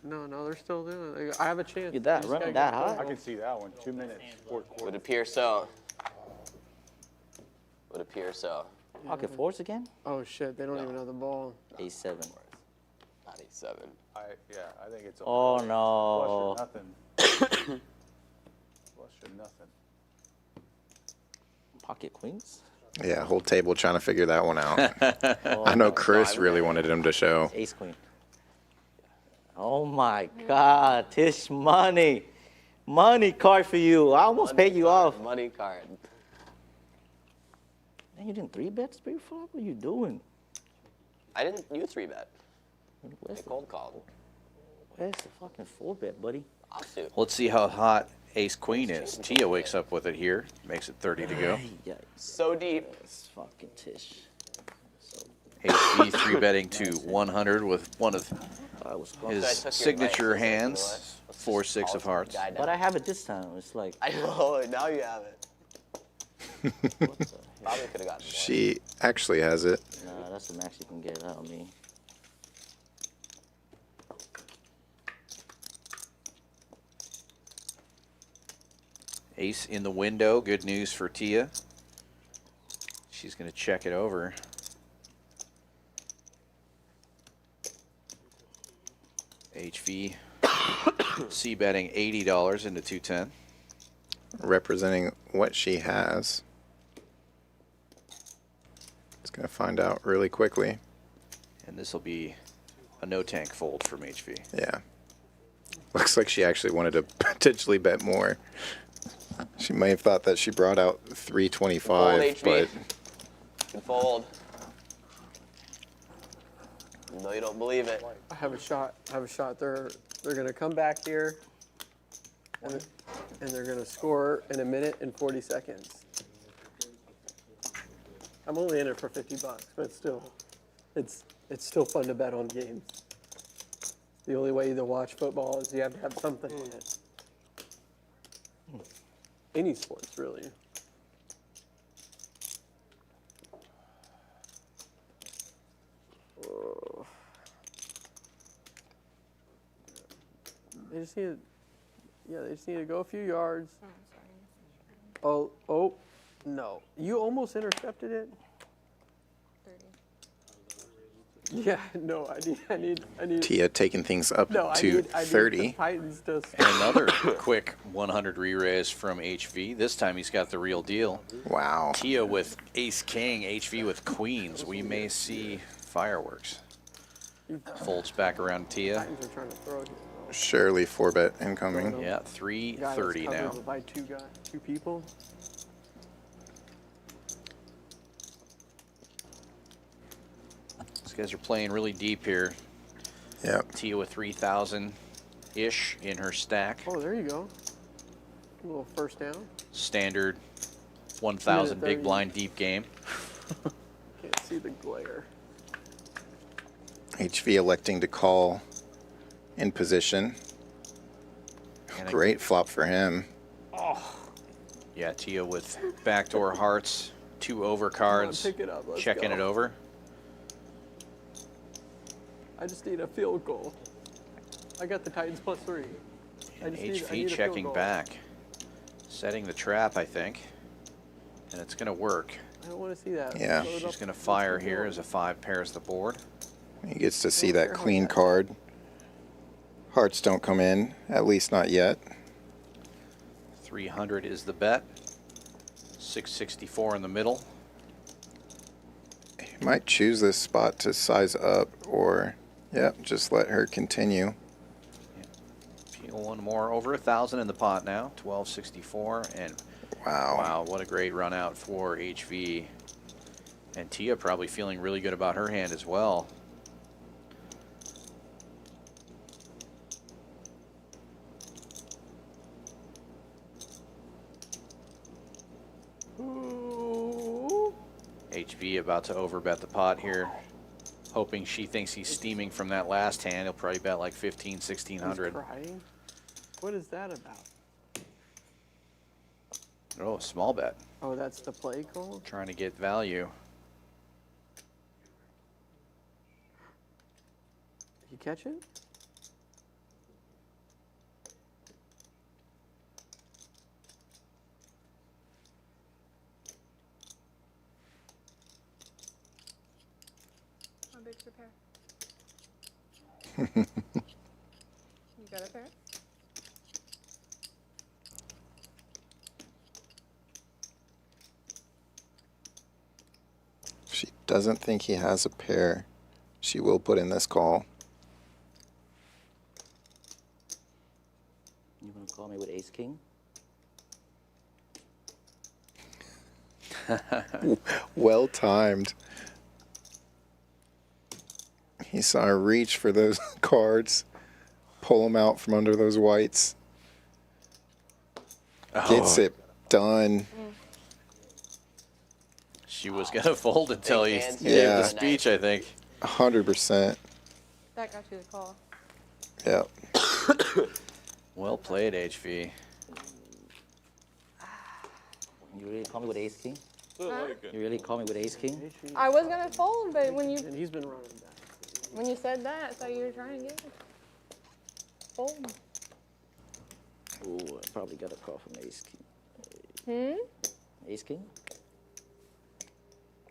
No, they're still doing it. I have a chance. You that just running gotta that get high? going. I can see that one. 2 minutes, fourth quarter. Would appear so. Would appear so. Pocket fours again? Oh shit, they don't even know the ball. Ace 7. Not A7. Yeah, I think it's. Oh Flush no. or nothing. Flush or nothing. Pocket queens? Yeah, whole table trying to figure that one out. I know Chris really wanted him to show. Ace queen. Oh my God, Tisch Money. Money card for you. I almost paid you off. Money card. Man, you didn't 3-bet Spirit Flop? What are you doing? I didn't. You 3-bet. Where's I cold called. the fucking 4-bet, buddy? Offsuit. Let's see how hot Ace Queen is. Tia wakes up with it here. Makes it 30 to go. Yeah, So deep. it's fucking Tisch. HV 3-betting to 100 with one of I was his I took your signature advice. hands, Let's just 4-6 call of it hearts. guy down. But I have it this time. It's like, I know. Now you have it. what the hell? Probably could have gotten more. She actually has it. Nah, that's the max you can get out of me. Ace in the window. Good news for Tia. She's going to check it over. HV C betting $80 into 210. Representing what she has. It's going to find out really quickly. And this will be a no tank fold from HV. Yeah. Looks like she actually wanted to potentially bet more. She may have thought that she brought out 325, Fold, HV. but Can fold. No, you don't believe it. I have a shot. I have a shot. They're gonna come back here, and they're gonna score in 1 minute and 40 seconds. I'm only in it for $50, but still, it's still fun to bet on games. The only way to watch football is you have to have something in it. Any sports, really. Oh. They just need to, yeah, they just need to go a few yards. Oh, no. You almost intercepted it? 30. Yeah, no, I need. Tia taking things up No, to I need 30. the Titans to. And another quick 100 re-raise from HV. This time he's got the real deal. Wow. Tia with Ace King, HV with Queens. We may see fireworks. Folds back around Tia. Titans are trying to throw it. Surely 4-bet incoming. Yeah, Guy that's 330 now. covered by two people. These guys are playing really deep here. Yep. Tia with 3,000-ish in her stack. Oh, there you go. A little first down. Standard 1,000 big 30. blind deep game. Can't see the glare. HV electing to call in position. And a- Great flop for him. Yeah, Tia with backdoor hearts, 2 overcards, Come on, pick it up. Let's checking go. it over. I just need a field goal. I got the Titans +3. And I need a HV field checking goal. back. Setting the trap, I think. And it's going to work. I don't want to see that. Yeah. Load She's up. going to fire here as a 5 pairs the board. He gets to see Don't that care how queen bad. card. Hearts don't come in, at least not yet. 300 is the bet. 664 in the middle. He might choose this spot to size up or, yep, just let her continue. Peel one more. Over 1,000 in the pot now. 1264. And Wow. wow, what a great run out for HV. And Tia probably feeling really good about her hand as well. Ooh. HV about to overbet the pot here. Hoping she thinks he's steaming from that last hand. He'll probably bet like 1,500, He's 1,600. crying. What is that about? Oh, small bet. Oh, that's the play call? Trying to get value. You catch it? How big's your pair? You got a pair? She doesn't think he has a pair. She will put in this call. call me with ace king? Well timed. He saw her reach for those cards, pull them out from under those whites. Gets it done. She was going to fold until he hands gave here. the Yeah. speech, I think. 100%. That got you the call. Yep. Well played, HV. You really call me with ace king? Still like it. You really call me with ace king? I was gonna fold, but when And he's been running back. you said that, I thought you were trying to get it. Fold. Ooh, I probably got a call from ace king. Ace king?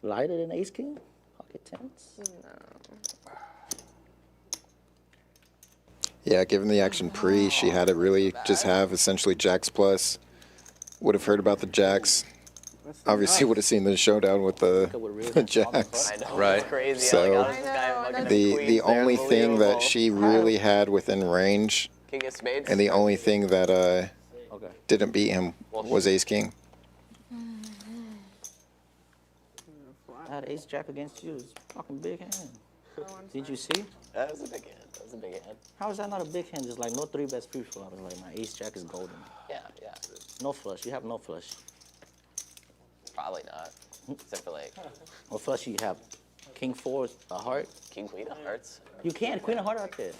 Lighter than ace king? Pocket tens? No. Yeah, given the action pre, she had to really just have essentially jacks plus. Would have heard about the jacks. Obviously would have seen the showdown with the jacks. I know. Right. It's crazy. So, like, how does this guy fucking The queens there, only thing that unbelievable. she really had within range, King of spades. and the only thing that Okay. didn't beat him was ace king. I had ace jack against you. It's a fucking big hand. Did you see? That was a big hand. That was a big hand. How is that not a big hand? Just like no three bets pre-flop. It's like my ace jack is golden. Yeah, yeah. No flush. You have no flush. Probably not. Except for like No flush. You have king four, a heart. king, queen of hearts. You can't queen of heart out there.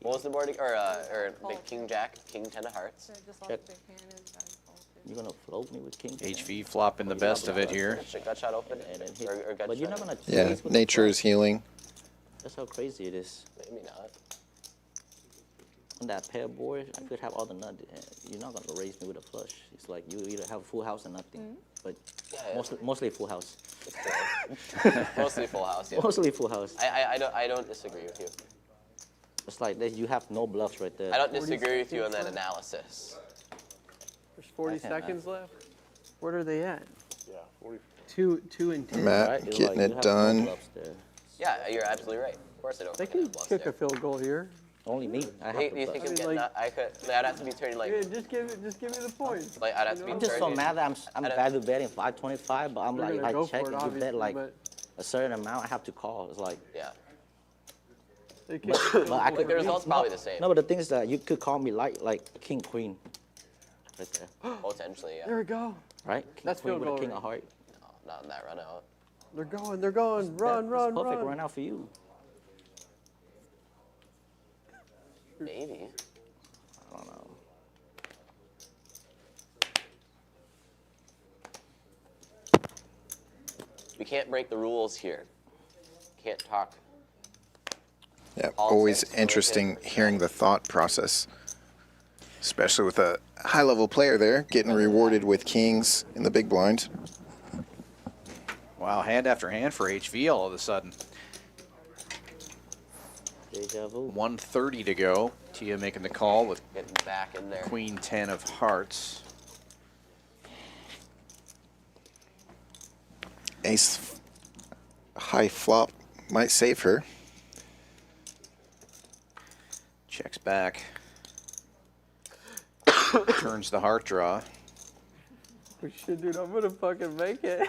What was the board? Or big king jack, king 10 of hearts. Just lost Check. big hand and got folded. You're gonna float me with king. HV flopping the best of it here. Gut shot open. And then hit. Or gut But you're shot. not gonna. Yeah, raise with the nature is flush. healing. That's how crazy it is. Maybe not. On that pair board, I could have all the nut. You're not gonna raise me with a flush. It's like you either have a full house or nothing. But Yeah, yeah. mostly full house. Mostly full house. Yeah. Mostly full house. I don't disagree with you. It's like that. You have no bluffs right there. I don't disagree with you on that analysis. There's 40 I can't, seconds left. What are they at? Yeah, 40. 2 and 10. Matt Right? It's getting like you it have done. No bluffs there. Yeah, you're absolutely right. Of course I don't. They fucking can have bluffs kick there. a field goal here. Only me. I have Hey, the do you bluffs. think I'm mean, getting like- that? I'd have to be turning like. Yeah, just give me the points. Like I'd have to be I'm just so turning. mad that I'm I don't- value betting 525, but I'm They're like, if gonna go I check for it, and you bet obviously, like but a certain amount, I have to call. It's like, Yeah. they kick a field but I goal. could. The result's probably the same. No, but the thing is that you could call me like king queen, right there, Potentially, yeah. There we go. right? King That's queen field with a goal king range. of heart. No, not in that run out. They're going. They're going. Run, run, It's perfect run. right now for you. Maybe. I don't know. We can't break the rules here. Can't talk. Yeah, All always six, interesting hearing the thought process, especially with a high-level player there getting rewarded with kings in the big blind. Wow, hand after hand for HV all of a sudden. Deja vu. 1:30 to go. Tia making the call with Getting back in there. Queen 10 of hearts. Ace high flop might save her. Checks back. Turns the heart draw. Oh, shit, dude, I'm gonna fucking make it.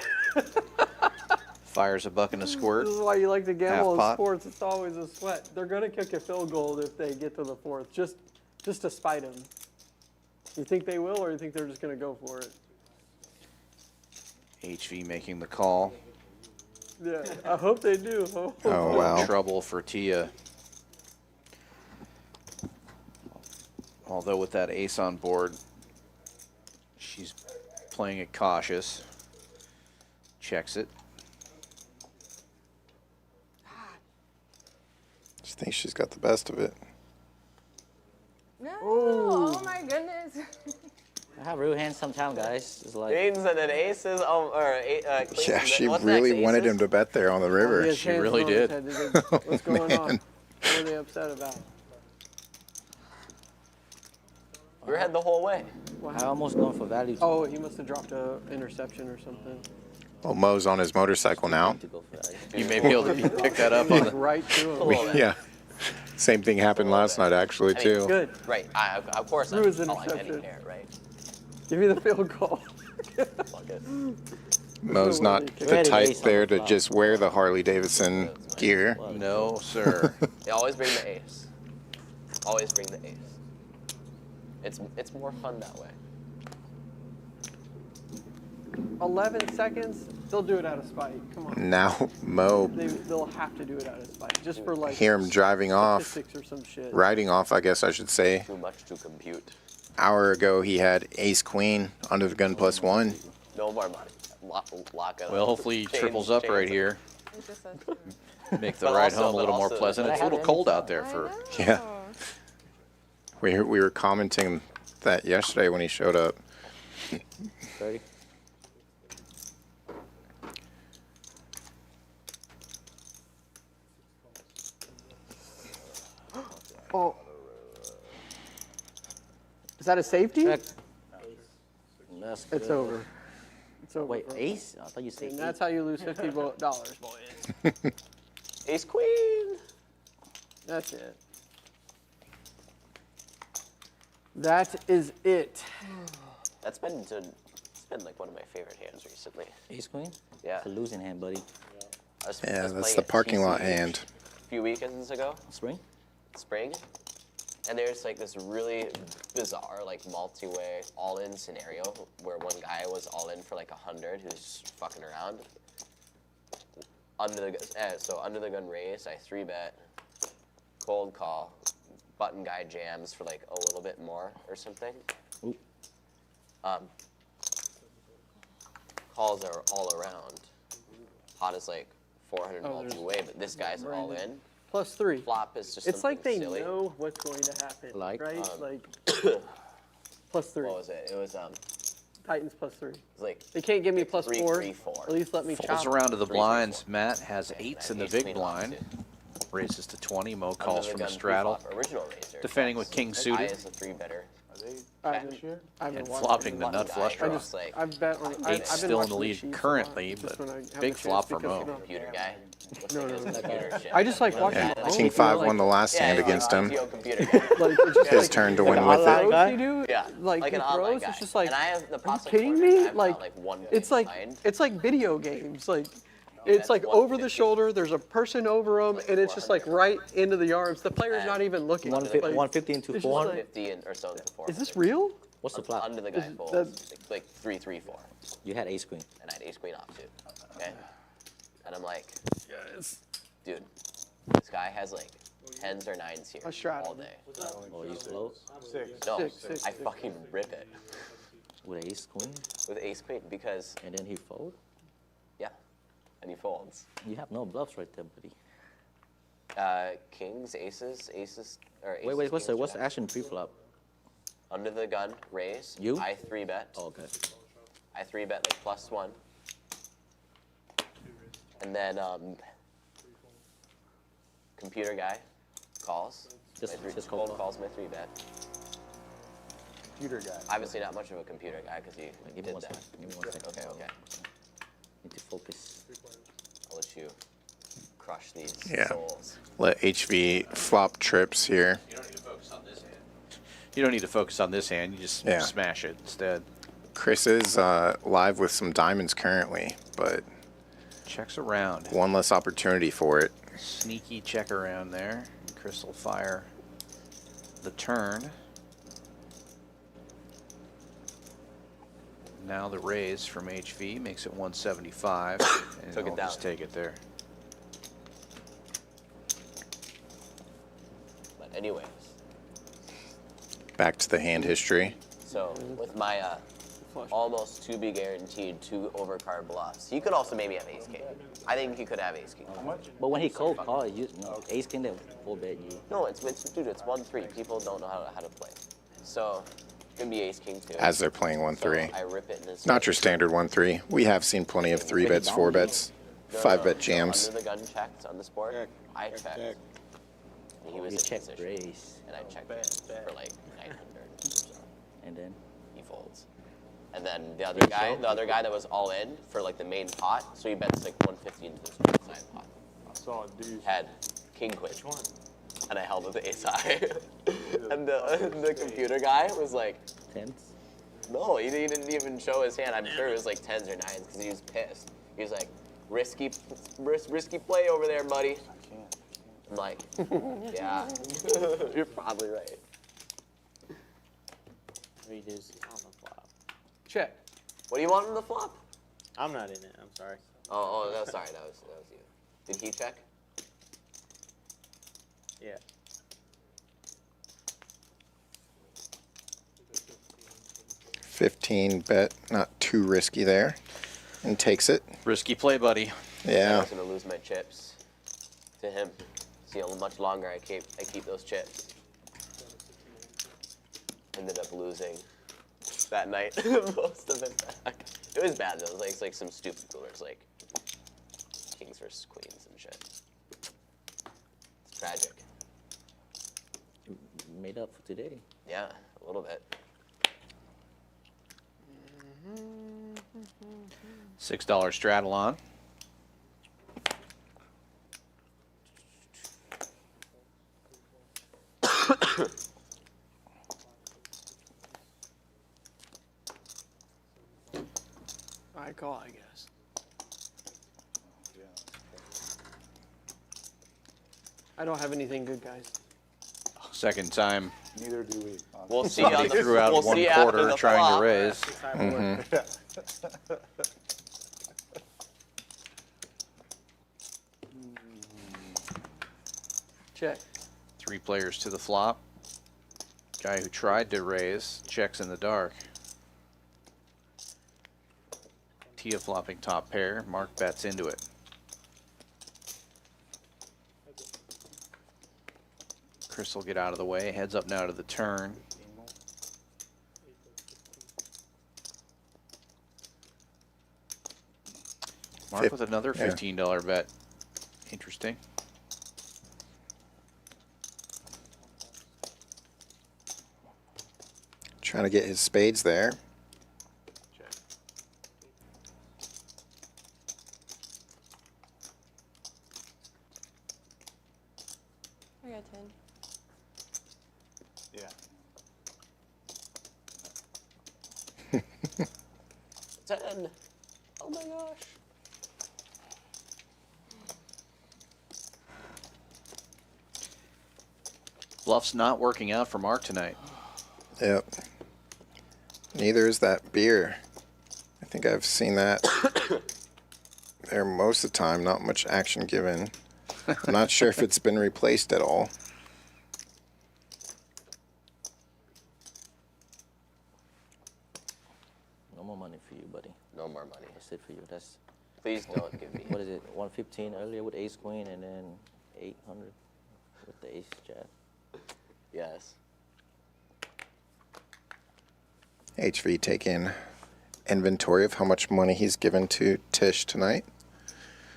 Fires a buck and a squirt. This is why you like to gamble in Half pot. sports. It's always a sweat. They're gonna kick a field goal if they get to the fourth, just to spite them. You think they will, or you think they're just gonna go for it? HV making the call. Yeah, I hope they do. Oh, wow. Trouble for Tia. Although with that ace on board, she's playing it cautious. Checks it. She thinks she's got the best of it. No. Oh my goodness. I have real hands sometimes, guys. It's like Queens and then aces. Queens Yeah, and she what's really next, wanted aces? him to bet there on the He river. has She hands really on his did. head. What's going on? man. What are they upset about? We were head the whole way. I almost going for value. Oh, he must have dropped a interception or something. Well, Mo's on his motorcycle now. To go for value. You may be able to pick that up on the. Right to him. Pull that. Yeah. Same thing happened last night, actually, I mean, too. Good. Right. Of course, I'm Ruins calling any interception. pair, right? Give me the field goal. Fuck it. Mo's not the type there to just wear the Harley Davidson gear. No, sir. They always bring the ace. Always bring the ace. It's more fun that way. 11 seconds. They'll do it out of spite. Come on. Now Mo, They'll have to do it out of spite, just for like. hear him driving off, statistics or some shit. riding off, I guess I should say. Too much to compute. Hour ago, he had ace queen under the gun +1. No more money. Lock it. Well, hopefully he triples up right here. It just says two. Make the But ride also- home a but little more also- pleasant. but I It's a little had cold any out there I for. know. Yeah. We were commenting that yesterday when he showed up. 30. Oh. Is that a safety? Check. That's It's good. over. It's over. Wait, bro. ace? I thought you said And eight. that's how you lose $50, boys. Ace queen. That's it. That is it. It's been like one of my favorite hands recently. Ace queen? Yeah. It's a losing hand, buddy. I was Yeah, playing that's the at parking lot TCH hand. A few weekends ago, Spring? spring, and there's like this really bizarre like multi-way all-in scenario where one guy was all in for like 100, who's just fucking around. So under the gun raise, I 3-bet, cold call, button guy jams for like a little bit more or something. Oop. Calls are all around. Pot is like 400 Oh, there's- multi-way, but this guy's all in. +3. Flop is just It's like something they silly. know what's going to happen, Like? right? like What +3. was it? It was Titans +3. like They can't give me +4. 3-3-4. At least let me Folds chop. around to the 3-3-4. blinds. Matt has Okay, eights I in the ace big queen blind. offsuit. Raises to 20. Mo Under calls the from a gun straddle. pre-flop, original raiser. Defending with Checks. king I suited. is a 3-better. I haven't And watched flopping it. the nut flush I draw. just like I've bet on. I've Eight's been still in the watching lead sheets a lot, currently, just but when I have big a chance flop for because, Mo. you know, computer guy. Looks No, like no, his no. computer shit. I just like watching. Yeah, the phone, King you know, 5 like- won the last Yeah, hand he's against him. a computer guy. Like, it's just His like, turn to like win the with it. throws guy? you do, Yeah, like like the an online throws, guy. it's just like, And I have the are you process kidding for it. me? I've Like, got, like one guy it's like behind. it's like video games. Like, it's that's like over the 150. shoulder. There's a person over them, and it's just like right into the arms. The player's not even looking. Like, 150 into it's just 400? like- 50 or so into 400. Is this real? What's the flop? Under the guy Is folds, that- like 3-3-4, You had ace queen. and I had ace queen offsuit. Okay, and I'm like, dude, this guy has like 10s or 9s here A straddle. all day. Oh, you slow? No, Six. I fucking rip it With ace queen? with ace queen because And then he fold? yeah, and he folds. You have no bluffs right there, buddy. Kings, aces, or aces. Wait, what's the kings, action pre-flop? Under the gun, raise. You? I 3-bet. Oh, okay. I 3-bet like +1. And then computer guy calls. Just cold cold calls my 3-bet. Computer guy. Obviously not much of a computer guy because he Give me did one that. second. Give me 1 second. Okay, okay. Need to focus. I'll let you crush these Yeah. souls. Let HV flop trips here. You don't need to focus on this hand. You don't need to focus on this hand. You just Yeah. smash it instead. Chris is live with some diamonds currently, but Checks around. one less opportunity for it. Sneaky check around there. Crystal fire the turn. Now the raise from HV makes it 175. And Took it he'll down. just take it there. But anyways, Back to the hand history. so with my almost to be guaranteed 2 overcard bluffs, he could also maybe have ace king. I think he could have ace king. But when he cold call, you no, ace king, then full bet you. No, it's 1-3. People don't know how to play. So it could be ace king too. As they're playing So 1-3. I rip it in his Not face. your standard 1-3. We have seen plenty of 3-bets, 4-bets, No, 5-bet no, jams. So under the gun checked on this board. I checked. And he was You in check position. raise. And I checked for like 900. And then He folds. And then the other guy that was all in for like the main pot, so he bets like 150 into this side pot. I saw a dude. Had king queen. and I held with the ace high. And the computer guy was like, Tens. no, he didn't even show his hand. I'm sure it was like 10s or 9s because he was pissed. He was like, risky play over there, buddy. I'm like, yeah, you're probably right. Read this on the flop. Check. What do you want on the flop? I'm not in it. I'm sorry. Oh, no, sorry, that was you. Did he check? Yeah. $15 bet, not too risky there, and takes it. Risky play, buddy. I Yeah. was gonna lose my chips to him. See how much longer I keep those chips. Ended up losing that night most of it back. It was bad though. It was like some stupid coolers, like kings versus queens and shit. It's tragic. Made up for today. Yeah, a little bit. $6 straddle on. I call, I guess. I don't have anything good, guys. Second time Neither do we. We'll see on somebody the threw out we'll one see after quarter the trying flop. to raise. Check. 3 players to the flop. Guy who tried to raise checks in the dark. Tia flopping top pair. Mark bets into it. Chris will get out of the way. Heads up now to the turn. Mark with another $15 bet. Interesting. Trying to get his spades there. I got 10. Yeah. 10. Oh my gosh. Bluff's not working out for Mark tonight. Yep. Neither is that beer. I think I've seen that there most of the time. Not much action given. I'm not sure if it's been replaced at all. No more money for you, buddy. No more money. That's it for you. That's Please don't give me. what is it? 115 earlier with ace queen, and then 800 with the ace jack. Yes. HV taking inventory of how much money he's given to Tisch tonight.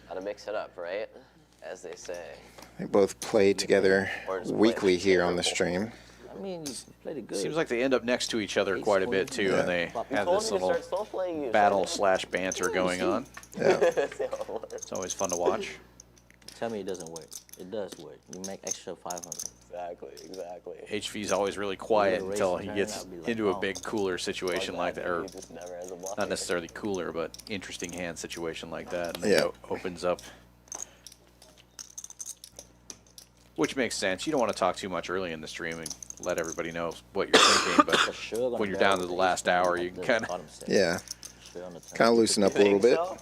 Gotta mix it up, right? As they say. They both play together Or just play weekly it here on the terrible. stream. I mean, you played it good. Seems like they end up next to each other Ace quite a queen. bit too, and they Yeah. have Told this me to little start playing you. battle slash banter going on. Yeah. That's how it works. It's always fun to watch. Tell me it doesn't work. It does work. You make extra 500. Exactly. HV's always really quiet raise until the he turn, gets I'll be like, into a wow. big cooler situation like that, or He just never has a bluff. not necessarily cooler, but interesting hand situation like that. And Yeah. it opens up, which makes sense. You don't want to talk too much early in the stream and let everybody know what you're thinking, For but sure gonna when you're barrel down to the with last ace queen hour, like you can the kind of bottom set. Yeah. Sure on the turn. Kind of loosen up a little bit. So?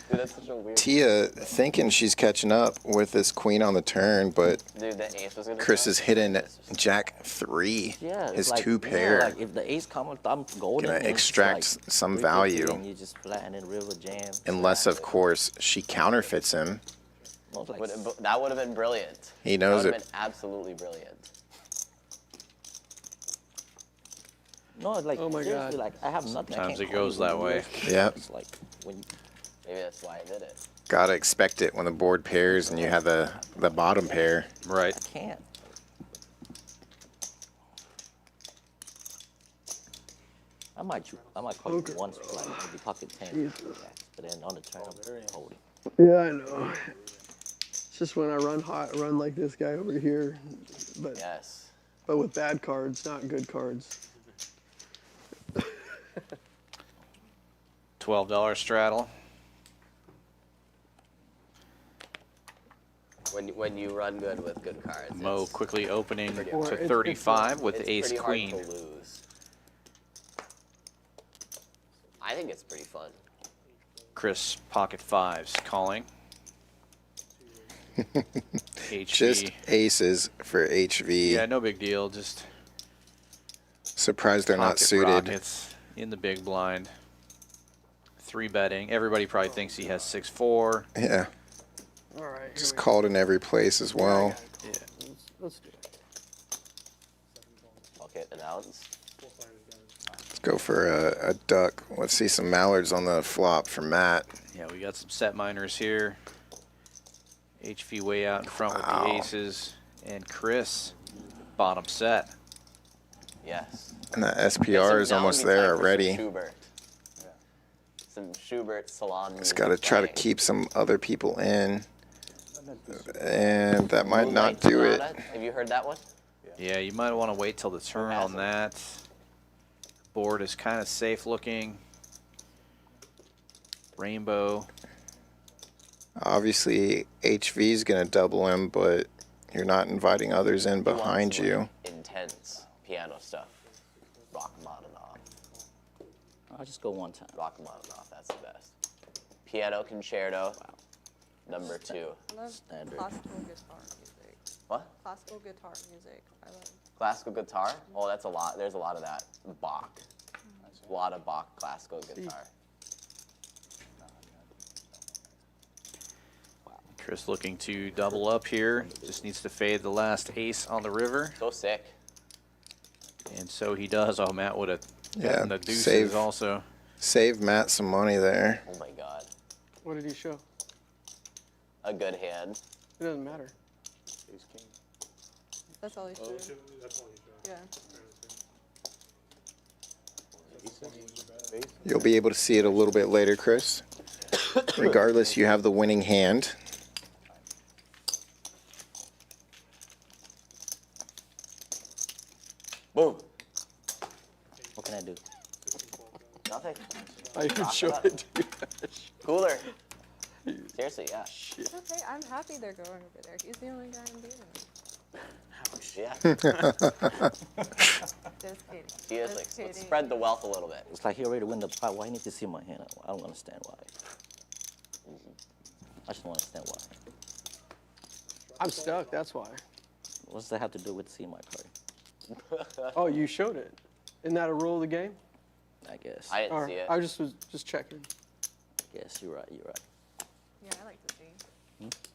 Dude, that's such a weird. Tia thinking she's catching up with this queen on the turn, but Dude, the ace was gonna. Chris come. is hitting Jack 3. Yeah, it's his like, 2 you know, pair. like if the ace come with thumb golden, Gonna then it's extract like some 350 value. And you just flatten it, river jam. Unless, of course, she counterfeits him. No, it's like That would have been brilliant. He knows That would it. have been absolutely brilliant. no, it's like Oh my seriously, God. like I have nothing. I Sometimes can't it call goes you when that you way. lose. Yeah. It's like when you Maybe that's why I did it. Gotta expect it when the board pairs and you have the bottom pair. right. can't. I might call you once, like maybe pocket 10, but then on the turn I'm holding. Yeah, I know. just when I run hot, I run like this guy over here, but Yes. but with bad cards, not good cards. $12 straddle. When you run good with good cards. Mo it's quickly opening pretty to hard. 35 with it's ace pretty queen. hard to lose. I think it's pretty fun. Chris pocket fives calling. HV. Just aces for HV. Yeah, no big deal. Just Surprised they're not pocket suited. rockets in the big blind. 3 betting. Everybody probably thinks he has 6-4. Yeah. All right. Just called in every place as well. Yeah. Let's do it. Pocket announce. Let's go for a duck. Let's see some mallards on the flop for Matt. Yeah, we got some set minors here. HV way out in front with the Wow. aces. And Chris, bottom set. Yes. And that SPR is almost there already. Schubert. Some Schubert salon. Just got to try to keep some other people in. And that might not do it. Have you heard that one? Yeah, you might want to wait till the turn on that. Board is kind of safe looking. Rainbow. Obviously, HV is going to double him, but you're not inviting others in behind you. Intense piano stuff. Rock 'em on and off. I'll just go one time. Rock 'em on and off. That's the best. Piano concerto. Number 2. I love Standard. classical guitar music. What? Classical guitar music. I love. Classical guitar? Oh, that's a lot. There's a lot of that. Bach. A lot of Bach classical guitar. Chris looking to double up here. Just needs to fade the last ace on the river. So sick. And so he does. Oh, Matt would have Yeah, gotten the deuces save. also. Save Matt some money there. Oh my god. What did he show? A good hand. It doesn't matter. That's all he showed. Yeah. You'll be able to see it a little bit later, Chris. Regardless, you have the winning hand. Boom. What can I do? Nothing. I even Talk showed about it to you. Cooler. Seriously, yeah. It's okay. I'm happy they're going over there. He's the only guy I'm beating. Yeah. Just kidding. Seriously, Just let's kidding. spread the wealth a little bit. It's like he already win the pot. Why he need to see my hand? I don't understand why. I just don't understand why. I'm stuck. That's why. What does that have to do with seeing my card? Oh, you showed it. Isn't that a rule of the game? I guess. I didn't Or, see it. I was just checking. Yes, you're right. You're right. Yeah, I like to see.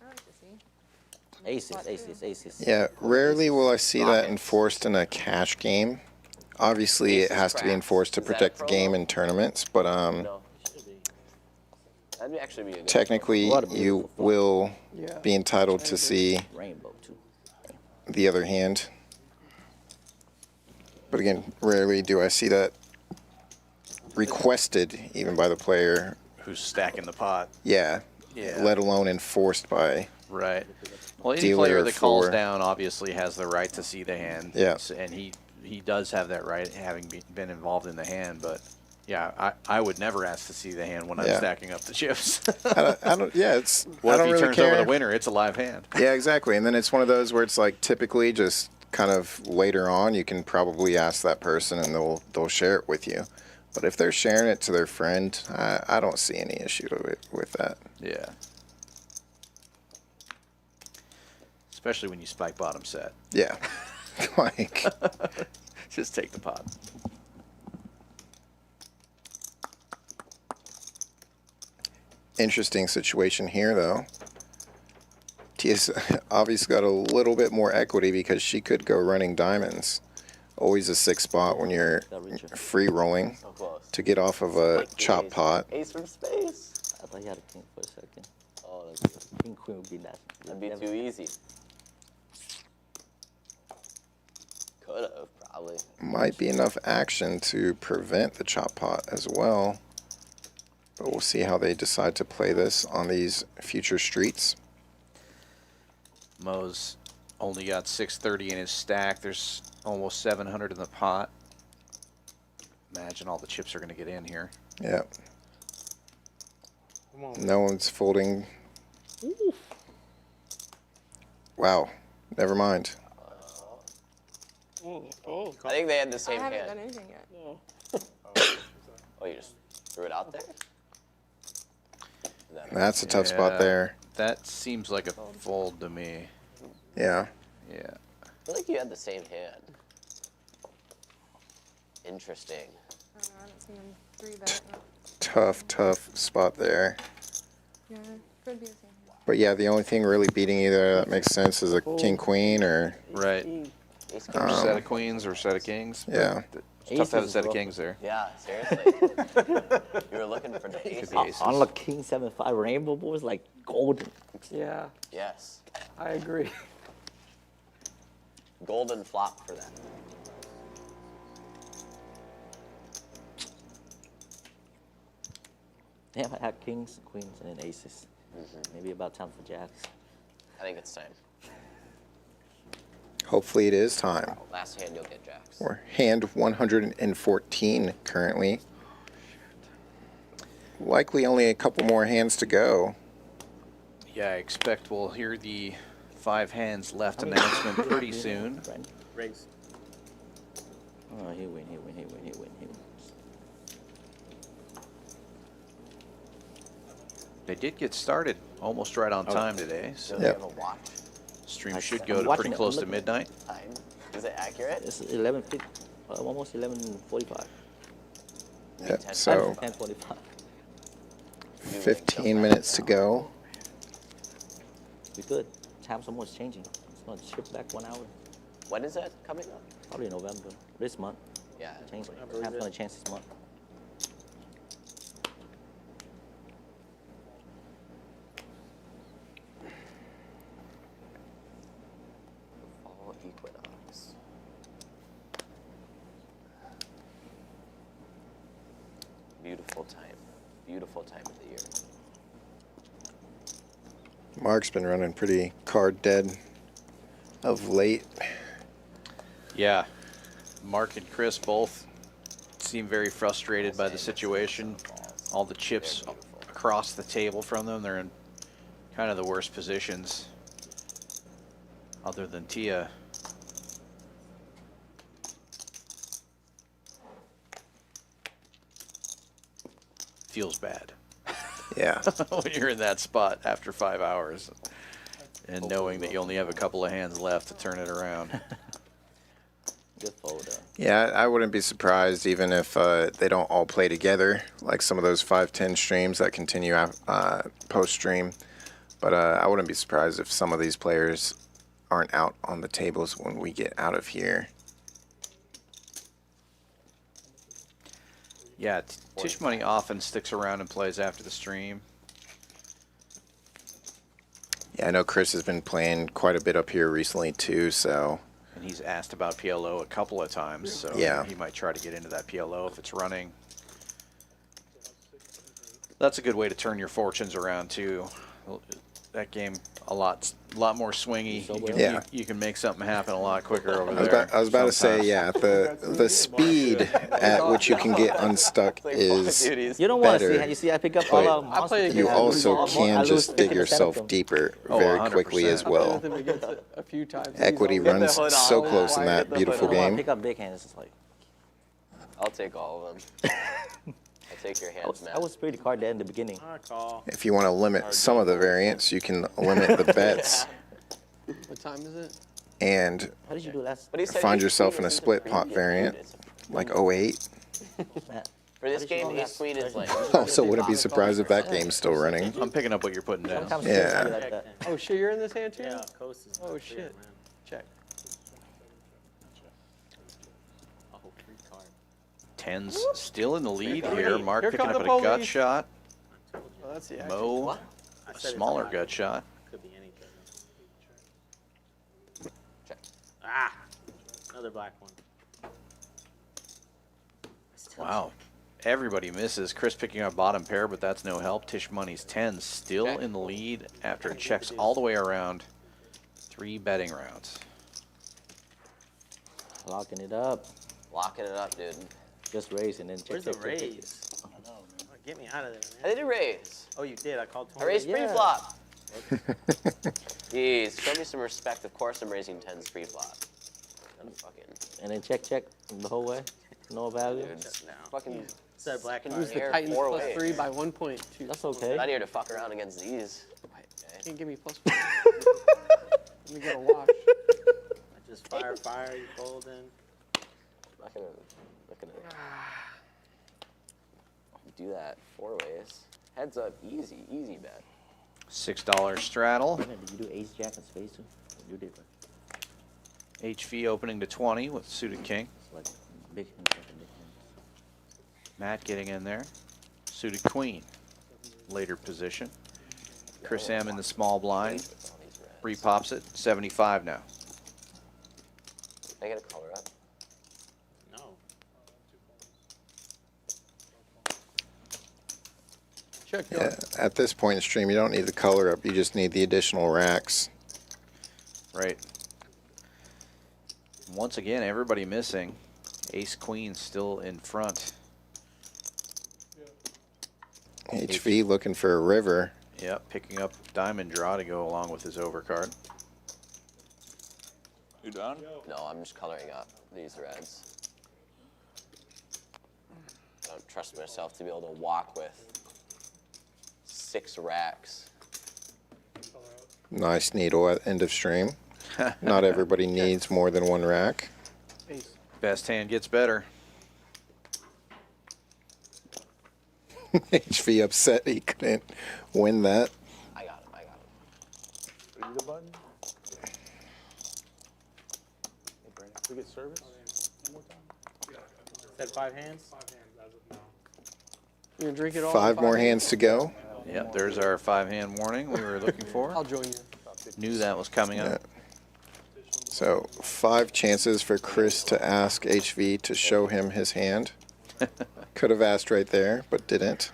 I like to see. Aces, aces, aces. Yeah, rarely will I see that Rockets. enforced in a cash game. Obviously, it Aces, has to be craps. enforced to Is that protect the pro? game in tournaments, but No. That'd actually be a good technically, What a you beautiful will Yeah. be entitled to see Rainbow too. the other hand. But again, rarely do I see that requested even by the player. Who's stacking the pot. Yeah, Yeah. let alone enforced by. Right. Well, any Dealer player that calls for- down obviously has the right to see the hand. Yeah. And he does have that right, having been involved in the hand. But yeah, I would never ask to see the hand when I'm Yeah. stacking up the chips. I don't. Yeah, it's. What I if don't he really turns care. over the winner? It's a live hand. Yeah, exactly. And then it's one of those where it's like typically just kind of later on you can probably ask that person and they'll share it with you. But if they're sharing it to their friend, I don't see any issue with that. Yeah. Especially when you spike bottom set. Yeah. Like, Just take the pot. interesting situation here though. Tia's obviously got a little bit more equity because she could go running diamonds. Always a 6 spot when you're free rolling So close. to get off of a Like the chop ace. pot. Ace from space. I thought you had a king for a second. Oh, that's King queen would be that. that'd be too easy. Could have probably. Might be enough action to prevent the chop pot as well. But we'll see how they decide to play this on these future streets. Mo's only got 630 in his stack. There's almost 700 in the pot. Imagine all the chips are going to get in here. Yeah. No one's folding. Wow. Never mind. I think they had the same I haven't hand. done anything yet. Oh, you just threw it out there? That's a tough spot there. That seems like a fold to me. Yeah. Yeah. I feel like you had the same hand. Interesting. I don't know, I haven't seen him 3-bet. Tough spot there. Yeah, could be the same hand. But yeah, the only thing really beating you there that makes sense is a king queen or Right. Or a set of queens or a set of kings. Yeah. It's tough to have a set of kings there. Yeah, seriously. You were looking for the aces. On the king 7-5 rainbow was like golden. Yeah, Yes. I agree. Golden flop for that. Damn, I had kings, queens, and then aces. Maybe about time for jacks. I think it's time. hopefully it is time. Last hand you'll get jacks. We're hand 114 currently. Likely only a couple more hands to go. Yeah, I expect we'll hear the 5 hands left announcement pretty soon. Raise. Oh, he win. They did get started almost right on time today, so Do they have a watch stream I- should I'm go to watching pretty it, close I'm to looking. midnight. time? Is it accurate? It's 11:50, almost 11:45. Yep, so 10:45. 15 minutes to go. We good. Time's almost changing. It's gonna shift back 1 hour. When is that coming up? Probably November. This month. Yeah. Change. I believe Time's it. gonna change this month. Fall equinox. Beautiful time. Beautiful time of the year. Mark's been running pretty card dead of late. Yeah, Mark and Chris both seem very frustrated by the situation. All the chips across the table from them, they're in kind of the worst positions, other than Tia. Feels bad. Yeah. When you're in that spot after 5 hours and knowing that you only have a couple of hands left to turn it around. Good folder. Yeah, I wouldn't be surprised even if they don't all play together, like some of those 5-10 streams that continue post-stream. But I wouldn't be surprised if some of these players aren't out on the tables when we get out of here. Yeah, Tisch Money often sticks around and plays after the stream. Yeah, I know Chris has been playing quite a bit up here recently too, so And he's asked about PLO a couple of times, so Yeah. he might try to get into that PLO if it's running. That's a good way to turn your fortunes around too. That game a lot more swingy. You can, Yeah. you can make something happen a lot quicker over I was there. about, to say, sometimes. yeah, the speed at which you can get unstuck is You don't want to better. see. You see, I pick up But all I play a you game also I can lose just dig 50% of yourself them. deeper Oh, very quickly as 100%. I played well. with him against it a few times. Equity He's runs hood so on. close in Why that get the beautiful hood on? I game. pick up big hands. It's like I'll take all of them. I'll take your hands, man. I was pretty card dead in the beginning. I call. If you want to limit some of the variants, you can limit the bets What time is it? and How did you do last? But he said find ace yourself queen in a isn't split free pot to get variant, suited. like 08. Matt? For this How did you game, do ace last queen is like. Also, wouldn't be surprised if that game's still running. I'm picking up what you're putting down. Sometimes Yeah. it's like that. Oh shit, you're in this hand too? Yeah, coast is Oh clear, shit. man. Check. Oh, free card. Tens still in the lead here. Mark Here picking come up the a gut police. shot. Oh, that's the action. Mo, I a said it's smaller high. gut shot. Could be anything. Check. Ah, another black one. Wow. Everybody misses. Chris picking up bottom pair, but that's no help. Tisch Money's 10 still Okay. in the lead after it checks all the way around. 3 betting rounds. Locking it up. Locking it up, dude. Just raise and then check. Where's the check, check, check. raise? I don't know, man. Get me out of there, I man. did a raise. Oh, you did. I called 20. I raised Yeah. pre-flop. Jeez, show me some respect. Of course I'm raising 10s pre-flop. Fucking, And then check the whole way. No value. dude, No. fucking Said black and Who's white. the The Titans Four plus ways. 3 by 1.2. That's okay. not here to fuck around against these. Okay. Can't give me plus 4. Let me get a wash. I just fire, you fold in. Not gonna do that 4 ways. Heads up, easy bet. $6 straddle. Did you do ace jack and spades too? You did, right? HV opening to 20 with suited king. It's like big hand, big hand. Matt getting in there. Suited queen. Later position. Chris M in the small blind. Repops it. 75 now. Can I get a color up? No. Check Yeah, at this point in the stream, you don't need the color up. You just need the additional racks. Right. Once again, everybody missing. Ace queen still in front. HV looking for a river. Yep, picking up diamond draw to go along with his overcard. You done? No, I'm just coloring up these reds. I don't trust myself to be able to walk with 6 racks. Nice needle at end of stream. Not everybody needs more than 1 rack. Ace. Best hand gets better. HV upset he couldn't win that. I got him. Are you the button? Hey, Brandon, can we get service? One more time? Said 5 hands? You gonna drink it all? 5 more hands to go. Yep, there's our 5-hand warning we were looking for. I'll join you. Knew that was coming up. So 5 chances for Chris to ask HV to show him his hand. Could have asked right there, but didn't.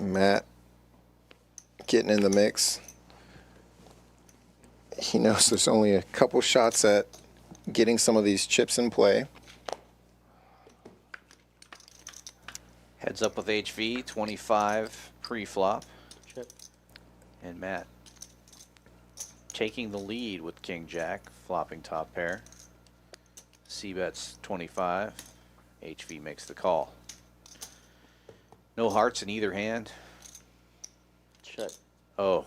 Matt getting in the mix. He knows there's only a couple shots at getting some of these chips in play. Heads up with HV, 25 pre-flop. Check. And Matt taking the lead with King Jack, flopping top pair. C-bets 25. HV makes the call. No hearts in either hand. Check. Oh.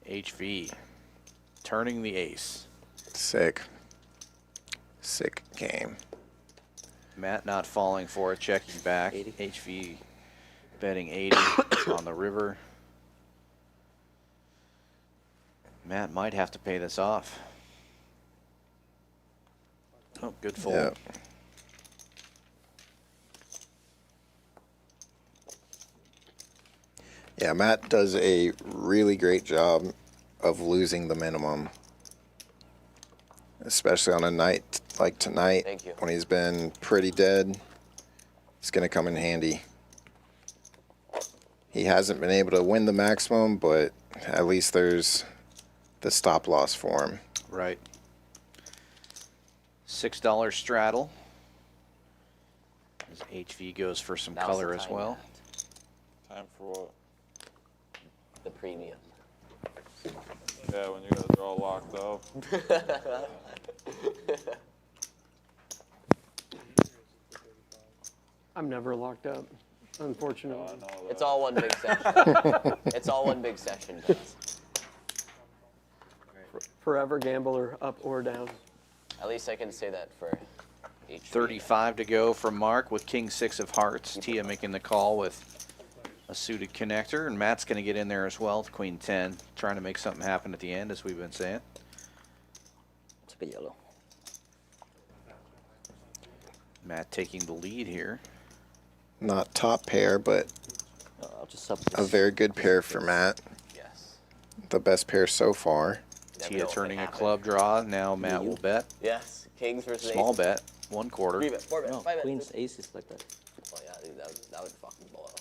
HV turning the ace. Sick. Sick game. Matt not falling for it, checking back. 80. HV betting 80 on the river. Matt might have to pay this off. Oh, good fold. Yep. Yeah, Matt does a really great job of losing the minimum. Especially on a night like tonight, Thank you. when he's been pretty dead. It's going to come in handy. He hasn't been able to win the maximum, but at least there's the stop loss for him. Right. $6 straddle. As HV goes for some Now's color the as time, well. Time for what? The premium. Yeah, when you guys are all locked up. I'm never locked up, unfortunately. I know that. It's all one big session. It's all one big session, guys. Forever gambler, up or down. At least I can say that for HV. 35 to go from Mark with King 6 of hearts. Tia making the call with a suited connector, and Matt's going to get in there as well with Queen 10, trying to make something happen at the end, as we've been saying. Took a yellow. Matt taking the lead here. Not top pair, but I'll just sub a very good pair for Matt. Yes. the best pair so far. Never Tia know what turning can a happen. club draw. Now Matt will bet. Yes, kings versus Small aces. bet, 1/4. 3 bet, 4 bet, No, 5 bet. queens, aces like that. Oh yeah, dude, that would fucking blow up.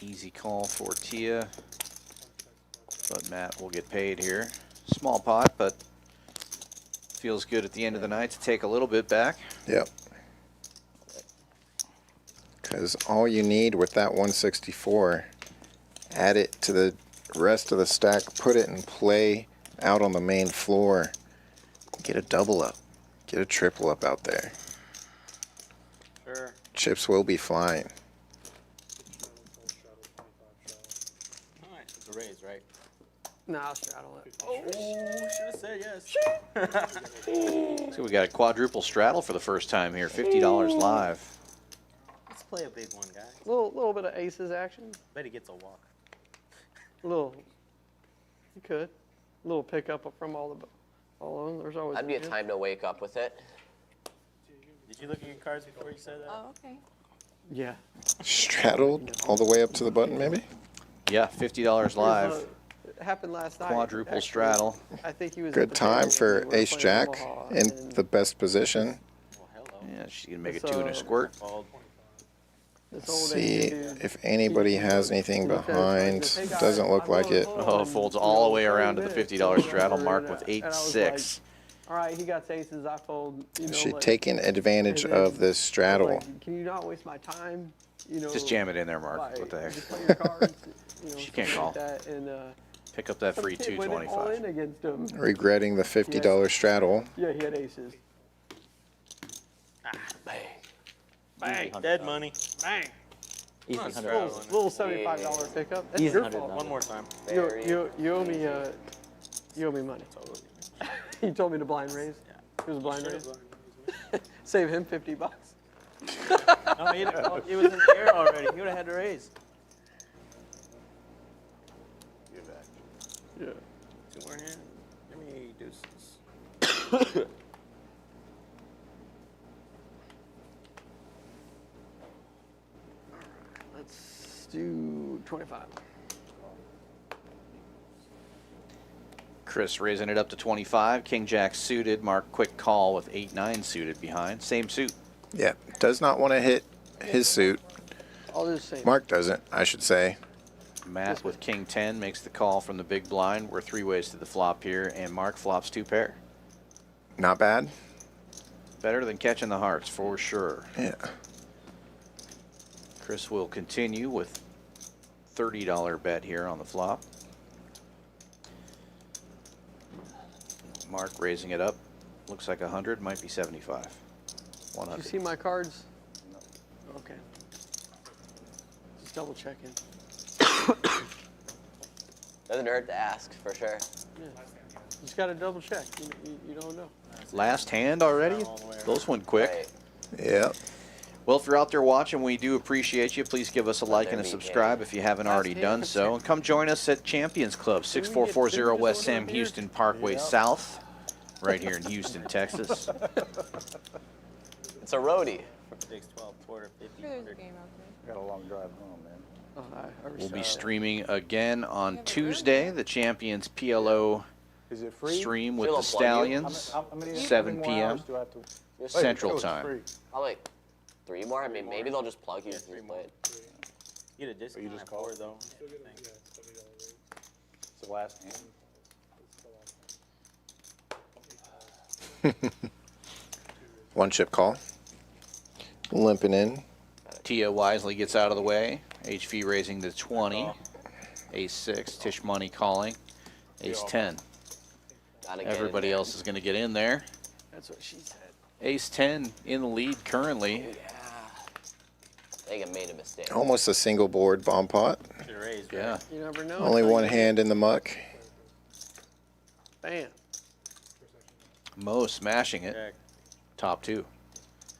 Easy call for Tia, but Matt will get paid here. Small pot, but feels good at the end of the night to take a little bit back. Yep. Because all you need with that 164, add it to the rest of the stack, put it in play out on the main floor, get a double up, get a triple up out there. Sure. Chips will be flying. Alright, it's a raise, right? Nah, I'll straddle it. Oh, should have said yes. So we got a quadruple straddle for the first time here, $50 live. Let's play a big one, guys. Little bit of aces action. Bet he gets a walk. You could. A little pickup from all of them. There's always. That'd be a time to wake up with it. Did you look at your cards before you said that? Oh, okay. Yeah. Straddled all the way up to the button, maybe? Yeah, $50 live. It happened last night. Quadruple actually. straddle. I think he was. Good time for Ace Jack in the best position. Well, hello. Yeah, she's going to make a So- 2 and a squirt. Fold. See if anybody has anything behind. Doesn't look like it. Oh, folds all the way around to the $50 straddle mark with 8-6. All right, he got aces. I fold. She taking advantage of this straddle. Like, can you not waste my time? Just jam it in there, Mark. Like, What the heck? just play your cards. She can't stuff call. like that, and, Pick up that free kid went all in 225. against him. Regretting the $50 straddle. Yeah, he had aces. Bang. Dead money. Bang. Easy Come on, $100. Little $75 pickup. That's Easy your $100. fault. One more time. You owe me. You owe me money. He told me to blind raise. It was a blind raise. Save him $50. No, he was in the air already. He would have had to raise. Yeah. Two more hands. Give me deuces. Let's do 25. Chris raising it up to 25. King Jack suited. Mark quick call with 8-9 suited behind. Same suit. Yeah, does not want to hit his suit. I'll do the same. Mark doesn't, I should say. Matt with King 10 makes the call from the big blind. We're 3 ways to the flop here, and Mark flops 2 pair. Not bad. Better than catching the hearts, for sure. Yeah. Chris will continue with $30 bet here on the flop. Mark raising it up. Looks like 100, might be 75. Did 100. you see my cards? Okay. Just double checking. Doesn't hurt to ask, for sure. Yeah. Just got to double check. You don't know. Last hand already? Those went quick. Right. Yep. Well, if you're out there watching, we do appreciate you. Please give us a like and a subscribe if you haven't already done so. And come join us at Champions Club, 6440 West Sam Houston Parkway South, right here in Houston, Texas. It's a roadie. 6, 12, quarter, 50, There's a 100. game out there. Got a long drive home, man. Oh, I We'll be respect streaming again on Tuesday, the Champions PLO Is it free? stream with Still the a plug you? Stallions, How many 7 more p.m. hours do I have to- Wait, Central oh, it's Time. free. Probably like 3 more. I mean, maybe they'll just plug you. Yeah, if 3 you more. play it. You get a discount just at call 4, it? though. It's the last hand. One chip call. Limping in. Tia wisely gets out of the way. HV raising to 20. Ace-6, Tisch Money calling. Ace-10. Gotta get in Everybody there. else is going to get in there. That's what she said. Ace-10 in the lead currently. I think I made a mistake. Almost a single board bomb pot. Should have raised, Yeah. right? You never know. Only until one you- hand in the muck. Bam. Mo smashing it. Check. Top 2.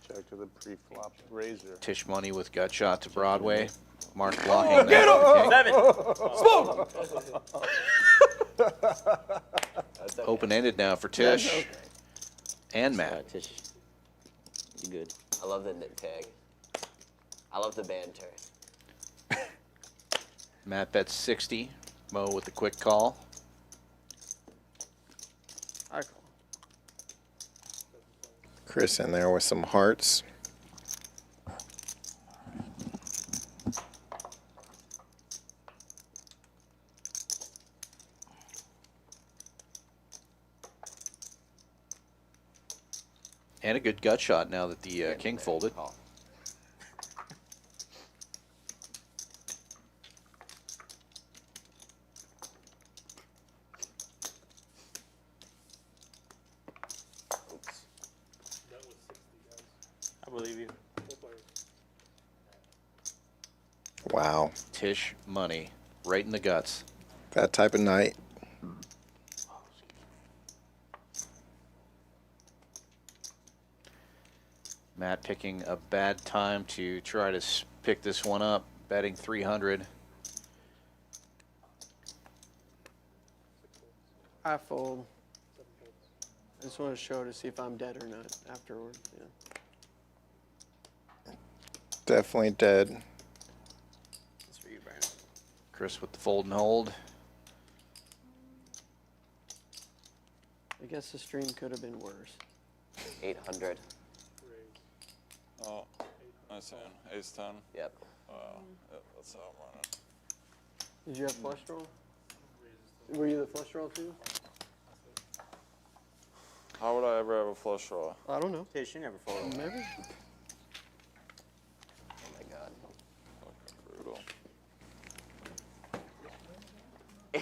Check to the pre-flop razor. Tisch Money with gut shot to Broadway. Mark blocking that. 7. Open-ended now for Tisch. And Matt. Tish. You good. I love the knit tag. I love the banter. Matt bets 60. Mo with the quick call. I call. Chris in there with some hearts. And a good gut shot now that the king folded. I believe you. Wow. Tisch Money. Right in the guts. That type of night. Matt picking a bad time to try to pick this one up, betting 300. I fold. I just want to show to see if I'm dead or not afterward. Yeah. Definitely dead. That's for you, Brandon. Chris with the fold and hold. I guess the stream could have been worse. 800. Oh, I see. Ace 10. Yep. Wow. Yep, that's how I'm running. Did you have flush draw? Were you the flush draw too? How would I ever have a flush draw? I don't know. Tish, you never fold. Maybe. Oh my god. Fucking brutal.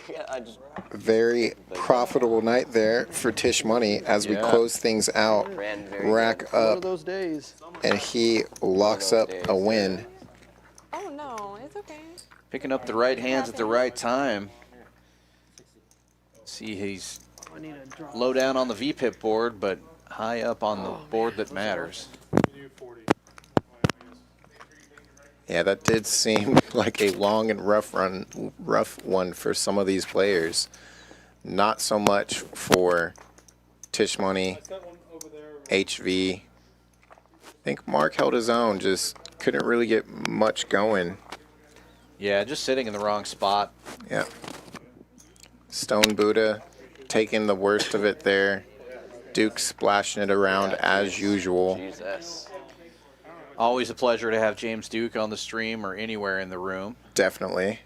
Yeah, I just Very profitable night there for Tisch Money as we close things out. ran very Rack good. One of up, those days. and he locks up a win. Oh no, it's okay. Picking up the right hands at the right time. See, he's I need a draw. low down on the VPIP board, but high up on the board that matters. Yeah, that did seem like a long and rough one for some of these players. Not so much for Tisch Money, HV. I think Mark held his own, just couldn't really get much going. Yeah, just sitting in the wrong spot. Yeah. Stone Buddha taking the worst of it there. Duke splashing it around as usual. Jesus. Always a pleasure to have James Duke on the stream or anywhere in the room. Definitely.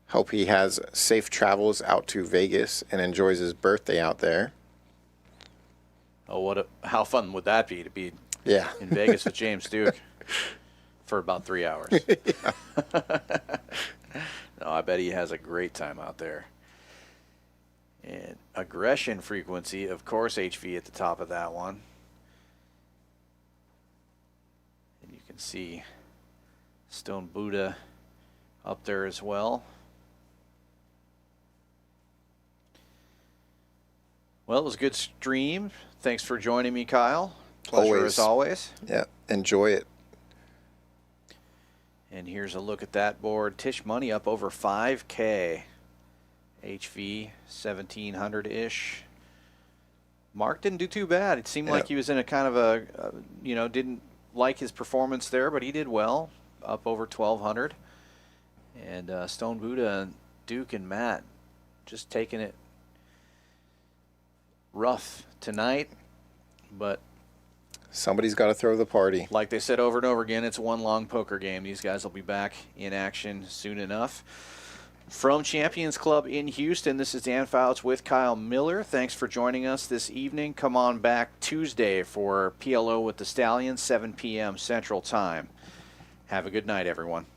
Hope he has safe travels out to Vegas and enjoys his birthday out there. Oh, how fun would that be to be Yeah. in Vegas with James Duke for about 3 hours? No, I bet he has a great time out there. And aggression frequency, of course, HV at the top of that one. And you can see Stone Buddha up there as well. Well, it was a good stream. Thanks for joining me, Kyle. Pleasure as always. Yeah, enjoy it. And here's a look at that board. Tisch Money up over 5K. HV 1700-ish. Mark didn't do too bad. It seemed like he was in a kind of a, didn't like his performance there, but he did well, up over 1200. And Stone Buddha, Duke, and Matt just taking it rough tonight, but somebody's got to throw the party. Like they said over and over again, it's one long poker game. These guys will be back in action soon enough. From Champions Club in Houston, this is Dan Fouts with Kyle Miller. Thanks for joining us this evening. Come on back Tuesday for PLO with the Stallions, 7 p.m. Central Time. Have a good night, everyone.